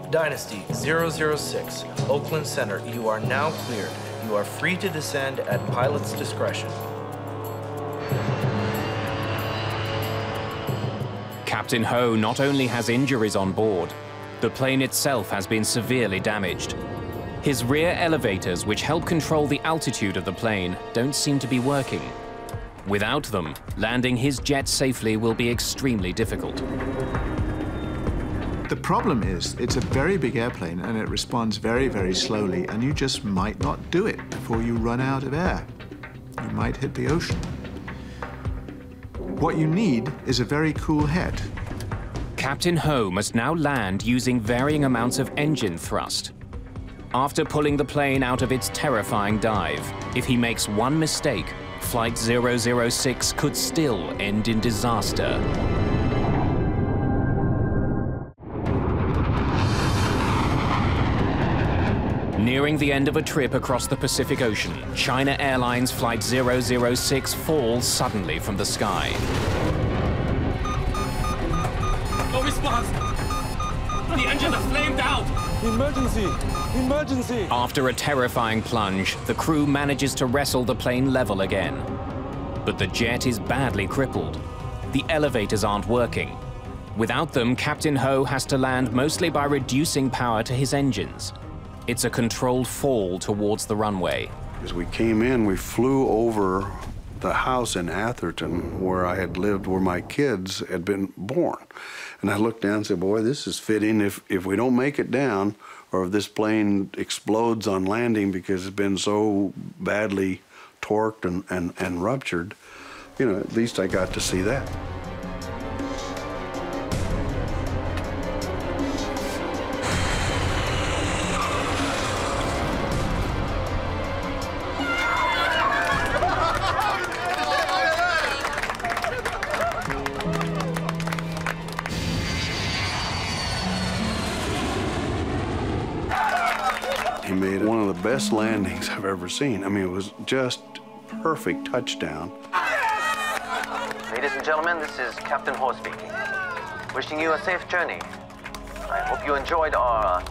Dynasty 006, Oakland Center. You are now cleared. You are free to descend at pilot's discretion. Captain Ho not only has injuries on board, the plane itself has been severely damaged. His rear elevators, which help control the altitude of the plane, don't seem to be working. Without them, landing his jet safely will be extremely difficult. The problem is, it's a very big airplane and it responds very, very slowly, and you just might not do it before you run out of air. You might hit the ocean. What you need is a very cool head. Captain Ho must now land using varying amounts of engine thrust. After pulling the plane out of its terrifying dive, if he makes one mistake, Flight 006 could still end in disaster. Nearing the end of a trip across the Pacific Ocean, China Airlines Flight 006 falls suddenly from the sky. No response! The engines are flamed out! Emergency! Emergency! After a terrifying plunge, the crew manages to wrestle the plane level again. But the jet is badly crippled. The elevators aren't working. Without them, Captain Ho has to land mostly by reducing power to his engines. It's a controlled fall towards the runway. As we came in, we flew over the house in Atherton where I had lived, where my kids had been born. And I looked down and said, boy, this is fitting. If we don't make it down, or if this plane explodes on landing because it's been so badly torqued and ruptured, you know, at least I got to see that. He made one of the best landings I've ever seen. I mean, it was just perfect touchdown. Ladies and gentlemen, this is Captain Ho speaking. Wishing you a safe journey. I hope you enjoyed our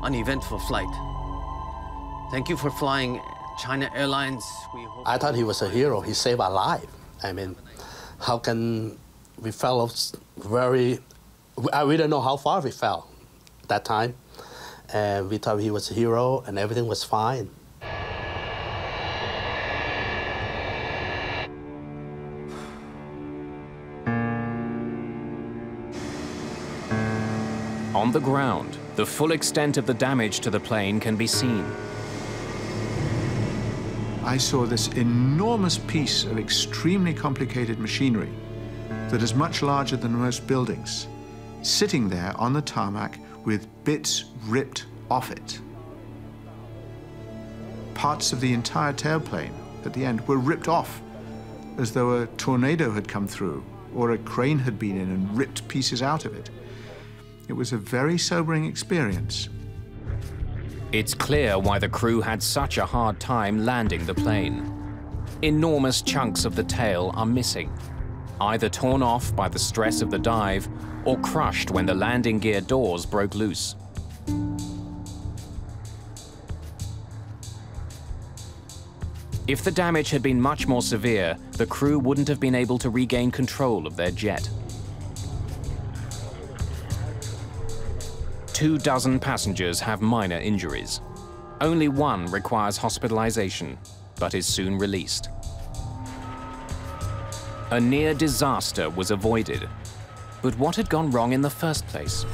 uneventful flight. Thank you for flying China Airlines. I thought he was a hero. He saved our life. I mean, how can we fell we didn't know how far we fell that time. And we thought he was a hero and everything was fine. On the ground, the full extent of the damage to the plane can be seen. I saw this enormous piece of extremely complicated machinery that is much larger than most buildings, sitting there on the tarmac with bits ripped off it. Parts of the entire tailplane at the end were ripped off, as though a tornado had come through or a crane had been in and ripped pieces out of it. It was a very sobering experience. It's clear why the crew had such a hard time landing the plane. Enormous chunks of the tail are missing, either torn off by the stress of the dive or crushed when the landing gear doors broke loose. If the damage had been much more severe, the crew wouldn't have been able to regain control of their jet. 24 passengers have minor injuries. Only one requires hospitalization, but is soon released. A near disaster was avoided. But what had gone wrong in the first place?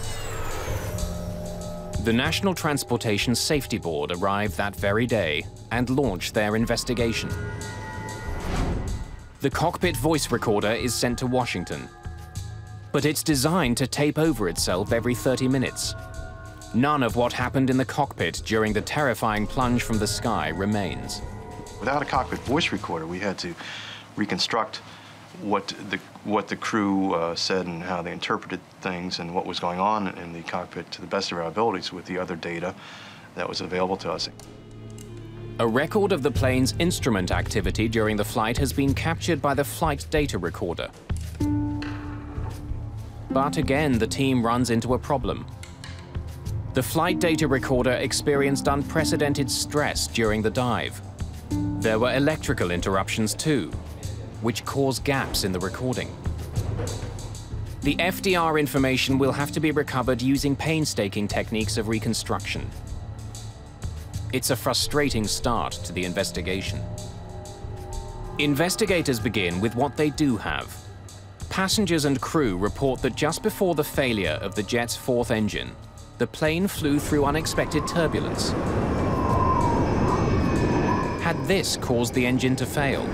The National Transportation Safety Board arrived that very day and launched their investigation. The cockpit voice recorder is sent to Washington, but it's designed to tape over itself every 30 minutes. None of what happened in the cockpit during the terrifying plunge from the sky remains. Without a cockpit voice recorder, we had to reconstruct what the crew said and how they interpreted things and what was going on in the cockpit to the best of our abilities with the other data that was available to us. A record of the plane's instrument activity during the flight has been captured by the flight data recorder. But again, the team runs into a problem. The flight data recorder experienced unprecedented stress during the dive. There were electrical interruptions too, which caused gaps in the recording. The FDR information will have to be recovered using painstaking techniques of reconstruction. It's a frustrating start to the investigation. Investigators begin with what they do have. Passengers and crew report that just before the failure of the jet's fourth engine, the plane flew through unexpected turbulence. Had this caused the engine to fail?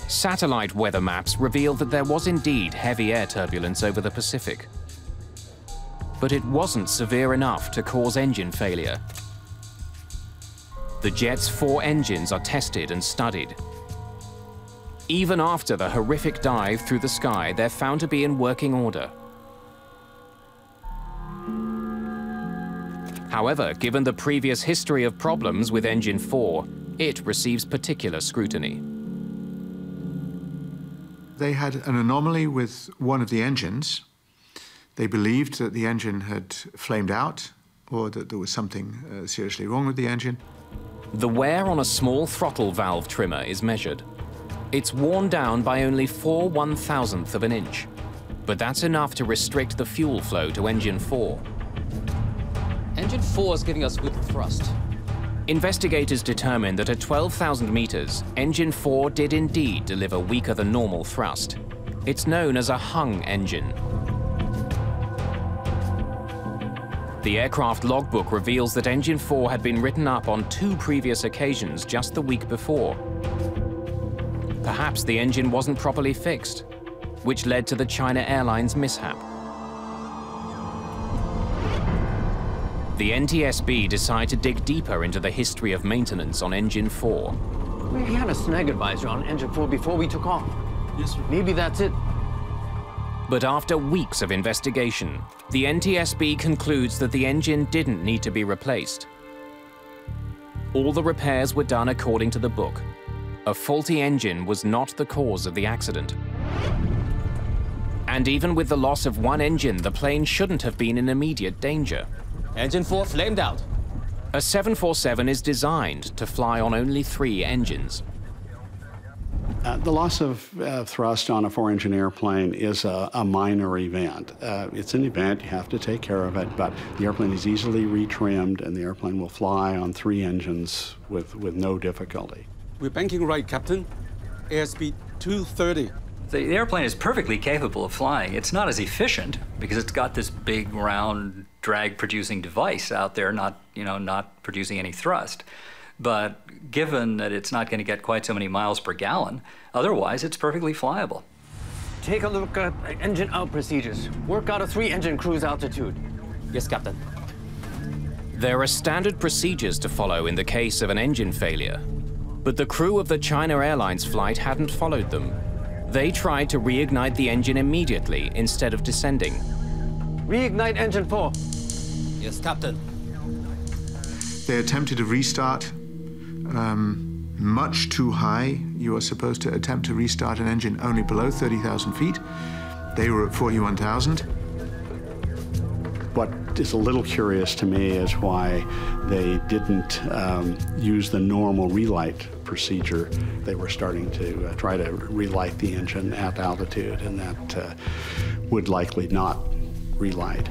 Satellite weather maps revealed that there was indeed heavy air turbulence over the Pacific. But it wasn't severe enough to cause engine failure. The jet's 4 engines are tested and studied. Even after the horrific dive through the sky, they're found to be in working order. However, given the previous history of problems with Engine 4, it receives particular scrutiny. They had an anomaly with one of the engines. They believed that the engine had flamed out or that there was something seriously wrong with the engine. The wear on a small throttle valve trimmer is measured. It's worn down by only 4/1000th of an inch, but that's enough to restrict the fuel flow to Engine 4. Engine 4 is giving us weak thrust. Investigators determined that at 12,000 meters, Engine 4 did indeed deliver weaker than normal thrust. It's known as a hung engine. The aircraft logbook reveals that Engine 4 had been written up on 2 previous occasions just the week before. Perhaps the engine wasn't properly fixed, which led to the China Airlines mishap. The NTSB decided to dig deeper into the history of maintenance on Engine 4. We had a snag advisor on Engine 4 before we took off. Yes, sir. Maybe that's it. But after weeks of investigation, the NTSB concludes that the engine didn't need to be replaced. All the repairs were done according to the book. A faulty engine was not the cause of the accident. And even with the loss of one engine, the plane shouldn't have been in immediate danger. Engine 4 flamed out. A 747 is designed to fly on only 3 engines. The loss of thrust on a 4-engine airplane is a minor event. It's an event, you have to take care of it, but the airplane is easily retrimmed and the airplane will fly on 3 engines with no difficulty. We're banking right, Captain. Airspeed 230. The airplane is perfectly capable of flying. It's not as efficient because it's got this big, round, drag-producing device out there, not producing any thrust. But given that it's not going to get quite so many miles per gallon, otherwise it's perfectly flyable. Take a look at engine out procedures. Work out a 3-engine cruise altitude. Yes, Captain. There are standard procedures to follow in the case of an engine failure, but the crew of the China Airlines flight hadn't followed them. They tried to reignite the engine immediately instead of descending. Reignite engine 4. Yes, Captain. They attempted a restart much too high. You are supposed to attempt to restart an engine only below 30,000 feet. They were at 41,000. What is a little curious to me is why they didn't use the normal relight procedure. They were starting to try to relight the engine at altitude, and that would likely not relight.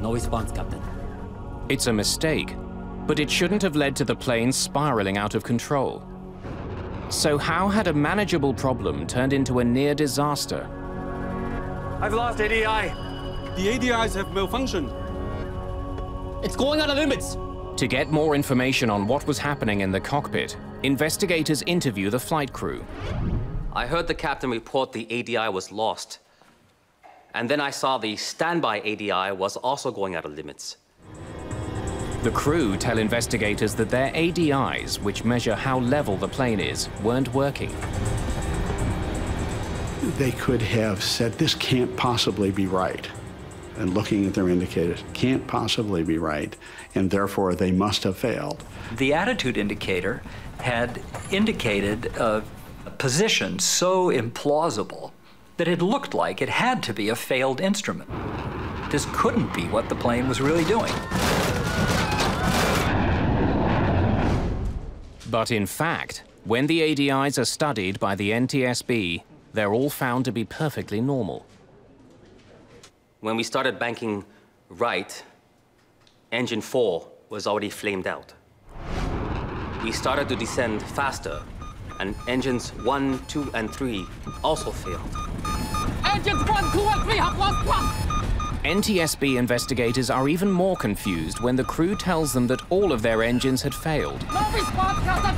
No response, Captain. It's a mistake, but it shouldn't have led to the plane spiraling out of control. So how had a manageable problem turned into a near disaster? I've lost ADI. The ADIs have malfunctioned. It's going out of limits. To get more information on what was happening in the cockpit, investigators interview the flight crew. I heard the captain report the ADI was lost. And then I saw the standby ADI was also going out of limits. The crew tell investigators that their ADIs, which measure how level the plane is, weren't working. They could have said, this can't possibly be right. And looking at their indicators, can't possibly be right, and therefore they must have failed. The attitude indicator had indicated a position so implausible that it looked like it had to be a failed instrument. This couldn't be what the plane was really doing. But in fact, when the ADIs are studied by the NTSB, they're all found to be perfectly normal. When we started banking right, engine 4 was already flamed out. We started to descend faster, and engines 1, 2, and 3 also failed. Engines 1, 2, and 3 have lost thrust! NTSB investigators are even more confused when the crew tells them that all of their engines had failed. No response, Captain!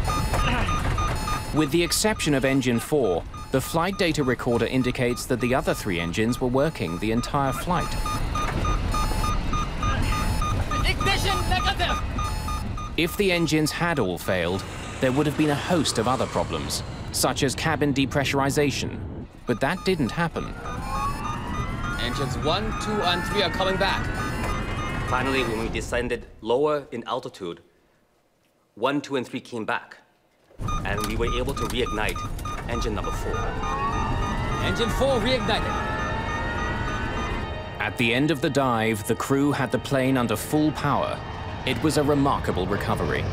With the exception of engine 4, the flight data recorder indicates that the other 3 engines were working the entire flight. Ignition negative! If the engines had all failed, there would have been a host of other problems, such as cabin depressurization, but that didn't happen. Engines 1, 2, and 3 are coming back. Finally, when we descended lower in altitude, 1, 2, and 3 came back, and we were able to reignite engine number 4. Engine 4 reignited. At the end of the dive, the crew had the plane under full power. It was a remarkable recovery.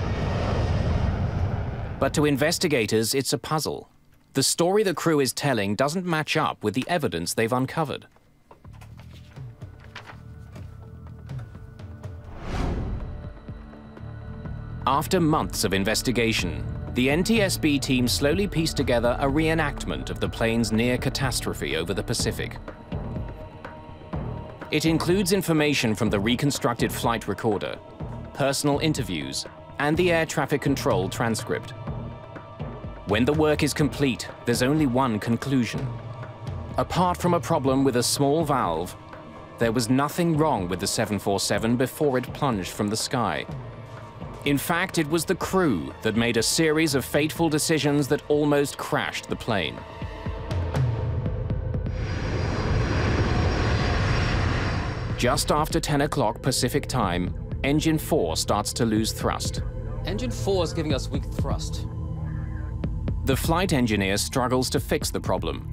But to investigators, it's a puzzle. The story the crew is telling doesn't match up with the evidence they've uncovered. After months of investigation, the NTSB team slowly pieced together a reenactment of the plane's near catastrophe over the Pacific. It includes information from the reconstructed flight recorder, personal interviews, and the air traffic control transcript. When the work is complete, there's only one conclusion. Apart from a problem with a small valve, there was nothing wrong with the 747 before it plunged from the sky. In fact, it was the crew that made a series of fateful decisions that almost crashed the plane. Just after 10 o'clock Pacific time, engine 4 starts to lose thrust. Engine 4 is giving us weak thrust. The flight engineer struggles to fix the problem.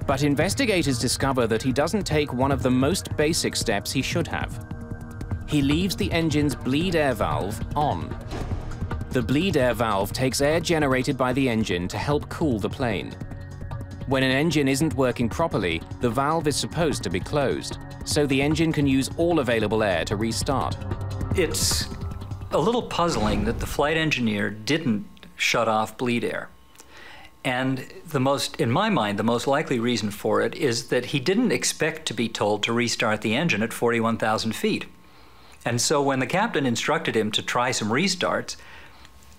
But investigators discover that he doesn't take one of the most basic steps he should have. He leaves the engine's bleed air valve on. The bleed air valve takes air generated by the engine to help cool the plane. When an engine isn't working properly, the valve is supposed to be closed, so the engine can use all available air to restart. It's a little puzzling that the flight engineer didn't shut off bleed air. And in my mind, the most likely reason for it is that he didn't expect to be told to restart the engine at 41,000 feet. And so when the captain instructed him to try some restarts,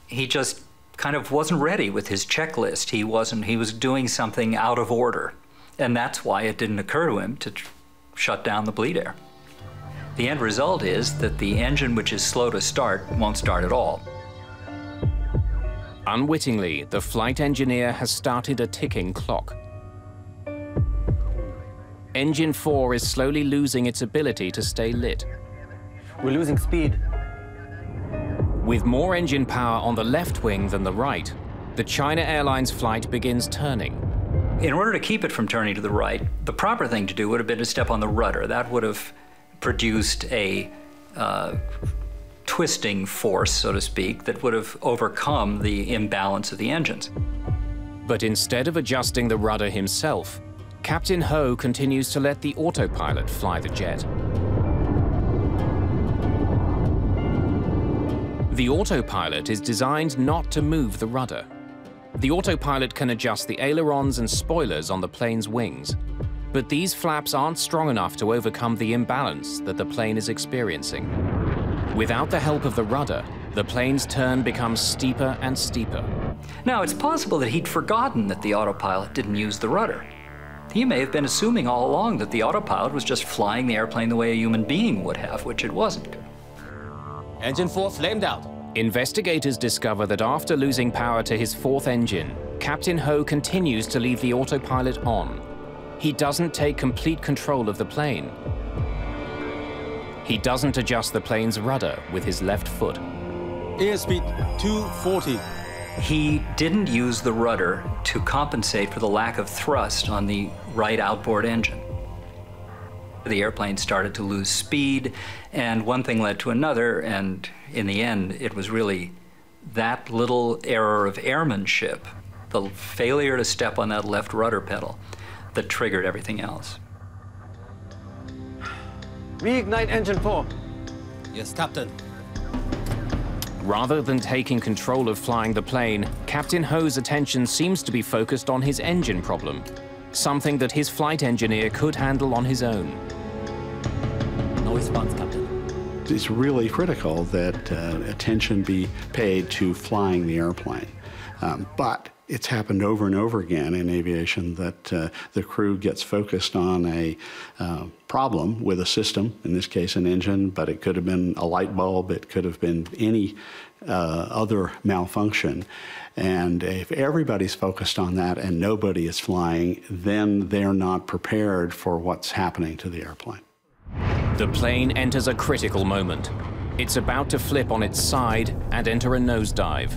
he just kind of wasn't ready with his checklist. He was doing something out of order. And that's why it didn't occur to him to shut down the bleed air. The end result is that the engine, which is slow to start, won't start at all. Unwittingly, the flight engineer has started a ticking clock. Engine 4 is slowly losing its ability to stay lit. We're losing speed. With more engine power on the left wing than the right, the China Airlines flight begins turning. In order to keep it from turning to the right, the proper thing to do would have been to step on the rudder. That would have produced a twisting force, so to speak, that would have overcome the imbalance of the engines. But instead of adjusting the rudder himself, Captain Ho continues to let the autopilot fly the jet. The autopilot is designed not to move the rudder. The autopilot can adjust the ailerons and spoilers on the plane's wings, but these flaps aren't strong enough to overcome the imbalance that the plane is experiencing. Without the help of the rudder, the plane's turn becomes steeper and steeper. Now, it's possible that he'd forgotten that the autopilot didn't use the rudder. He may have been assuming all along that the autopilot was just flying the airplane the way a human being would have, which it wasn't. Engine 4 flamed out. Investigators discover that after losing power to his fourth engine, Captain Ho continues to leave the autopilot on. He doesn't take complete control of the plane. He doesn't adjust the plane's rudder with his left foot. Airspeed 240. He didn't use the rudder to compensate for the lack of thrust on the right outboard engine. The airplane started to lose speed, and one thing led to another, and in the end, it was really that little error of airmanship, the failure to step on that left rudder pedal, that triggered everything else. Reignite engine 4. Yes, Captain. Rather than taking control of flying the plane, Captain Ho's attention seems to be focused on his engine problem, something that his flight engineer could handle on his own. No response, Captain. It's really critical that attention be paid to flying the airplane. But it's happened over and over again in aviation that the crew gets focused on a problem with a system, in this case an engine, but it could have been a light bulb, it could have been any other malfunction. And if everybody's focused on that and nobody is flying, then they're not prepared for what's happening to the airplane. The plane enters a critical moment. It's about to flip on its side and enter a nosedive.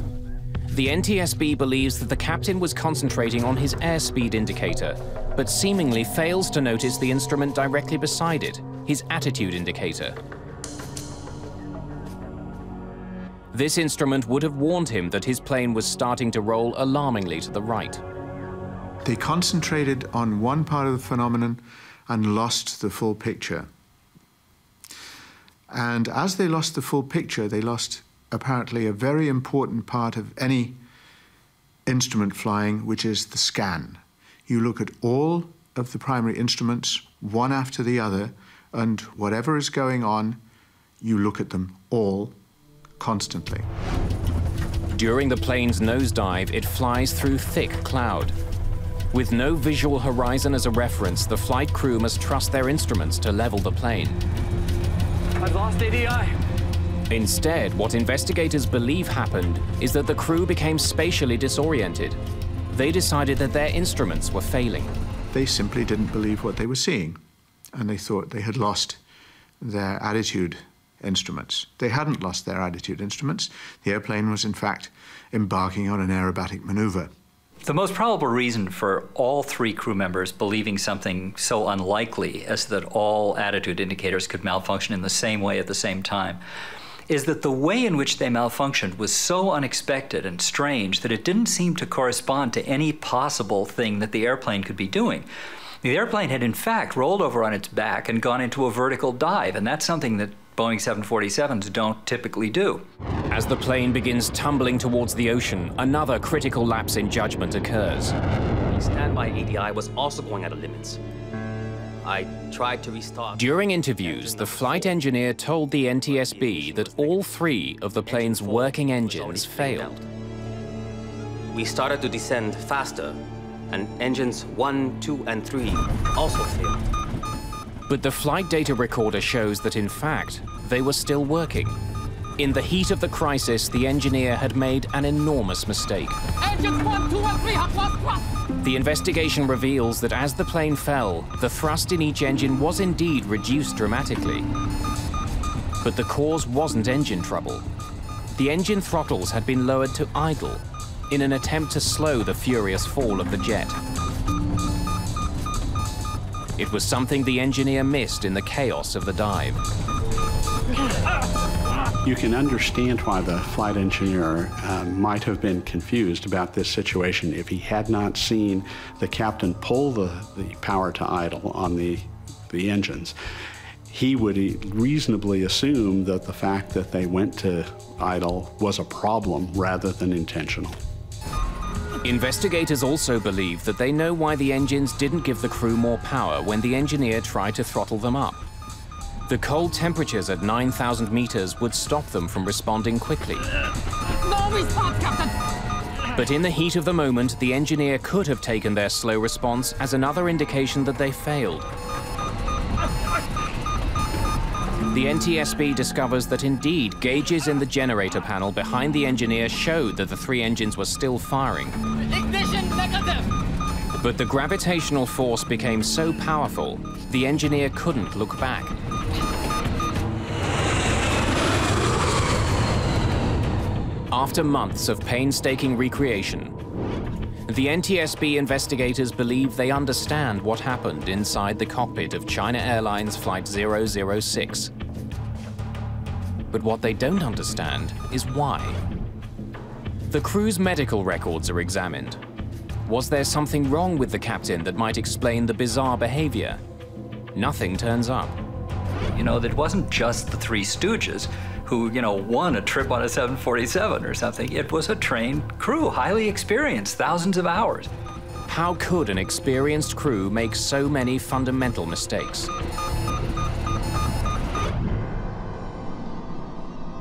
The NTSB believes that the captain was concentrating on his airspeed indicator, but seemingly fails to notice the instrument directly beside it, his attitude indicator. This instrument would have warned him that his plane was starting to roll alarmingly to the right. They concentrated on one part of the phenomenon and lost the full picture. And as they lost the full picture, they lost apparently a very important part of any instrument flying, which is the scan. You look at all of the primary instruments, one after the other, and whatever is going on, you look at them all constantly. During the plane's nosedive, it flies through thick cloud. With no visual horizon as a reference, the flight crew must trust their instruments to level the plane. I've lost ADI. Instead, what investigators believe happened is that the crew became spatially disoriented. They decided that their instruments were failing. They simply didn't believe what they were seeing, and they thought they had lost their attitude instruments. They hadn't lost their attitude instruments. The airplane was, in fact, embarking on an aerobatic maneuver. The most probable reason for all three crew members believing something so unlikely as that all attitude indicators could malfunction in the same way at the same time is that the way in which they malfunctioned was so unexpected and strange that it didn't seem to correspond to any possible thing that the airplane could be doing. The airplane had in fact rolled over on its back and gone into a vertical dive, and that's something that Boeing 747s don't typically do. As the plane begins tumbling towards the ocean, another critical lapse in judgment occurs. The standby ADI was also going out of limits. I tried to restart. During interviews, the flight engineer told the NTSB that all 3 of the plane's working engines failed. We started to descend faster, and engines 1, 2, and 3 also failed. But the flight data recorder shows that, in fact, they were still working. In the heat of the crisis, the engineer had made an enormous mistake. Engines 1, 2, and 3 have lost thrust. The investigation reveals that as the plane fell, the thrust in each engine was indeed reduced dramatically. But the cause wasn't engine trouble. The engine throttles had been lowered to idle in an attempt to slow the furious fall of the jet. It was something the engineer missed in the chaos of the dive. You can understand why the flight engineer might have been confused about this situation if he had not seen the captain pull the power to idle on the engines. He would reasonably assume that the fact that they went to idle was a problem rather than intentional. Investigators also believe that they know why the engines didn't give the crew more power when the engineer tried to throttle them up. The cold temperatures at 9,000 meters would stop them from responding quickly. No response, Captain! But in the heat of the moment, the engineer could have taken their slow response as another indication that they failed. The NTSB discovers that indeed gauges in the generator panel behind the engineer showed that the 3 engines were still firing. Ignition negative! But the gravitational force became so powerful, the engineer couldn't look back. After months of painstaking recreation, the NTSB investigators believe they understand what happened inside the cockpit of China Airlines Flight 006. But what they don't understand is why. The crew's medical records are examined. Was there something wrong with the captain that might explain the bizarre behavior? Nothing turns up. You know, it wasn't just the 3 Stooges who, won a trip on a 747 or something. It was a trained crew, highly experienced, thousands of hours. How could an experienced crew make so many fundamental mistakes?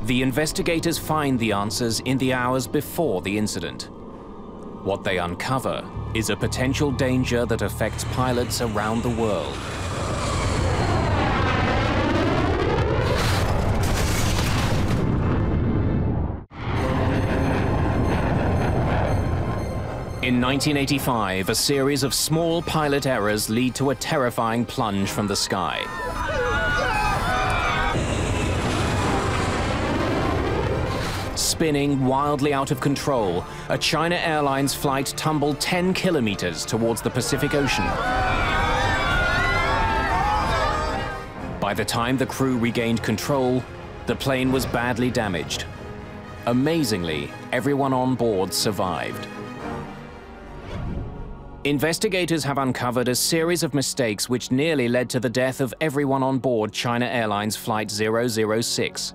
The investigators find the answers in the hours before the incident. What they uncover is a potential danger that affects pilots around the world. In 1985, a series of small pilot errors lead to a terrifying plunge from the sky. Spinning wildly out of control, a China Airlines flight tumbled 10 kilometers towards the Pacific Ocean. By the time the crew regained control, the plane was badly damaged. Amazingly, everyone on board survived. Investigators have uncovered a series of mistakes which nearly led to the death of everyone on board China Airlines Flight 006.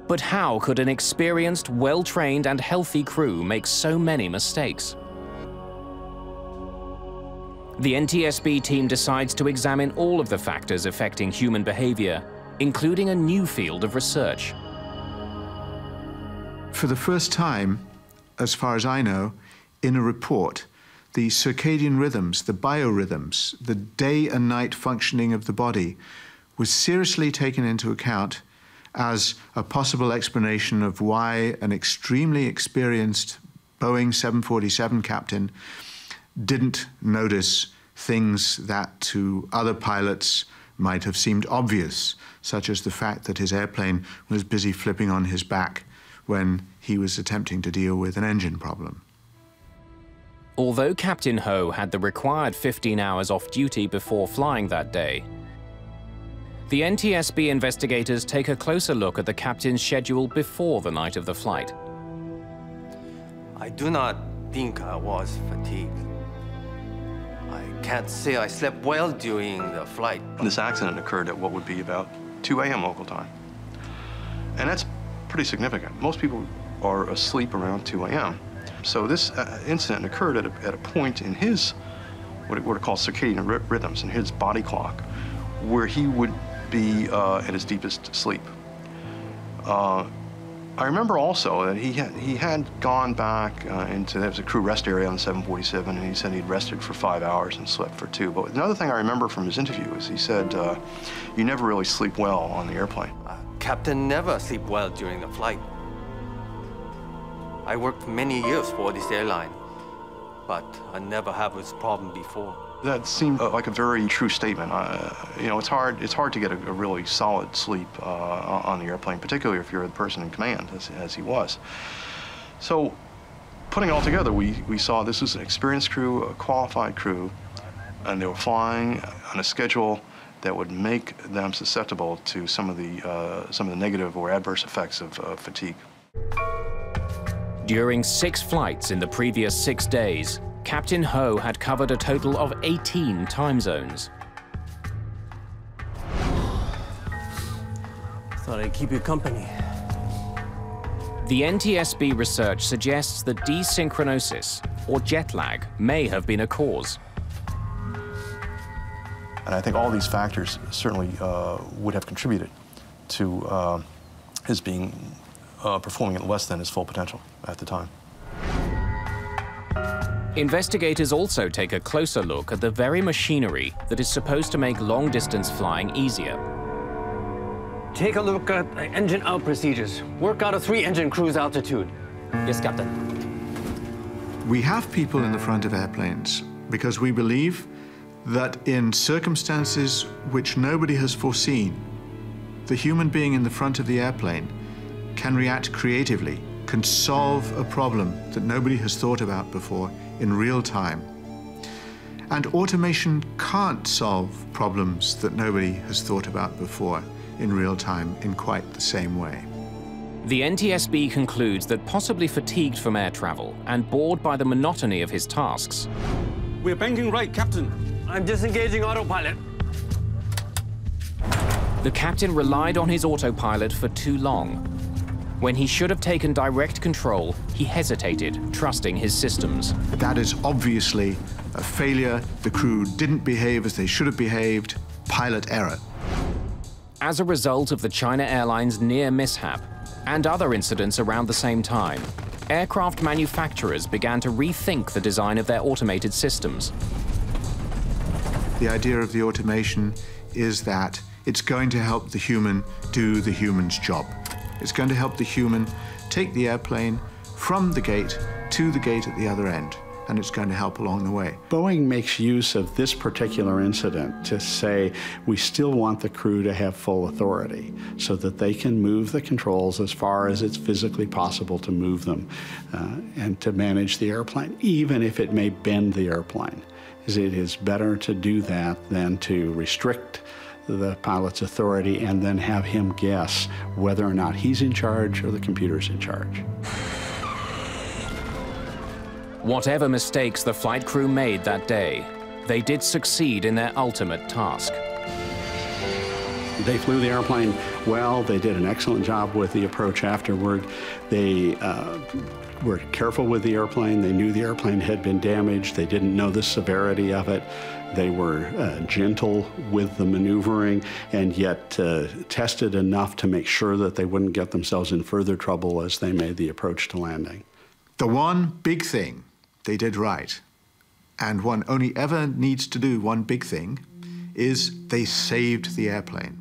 But how could an experienced, well-trained and healthy crew make so many mistakes? The NTSB team decides to examine all of the factors affecting human behavior, including a new field of research. For the first time, as far as I know, in a report, the circadian rhythms, the biorhythms, the day and night functioning of the body was seriously taken into account as a possible explanation of why an extremely experienced Boeing 747 captain didn't notice things that to other pilots might have seemed obvious, such as the fact that his airplane was busy flipping on his back when he was attempting to deal with an engine problem. Although Captain Ho had the required 15 hours off duty before flying that day, the NTSB investigators take a closer look at the captain's schedule before the night of the flight. I do not think I was fatigued. I can't say I slept well during the flight. This accident occurred at what would be about 2 a.m. local time. And that's pretty significant. Most people are asleep around 2 a.m. So this incident occurred at a point in his what are called circadian rhythms in his body clock, where he would be at his deepest sleep. I remember also that he had gone back into, there was a crew rest area on the 747, and he said he'd rested for 5 hours and slept for 2. But another thing I remember from his interview is he said, you never really sleep well on the airplane. Captain never sleep well during the flight. I worked many years for this airline, but I never had this problem before. That seemed like a very true statement. You know, it's hard to get a really solid sleep on the airplane, particularly if you're the person in command, as he was. So, putting it all together, we saw this was an experienced crew, a qualified crew, and they were flying on a schedule that would make them susceptible to some of the negative or adverse effects of fatigue. During 6 flights in the previous 6 days, Captain Ho had covered a total of 18 time zones. Thought I'd keep you company. The NTSB research suggests that desynchronisis, or jet lag, may have been a cause. And I think all these factors certainly would have contributed to his performing at less than his full potential at the time. Investigators also take a closer look at the very machinery that is supposed to make long-distance flying easier. Take a look at engine out procedures. Work out a 3-engine cruise altitude. Yes, Captain. We have people in the front of airplanes because we believe that in circumstances which nobody has foreseen, the human being in the front of the airplane can react creatively, can solve a problem that nobody has thought about before in real time. And automation can't solve problems that nobody has thought about before in real time in quite the same way. The NTSB concludes that possibly fatigued from air travel and bored by the monotony of his tasks. We're banking right, Captain. I'm disengaging autopilot. The captain relied on his autopilot for too long. When he should have taken direct control, he hesitated, trusting his systems. That is obviously a failure. The crew didn't behave as they should have behaved. Pilot error. As a result of the China Airlines near mishap and other incidents around the same time, aircraft manufacturers began to rethink the design of their automated systems. The idea of the automation is that it's going to help the human do the human's job. It's going to help the human take the airplane from the gate to the gate at the other end, and it's going to help along the way. Boeing makes use of this particular incident to say we still want the crew to have full authority so that they can move the controls as far as it's physically possible to move them and to manage the airplane, even if it may bend the airplane. It is better to do that than to restrict the pilot's authority and then have him guess whether or not he's in charge or the computer's in charge. Whatever mistakes the flight crew made that day, they did succeed in their ultimate task. They flew the airplane well. They did an excellent job with the approach afterward. They were careful with the airplane. They knew the airplane had been damaged. They didn't know the severity of it. They were gentle with the maneuvering and yet tested enough to make sure that they wouldn't get themselves in further trouble as they made the approach to landing. The one big thing they did right, and one only ever needs to do one big thing, is they saved the airplane.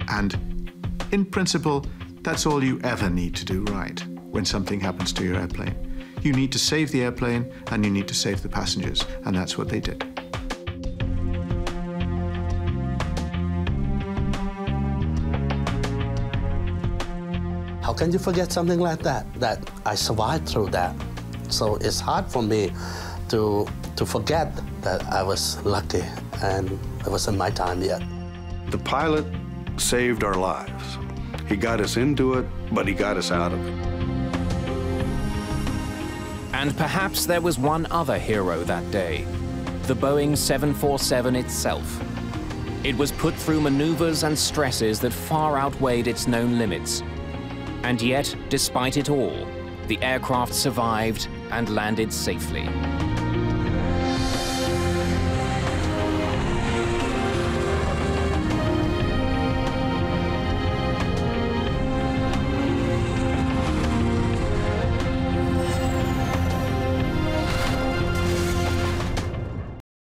And in principle, that's all you ever need to do right when something happens to your airplane. You need to save the airplane and you need to save the passengers, and that's what they did. How can you forget something like that? That I survived through that. So it's hard for me to forget that I was lucky and it wasn't my time yet. The pilot saved our lives. He got us into it, but he got us out of it. And perhaps there was one other hero that day, the Boeing 747 itself. It was put through maneuvers and stresses that far outweighed its known limits. And yet, despite it all, the aircraft survived and landed safely.